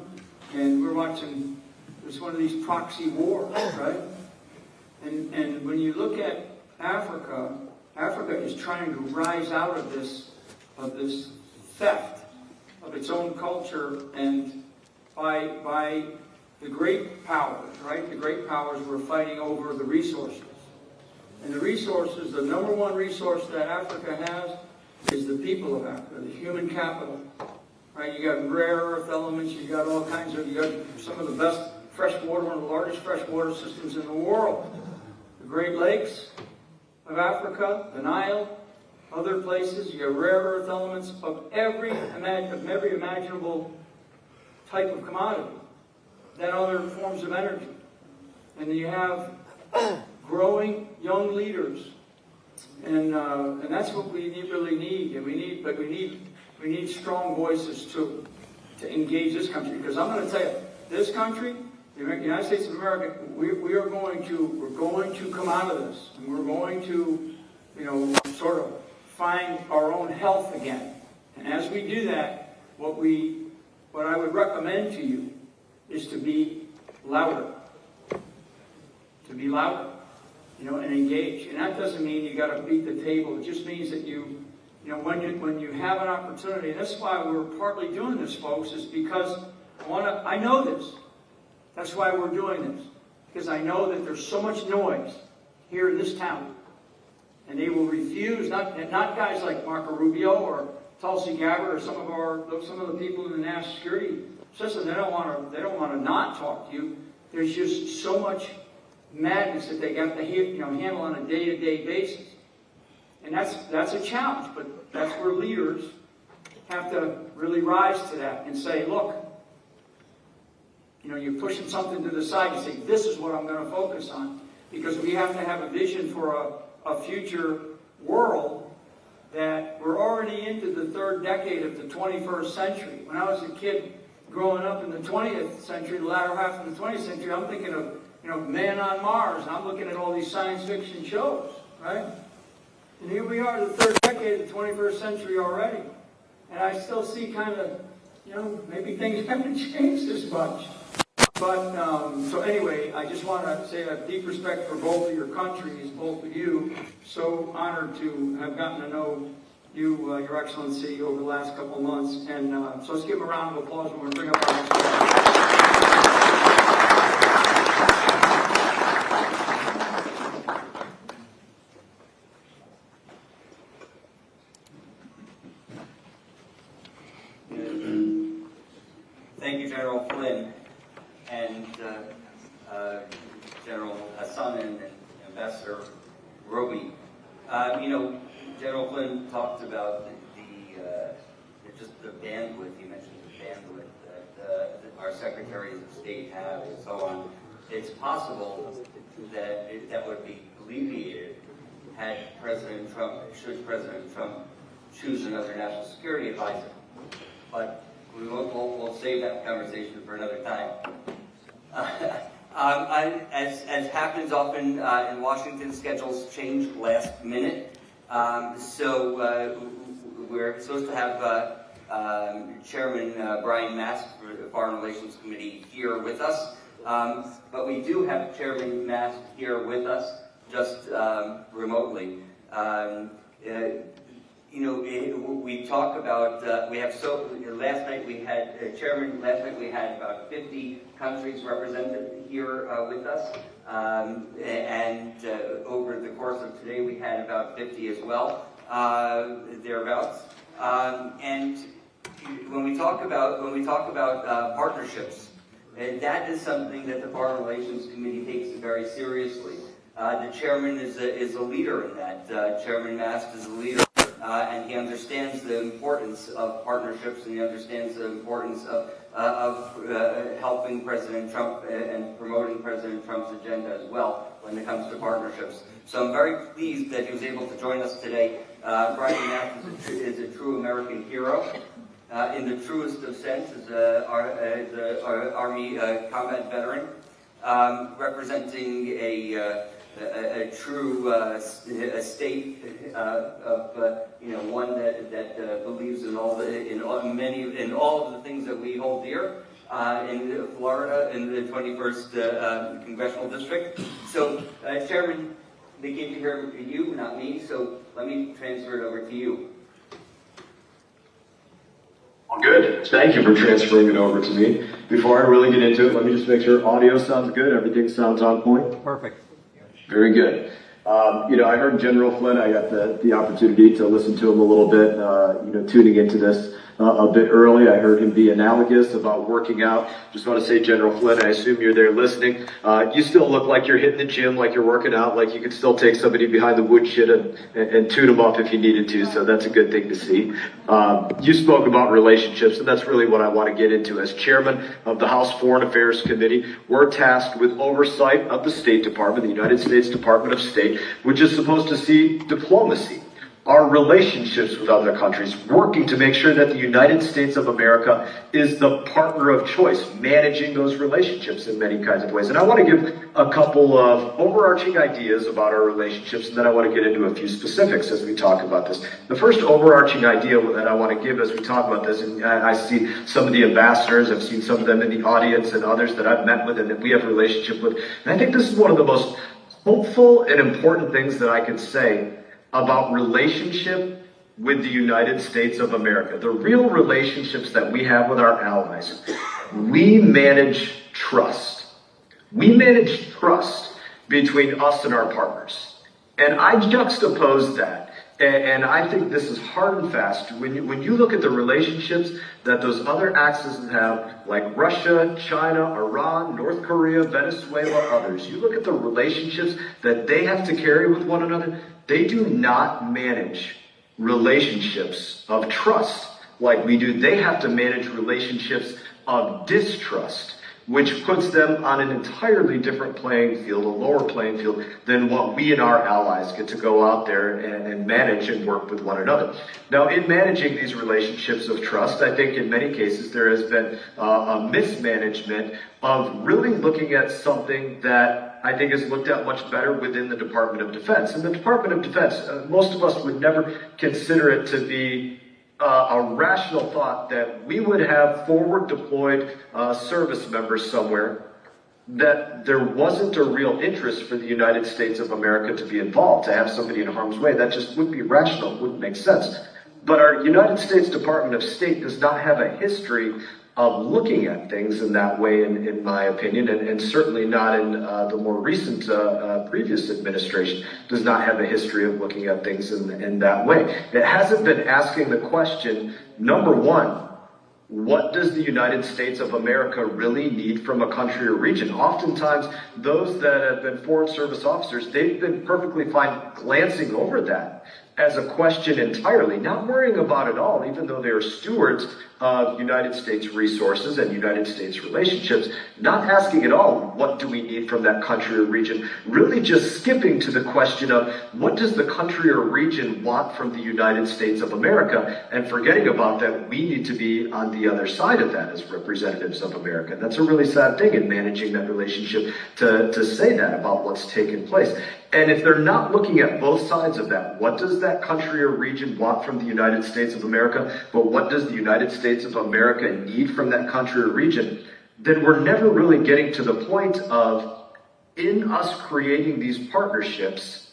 S1: and we're watching, it was one of these proxy wars, right? And when you look at Africa, Africa is trying to rise out of this theft of its own culture, and by the great powers, right? The great powers were fighting over the resources. And the resources, the number one resource that Africa has is the people of Africa, the human capital. Right? You got rare earth elements, you got all kinds of, you got some of the best fresh water, one of the largest freshwater systems in the world. The Great Lakes of Africa, the Nile, other places, you got rare earth elements of every imaginable type of commodity. Then other forms of energy. And then you have growing young leaders. And that's what we really need. And we need strong voices to engage this country. Because I'm going to tell you, this country, the United States of America, we're going to come out of this, and we're going to, you know, sort of find our own health again. And as we do that, what I would recommend to you is to be louder. To be louder, you know, and engage. And that doesn't mean you got to beat the table. It just means that you know, when you have an opportunity, and that's why we're partly doing this, folks, is because I know this. That's why we're doing this. Because I know that there's so much noise here in this town. And they will refuse, not guys like Marco Rubio or Tulsi Gabbard or some of the people in the national security system. They don't want to not talk to you. There's just so much madness that they got to handle on a day-to-day basis. And that's a challenge, but that's where leaders have to really rise to that and say, look, you know, you're pushing something to the side and say, this is what I'm going to focus on. Because we have to have a vision for a future world that we're already into the third decade of the 21st century. When I was a kid growing up in the 20th century, the latter half of the 20th century, I'm thinking of, you know, Man on Mars, and I'm looking at all these science fiction shows, right? And here we are, the third decade of the 21st century already. And I still see kind of, you know, maybe things haven't changed as much. But, so anyway, I just want to say I have deep respect for both of your countries, both of you. So honored to have gotten to know you, Your Excellency, over the last couple of months. And so let's give them a round of applause when we bring up our next speaker.
S16: Thank you, General Flynn, and General Hassan and Ambassador Roby. You know, General Flynn talked about just the bandwidth. You mentioned the bandwidth that our secretaries of state have, and so on. It's possible that that would be alleviated had President Trump, should President Trump choose another national security advisor. But we'll save that conversation for another time. As happens often in Washington, schedules change last minute. So we're supposed to have Chairman Brian Mast for the Foreign Relations Committee here with us. But we do have Chairman Mast here with us, just remotely. You know, we talk about, last night we had, Chairman, last night we had about 50 countries represented here with us. And over the course of today we had about 50 as well. thereabouts. And when we talk about partnerships, that is something that the Foreign Relations Committee takes very seriously. The chairman is a leader in that. Chairman Mast is a leader, and he understands the importance of partnerships, and he understands the importance of helping President Trump and promoting President Trump's agenda as well when it comes to partnerships. So I'm very pleased that he was able to join us today. Brian Mast is a true American hero. In the truest of sense, as an Army combat veteran, representing a true state of one that believes in all of the things that we hold dear in Florida in the 21st Congressional District. So, Chairman, they came to hear you, not me. So let me transfer it over to you.
S8: Good. Thank you for transferring it over to me. Before I really get into it, let me just make sure audio sounds good. Everything sounds on point.
S1: Perfect.
S8: Very good. I heard General Flynn. I got the opportunity to listen to him a little bit, tuning into this a bit early. I heard him be analogous about working out. Just want to say, General Flynn, I assume you're there listening. You still look like you're hitting the gym, like you're working out, like you could still take somebody behind the woodshed and tune them up if you needed to. So that's a good thing to see. You spoke about relationships, and that's really what I want to get into. As chairman of the House Foreign Affairs Committee, we're tasked with oversight of the State Department, the United States Department of State, which is supposed to see diplomacy, our relationships with other countries, working to make sure that the United States of America is the partner of choice, managing those relationships in many kinds of ways. And I want to give a couple of overarching ideas about our relationships, and then I want to get into a few specifics as we talk about this. The first overarching idea that I want to give as we talk about this, and I see some of the ambassadors, I've seen some of them in the audience and others that I've met with and that we have a relationship with, and I think this is one of the most hopeful and important things that I could say about relationship with the United States of America, the real relationships that we have with our allies. We manage trust. We manage trust between us and our partners. And I juxtapose that. And I think this is hard and fast. When you look at the relationships that those other axes have, like Russia, China, Iran, North Korea, Venezuela, others, you look at the relationships that they have to carry with one another, they do not manage relationships of trust like we do. They have to manage relationships of distrust, which puts them on an entirely different playing field, a lower playing field, than what we and our allies get to go out there and manage and work with one another. Now, in managing these relationships of trust, I think in many cases there has been a mismanagement of really looking at something that I think is looked at much better within the Department of Defense. And the Department of Defense, most of us would never consider it to be a rational thought that we would have forward deployed service members somewhere, that there wasn't a real interest for the United States of America to be involved, to have somebody in harm's way. That just wouldn't be rational, wouldn't make sense. But our United States Department of State does not have a history of looking at things in that way, in my opinion, and certainly not in the more recent previous administration does not have a history of looking at things in that way. It hasn't been asking the question, number one, what does the United States of America really need from a country or region? Oftentimes, those that have been Foreign Service officers, they've been perfectly fine glancing over that as a question entirely, not worrying about it all, even though they are stewards of United States resources and United States relationships, not asking at all, what do we need from that country or region? Really just skipping to the question of, what does the country or region want from the United States of America? And forgetting about that, we need to be on the other side of that as representatives of America. That's a really sad thing in managing that relationship, to say that about what's taken place. And if they're not looking at both sides of that, what does that country or region want from the United States of America, but what does the United States of America need from that country or region, then we're never really getting to the point of, in us creating these partnerships,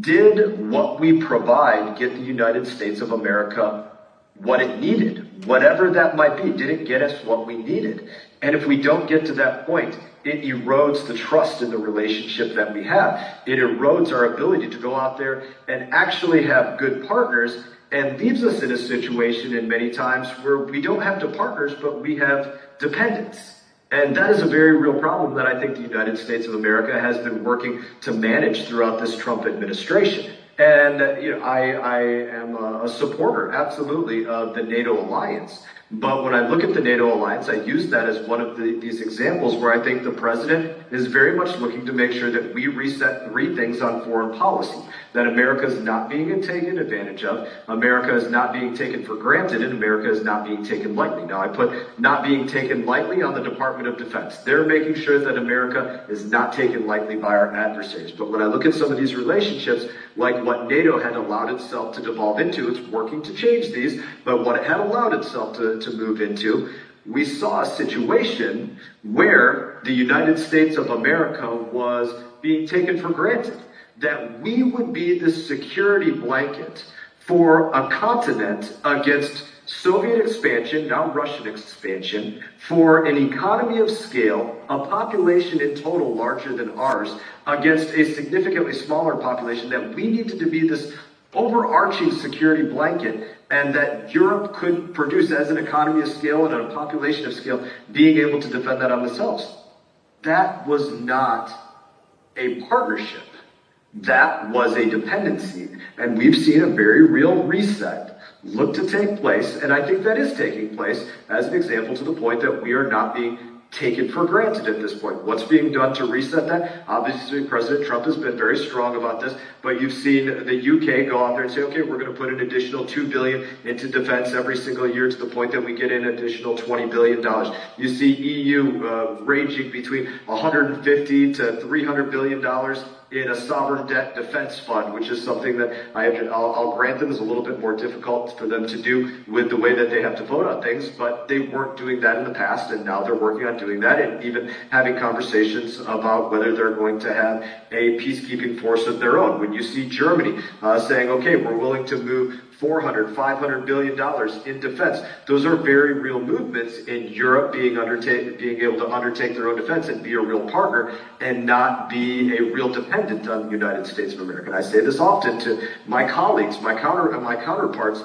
S8: did what we provide get the United States of America what it needed? Whatever that might be, did it get us what we needed? And if we don't get to that point, it erodes the trust in the relationship that we have. It erodes our ability to go out there and actually have good partners, and leaves us in a situation in many times where we don't have the partners, but we have dependents. And that is a very real problem that I think the United States of America has been working to manage throughout this Trump administration. And I am a supporter, absolutely, of the NATO alliance. But when I look at the NATO alliance, I use that as one of these examples where I think the president is very much looking to make sure that we read things on foreign policy, that America is not being taken advantage of, America is not being taken for granted, and America is not being taken lightly. Now, I put not being taken lightly on the Department of Defense. They're making sure that America is not taken lightly by our adversaries. But when I look at some of these relationships, like what NATO had allowed itself to devolve into, it's working to change these, but what it had allowed itself to move into, we saw a situation where the United States of America was being taken for granted. That we would be the security blanket for a continent against Soviet expansion, now Russian expansion, for an economy of scale, a population in total larger than ours, against a significantly smaller population, that we needed to be this overarching security blanket, and that Europe couldn't produce as an economy of scale and a population of scale, being able to defend that on themselves. That was not a partnership. That was a dependency. And we've seen a very real reset look to take place, and I think that is taking place as an example to the point that we are not being taken for granted at this point. What's being done to reset that? Obviously, President Trump has been very strong about this, but you've seen the UK go out there and say, okay, we're going to put an additional $2 billion into defense every single year, to the point that we get an additional $20 billion. You see EU ranging between $150 to $300 billion in a sovereign debt defense fund, which is something that I'll grant them is a little bit more difficult for them to do with the way that they have to vote on things, but they weren't doing that in the past, and now they're working on doing that, and even having conversations about whether they're going to have a peacekeeping force of their own. When you see Germany saying, okay, we're willing to move $400–500 billion in defense. Those are very real movements in Europe being able to undertake their own defense and be a real partner and not be a real dependent on the United States of America. And I say this often to my colleagues, my counterparts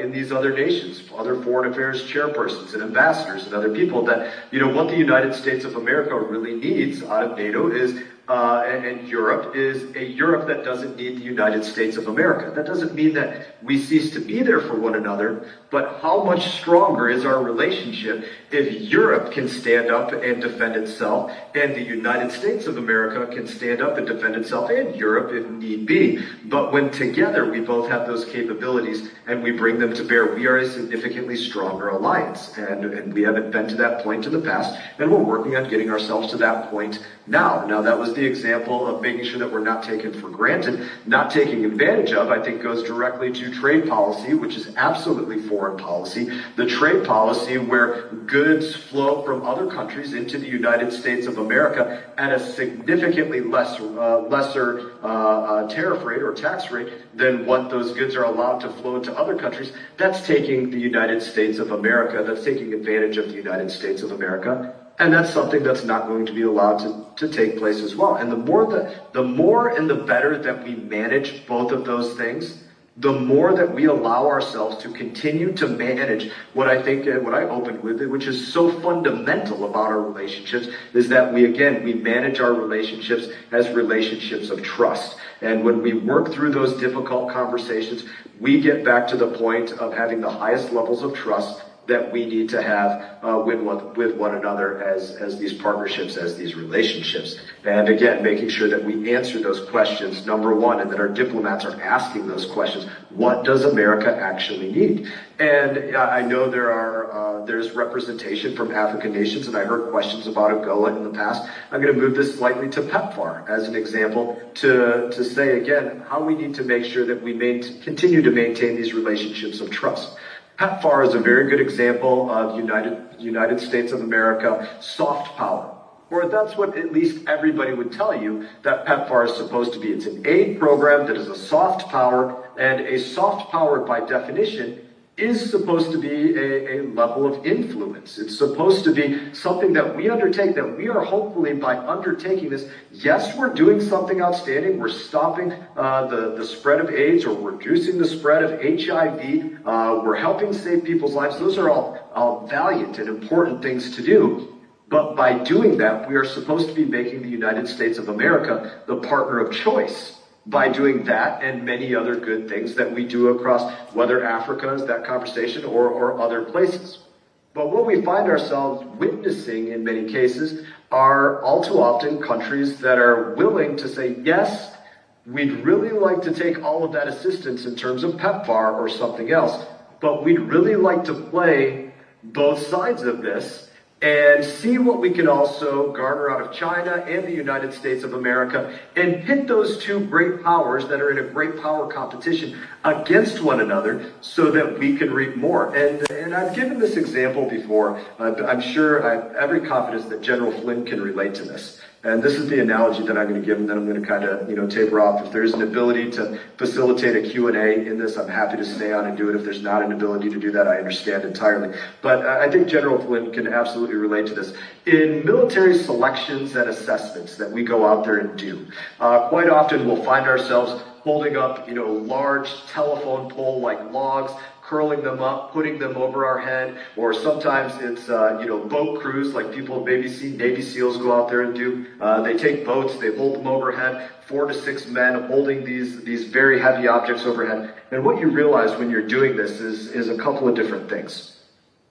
S8: in these other nations, other foreign affairs chairpersons and ambassadors and other people, that what the United States of America really needs out of NATO is and Europe is a Europe that doesn't need the United States of America. That doesn't mean that we cease to be there for one another, but how much stronger is our relationship if Europe can stand up and defend itself, and the United States of America can stand up and defend itself, and Europe if need be. But when together we both have those capabilities and we bring them to bear, we are a significantly stronger alliance. And we haven't been to that point in the past, and we're working on getting ourselves to that point now. Now, that was the example of making sure that we're not taken for granted, not taking advantage of, I think goes directly to trade policy, which is absolutely foreign policy. The trade policy where goods flow from other countries into the United States of America at a significantly lesser tariff rate or tax rate than what those goods are allowed to flow into other countries. That's taking the United States of America, that's taking advantage of the United States of America. And that's something that's not going to be allowed to take place as well. And the more and the better that we manage both of those things, the more that we allow ourselves to continue to manage what I think, what I opened with, which is so fundamental about our relationships, is that we manage our relationships as relationships of trust. And when we work through those difficult conversations, we get back to the point of having the highest levels of trust that we need to have with one another as these partnerships, as these relationships. And again, making sure that we answer those questions, number one, and that our diplomats are asking those questions. What does America actually need? And I know there's representation from African nations, and I heard questions about AGOA in the past. I'm going to move this slightly to PEPFAR as an example to say again how we need to make sure that we continue to maintain these relationships of trust. PEPFAR is a very good example of United States of America soft power. Or that's what at least everybody would tell you that PEPFAR is supposed to be. It's an aid program that is a soft power, and a soft power by definition is supposed to be a level of influence. It's supposed to be something that we undertake, that we are hopefully, by undertaking this, yes, we're doing something outstanding. We're stopping the spread of AIDS, or reducing the spread of HIV. We're helping save people's lives. Those are all valiant and important things to do. But by doing that, we are supposed to be making the United States of America the partner of choice. By doing that and many other good things that we do across, whether Africa is that conversation or other places. But what we find ourselves witnessing in many cases are all too often countries that are willing to say, yes, we'd really like to take all of that assistance in terms of PEPFAR or something else, but we'd really like to play both sides of this and see what we can also garner out of China and the United States of America, and pit those two great powers that are in a great power competition against one another so that we can reap more. And I've given this example before. I'm sure I have every confidence that General Flynn can relate to this. And this is the analogy that I'm going to give, and then I'm going to kind of, taper off. If there's an ability to facilitate a Q&A in this, I'm happy to stay on and do it. If there's not an ability to do that, I understand entirely. But I think General Flynn can absolutely relate to this. In military selections and assessments that we go out there and do, quite often we'll find ourselves holding up, large telephone pole-like logs, curling them up, putting them over our head, or sometimes it's, boat crews, like people maybe see Navy SEALs go out there and do. They take boats, they hold them overhead, 4 to 6 men holding these very heavy objects overhead. And what you realize when you're doing this is a couple of different things.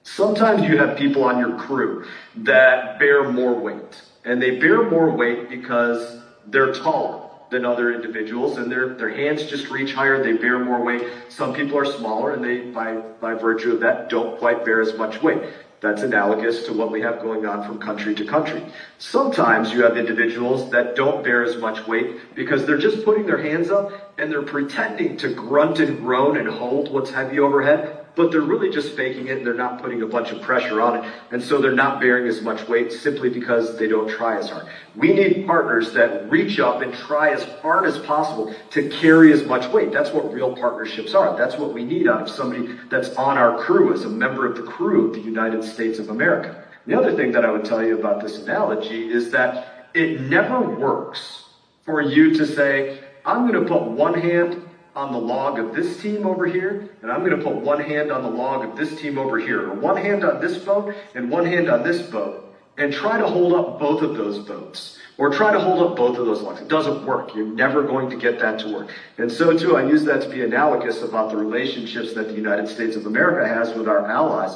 S8: Sometimes you have people on your crew that bear more weight, and they bear more weight because they're taller than other individuals, and their hands just reach higher, they bear more weight. Some people are smaller, and they, by virtue of that, don't quite bear as much weight. That's analogous to what we have going on from country to country. Sometimes you have individuals that don't bear as much weight because they're just putting their hands up and they're pretending to grunt and groan and hold what's heavy overhead, but they're really just faking it and they're not putting a bunch of pressure on it, and so they're not bearing as much weight simply because they don't try as hard. We need partners that reach up and try as hard as possible to carry as much weight. That's what real partnerships are. That's what we need out of somebody that's on our crew, as a member of the crew of the United States of America. The other thing that I would tell you about this analogy is that it never works for you to say, I'm going to put one hand on the log of this team over here, and I'm going to put one hand on the log of this team over here, or one hand on this boat and one hand on this boat, and try to hold up both of those boats, or try to hold up both of those logs. It doesn't work. You're never going to get that to work. And so, too, I use that to be analogous about the relationships that the United States of America has with our allies.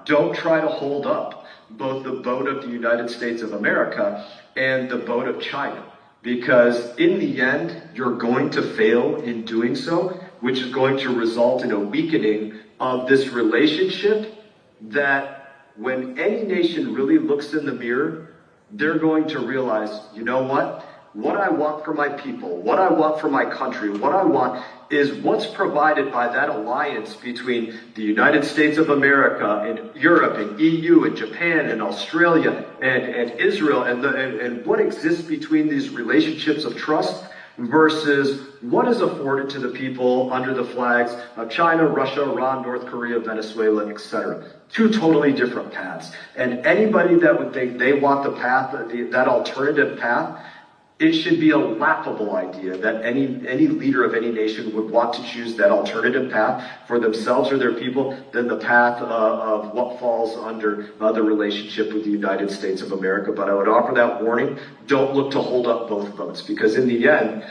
S8: Don't try to hold up both the boat of the United States of America and the boat of China, because in the end, you're going to fail in doing so, which is going to result in a weakening of this relationship that when any nation really looks in the mirror, they're going to realize, you know what? What I want for my people, what I want for my country, what I want is what's provided by that alliance between the United States of America and Europe and EU and Japan and Australia and Israel, and what exists between these relationships of trust versus what is afforded to the people under the flags of China, Russia, Iran, North Korea, Venezuela, etc. Two totally different paths. And anybody that would think they want the path, that alternative path, it should be a laughable idea that any leader of any nation would want to choose that alternative path for themselves or their people than the path of what falls under the relationship with the United States of America. But I would offer that warning: don't look to hold up both votes, because in the end,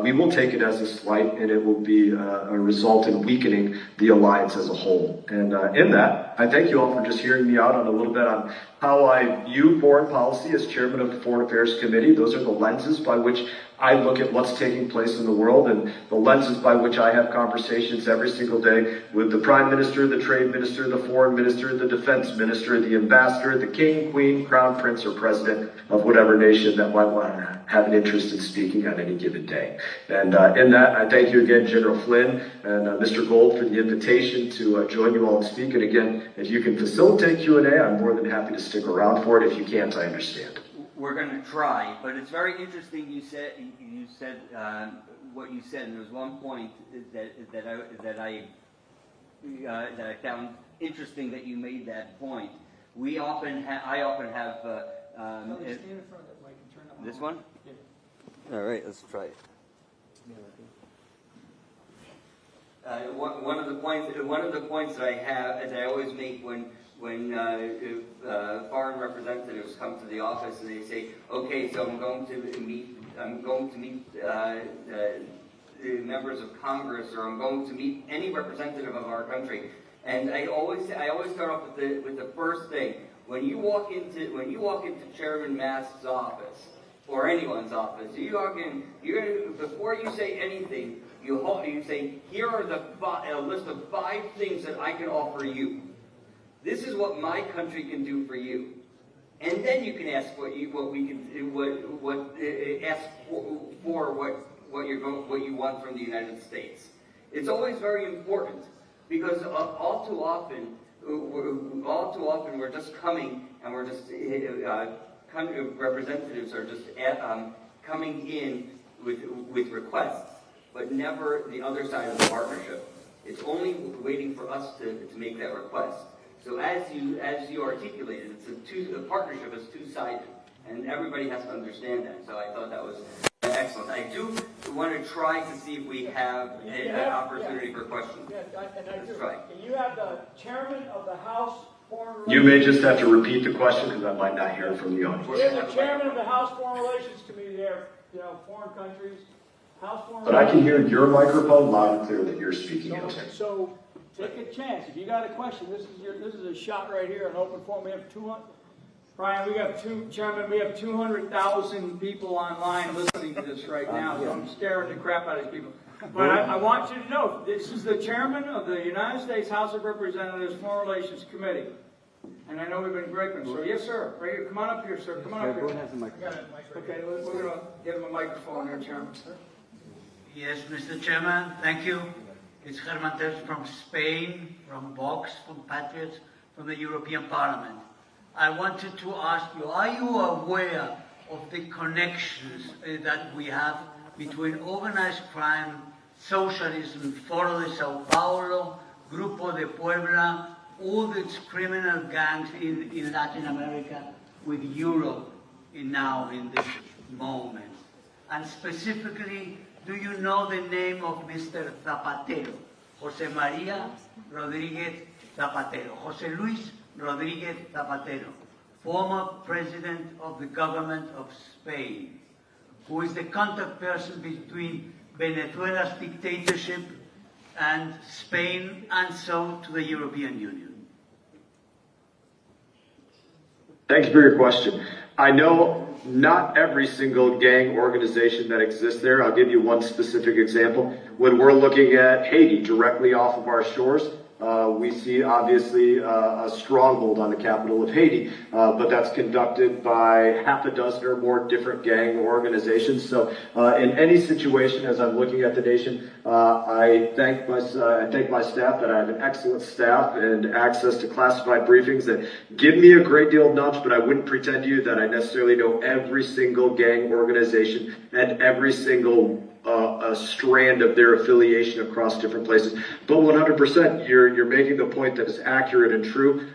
S8: we will take it as a slight, and it will be a result in weakening the alliance as a whole. And in that, I thank you all for just hearing me out on a little bit on how I view foreign policy as chairman of the Foreign Affairs Committee. Those are the lenses by which I look at what's taking place in the world, and the lenses by which I have conversations every single day with the Prime Minister, the Trade Minister, the Foreign Minister, the Defense Minister, the Ambassador, the King, Queen, Crown Prince, or President of whatever nation that might want to have an interest in speaking on any given day. And in that, I thank you again, General Flynn and Mr. Gold, for the invitation to join you all and speak. And again, if you can facilitate Q&A, I'm more than happy to stick around for it. If you can't, I understand.
S16: We're going to try, but it's very interesting. You said what you said, and there was one point that I that I found interesting that you made that point. I often have.
S1: Stand in front of that mic and turn that
S16: This one?
S1: Yeah.
S16: All right, let's try it. One of the points that I have, that I always make when foreign representatives come to the office and they say, okay, so I'm going to meet the members of Congress, or I'm going to meet any representative of our country, and I always start off with the first thing. When you walk into Chairman Mast's office or anyone's office, you walk in. Before you say anything, you say, here are a list of 5 things that I can offer you. This is what my country can do for you, and then you can ask what you want from the United States. It's always very important, because all too often we're just coming and we're just representatives are just coming in with requests, but never the other side of the partnership. It's only waiting for us to make that request. So as you articulated, the partnership is two-sided, and everybody has to understand that. So I thought that was excellent. I do want to try to see if we have an opportunity for questions.
S1: Let's try. Can you have the chairman of the House Foreign Relations?
S8: You may just have to repeat the question because I might not hear it from the audience.
S1: We have the chairman of the House Foreign Relations Committee there, foreign countries.
S8: But I can hear your microphone loud and clear that you're speaking into.
S1: So take a chance. If you got a question, this is a shot right here, an open forum. We have 200. Brian, Chairman, we have 200,000 people online listening to this right now, so I'm scaring the crap out of these people. But I want you to know, this is the chairman of the United States House of Representatives Foreign Relations Committee. And I know we've been griping, so yes, sir. Right here. Come on up here, sir. Come on up here. Okay, we're going to give him a microphone here, Chairman.
S9: Yes, Mr. Chairman, thank you. It's Herman Terz from Spain, from Vox, from Patriots, from the European Parliament. I wanted to ask you, are you aware of the connections that we have between organized crime, socialism, Foro de Sao Paulo, Grupo de Puebla, all these criminal gangs in Latin America with Europe now in this moment? And specifically, do you know the name of Mr. Zapatero? José María Rodríguez Zapatero. José Luis Rodríguez Zapatero, former president of the government of Spain, who is the contact person between Venezuela's dictatorship and Spain, and so to the European Union.
S8: Thank you for your question. I know not every single gang organization that exists there. I'll give you one specific example. When we're looking at Haiti, directly off of our shores, we see obviously a stronghold on the capital of Haiti, but that's conducted by half a dozen or more different gang organizations. So in any situation, as I'm looking at the nation, I thank my staff that I have an excellent staff and access to classified briefings that give me a great deal of knowledge, but I wouldn't pretend to you that I necessarily know every single gang organization and every single a strand of their affiliation across different places. But 100%, you're making the point that is accurate and true.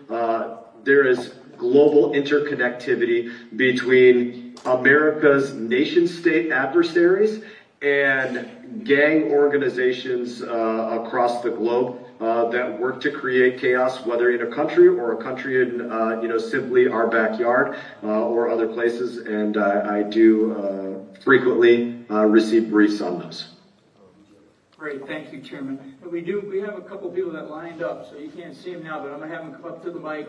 S8: There is global interconnectivity between America's nation-state adversaries and gang organizations across the globe that work to create chaos, whether in a country or a country in simply our backyard or other places. And I do frequently receive briefs on those.
S1: Great, thank you, Chairman. We have a couple people that lined up, so you can't see them now, but I'm going to have them come up to the mic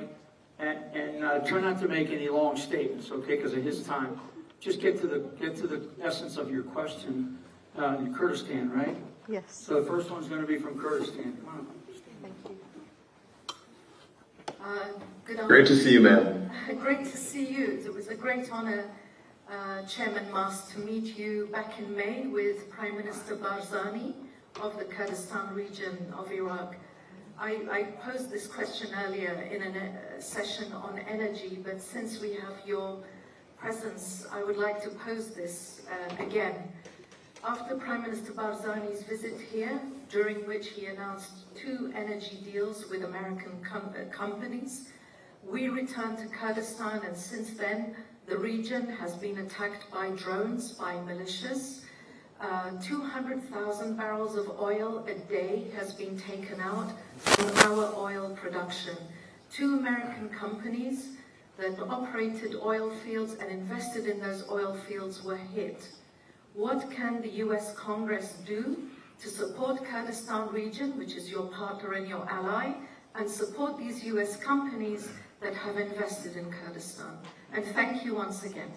S1: and try not to make any long statements, okay, because of his time. Just get to the essence of your question. In Kurdistan, right?
S17: Yes.
S1: So the first one's going to be from Kurdistan. Come on.
S17: Thank you.
S8: Good afternoon. Great to see you, ma'am.
S17: Great to see you. It was a great honor, Chairman Mas, to meet you back in May with Prime Minister Barzani of the Kurdistan region of Iraq. I posed this question earlier in a session on energy, but since we have your presence, I would like to pose this again. After Prime Minister Barzani's visit here, during which he announced 2 energy deals with American companies, we returned to Kurdistan, and since then, the region has been attacked by drones, by militias. 200,000 barrels of oil a day has been taken out from our oil production. 2 American companies that operated oil fields and invested in those oil fields were hit. What can the US Congress do to support Kurdistan region, which is your partner and your ally, and support these US companies that have invested in Kurdistan? And thank you once again.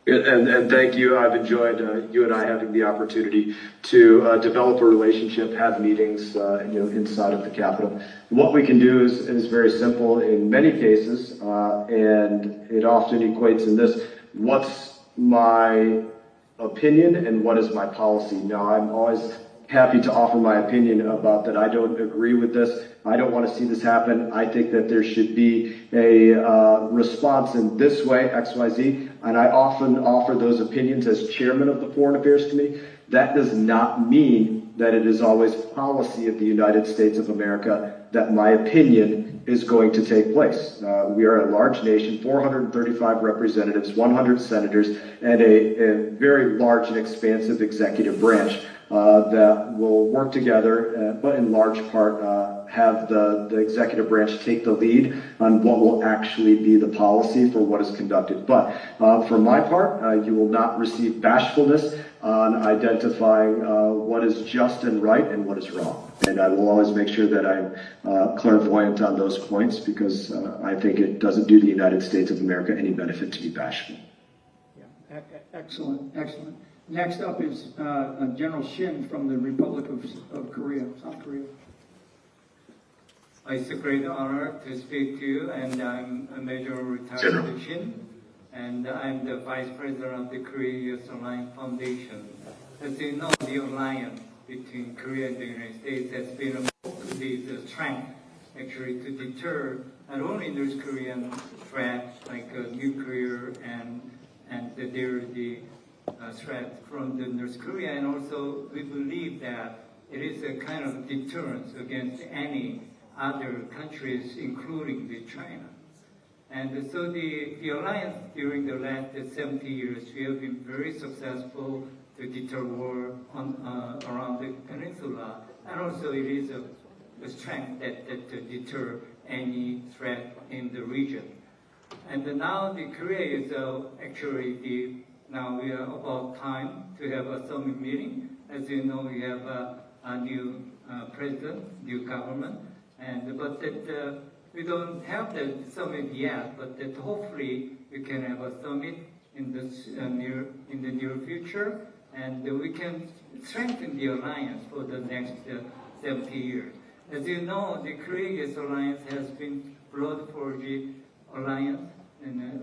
S8: And thank you. I've enjoyed you and I having the opportunity to develop a relationship, have meetings, inside of the Capitol. What we can do is very simple in many cases, and it often equates in this: what's my opinion and what is my policy? Now, I'm always happy to offer my opinion about that. I don't agree with this. I don't want to see this happen. I think that there should be a response in this way, XYZ, and I often offer those opinions as chairman of the Foreign Affairs Committee. That does not mean that it is always policy of the United States of America that my opinion is going to take place. We are a large nation, 435 representatives, 100 senators, and a very large and expansive executive branch that will work together, but in large part have the executive branch take the lead on what will actually be the policy for what is conducted. But for my part, you will not receive bashfulness on identifying what is just and right and what is wrong. And I will always make sure that I'm clairvoyant on those points, because I think it doesn't do the United States of America any benefit to be bashful.
S11: Yeah, excellent, excellent. Next up is General Shin from the Republic of Korea, South Korea.
S18: It's a great honor to speak to you, and I'm a Major retired Shin, and I'm the Vice President of the Korea-US Alliance Foundation. As you know, the alliance between Korea and the United States has been the strength, actually, to deter not only North Korean threats like nuclear and the threat from the North Korea, and also we believe that it is a kind of deterrence against any other countries, including the China. And so the alliance during the last 70 years, we have been very successful to deter war around the peninsula, and also it is a strength that to deter any threat in the region. And now the Korea is actually now we are about time to have a summit meeting. As you know, we have a new president, new government, but that we don't have the summit yet. But that hopefully we can have a summit in the near future, and we can strengthen the alliance for the next 70 years. As you know, the Korea-US alliance has been blood-forged alliance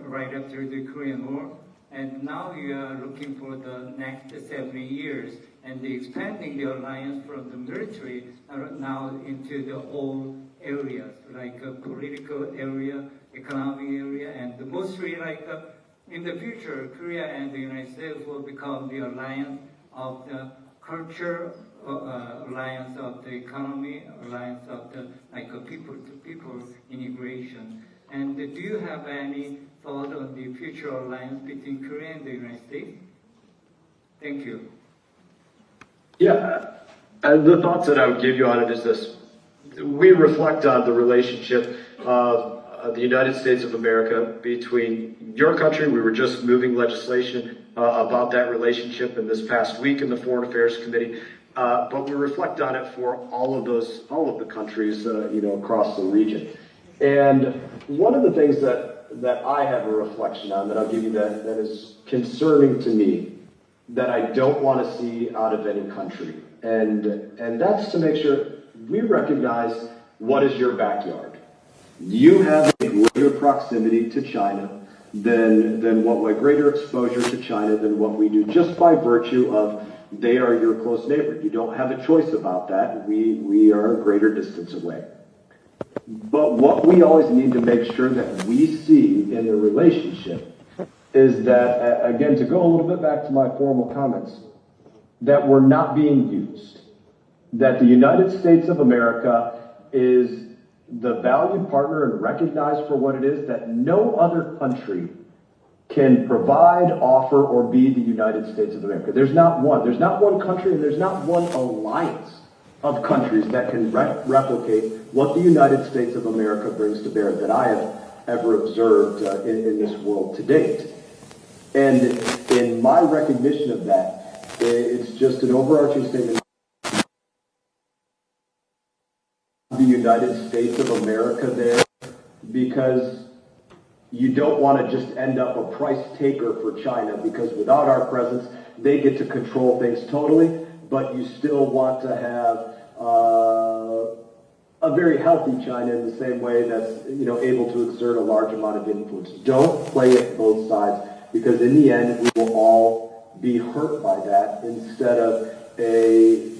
S18: right after the Korean War. And now we are looking for the next 70 years and expanding the alliance from the military now into the whole areas, like political area, economic area, and mostly like in the future, Korea and the United States will become the alliance of the culture, alliance of the economy, alliance of the people-to-people integration. And do you have any thought on the future alliance between Korea and the United States? Thank you.
S8: Yeah, the thoughts that I would give you on it is this. We reflect on the relationship of the United States of America between your country. We were just moving legislation about that relationship in this past week in the Foreign Affairs Committee. But we reflect on it for all of the countries, across the region. And one of the things that I have a reflection on that I'll give you that is concerning to me, that I don't want to see out of any country, and that's to make sure we recognize what is your backyard. You have a greater proximity to China than greater exposure to China than what we do, just by virtue of they are your close neighbor. You don't have a choice about that. We are a greater distance away. But what we always need to make sure that we see in a relationship is that, again, to go a little bit back to my formal comments, that we're not being used. That the United States of America is the valued partner and recognized for what it is, that no other country can provide, offer, or be the United States of America. There's not one. There's not one country, and there's not one alliance of countries that can replicate what the United States of America brings to bear that I have ever observed in this world to date. And in my recognition of that, it's just an overarching statement. The United States of America there, because you don't want to just end up a price taker for China, because without our presence, they get to control things totally, but you still want to have a very healthy China in the same way that's, able to exert a large amount of influence. Don't play it both sides, because in the end, we will all be hurt by that instead of a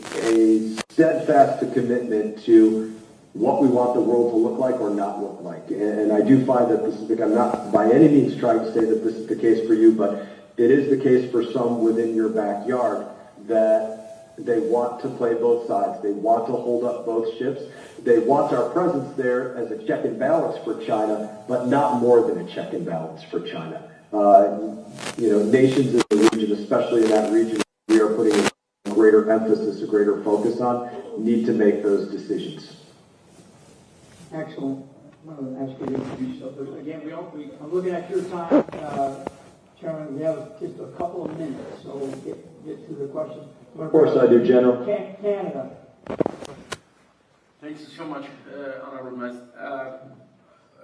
S8: steadfast commitment to what we want the world to look like or not look like. And I do find that this is, I'm not by any means trying to say that this is the case for you, but it is the case for some within your backyard, that they want to play both sides. They want to hold up both ships. They want our presence there as a check and balance for China, but not more than a check and balance for China. Nations in the region, especially in that region we are putting a greater emphasis, a greater focus on, need to make those decisions.
S1: Excellent. I'm going to ask you to introduce yourself. But again, I'm looking at your time, Chairman. We have just a couple of minutes, so we'll get to the questions.
S8: Of course I do, General.
S1: Canada.
S3: Thanks so much, Honorable Miss.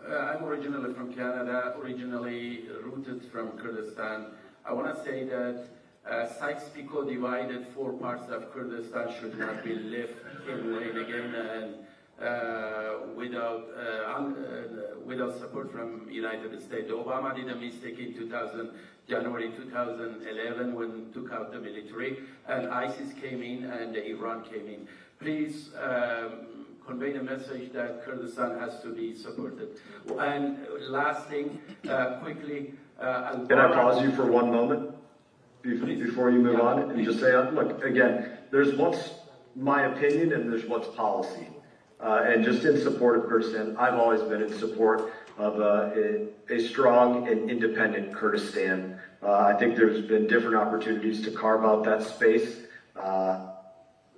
S3: I'm originally from Canada, originally rooted from Kurdistan. I want to say that Sykes-Picot divided 4 parts of Kurdistan should not be left in Wayne again, and without support from United States. Obama did a mistake in January 2011 when he took out the military, and ISIS came in and Iran came in. Please convey the message that Kurdistan has to be supported. And last thing, quickly.
S8: Can I pause you for one moment before you move on and just say, look, again, there's what's my opinion and there's what's policy. And just in support of Kurdistan, I've always been in support of a strong and independent Kurdistan. I think there's been different opportunities to carve out that space.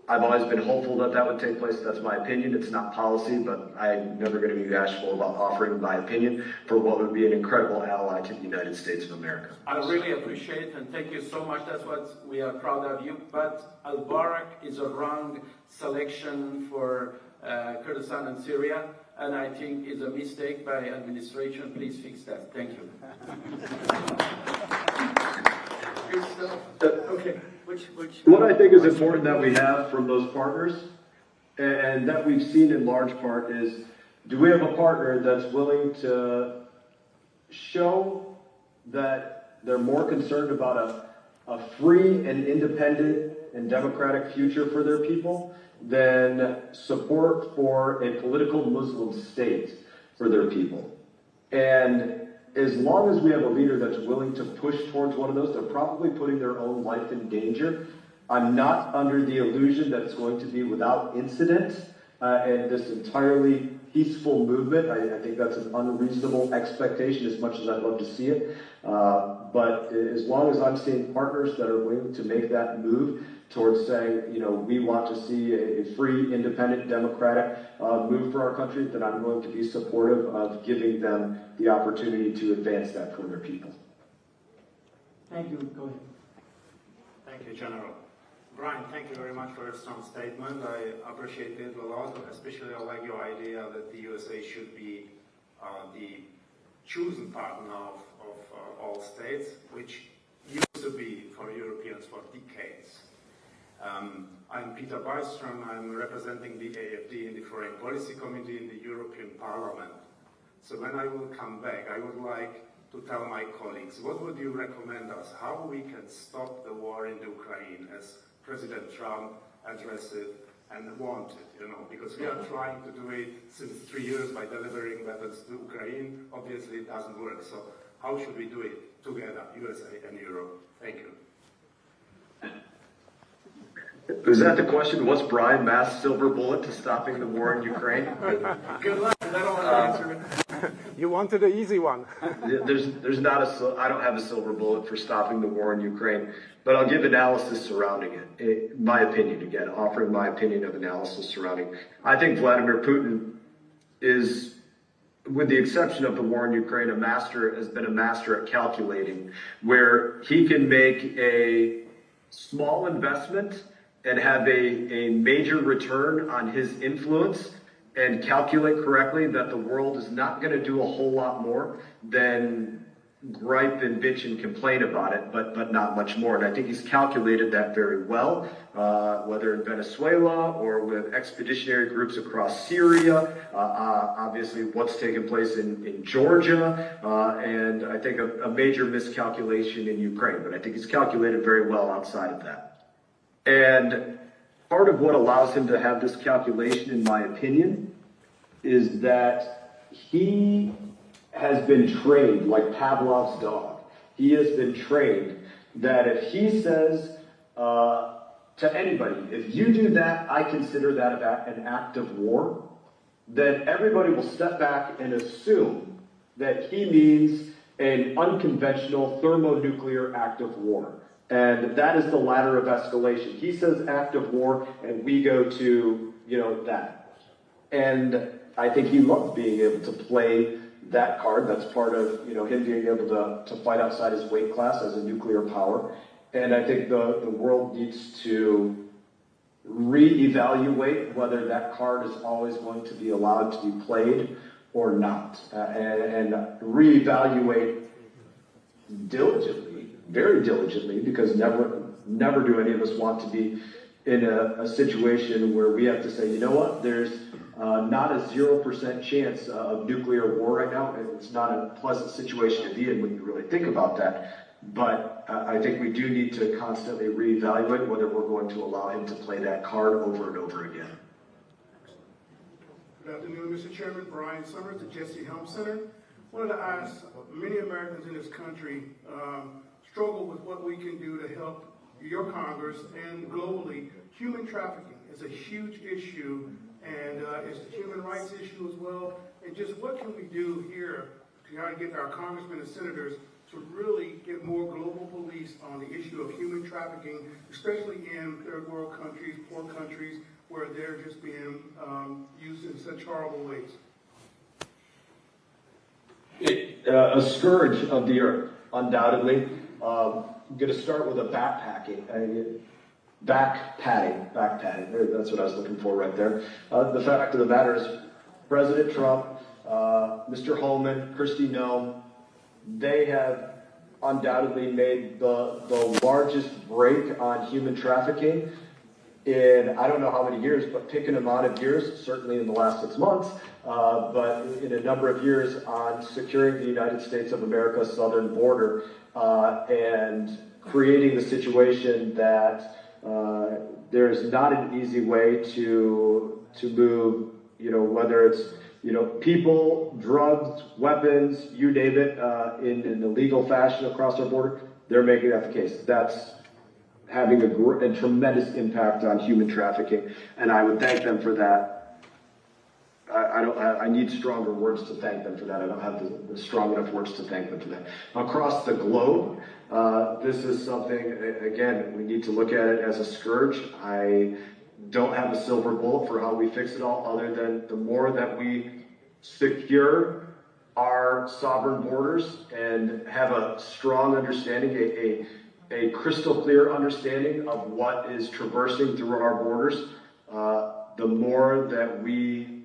S8: I've always been hopeful that that would take place. That's my opinion. It's not policy, but I'm never going to be bashful about offering my opinion for what would be an incredible ally to the United States of America.
S3: I really appreciate and thank you so much. That's what we are proud of you. But al-Barak is a wrong selection for Kurdistan and Syria, and I think is a mistake by administration. Please fix that. Thank you. Good stuff. Okay.
S8: What I think is important that we have from those partners, and that we've seen in large part, is do we have a partner that's willing to show that they're more concerned about a free and independent and democratic future for their people than support for a political Muslim state for their people. And as long as we have a leader that's willing to push towards one of those, they're probably putting their own life in danger. I'm not under the illusion that it's going to be without incident and this entirely peaceful movement. I think that's an unreasonable expectation as much as I'd love to see it. But as long as I'm seeing partners that are willing to make that move towards saying, we want to see a free, independent, democratic move for our country, then I'm going to be supportive of giving them the opportunity to advance that for their people.
S1: Thank you. Go ahead.
S20: Thank you, General. Brian, thank you very much for your strong statement. I appreciate it a lot, especially I like your idea that the USA should be the chosen partner of all states, which used to be for Europeans for decades. I'm Peter Byström. I'm representing the AFD in the Foreign Policy Committee in the European Parliament. So when I will come back, I would like to tell my colleagues, what would you recommend us, how we can stop the war in Ukraine as President Trump addressed it and wanted, because we are trying to do it since 3 years by delivering weapons to Ukraine. Obviously it doesn't work. So how should we do it together, USA and Europe? Thank you.
S8: Is that the question? What's Brian Mast's silver bullet to stopping the war in Ukraine?
S20: Good luck. I don't want to answer it.
S4: You wanted the easy one.
S8: There's not I don't have a silver bullet for stopping the war in Ukraine, but I'll give analysis surrounding it. My opinion, again, offering my opinion of analysis surrounding. I think Vladimir Putin is, with the exception of the war in Ukraine, has been a master at calculating, where he can make a small investment and have a major return on his influence, and calculate correctly that the world is not going to do a whole lot more than gripe and bitch and complain about it, but not much more. And I think he's calculated that very well, whether in Venezuela or with expeditionary groups across Syria, obviously what's taken place in Georgia, and I think a major miscalculation in Ukraine. But I think he's calculated very well outside of that. And part of what allows him to have this calculation, in my opinion, is that he has been trained like Pavlov's dog. He has been trained that if he says to anybody, if you do that, I consider that an act of war, then everybody will step back and assume that he means an unconventional thermonuclear act of war. And that is the ladder of escalation. He says act of war, and we go to, that. And I think he loves being able to play that card. That's part of, him being able to fight outside his weight class as a nuclear power. And I think the world needs to reevaluate whether that card is always going to be allowed to be played or not. And reevaluate diligently, very diligently, because never do any of us want to be in a situation where we have to say, you know what, there's not a 0% chance of nuclear war right now. It's not a pleasant situation to be in when you really think about that. But I think we do need to constantly reevaluate whether we're going to allow him to play that card over and over again.
S19: Good afternoon, Mr. Chairman. Brian Summers, the Jesse Helm Center. Wanted to ask, many Americans in this country struggle with what we can do to help your Congress and globally. Human trafficking is a huge issue, and it's a human rights issue as well. And just what can we do here to try to get our congressmen and senators to really get more global police on the issue of human trafficking, especially in third world countries, poor countries, where they're just being used in such horrible ways?
S8: A scourge of the earth, undoubtedly. I'm going to start with a backpatting. That's what I was looking for right there. The fact of the matter is, President Trump, Mr. Holman, Kristi Noem, they have undoubtedly made the largest break on human trafficking in I don't know how many years, but pick an amount of years, certainly in the last 6 months, but in a number of years on securing the United States of America's southern border and creating the situation that there is not an easy way to move, whether it's, people, drugs, weapons, you name it, in a legal fashion across our border. They're making that the case. That's having a tremendous impact on human trafficking, and I would thank them for that. I need stronger words to thank them for that. I don't have the strong enough words to thank them for that. Across the globe, this is something, again, we need to look at it as a scourge. I don't have a silver bullet for how we fix it all, other than the more that we secure our sovereign borders and have a strong understanding, a crystal clear understanding of what is traversing through our borders, the more that we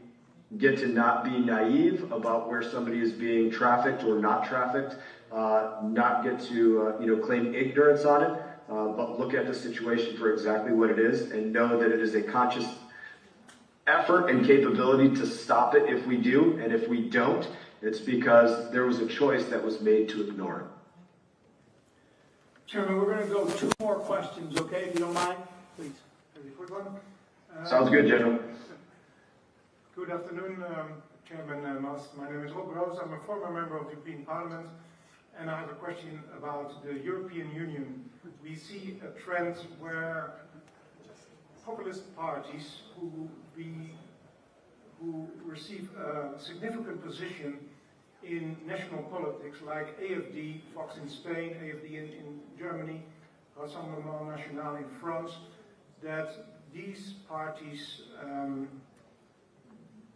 S8: get to not be naive about where somebody is being trafficked or not trafficked, not get to claim ignorance on it, but look at the situation for exactly what it is and know that it is a conscious effort and capability to stop it if we do, and if we don't, it's because there was a choice that was made to ignore it.
S19: Chairman, we're going to go 2 more questions, okay, if you don't mind? Please. Maybe a quick one.
S8: Sounds good, General.
S23: Good afternoon, Chairman Musk. My name is Rob Roos. I'm a former member of the European Parliament,
S13: and I have a question about the European Union. We see a trend where populist parties who receive a significant position in national politics, like AFD, Vox in Spain, AFD in Germany, Rassemblement National in France, that these parties,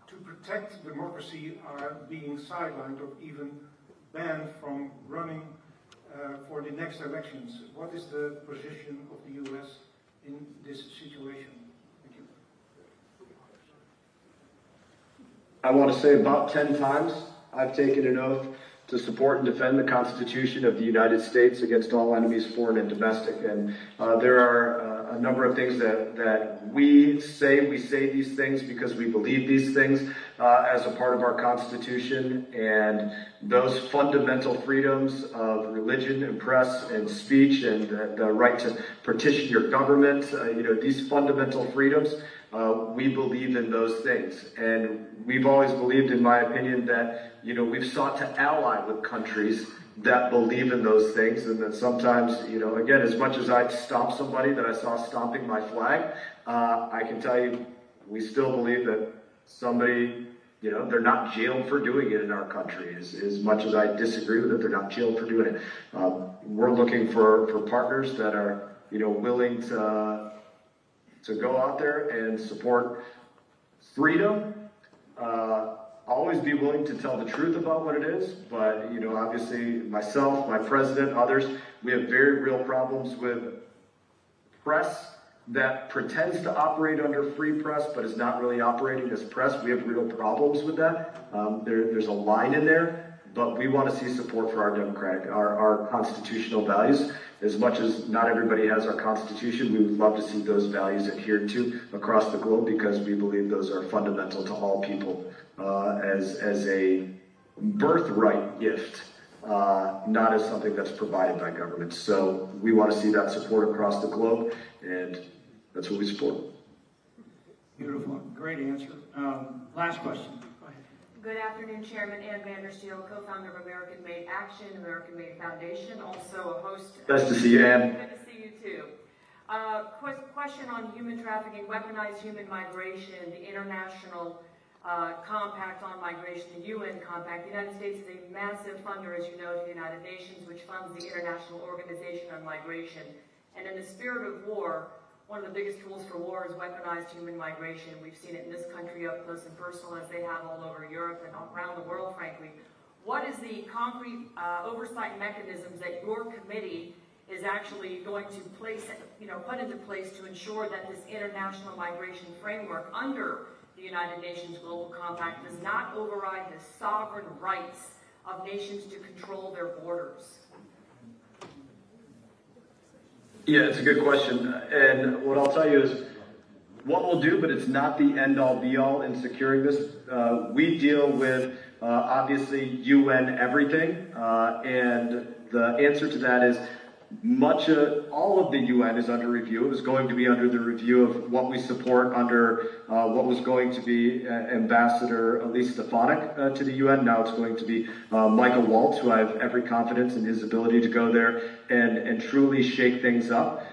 S13: to protect democracy, are being sidelined or even banned from running for the next elections. What is the position of the US in this situation? Thank you.
S8: I want to say about 10 times I've taken an oath to support and defend the Constitution of the United States against all enemies, foreign and domestic. And there are a number of things that we say. We say these things because we believe these things as a part of our Constitution. And those fundamental freedoms of religion and press and speech and the right to petition your government, these fundamental freedoms, we believe in those things. And we've always believed, in my opinion, that we've sought to ally with countries that believe in those things, and that sometimes, again, as much as I'd stomp somebody that I saw stomping my flag, I can tell you we still believe that somebody, they're not jailed for doing it in our country. As much as I disagree with it, they're not jailed for doing it. We're looking for partners that are, willing to go out there and support freedom. Always be willing to tell the truth about what it is, but obviously myself, my president, others, we have very real problems with press that pretends to operate under free press but is not really operating as press. We have real problems with that. There's a line in there, but we want to see support for our constitutional values. As much as not everybody has our Constitution, we would love to see those values adhered to across the globe, because we believe those are fundamental to all people as a birthright gift, not as something that's provided by government. So we want to see that support across the globe, and that's what we support.
S1: Beautiful. Great answer. Last question.
S2: Good afternoon, Chairman Ann Vandersteel, co-founder of American Made Action, American Made Foundation, also a host.
S8: Nice to see you, Ann.
S2: Good to see you too. Question on human trafficking, weaponized human migration, the international compact on migration, the UN compact. The United States is a massive funder, as you know, to the United Nations, which funds the International Organization on Migration. And in the spirit of war, one of the biggest tools for war is weaponized human migration. We've seen it in this country up close and personal, as they have all over Europe and around the world, frankly. What is the concrete oversight mechanisms that your committee is actually going to place, put into place to ensure that this international migration framework under the United Nations Global Compact does not override the sovereign rights of nations to control their borders?
S8: Yeah, it's a good question. And what I'll tell you is what we'll do, but it's not the end-all be-all in securing this. We deal with, obviously, UN everything. And the answer to that is all of the UN is under review. It was going to be under the review of what we support under what was going to be Ambassador Elise Stefanik to the UN. Now it's going to be Michael Waltz, who I have every confidence in his ability to go there and truly shake things up.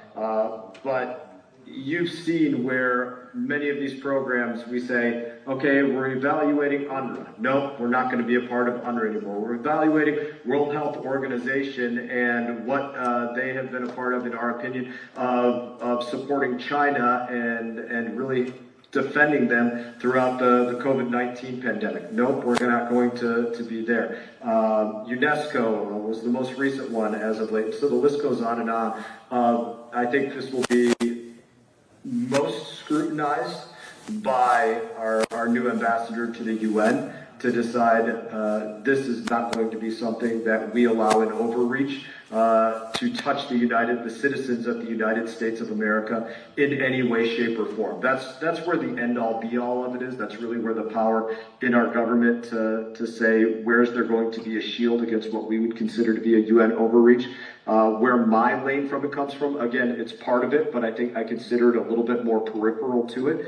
S8: But you've seen where many of these programs, we say, okay, we're evaluating UNRWA. Nope, we're not going to be a part of UNRWA anymore. We're evaluating World Health Organization and what they have been a part of, in our opinion, of supporting China and really defending them throughout the COVID-19 pandemic. Nope, we're not going to be there. UNESCO was the most recent one as of late. So the list goes on and on. I think this will be most scrutinized by our new ambassador to the UN to decide this is not going to be something that we allow an overreach to touch the citizens of the United States of America in any way, shape, or form. That's where the end-all, be-all of it is. That's really where the power in our government to say where's there going to be a shield against what we would consider to be a UN overreach. Where my lane from it comes from, again, it's part of it, but I think I consider it a little bit more peripheral to it,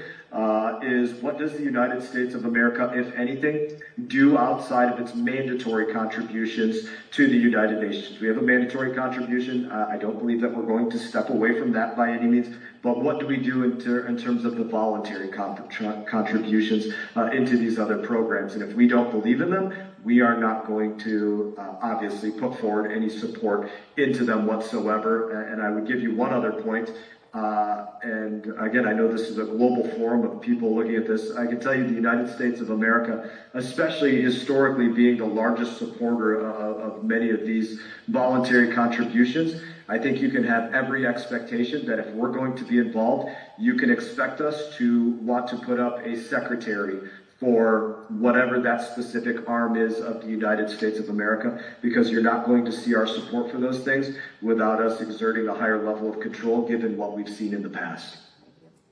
S8: is what does the United States of America, if anything, do outside of its mandatory contributions to the United Nations? We have a mandatory contribution. I don't believe that we're going to step away from that by any means, but what do we do in terms of the voluntary contributions into these other programs? And if we don't believe in them, we are not going to obviously put forward any support into them whatsoever. And I would give you one other point. And again, I know this is a global forum of people looking at this. I can tell you the United States of America, especially historically being the largest supporter of many of these voluntary contributions, I think you can have every expectation that if we're going to be involved, you can expect us to want to put up a secretary for whatever that specific arm is of the United States of America, because you're not going to see our support for those things without us exerting a higher level of control given what we've seen in the past.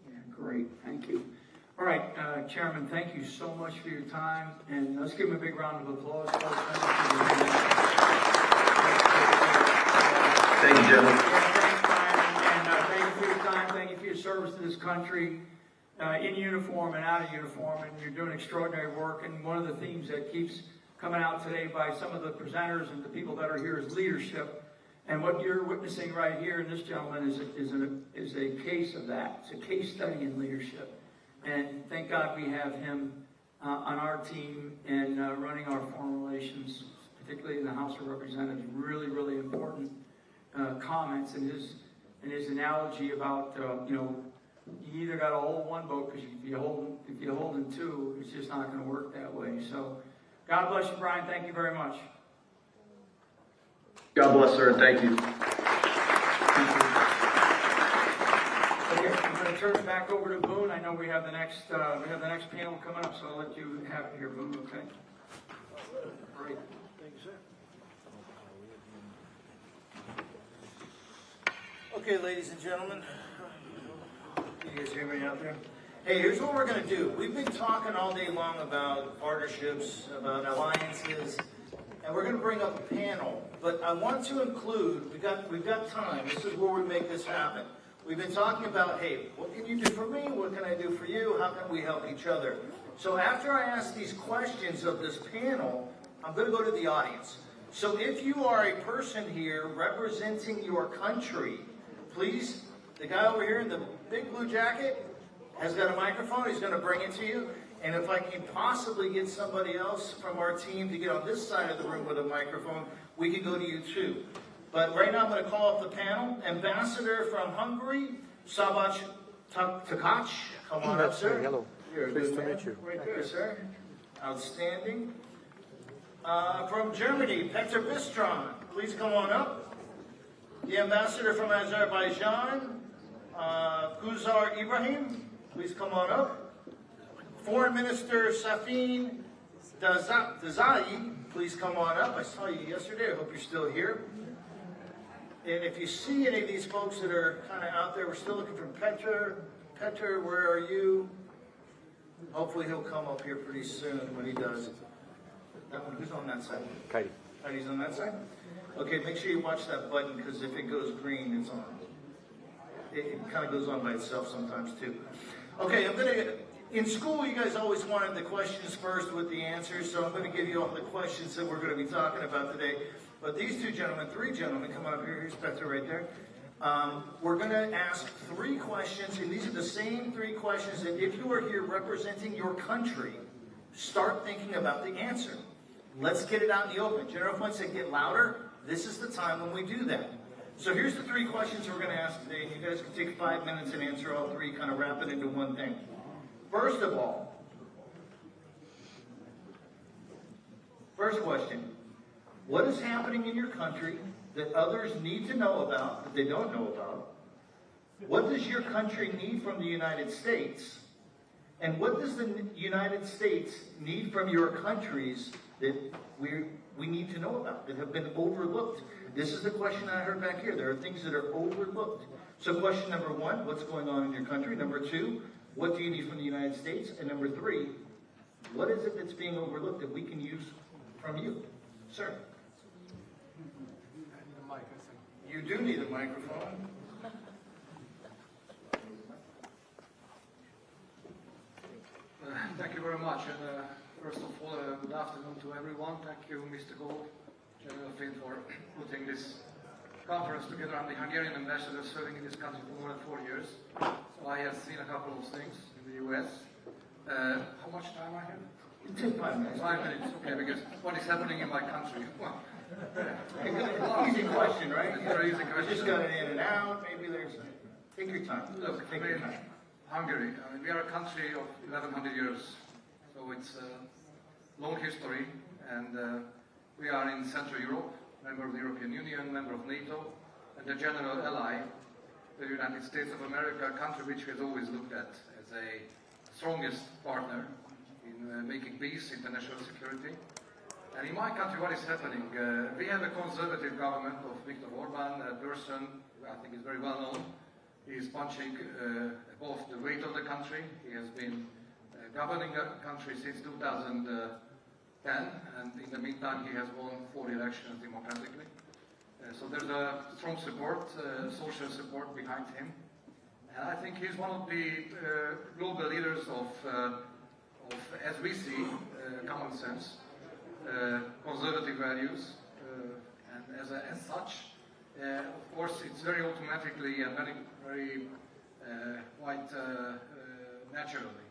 S1: Yeah, great, thank you. All right, Chairman, thank you so much for your time, and let's give him a big round of applause.
S8: Thank you, gentlemen.
S1: Thanks, Brian, and thank you for your time, thank you for your service to this country. In uniform and out of uniform, and you're doing extraordinary work. And one of the themes that keeps coming out today by some of the presenters and the people that are here is leadership. And what you're witnessing right here in this gentleman is a case of that. It's a case study in leadership. And thank God we have him on our team and running our foreign relations, particularly in the House of Representatives. Really, really important comments and his analogy about you either got to hold one boat, because if you're holding two, it's just not going to work that way. So, God bless you, Brian. Thank you very much.
S8: God bless, sir, and thank you.
S1: Okay, I'm going to turn it back over to Boone. I know we have the next panel coming up, so I'll let you have it here, Boone. Okay. Great. Thank you, sir.
S5: Okay, ladies and gentlemen. You guys hear me out there? Hey, here's what we're going to do. We've been talking all day long about partnerships, about alliances, and we're going to bring up a panel. But I want to include, we've got time. This is where we make this happen. We've been talking about, hey, what can you do for me? What can I do for you? How can we help each other? So after I ask these questions of this panel, I'm going to go to the audience. So if you are a person here representing your country, please, the guy over here in the big blue jacket has got a microphone. He's going to bring it to you. And if I can possibly get somebody else from our team to get on this side of the room with a microphone, we can go to you too. But right now I'm going to call up the panel. Ambassador from Hungary, Szabacs Takács. Come on up, sir.
S4: Hello. Pleased to meet you.
S5: Right there, sir. Outstanding. From Germany, Petr Bistron. Please come on up. The ambassador from Azerbaijan, Guzar Ibrahim, please come on up. Foreign Minister Safin Dazai, please come on up. I saw you yesterday. I hope you're still here. And if you see any of these folks that are kind of out there, we're still looking for Petr. Petr, where are you? Hopefully he'll come up here pretty soon when he does. That one, who's on that side?
S4: Katie.
S5: Katie's on that side? Okay, make sure you watch that button, because if it goes green, it's on. It kind of goes on by itself sometimes too. Okay, in school you guys always wanted the questions first with the answers, so I'm going to give you all the questions that we're going to be talking about today. But these three gentlemen, come up here. Here's Petr right there. We're going to ask 3 questions, and these are the same 3 questions that if you are here representing your country, start thinking about the answer. Let's get it out in the open. General Flynn said get louder. This is the time when we do that. So here's the 3 questions we're going to ask today, and you guys can take 5 minutes and answer all 3, kind of wrap it into one thing. First of all, first question, what is happening in your country that others need to know about, that they don't know about? What does your country need from the United States? And what does the United States need from your countries that
S7: we need to know about that have been overlooked. This is the question I heard back here. There are things that are overlooked. So question number one, what's going on in your country? Number two, what do you need from the United States? And number three, what is it that's being overlooked that we can use from you? Sir. You do need a microphone.
S12: Thank you very much. And first of all, good afternoon to everyone. Thank you, Mr. Gold, General Flynn, for putting this conference together. I'm the Hungarian ambassador serving in this country for more than 4 years. So I have seen a couple of things in the US. How much time I have?
S7: You take 5 minutes.
S12: 5 minutes, okay, because what is happening in my country? Well,
S7: easy question, right?
S12: Very easy question.
S7: You just got it in and out. Maybe there's... Take your time.
S12: Look,
S7: Take your time.
S12: Hungary, we are a country of 1100 years, so it's a long history, and we are in Central Europe, member of the European Union, member of NATO, and a general ally, the United States of America, a country which we have always looked at as a strongest partner in making peace, international security. And in my country, what is happening? We have a conservative government of Viktor Orban, a person who I think is very well known. He is punching above the weight of the country. He has been governing the country since 2010, and in the meantime he has won 4 elections democratically. So there's a strong support, social support behind him. And I think he's one of the global leaders of as we see, common sense, conservative values, and as such, of course, it's very automatically and very quite naturally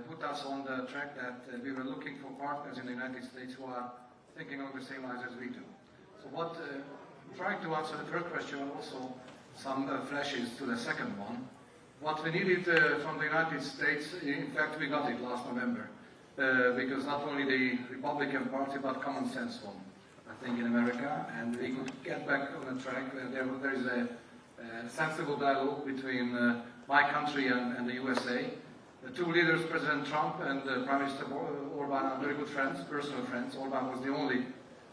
S12: put us on the track that we were looking for partners in the United States who are thinking along the same lines as we do. So what, trying to answer the first question, and also some flashes to the second one. What we needed from the United States, in fact, we got it last November, because not only the Republican Party, but common sense won, I think, in America, and we could get back on the track where there is a sensible dialogue between my country and the USA. The two leaders, President Trump and Prime Minister Orban, are very good friends, personal friends. Orban was the only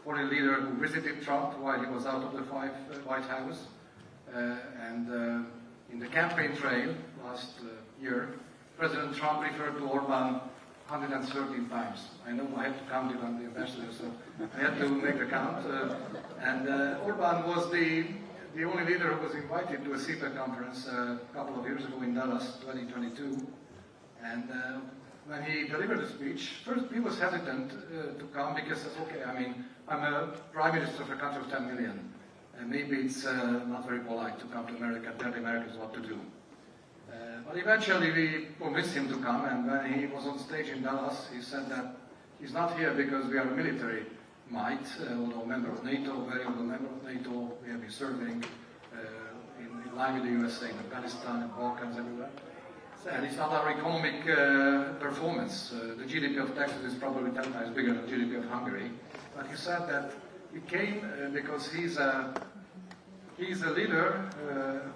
S12: foreign leader who visited Trump while he was out of the White House. In the campaign trail last year, President Trump referred to Orban 113 times. I know I have to count it on the ambassador, so I had to make a count. Orban was the only leader who was invited to a CEPA conference a couple of years ago in Dallas, 2022. And when he delivered the speech, first he was hesitant to come because, okay, I mean, I'm a prime minister of a country of 10 million. And maybe it's not very polite to come to America and tell the Americans what to do. But eventually we convinced him to come, and when he was on stage in Dallas, he said that he's not here because we are a military might, although a member of NATO, very old member of NATO. We have been serving in line with the USA in Afghanistan and Balkans, everywhere. And it's not our economic performance. The GDP of Texas is probably 10 times bigger than the GDP of Hungary. But he said that he came because he's a leader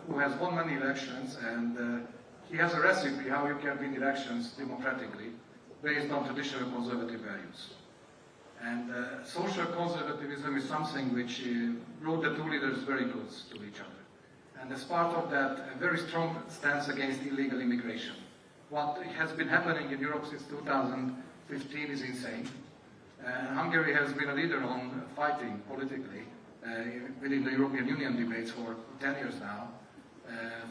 S12: who has won many elections, and he has a recipe how you can win elections democratically based on traditional conservative values. And social conservatism is something which brought the two leaders very close to each other. And as part of that, a very strong stance against illegal immigration. What has been happening in Europe since 2015 is insane. Hungary has been a leader on fighting politically within the European Union debates for 10 years now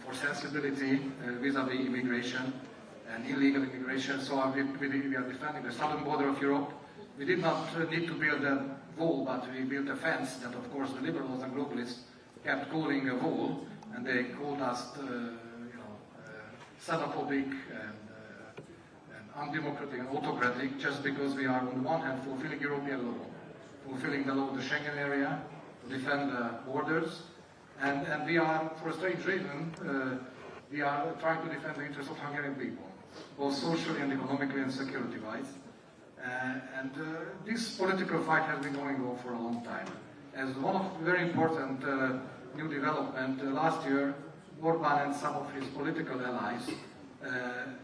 S12: for sensibility vis-à-vis immigration and illegal immigration. So we are defending the southern border of Europe. We did not need to build a wall, but we built a fence that, of course, the liberals and globalists kept calling a wall, and they called us, xenophobic and undemocratic and autocratic, just because we are, on the one hand, fulfilling European law, fulfilling the law of the Schengen area, to defend the borders, and we are, for a strange reason, we are trying to defend the interests of Hungarian people, both socially and economically and security-wise. This political fight has been going on for a long time. As one of the very important new development, last year, Orban and some of his political allies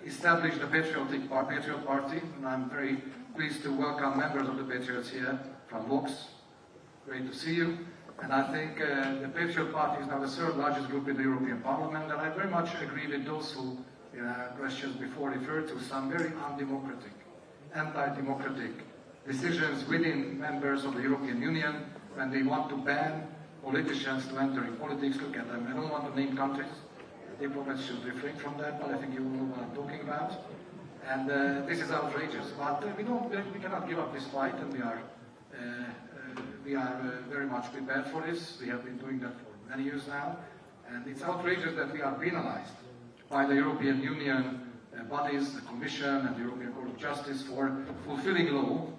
S12: established the Patriot Party, and I'm very pleased to welcome members of the Patriots here from Vox. Great to see you. And I think the Patriot Party is now the third largest group in the European Parliament, and I very much agree with those who, in questions before, referred to some very undemocratic, anti-democratic decisions within members of the European Union when they want to ban politicians to entering politics. Look at them. I don't want to name countries. Diplomats should refrain from that, but I think you know what I'm talking about. And this is outrageous. But we cannot give up this fight, and we are very much prepared for this. We have been doing that for many years now. And it's outrageous that we are penalized by the European Union bodies, the Commission and the European Court of Justice for fulfilling law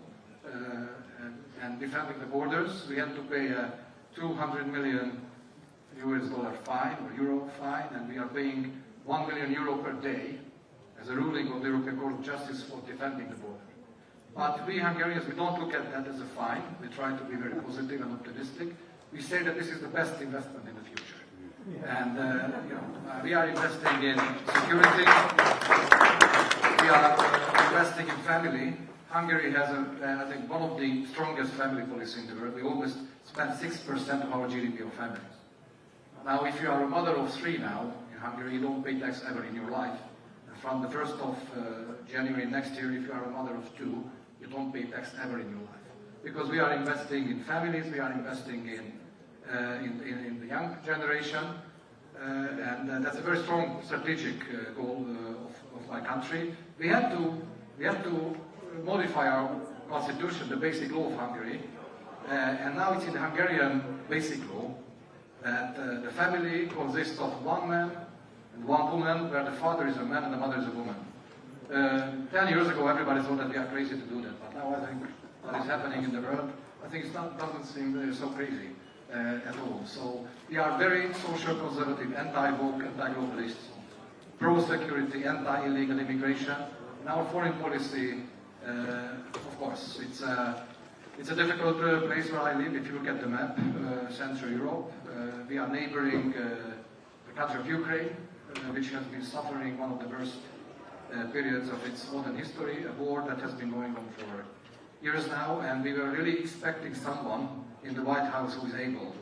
S12: and defending the borders. We had to pay a 200 million US dollar fine or euro fine, and we are paying 1 million euro per day as a ruling of the European Court of Justice for defending the border. But we Hungarians, we don't look at that as a fine. We try to be very positive and optimistic. We say that this is the best investment in the future. And we are investing in security. We are investing in family. Hungary has, I think, one of the strongest family policies in the world. We almost spend 6% of our GDP on families. Now, if you are a mother of 3 now in Hungary, you don't pay tax ever in your life. And from the 1st of January next year, if you are a mother of 2, you don't pay tax ever in your life. Because we are investing in families, we are investing in the young generation, and that's a very strong strategic goal of my country. We have to modify our constitution, the basic law of Hungary, and now it's in the Hungarian basic law that the family consists of 1 man and 1 woman, where the father is a man and the mother is a woman. 10 years ago, everybody thought that we are crazy to do that, but now I think what is happening in the world, I think it doesn't seem so crazy at all. So we are very social conservative, anti-woke, anti-globalist, pro-security, anti-illegal immigration. And our foreign policy, of course, it's a difficult place where I live. If you look at the map, Central Europe, we are neighboring the country of Ukraine, which has been suffering one of the worst periods of its modern history, a war that has been going on for years now, and we were really expecting someone in the White House who is able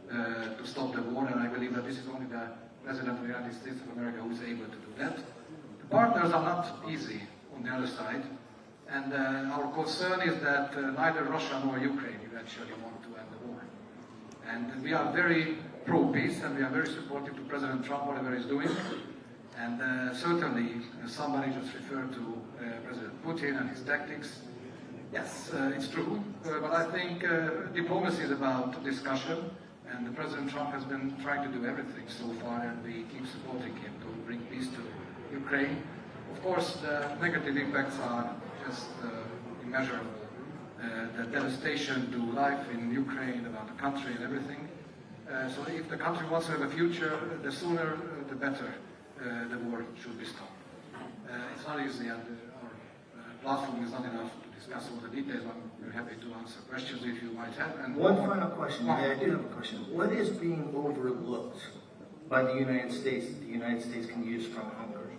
S12: to stop the war, and I believe that this is only the President of the United States of America who is able to do that. The partners are not easy on the other side, and our concern is that neither Russia nor Ukraine eventually want to end the war. And we are very pro-peace, and we are very supportive to President Trump, whatever he's doing. And certainly, somebody just referred to President Putin and his tactics. Yes, it's true, but I think diplomacy is about discussion, and President Trump has been trying to do everything so far, and we keep supporting him to bring peace to Ukraine. Of course, the negative impacts are just immeasurable. The devastation to life in Ukraine, about the country and everything. So if the country wants to have a future, the sooner the better the war should be stopped. It's not easy, and our platform is not enough to discuss all the details. I'm very happy to answer questions if you might have. And
S7: one final question. I do have a question. What is being overlooked by the United States that the United States can use from Hungary?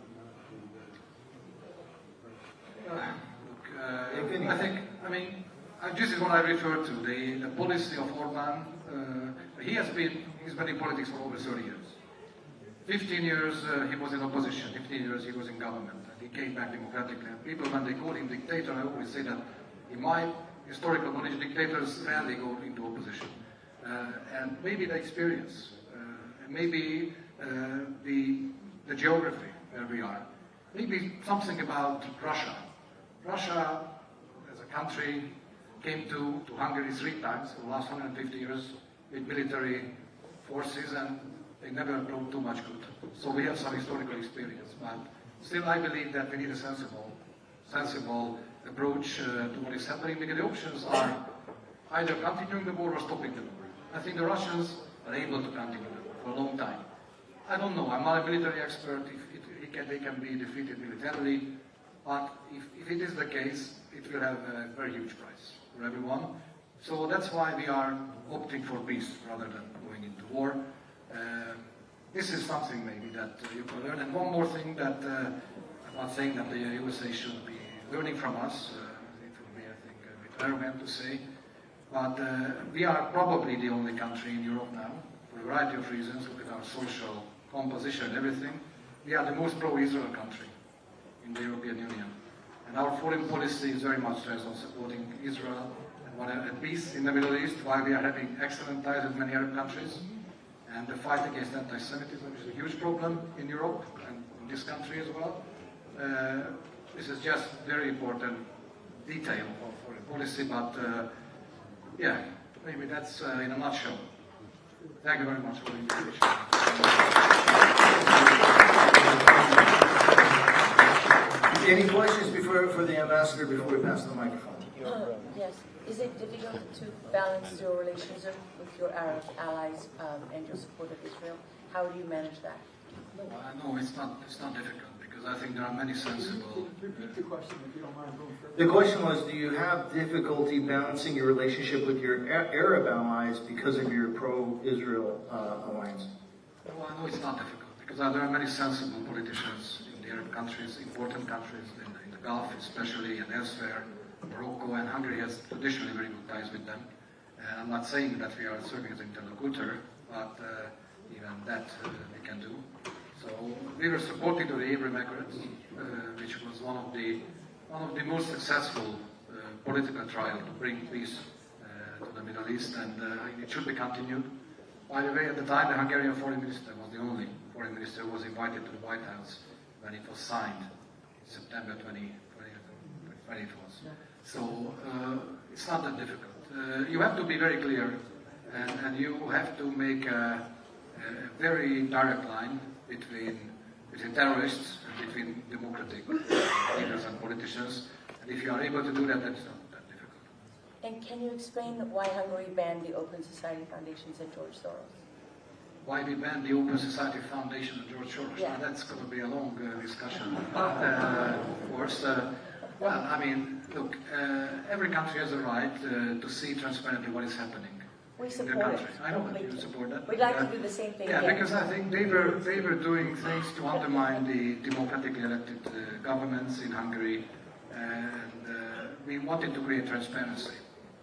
S12: This is what I refer to, the policy of Orban. He's been in politics for over 30 years. 15 years he was in opposition, 15 years he was in government, and he came back democratically. And people, when they call him dictator, I always say that in my historical knowledge, dictators rarely go into opposition. And maybe the experience, maybe the geography where we are, maybe something about Russia. Russia, as a country, came to Hungary 3 times in the last 150 years with military forces, and they never brought too much good. So we have some historical experience, but still I believe that we need a sensible approach to what is happening, because the options are either continuing the war or stopping the war. I think the Russians are able to continue the war for a long time. I don't know, I'm not a military expert, if they can be defeated militarily, but if it is the case, it will have a very huge price for everyone. So that's why we are opting for peace rather than going into war. This is something maybe that you can learn. And one more thing that I'm not saying that the USA should be learning from us. It would be, I think, a bit arrogant to say. But we are probably the only country in Europe now, for a variety of reasons, look at our social composition and everything. We are the most pro-Israel country in the European Union. And our foreign policy is very much based on supporting Israel and peace in the Middle East, while we are having excellent ties with many Arab countries. And the fight against anti-Semitism is a huge problem in Europe and in this country as well. This is just very important detail of foreign policy, but yeah, maybe that's in a nutshell. Thank you very much for the invitation.
S7: Any questions for the ambassador before we pass the microphone?
S14: Yes. Is it difficult to balance your relationship with your Arab allies and your support of Israel? How do you manage that?
S12: No, it's not difficult, because I think there are many sensible...
S1: Repeat the question if you don't mind going further.
S7: The question was, do you have difficulty balancing your relationship with your Arab allies because of your pro-Israel alliance?
S12: Well, I know it's not difficult, because there are many sensible politicians in the Arab countries, important countries in the Gulf especially, and elsewhere. Morocco and Hungary has traditionally very good ties with them. I'm not saying that we are serving as interlocutor, but even that we can do. So we were supporting the Abraham Accords, which was one of the most successful political trials to bring peace to the Middle East, and it should be continued. By the way, at the time, the Hungarian foreign minister was the only foreign minister who was invited to the White House when it was signed in September 2020 it was. So it's not that difficult. You have to be very clear, and you have to make a very direct line between terrorists and between democratic leaders and politicians. And if you are able to do that, that's not that difficult.
S14: And can you explain why Hungary banned the Open Society Foundations and George Soros?
S12: Why we banned the Open Society Foundation and George Soros?
S14: Yeah.
S12: Now, that's going to be a long discussion, of course. Well, I mean, look, every country has a right to see transparently what is happening
S14: we
S12: in their
S14: support
S12: country.
S14: it.
S12: I know that you support that.
S14: We'd like to do the same thing.
S12: Yeah, because I think they were doing things to undermine the democratically elected governments in Hungary, and we wanted to create transparency,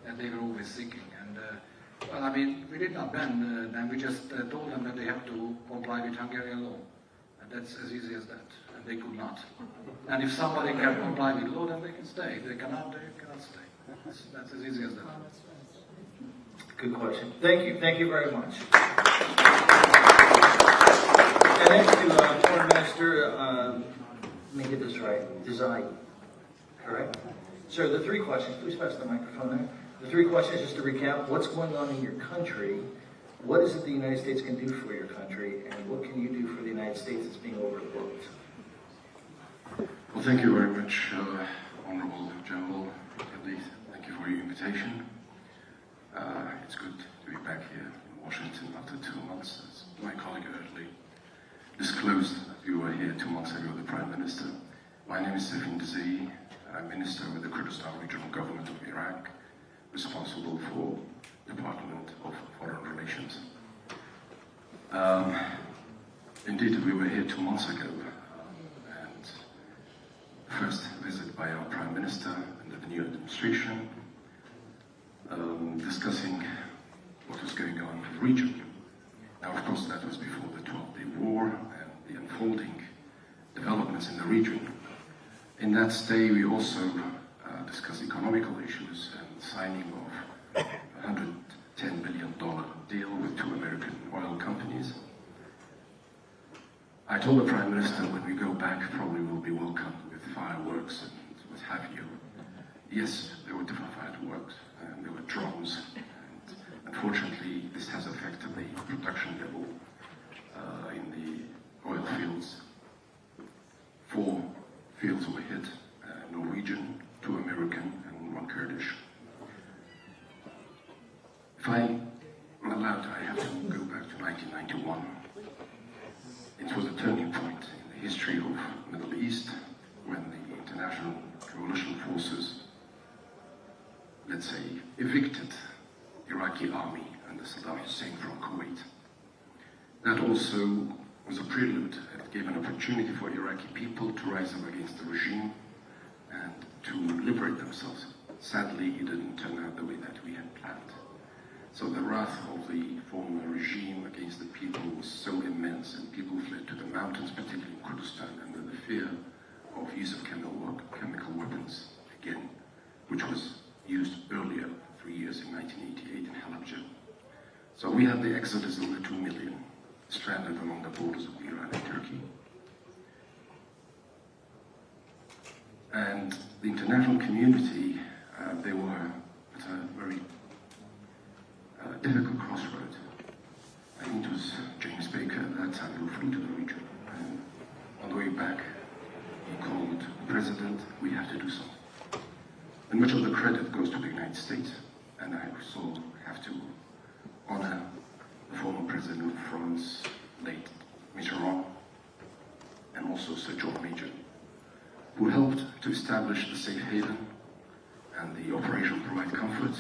S12: and they were always seeking. And well, I mean, we did not ban them. We just told them that they have to comply with Hungarian law, and that's as easy as that. And they could not. And if somebody can comply with law, then they can stay. If they cannot, they cannot stay. That's as easy as that.
S7: Good question. Thank you. Thank you very much. And next to Foreign Minister, let me get this right, Desai, correct? Sir, the three questions, please pass the microphone there. The three questions, just to recap, what's going on in your country, what is it the United States can do for your country, and what can you do for the United States that's being overlooked?
S21: Well, thank you very much, Honourable General. Indeed, thank you for your invitation. It's good to be back here in Washington after 2 months. As my colleague earlier disclosed that you were here 2 months ago, the Prime Minister. My name is Stefan Dizay. I'm Minister with the Kurdistan Regional Government of Iraq, responsible for Department of Foreign Relations. Indeed, we were here 2 months ago, and first visit by our Prime Minister and the new administration, discussing what was going on in the region. Now, of course, that was before the 12-day war and the unfolding developments in the region. In that stay, we also discussed economical issues and signing of a $110 billion deal with 2 American oil companies. I told the Prime Minister when we go back, probably we'll be welcomed with fireworks and what have you. Yes, there were different fireworks, and there were drones. And unfortunately, this has affected the production level in the oil fields. 4 fields were hit, Norwegian, 2 American, and 1 Kurdish. If I'm allowed, I have to go back to 1991. It was a turning point in the history of the Middle East when the international coalition forces, let's say, evicted Iraqi army under Saddam Hussein from Kuwait. That also was a prelude. It gave an opportunity for Iraqi people to rise up against the regime and to liberate themselves. sadly, it didn't turn out the way that we had planned. So the wrath of the former regime against the people was so immense, and people fled to the mountains, particularly in Kurdistan, under the fear of use of chemical weapons again, which was used earlier, 3 years in 1988 in Halabja. So we had the exodus of over 2 million stranded along the borders of Iran and Turkey. And the international community, they were at a very difficult crossroad. I think it was James Baker at that time who flew to the region. And on the way back, he called the president, we have to do something. And much of the credit goes to the United States. And I also have to honor the former president of France, late Mitterrand, and also Sir John Major, who helped to establish the safe haven and the Operation Provide Comfort,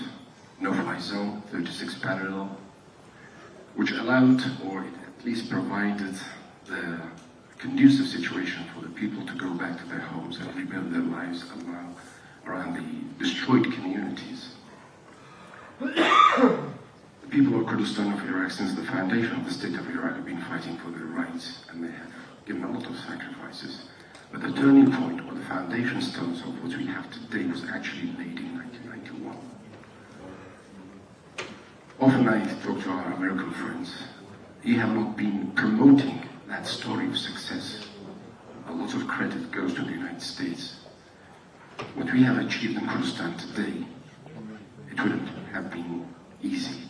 S21: no-fly zone, 36 parallel, which allowed, or it at least provided, the conducive situation for the people to go back to their homes and rebuild their lives around the destroyed communities. The people of Kurdistan of Iraq, since the foundation of the state of Iraq, have been fighting for their rights, and they have given a lot of sacrifices. But the turning point, or the foundation stones of what we have today, was actually laid in 1991. Often I talk to our American friends. They have not been promoting that story of success. A lot of credit goes to the United States. What we have achieved in Kurdistan today, it wouldn't have been easy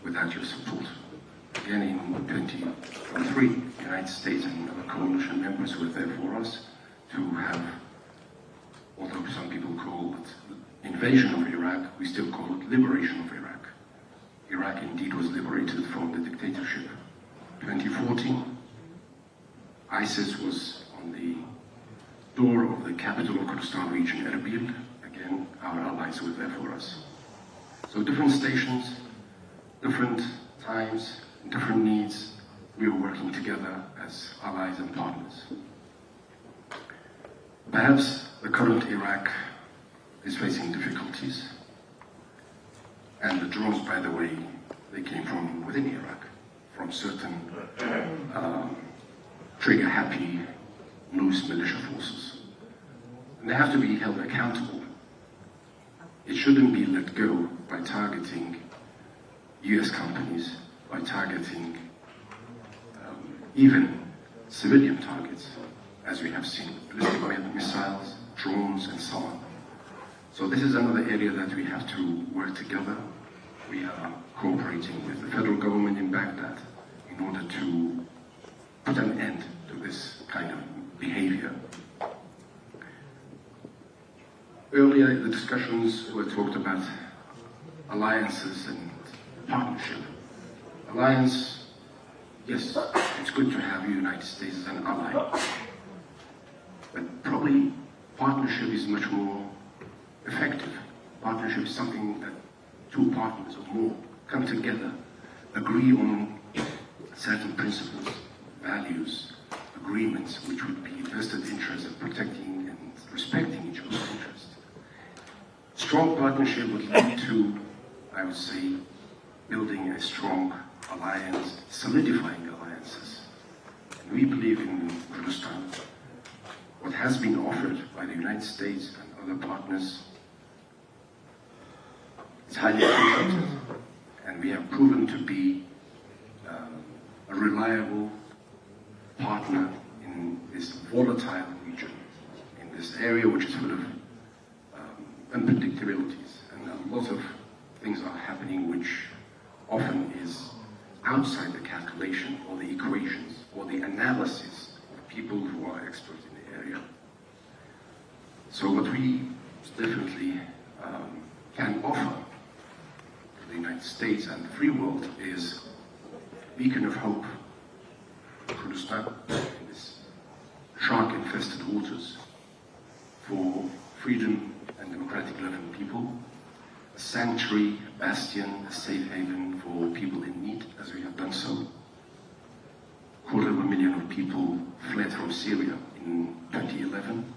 S21: without your support. Again, in 2023, the United States and other coalition members were there for us to have, although some people call it invasion of Iraq, we still call it liberation of Iraq. Iraq indeed was liberated from the dictatorship. 2014, ISIS was on the door of the capital of Kurdistan region, Erbil. Again, our allies were there for us. So different stations, different times, different needs, we were working together as allies and partners. Perhaps the current Iraq is facing difficulties, and the drones, by the way, they came from within Iraq, from certain trigger-happy, loose militia forces. And they have to be held accountable. It shouldn't be let go by targeting US companies, by targeting even civilian targets, as we have seen, ballistic missiles, drones, and so on. So this is another area that we have to work together. We are cooperating with the federal government in Baghdad in order to put an end to this kind of behavior. Earlier, the discussions were talked about alliances and partnership. Alliance, yes, it's good to have the United States as an ally, but probably partnership is much more effective. Partnership is something that two partners or more come together, agree on certain principles, values, agreements, which would be vested interest in protecting and respecting each other's interests. Strong partnership would lead to, I would say, building a strong alliance, solidifying alliances. And we believe in Kurdistan. What has been offered by the United States and other partners is highly appreciated, and we have proven to be a reliable partner in this volatile region, in this area which is full of unpredictabilities, and a lot of things are happening which often is outside the calculation or the equations or the analysis of people who are experts in the area. So what we definitely can offer to the United States and the free world is a beacon of hope for Kurdistan in this shark-infested waters, for freedom and democratic living people, a sanctuary, a bastion, a safe haven for people in need, as we have done so. 250,000 people fled from Syria in 2011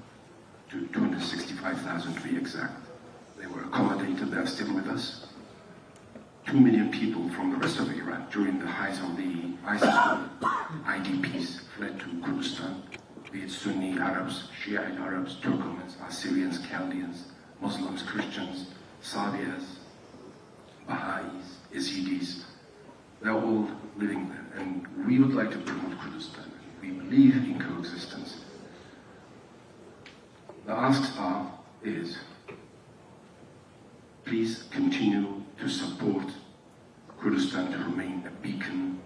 S21: to 265,000 to be exact. They were accommodated, they're still with us. 2 million people from the rest of Iraq during the height of the ISIS war, IDPs, fled to Kurdistan, be it Sunni Arabs, Shiite Arabs, Turkomans, Assyrians, Chaldeans, Muslims, Christians, Sabias, Baha'is, Yazidis. They're all living there, and we would like to promote Kurdistan. We believe in coexistence. The asks is, please continue to support Kurdistan to remain a beacon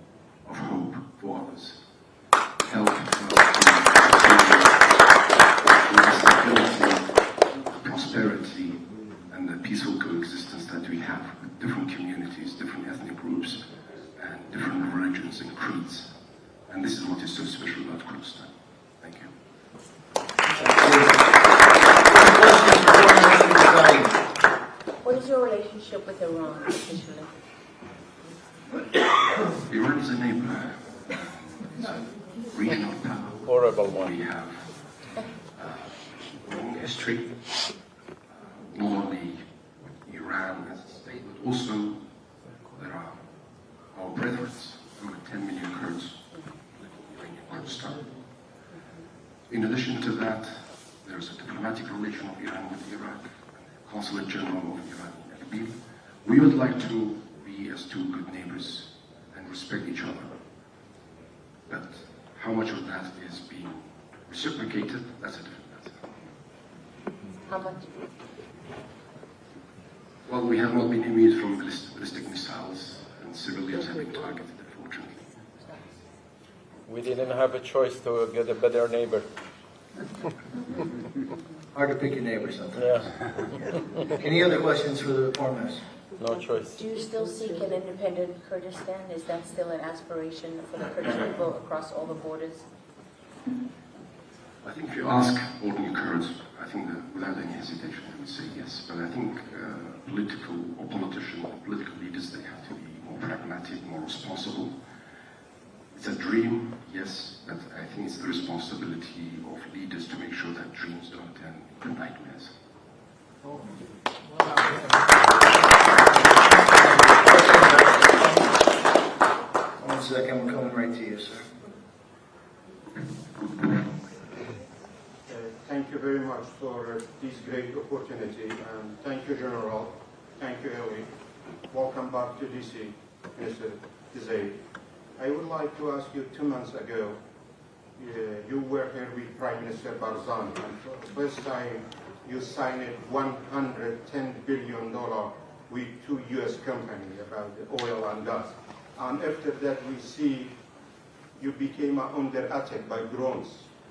S21: of hope for others. Help the prosperity, and the peaceful coexistence that we have with different communities, different ethnic groups, and different religions and creeds. And this is what is so special about Kurdistan. Thank you.
S14: What is your relationship with Iran officially?
S21: Iran is a neighbor. It's a regional power.
S5: Horrible one.
S21: We have a long history, not only Iran as a state, but also there are our brethren, over 10 million Kurds living in Kurdistan. In addition to that, there is a diplomatic relation of Iran with Iraq, Consulate General of Iran in Erbil. We would like to be as two good neighbors and respect each other. But how much of that is being reciprocated, that's a different matter.
S14: How much?
S21: Well, we have not been immune from ballistic missiles, and civilians have been targeted, unfortunately.
S5: We didn't have a choice to get a better neighbor.
S7: Hard to pick your neighbor sometimes.
S5: Yeah.
S7: Any other questions for the reformers?
S5: No choice.
S14: Do you still seek an independent Kurdistan? Is that still an aspiration for the Kurdish people across all the borders?
S21: I think if you ask ordinary Kurds, I think that without any hesitation they would say yes. But I think political leaders, they have to be more pragmatic, more responsible. It's a dream, yes, but I think it's the responsibility of leaders to make sure that dreams don't turn into nightmares.
S7: One second, we're coming right to you, sir.
S13: Thank you very much for this great opportunity, and thank you, General. Thank you, Ellie. Welcome back to D.C., Mr. Zaid. I would like to ask you, 2 months ago, you were here with Prime Minister Barzani, and for the first time you signed $110 billion with 2 U.S. companies about the oil and gas. And after that we see you became under attack by drones,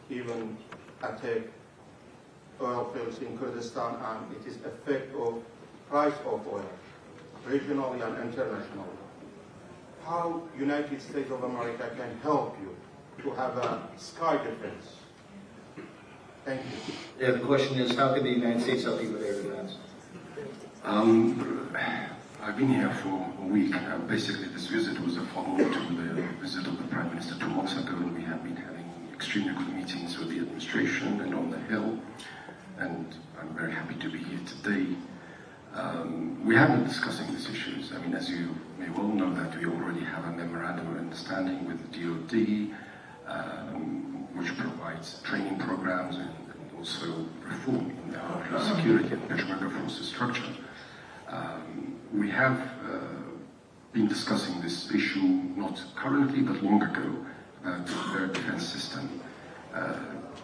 S13: even attack oil fields in Kurdistan, and it is effect of price of oil, regionally and internationally. How United States of America can help you to have a sky defense? Thank you.
S7: Yeah, the question is, how can the United States help you with air defense?
S21: I've been here for a week. Basically, this visit was a follow-up to the visit of the Prime Minister 2 months ago, and we have been having extremely good meetings with the administration and on the Hill, and I'm very happy to be here today. We have been discussing these issues. I mean, as you may well know, that we already have a memorandum of understanding with the DoD, which provides training programs and also reform in our security and Peshmerga forces structure. We have been discussing this issue not currently but long ago about their defense system.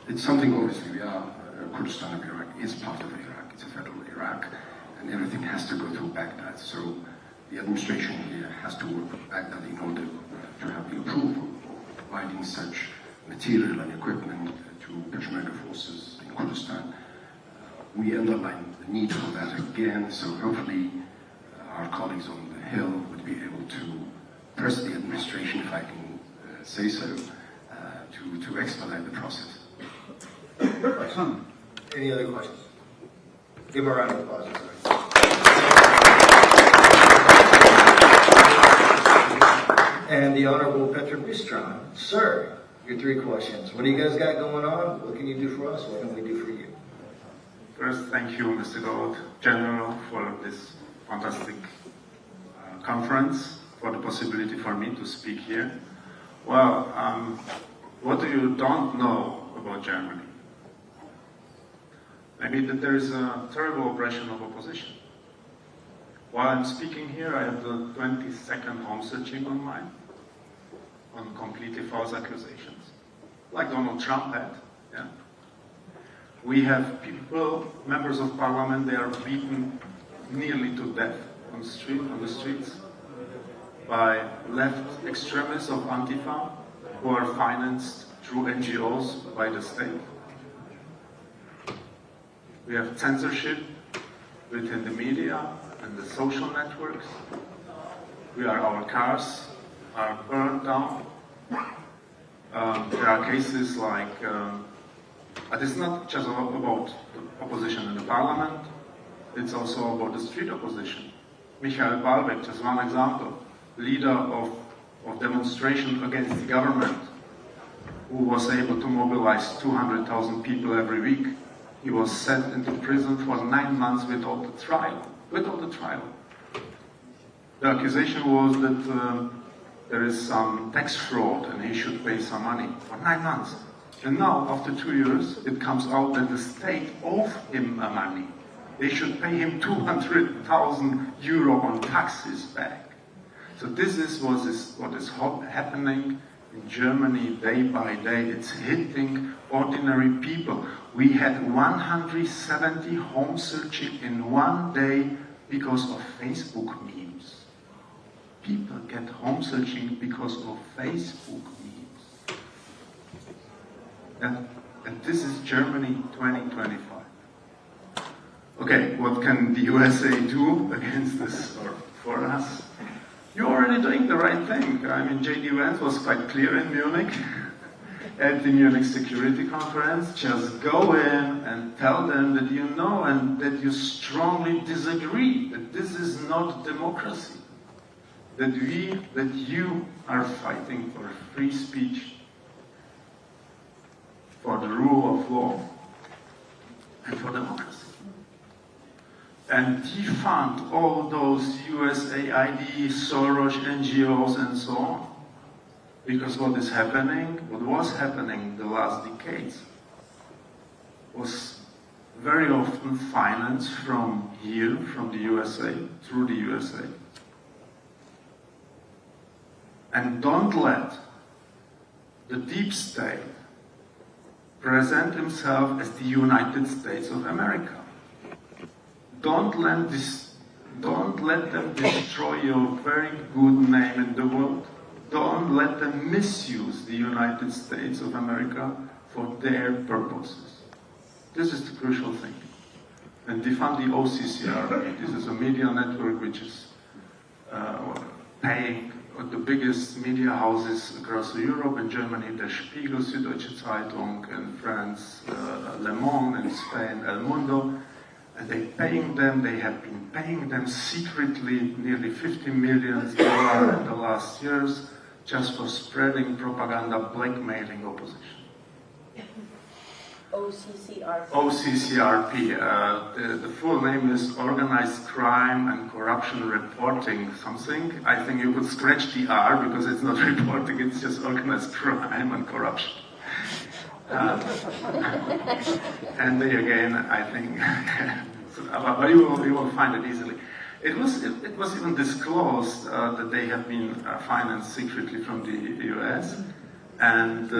S21: It's something, obviously, we are, Kurdistan of Iraq is part of Iraq, it's a federal Iraq, and everything has to go through Baghdad. So the administration here has to work with Baghdad in order to have the approval of providing such material and equipment to Peshmerga forces in Kurdistan. We underline the need for that again, so hopefully our colleagues on the Hill would be able to press the administration, if I can say so, to expedite the process.
S7: Any other questions? Give a round of applause. And the Honorable Petra Bistron. Sir, your 3 questions. What do you guys got going on? What can you do for us? What can we do for you?
S21: First, thank you, Mr. Gabbard, General, for this fantastic conference, for the possibility for me to speak here. Well, what you don't know about Germany? Maybe that there is a terrible oppression of opposition. While I'm speaking here, I have the 20-second home searching online on completely false accusations, like Donald Trump had. Yeah. We have people, members of parliament, they are beaten nearly to death on the streets by left extremists of Antifa who are financed through NGOs by the state. We have censorship within the media and the social networks. Our cars are burned down. There are cases like, but it's not just about the opposition in the parliament, it's also about the street opposition. Michael Ballbeck, just one example, leader of demonstration against the government, who was able to mobilize 200,000 people every week. He was sent into prison for 9 months without the trial. The accusation was that there is some tax fraud and he should pay some money for 9 months. And now, after 2 years, it comes out that the state owes him money. They should pay him 200,000 euro on taxes back. So this is what is happening in Germany day by day. It's hitting ordinary people. We had 170 home searching in one day because of Facebook memes. People get home searching because of Facebook memes. And this is Germany 2025. Okay, what can the USA do against this or for us? You're already doing the right thing. I mean, J.D. Vance was quite clear in Munich at the Munich Security Conference. Just go in and tell them that you know and that you strongly disagree, that this is not democracy, that you are fighting for free speech, for the rule of law, and for democracy. And defund all those USAID, Soros, NGOs, and so on. Because what was happening the last decades, was very often financed from here, from the USA, through the USA. And don't let the deep state present himself as the United States of America. Don't let them destroy your very good name in the world. Don't let them misuse the United States of America for their purposes. This is the crucial thing. And defund the OCCR. This is a media network which is paying the biggest media houses across Europe. In Germany, Der Spiegel, Süddeutsche Zeitung, in France, Le Monde, in Spain, El Mundo. And they have been paying them secretly nearly $50 million in the last years just for spreading propaganda, blackmailing opposition. OCCRP. The full name is Organized Crime and Corruption Reporting something. I think you could scratch the R because it's not reporting, it's just organized crime and corruption. And they again, I think, but you will find it easily. It was even disclosed that they have been financed secretly from the US and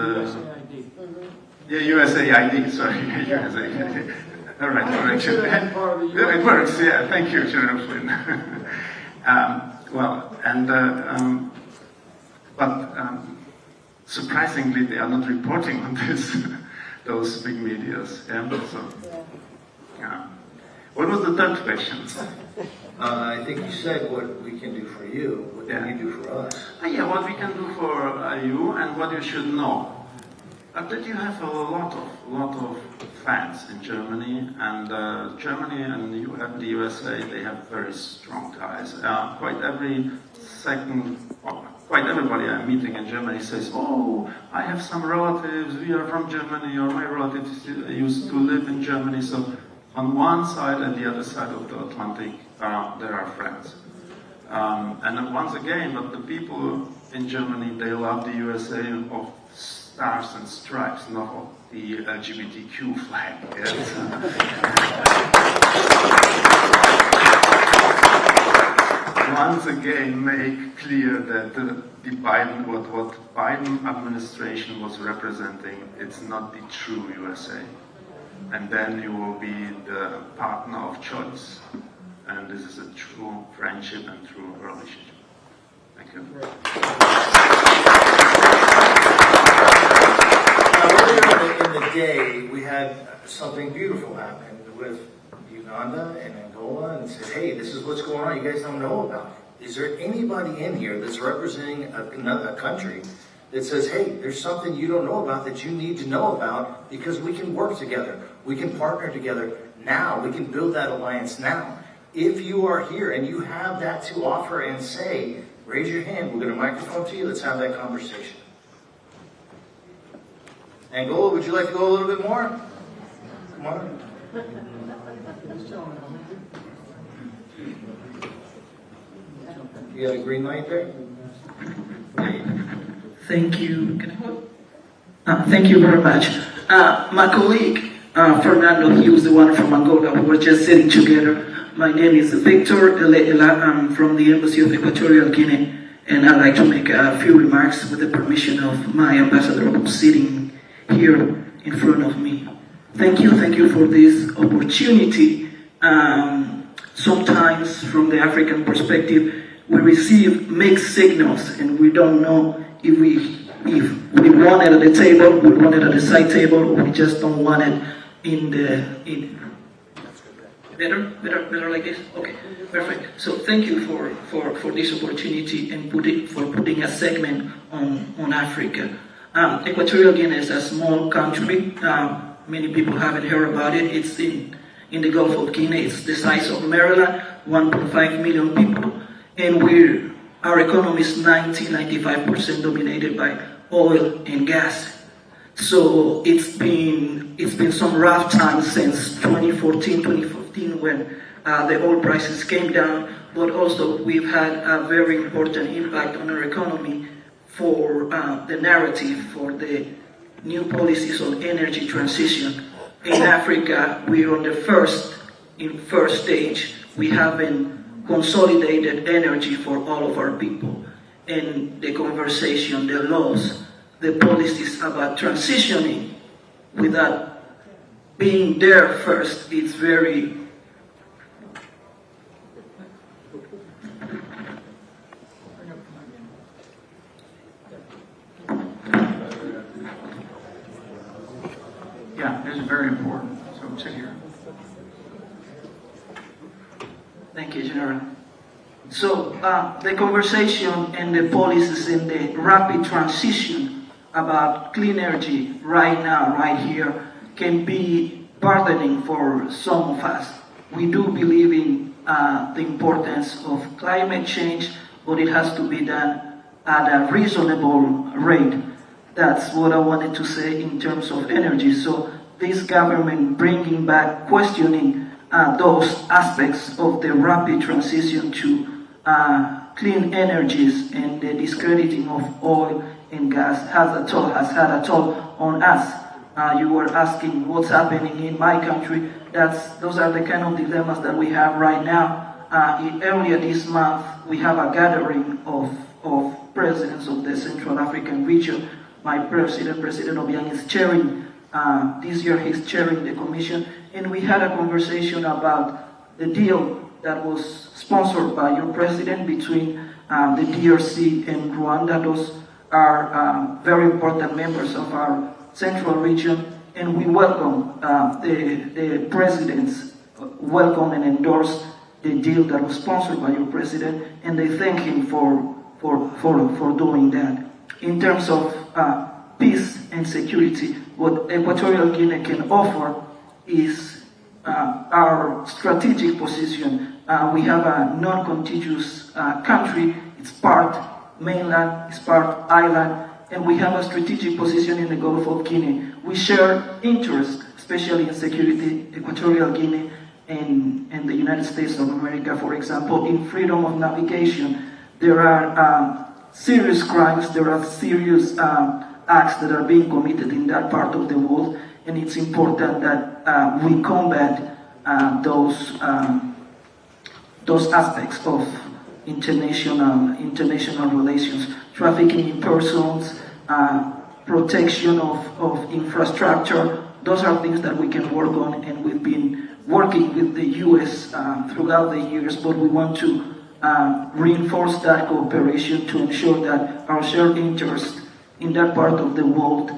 S21: USAID. Sorry, USAID. All right, correction. It works. Yeah, thank you, General Flynn. But surprisingly, they are not reporting on this. Those big medias. What was the third question?
S7: I think you said what we can do for you. What can you do for us?
S21: What we can do for you and what you should know. That you have a lot of fans in Germany, and Germany and the USA, they have very strong ties. Quite everybody I'm meeting in Germany says, "Oh, I have some relatives. We are from Germany, or my relatives used to live in Germany." So
S10: on one side and the other side of the Atlantic, there are friends. And then once again, but the people in Germany, they love the USA of stars and stripes, not of the LGBTQ flag. Yes. Once again, make clear that the Biden, what Biden administration was representing, it's not the true USA. And then you will be the partner of choice. And this is a true friendship and true relationship. Thank you.
S7: Earlier in the day, we had something beautiful happen with Uganda and Angola, and said, hey, this is what's going on, you guys don't know about it. Is there anybody in here that's representing a country that says, hey, there's something you don't know about that you need to know about, because we can work together, we can partner together now, we can build that alliance now. If you are here and you have that to offer and say, raise your hand, we'll get a microphone to you, let's have that conversation. Angola, would you like to go a little bit more? Come on. You got a green light there?
S15: Thank you. Thank you very much. My colleague, Fernando, he was the one from Angola. We were just sitting together. My name is Victor Elela. I'm from the Embassy of Equatorial Guinea, and I'd like to make a few remarks with the permission of my ambassador who's sitting here in front of me. Thank you for this opportunity. Sometimes from the African perspective, we receive mixed signals and we don't know if we want it at the table, we want it at the side table, or we just don't want it Better like this? Okay, perfect. So thank you for this opportunity and for putting a segment on Africa. Equatorial Guinea is a small country. Many people haven't heard about it. It's in the Gulf of Guinea. It's the size of Maryland, 1.5 million people. And our economy is 95% dominated by oil and gas. So it's been some rough times since 2014, 2015 when the oil prices came down, but also we've had a very important impact on our economy for the narrative for the new policies on energy transition. In Africa, we're on the first stage. We haven't consolidated energy for all of our people. And the conversation, the laws, the policies about transitioning without being there first, it's very
S1: yeah, it's very important. So sit here.
S15: Thank you, General. So the conversation and the policies and the rapid transition about clean energy right now, right here, can be burdening for some of us. We do believe in the importance of climate change, but it has to be done at a reasonable rate. That's what I wanted to say in terms of energy. So this government bringing back, questioning those aspects of the rapid transition to clean energies and the discrediting of oil and gas has had a toll on us. You were asking what's happening in my country. Those are the kind of dilemmas that we have right now. Earlier this month, we have a gathering of presidents of the Central African region. My president, President Obiang, is chairing. This year he's chairing the commission, and we had a conversation about the deal that was sponsored by your president between the DRC and Rwanda. Those are very important members of our central region, and we welcome the presidents welcome and endorse the deal that was sponsored by your president, and they thank him for doing that. In terms of peace and security, what Equatorial Guinea can offer is our strategic position. We have a non-contiguous country. It's part mainland, it's part island, and we have a strategic position in the Gulf of Guinea. We share interests, especially in security, Equatorial Guinea and the United States of America, for example, in freedom of navigation, there are serious crimes, there are serious acts that are being committed in that part of the world, and it's important that we combat those aspects of international relations, trafficking in persons, protection of infrastructure. Those are things that we can work on, and we've been working with the U.S. Throughout the years, but we want to reinforce that cooperation to ensure that our shared interests in that part of the world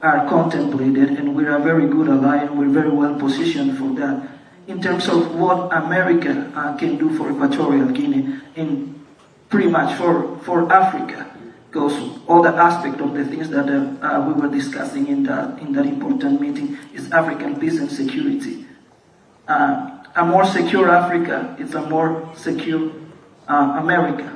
S15: are contemplated, and we're a very good ally, and we're very well positioned for that. In terms of what America can do for Equatorial Guinea, and pretty much for Africa, because all the aspect of the things that we were discussing in that important meeting is African peace and security. A more secure Africa is a more secure America.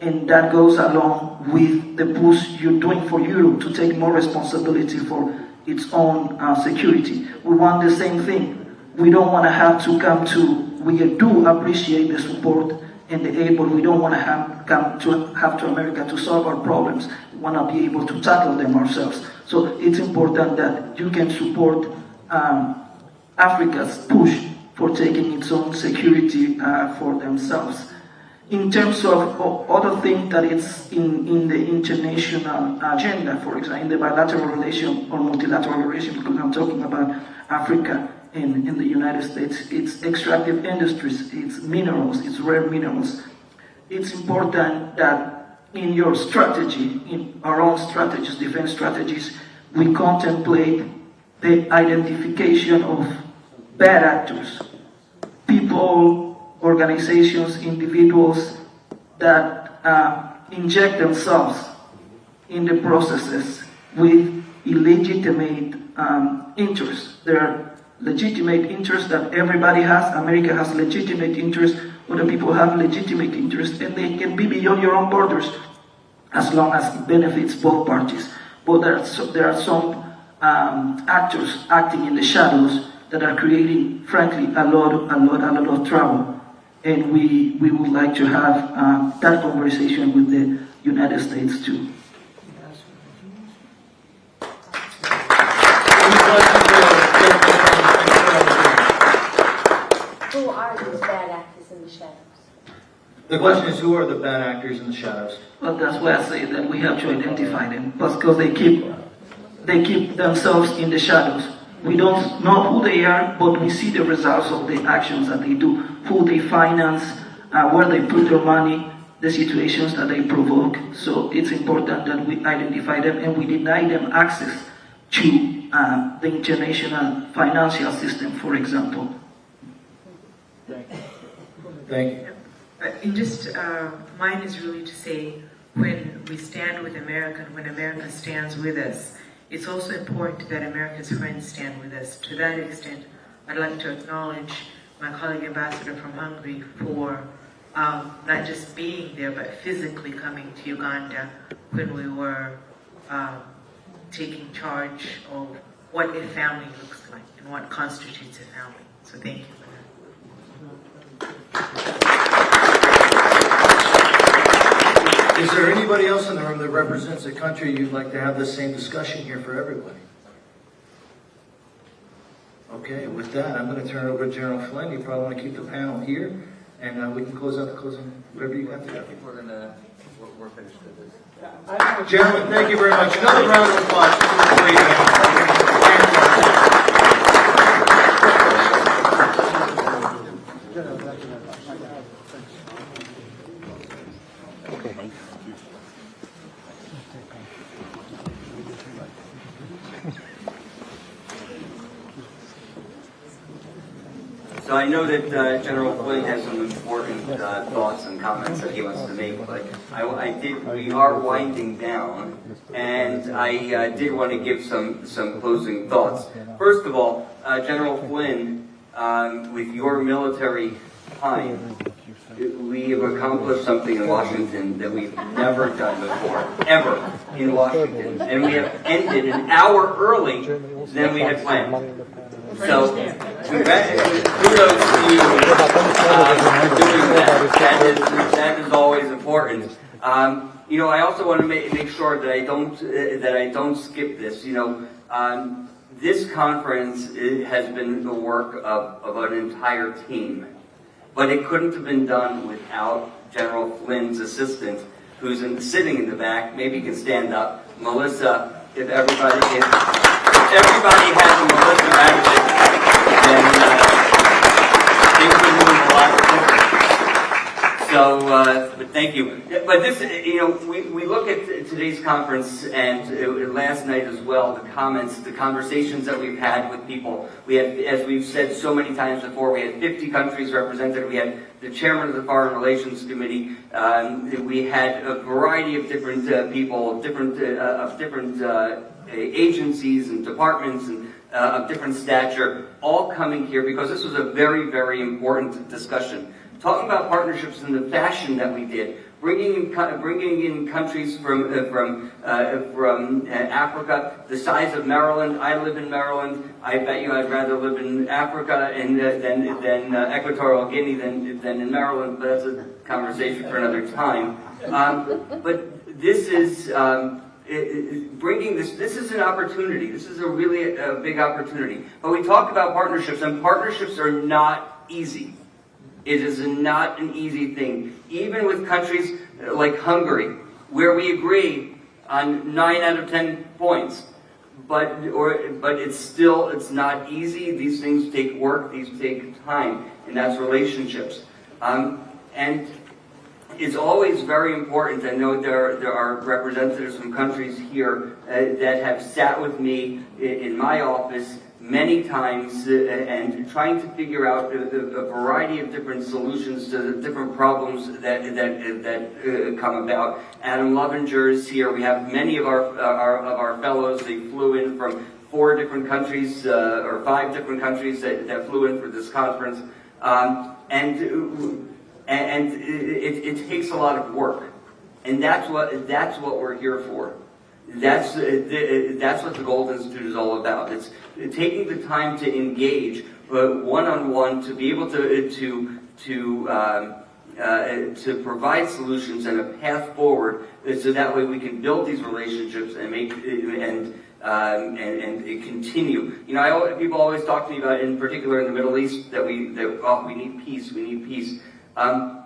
S15: And that goes along with the push you're doing for Europe to take more responsibility for its own security. We want the same thing. We don't want to have to come to, we do appreciate the support and the aid, but we don't want to have to America to solve our problems. We want to be able to tackle them ourselves. So it's important that you can support Africa's push for taking its own security for themselves. In terms of other things that it's in the international agenda, for example, in the bilateral relation or multilateral relation, because I'm talking about Africa and in the United States, it's extractive industries, it's minerals, it's rare minerals. It's important that in your strategy, in our own strategies, defense strategies, we contemplate the identification of bad actors, people, organizations, individuals that inject themselves in the processes with illegitimate interests. There are legitimate interests that everybody has. America has legitimate interests. Other people have legitimate interests, and they can be beyond your own borders as long as it benefits both parties. But there are some actors acting in the shadows that are creating, frankly, a lot of trouble. And we would like to have that conversation with the United States too.
S14: Who are these bad actors in the shadows?
S7: The question is, who are the bad actors in the shadows?
S15: Well, that's why I say that we have to identify them, because they keep themselves in the shadows. We don't know who they are, but we see the results of the actions that they do, who they finance, where they put their money, the situations that they provoke. So it's important that we identify them and we deny them access to the international financial system, for example.
S7: Thank you.
S6: Mine is really to say, when we stand with America, when America stands with us, it's also important that America's friends stand with us. To that extent, I'd like to acknowledge my colleague ambassador from Hungary for not just being there, but physically coming to Uganda when we were taking charge of what a family looks like and what constitutes a family. So thank you for that.
S7: Is there anybody else in the room that represents a country you'd like to have the same discussion here for everybody? Okay, with that, I'm going to turn it over to General Flynn. You probably want to keep the panel here, and we can close out the closing, whatever you got to do.
S16: I think we're finished with this.
S7: Gentlemen, thank you very much. Another round of applause.
S16: So I know that General Flynn has some important thoughts and comments that he wants to make, but we are winding down, and I did want to give some closing thoughts. First of all, General Flynn, with your military time, we have accomplished something in Washington that we've never done before, ever in Washington. And we have ended an hour early than we had planned. So, kudos to you for doing that. That is always important. You know, I also want to make sure that I don't skip this. You know, this conference has been the work of an entire team, but it couldn't have been done without General Flynn's assistant, who's sitting in the back. Maybe you can stand up, Melissa. If everybody has a Melissa back there, then things would move a lot quicker. So, but thank you. But this, you know, we look at today's conference and last night as well, the comments, the conversations that we've had with people. We had, as we've said so many times before, we had 50 countries represented. We had the chairman of the Foreign Relations Committee. We had a variety of different people, of different agencies and departments and of different stature, all coming here because this was a very, very important discussion. Talking about partnerships in the fashion that we did, bringing in countries from Africa, the size of Maryland. I live in Maryland. I bet you I'd rather live in Africa than Equatorial Guinea than in Maryland. But that's a conversation for another time. But this is bringing this. This is an opportunity. This is a really big opportunity. But we talk about partnerships, and partnerships are not easy. It is not an easy thing. Even with countries like Hungary, where we agree on 9 out of 10 points, but it's not easy. These things take work. These take time, and that's relationships. And it's always very important. I know there are representatives from countries here that have sat with me in my office many times and trying to figure out a variety of different solutions to the different problems that come about. Adam Lovinger is here. We have many of our fellows. They flew in from 4 different countries or 5 different countries that flew in for this conference, and it takes a lot of work, and that's what we're here for. That's what the Gold Institute is all about. It's taking the time to engage one-on-one, to be able to provide solutions and a path forward, so that way we can build these relationships and make and continue. You know, people always talk to me about, in particular in the Middle East, that we need peace. We need peace. I'm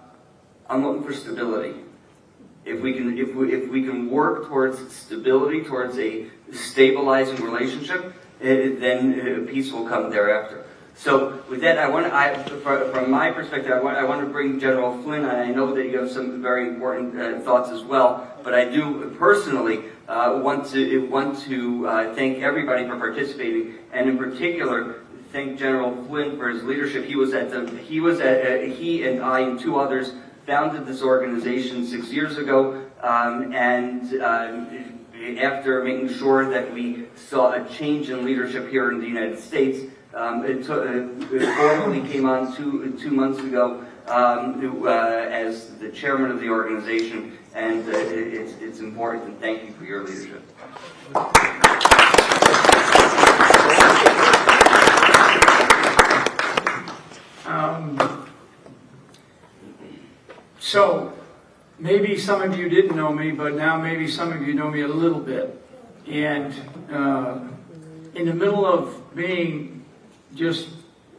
S16: looking for stability. If we can work towards stability, towards a stabilizing relationship, then peace will come thereafter. So with that, from my perspective, I want to bring General Flynn, and I know that you have some very important thoughts as well. But I do personally want to thank everybody for participating, and in particular thank General Flynn for his leadership. He and I and 2 others founded this organization 6 years ago, and after making sure that we saw a change in leadership here in the United States, it formally came on two months ago as the chairman of the organization, and it's important, and thank you for your leadership.
S1: So, maybe some of you didn't know me, but now maybe some of you know me a little bit. And in the middle of being just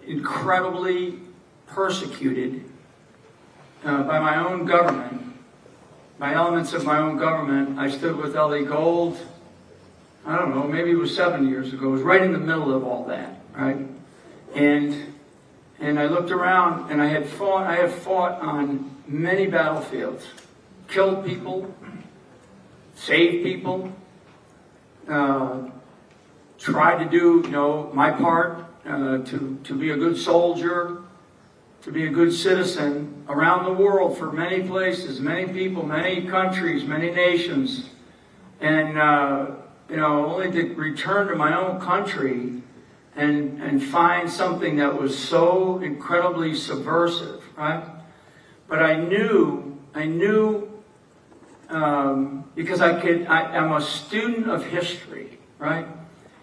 S1: incredibly persecuted by my own government, by elements of my own government, I stood with Ellie Gold, I don't know, maybe it was 7 years ago. It was right in the middle of all that, right? And I looked around, and I have fought on many battlefields, killed people, saved people, tried to do, my part to be a good soldier, to be a good citizen around the world for many places, many people, many countries, many nations, and only to return to my own country and find something that was so incredibly subversive, right? but I knew, because I'm a student of history, right?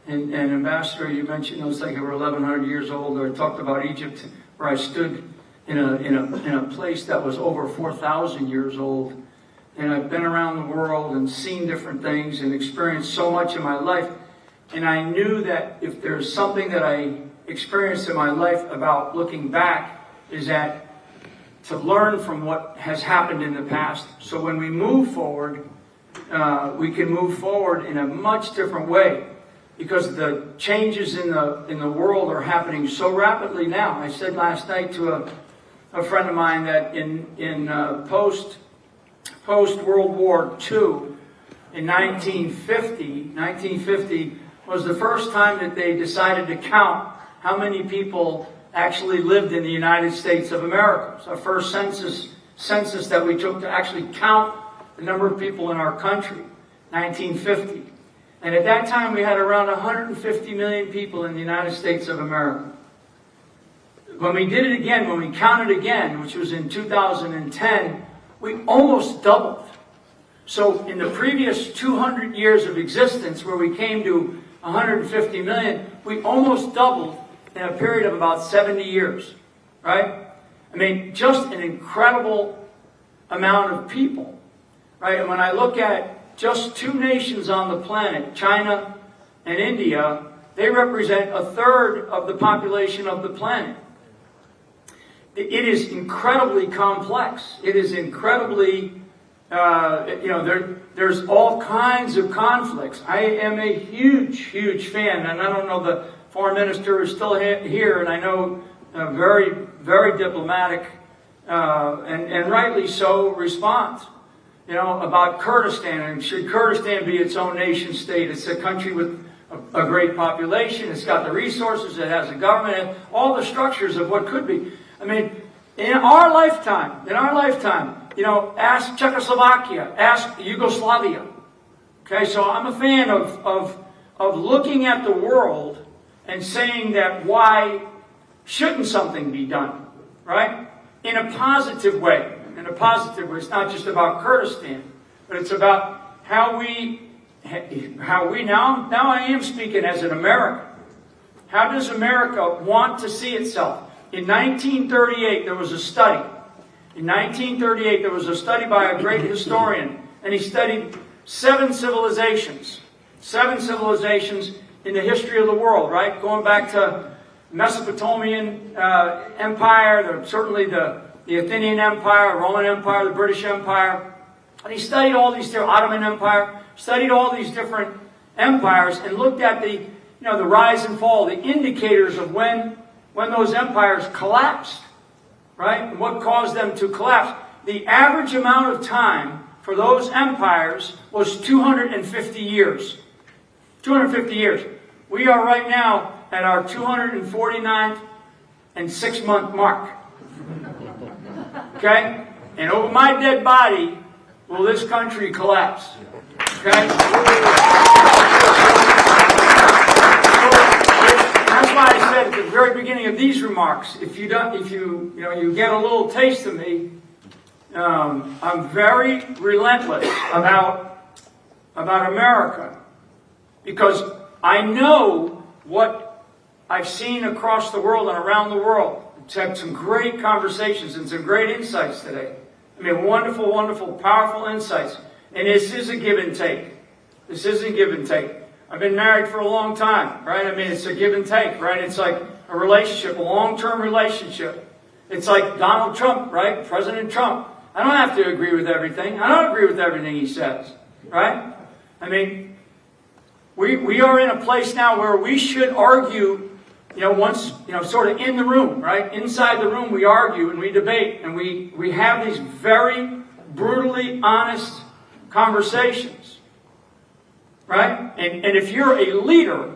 S1: And Ambassador, you mentioned it was like over 1,100 years old, or I talked about Egypt, where I stood in a place that was over 4,000 years old. And I've been around the world and seen different things and experienced so much in my life. And I knew that if there's something that I experienced in my life about looking back, is that to learn from what has happened in the past. So when we move forward, we can move forward in a much different way, because the changes in the world are happening so rapidly now. I said last night to a friend of mine that in post World War II, in 1950 was the first time that they decided to count how many people actually lived in the United States of America. It's our first census that we took to actually count the number of people in our country, 1950. And at that time, we had around 150 million people in the United States of America. When we did it again, when we counted again, which was in 2010, we almost doubled. So in the previous 200 years of existence, where we came to 150 million, we almost doubled in a period of about 70 years, right? I mean, just an incredible amount of people, right? And when I look at just two nations on the planet, China and India, they represent a third of the population of the planet. It is incredibly complex. It is incredibly, there's all kinds of conflicts. I am a huge fan, and I don't know, the foreign minister is still here, and I know very, very diplomatic, and rightly so, response, about Kurdistan, and should Kurdistan be its own nation state? It's a country with a great population, it's got the resources, it has a government, all the structures of what could be. I mean, in our lifetime, ask Czechoslovakia, ask Yugoslavia. Okay, so I'm a fan of looking at the world and saying that why shouldn't something be done, right? In a positive way. In a positive way. It's not just about Kurdistan, but it's about how we now I am speaking as an American. How does America want to see itself? In 1938, there was a study. In 1938, there was a study by a great historian, and he studied 7 civilizations. 7 civilizations in the history of the world, right? Going back to Mesopotamian Empire, certainly the Athenian Empire, Roman Empire, the British Empire. And he studied all these different, Ottoman Empire, studied all these different empires and looked at the rise and fall, the indicators of when those empires collapsed, right? And what caused them to collapse. The average amount of time for those empires was 250 years. 250 years. We are right now at our 249th and 6-month mark. Okay? And over my dead body will this country collapse. Okay? That's why I said at the very beginning of these remarks, if you get a little taste of me, I'm very relentless about America, because I know what I've seen across the world and around the world. I've had some great conversations and some great insights today. I mean, wonderful, wonderful, powerful insights. And this is a give and take. This isn't give and take. I've been married for a long time, right? I mean, it's a give and take, right? It's like a relationship, a long-term relationship. It's like Donald Trump, right? President Trump. I don't have to agree with everything. I don't agree with everything he says, right? I mean, we are in a place now where we should argue, sort of in the room, right? Inside the room, we argue and we debate and we have these very brutally honest conversations, right? And if you're a leader,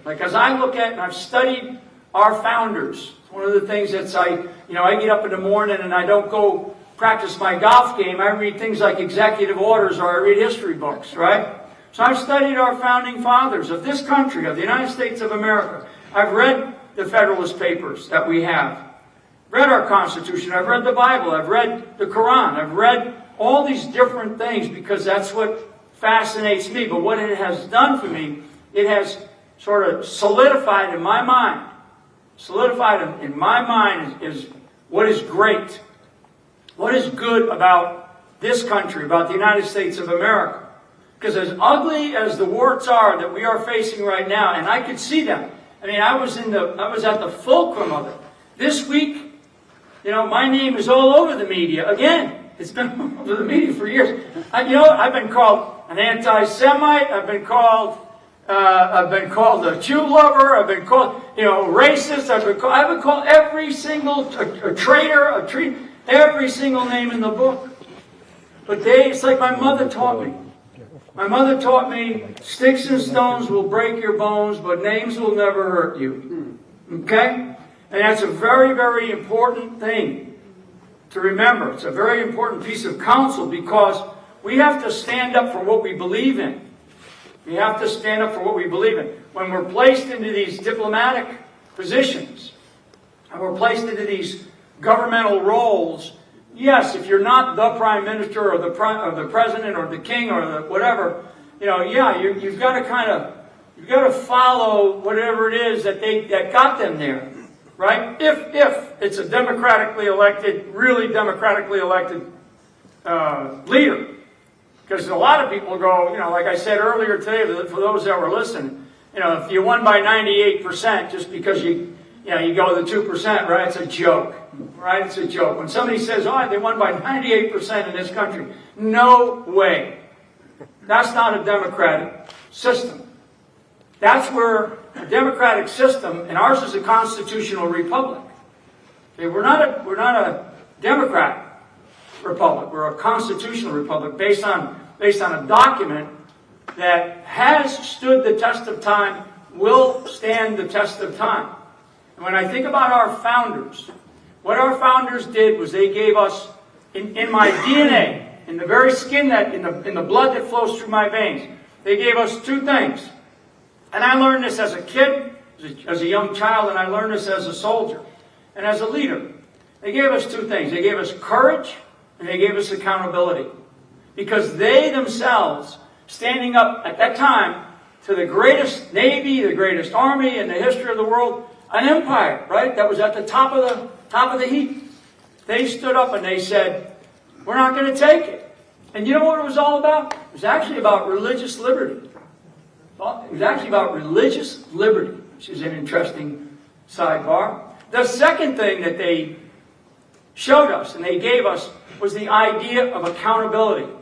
S1: like as I look at and I've studied our founders, one of the things that's I get up in the morning and I don't go practice my golf game. I read things like executive orders or I read history books, right? So I've studied our founding fathers of this country, of the United States of America. I've read the Federalist Papers that we have. read our Constitution, I've read the Bible, I've read the Quran, I've read all these different things because that's what fascinates me. But what it has done for me, it has sort of solidified in my mind, is what is great, what is good about this country, about the United States of America. Because as ugly as the warts are that we are facing right now, and I could see them. I mean, I was at the fulcrum of it. This week, my name is all over the media again. It's been all over the media for years. I've been called an anti-Semite. I've been called a Jew lover. I've been called, racist. I've been called every single a traitor, every single name in the book. But it's like my mother taught me. My mother taught me, sticks and stones will break your bones, but names will never hurt you. Okay? And that's a very, very important thing to remember. It's a very important piece of counsel because we have to stand up for what we believe in. We have to stand up for what we believe in. When we're placed into these diplomatic positions, and we're placed into these governmental roles, yes, if you're not the prime minister or the president or the king or the whatever, you've got to follow whatever it is that got them there, right? If it's a really democratically elected leader, because a lot of people go, like I said earlier today, for those that were listening, if you won by 98% just because you go the 2%, right? It's a joke. Right? It's a joke. When somebody says, they won by 98% in this country. No way. That's not a democratic system. That's where a democratic system, and ours is a constitutional republic. Okay, we're not a democratic republic. We're a constitutional republic based on a document that has stood the test of time, will stand the test of time. And when I think about our founders, what our founders did was they gave us, in my DNA, in the very skin in the blood that flows through my veins, they gave us two things. And I learned this as a kid, as a young child, and I learned this as a soldier and as a leader. They gave us two things. They gave us courage and they gave us accountability. Because they themselves, standing up at that time to the greatest navy, the greatest army in the history of the world, an empire, right, that was at the top of the heap. They stood up and they said, we're not going to take it. And you know what it was all about? It was actually about religious liberty. It was actually about religious liberty, which is an interesting sidebar. The second thing that they showed us and they gave us was the idea of accountability.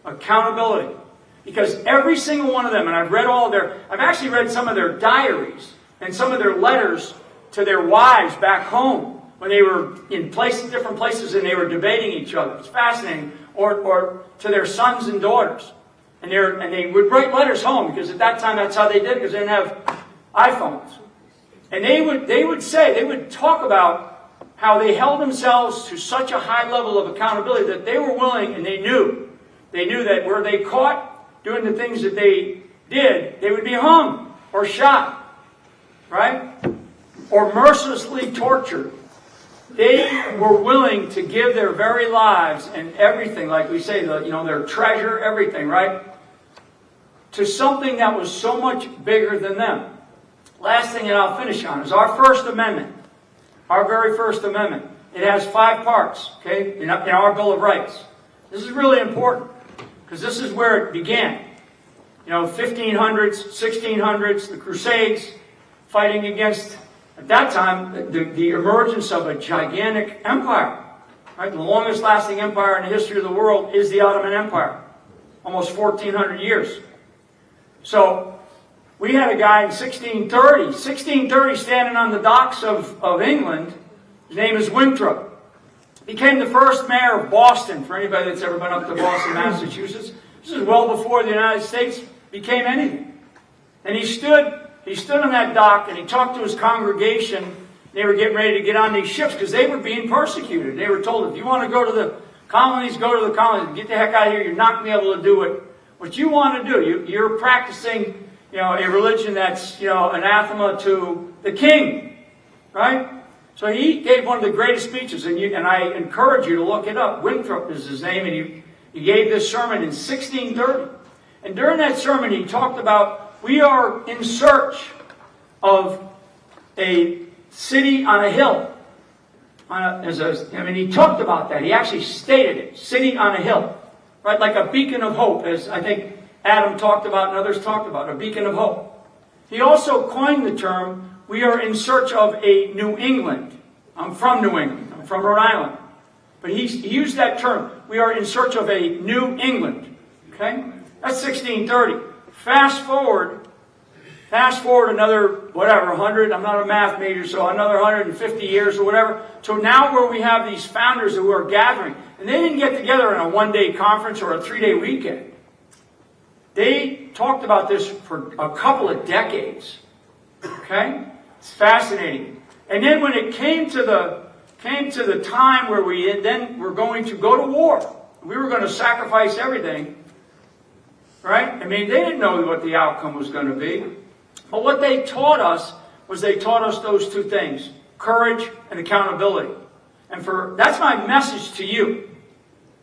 S1: Accountability. Because every single one of them, and I've actually read some of their diaries and some of their letters to their wives back home when they were in different places and they were debating each other. It's fascinating. Or to their sons and daughters. And they would write letters home because at that time that's how they did because they didn't have iPhones. And they would talk about how they held themselves to such a high level of accountability that they were willing and they knew that were they caught doing the things that they did, they would be hung or shot, right? Or mercilessly tortured. They were willing to give their very lives and everything, like we say, their treasure, everything, right? To something that was so much bigger than them. Last thing that I'll finish on is our First Amendment. Our very First Amendment. It has 5 parts, okay, in our Bill of Rights. This is really important because this is where it began. 1500s, 1600s, the Crusades, fighting against, at that time, the emergence of a gigantic empire. Right? The longest lasting empire in the history of the world is the Ottoman Empire. Almost 1,400 years. So, we had a guy in 1630 standing on the docks of England. His name is Winthrop. Became the first mayor of Boston, for anybody that's ever been up to Boston, Massachusetts. This is well before the United States became anything. And he stood on that dock and he talked to his congregation. They were getting ready to get on these ships because they were being persecuted. They were told, if you want to go to the colonies, go to the colonies. Get the heck out of here. You're not going to be able to do what you want to do. You're practicing, a religion that's, anathema to the king, right? So he gave one of the greatest speeches, and I encourage you to look it up. Winthrop is his name, and he gave this sermon in 1630. And during that sermon, he talked about, we are in search of a city on a hill. He talked about that. He actually stated it, city on a hill. Right, like a beacon of hope, as I think Adam talked about and others talked about, a beacon of hope. He also coined the term, we are in search of a New England. I'm from New England. I'm from Rhode Island. But he used that term. We are in search of a New England. Okay? That's 1630. Fast forward another, whatever, 100, I'm not a math major, so another 150 years or whatever. So now where we have these founders who are gathering, and they didn't get together in a one-day conference or a three-day weekend. They talked about this for a couple of decades. Okay? It's fascinating. And then when it came to the time where we then were going to go to war, we were going to sacrifice everything, right? I mean, they didn't know what the outcome was going to be. But what they taught us was they taught us those two things, courage and accountability. And that's my message to you.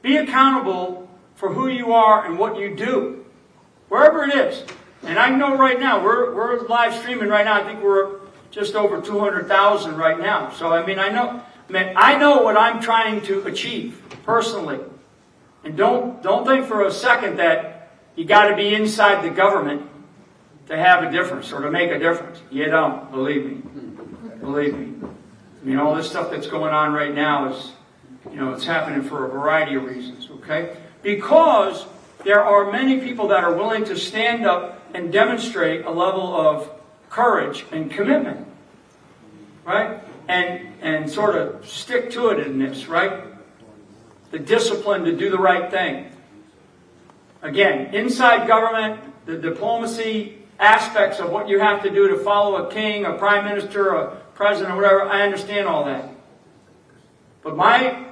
S1: Be accountable for who you are and what you do, wherever it is. And I know right now, we're live streaming right now. I think we're just over 200,000 right now. So, I know what I'm trying to achieve personally. And don't think for a second that you got to be inside the government to have a difference or to make a difference. You don't, believe me. Believe me. I mean, all this stuff that's going on right now is, it's happening for a variety of reasons, okay? Because there are many people that are willing to stand up and demonstrate a level of courage and commitment, right? And sort of stick to it in this, right? The discipline to do the right thing. Again, inside government, the diplomacy aspects of what you have to do to follow a king, a prime minister, a president, or whatever, I understand all that. But my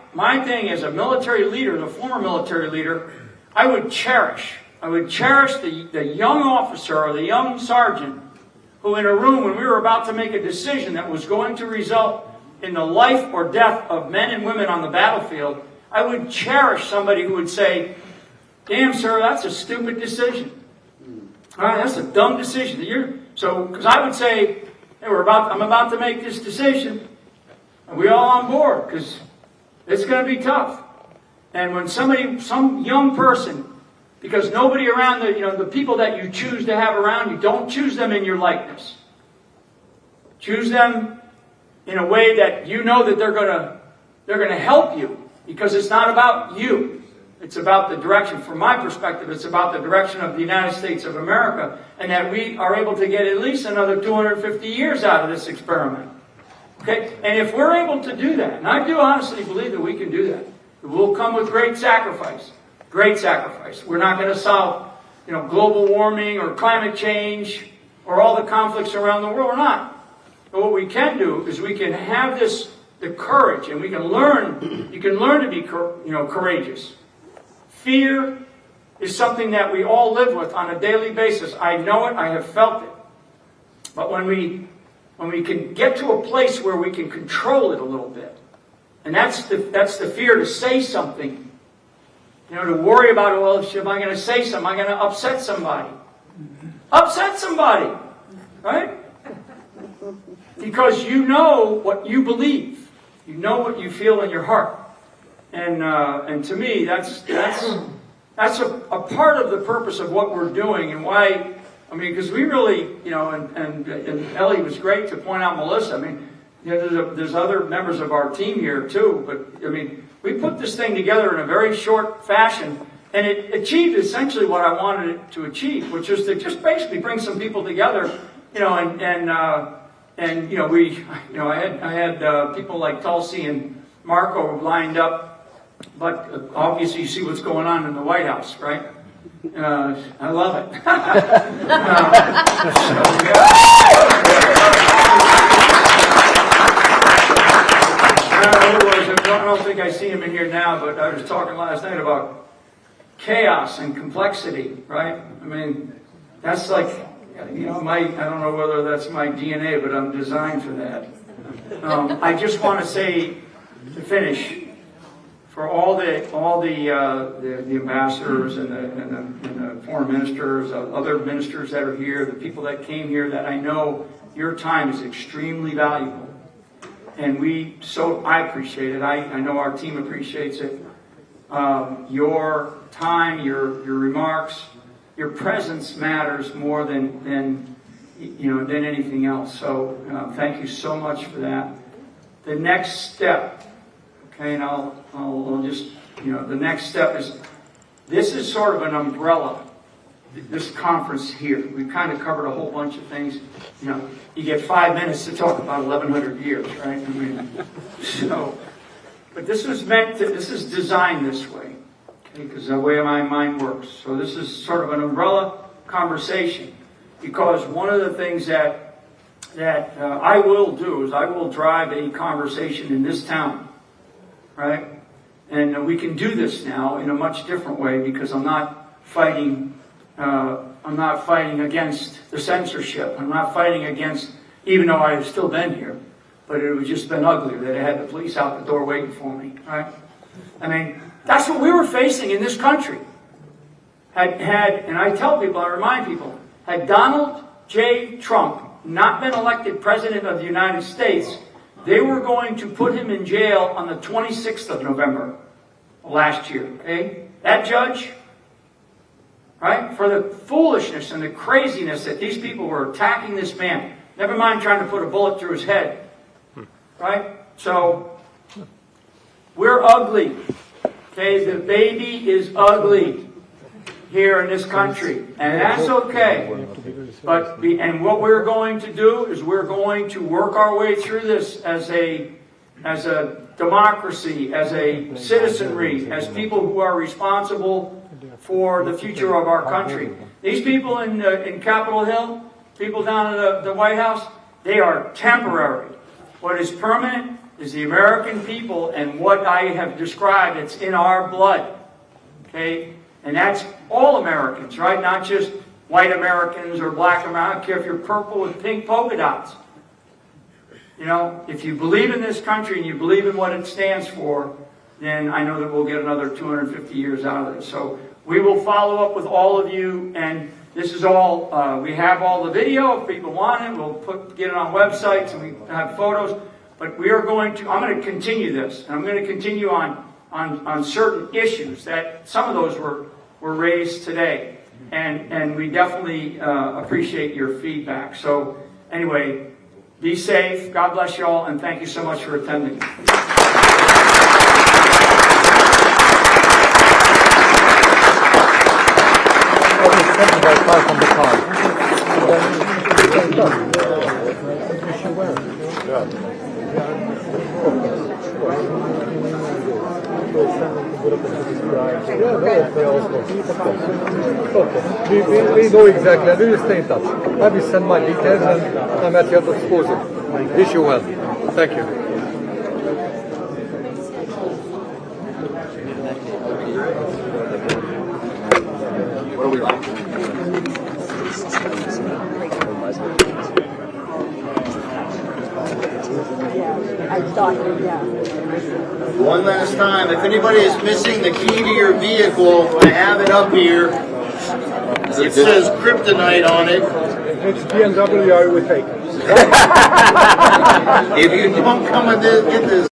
S1: thing as a military leader, the former military leader, I would cherish the young officer or the young sergeant who in a room when we were about to make a decision that was going to result in the life or death of men and women on the battlefield, I would cherish somebody who would say, damn, sir, that's a stupid decision. All right, that's a dumb decision. Because I would say, hey, I'm about to make this decision. Are we all on board? Because it's going to be tough. And when some young person, because nobody around the people that you choose to have around you, don't choose them in your likeness. Choose them in a way that you know that they're going to help you, because it's not about you. It's about the direction, from my perspective, it's about the direction of the United States of America, and that we are able to get at least another 250 years out of this experiment. Okay? And if we're able to do that, and I do honestly believe that we can do that, it will come with great sacrifice. Great sacrifice. We're not going to solve, global warming or climate change or all the conflicts around the world. We're not. But what we can do is we can have the courage, and we can learn. You can learn to be, courageous. Fear is something that we all live with on a daily basis. I know it. I have felt it. But when we can get to a place where we can control it a little bit, and that's the fear to say something, to worry about, well, am I going to say something? Am I going to upset somebody? Upset somebody, right? Because you know what you believe. You know what you feel in your heart. And to me, that's a part of the purpose of what we're doing, and why. I mean, because we really, and Ellie was great to point out Melissa. I mean, there's other members of our team here too. But I mean, we put this thing together in a very short fashion, and it achieved essentially what I wanted it to achieve, which is to just basically bring some people together, I had people like Tulsi and Marco lined up. But obviously you see what's going on in the White House, right? I love it. I don't think I see him in here now, but I was talking last night about chaos and complexity, right? I mean, that's like, I don't know whether that's my DNA, but I'm designed for that. I just want to say, to finish, for all the ambassadors and the foreign ministers, other ministers that are here, the people that came here, that I know your time is extremely valuable. And I appreciate it. I know our team appreciates it. Your time, your remarks, your presence matters more than anything else. So thank you so much for that. The next step, okay, and I'll just, the next step is, this is sort of an umbrella, this conference here. We've kind of covered a whole bunch of things. You get 5 minutes to talk about 1,100 years, right? But this is designed this way, okay, because the way my mind works. So this is sort of an umbrella conversation, because one of the things that I will do is I will drive a conversation in this town, right? And we can do this now in a much different way, because I'm not fighting against the censorship. I'm not fighting against, even though I've still been here, but it would just been uglier that I had the police out the door waiting for me, right? I mean, that's what we were facing in this country. And I tell people, I remind people, had Donald J. Trump not been elected President of the United States, they were going to put him in jail on the 26th of November last year, okay? That judge, right, for the foolishness and the craziness that these people were attacking this man, never mind trying to put a bullet through his head, right? So, we're ugly, okay? The baby is ugly here in this country, and that's okay. And what we're going to do is we're going to work our way through this as a democracy, as a citizenry, as people who are responsible for the future of our country. These people in Capitol Hill, people down at the White House, they are temporary. What is permanent is the American people, and what I have described, it's in our blood. Okay? And that's all Americans, right? Not just white Americans or black Americans. I don't care if you're purple with pink polka dots. If you believe in this country and you believe in what it stands for, then I know that we'll get another 250 years out of this. So we will follow up with all of you, and this is all, we have all the video. If people want it, we'll get it on websites, and we have photos. But I'm going to continue this, and I'm going to continue on certain issues that some of those were raised today. And we definitely appreciate your feedback. So anyway, be safe. God bless you all, and thank you so much for attending.
S9: We know exactly. We will stay in touch. I will send my details, and I'm at your disposal. Wish you well. Thank you.
S5: What are we like? One last time, if anybody is missing the key to your vehicle, I have it up here. It says kryptonite on it.
S9: If it's BMW, I will take it.
S5: If you don't come and get this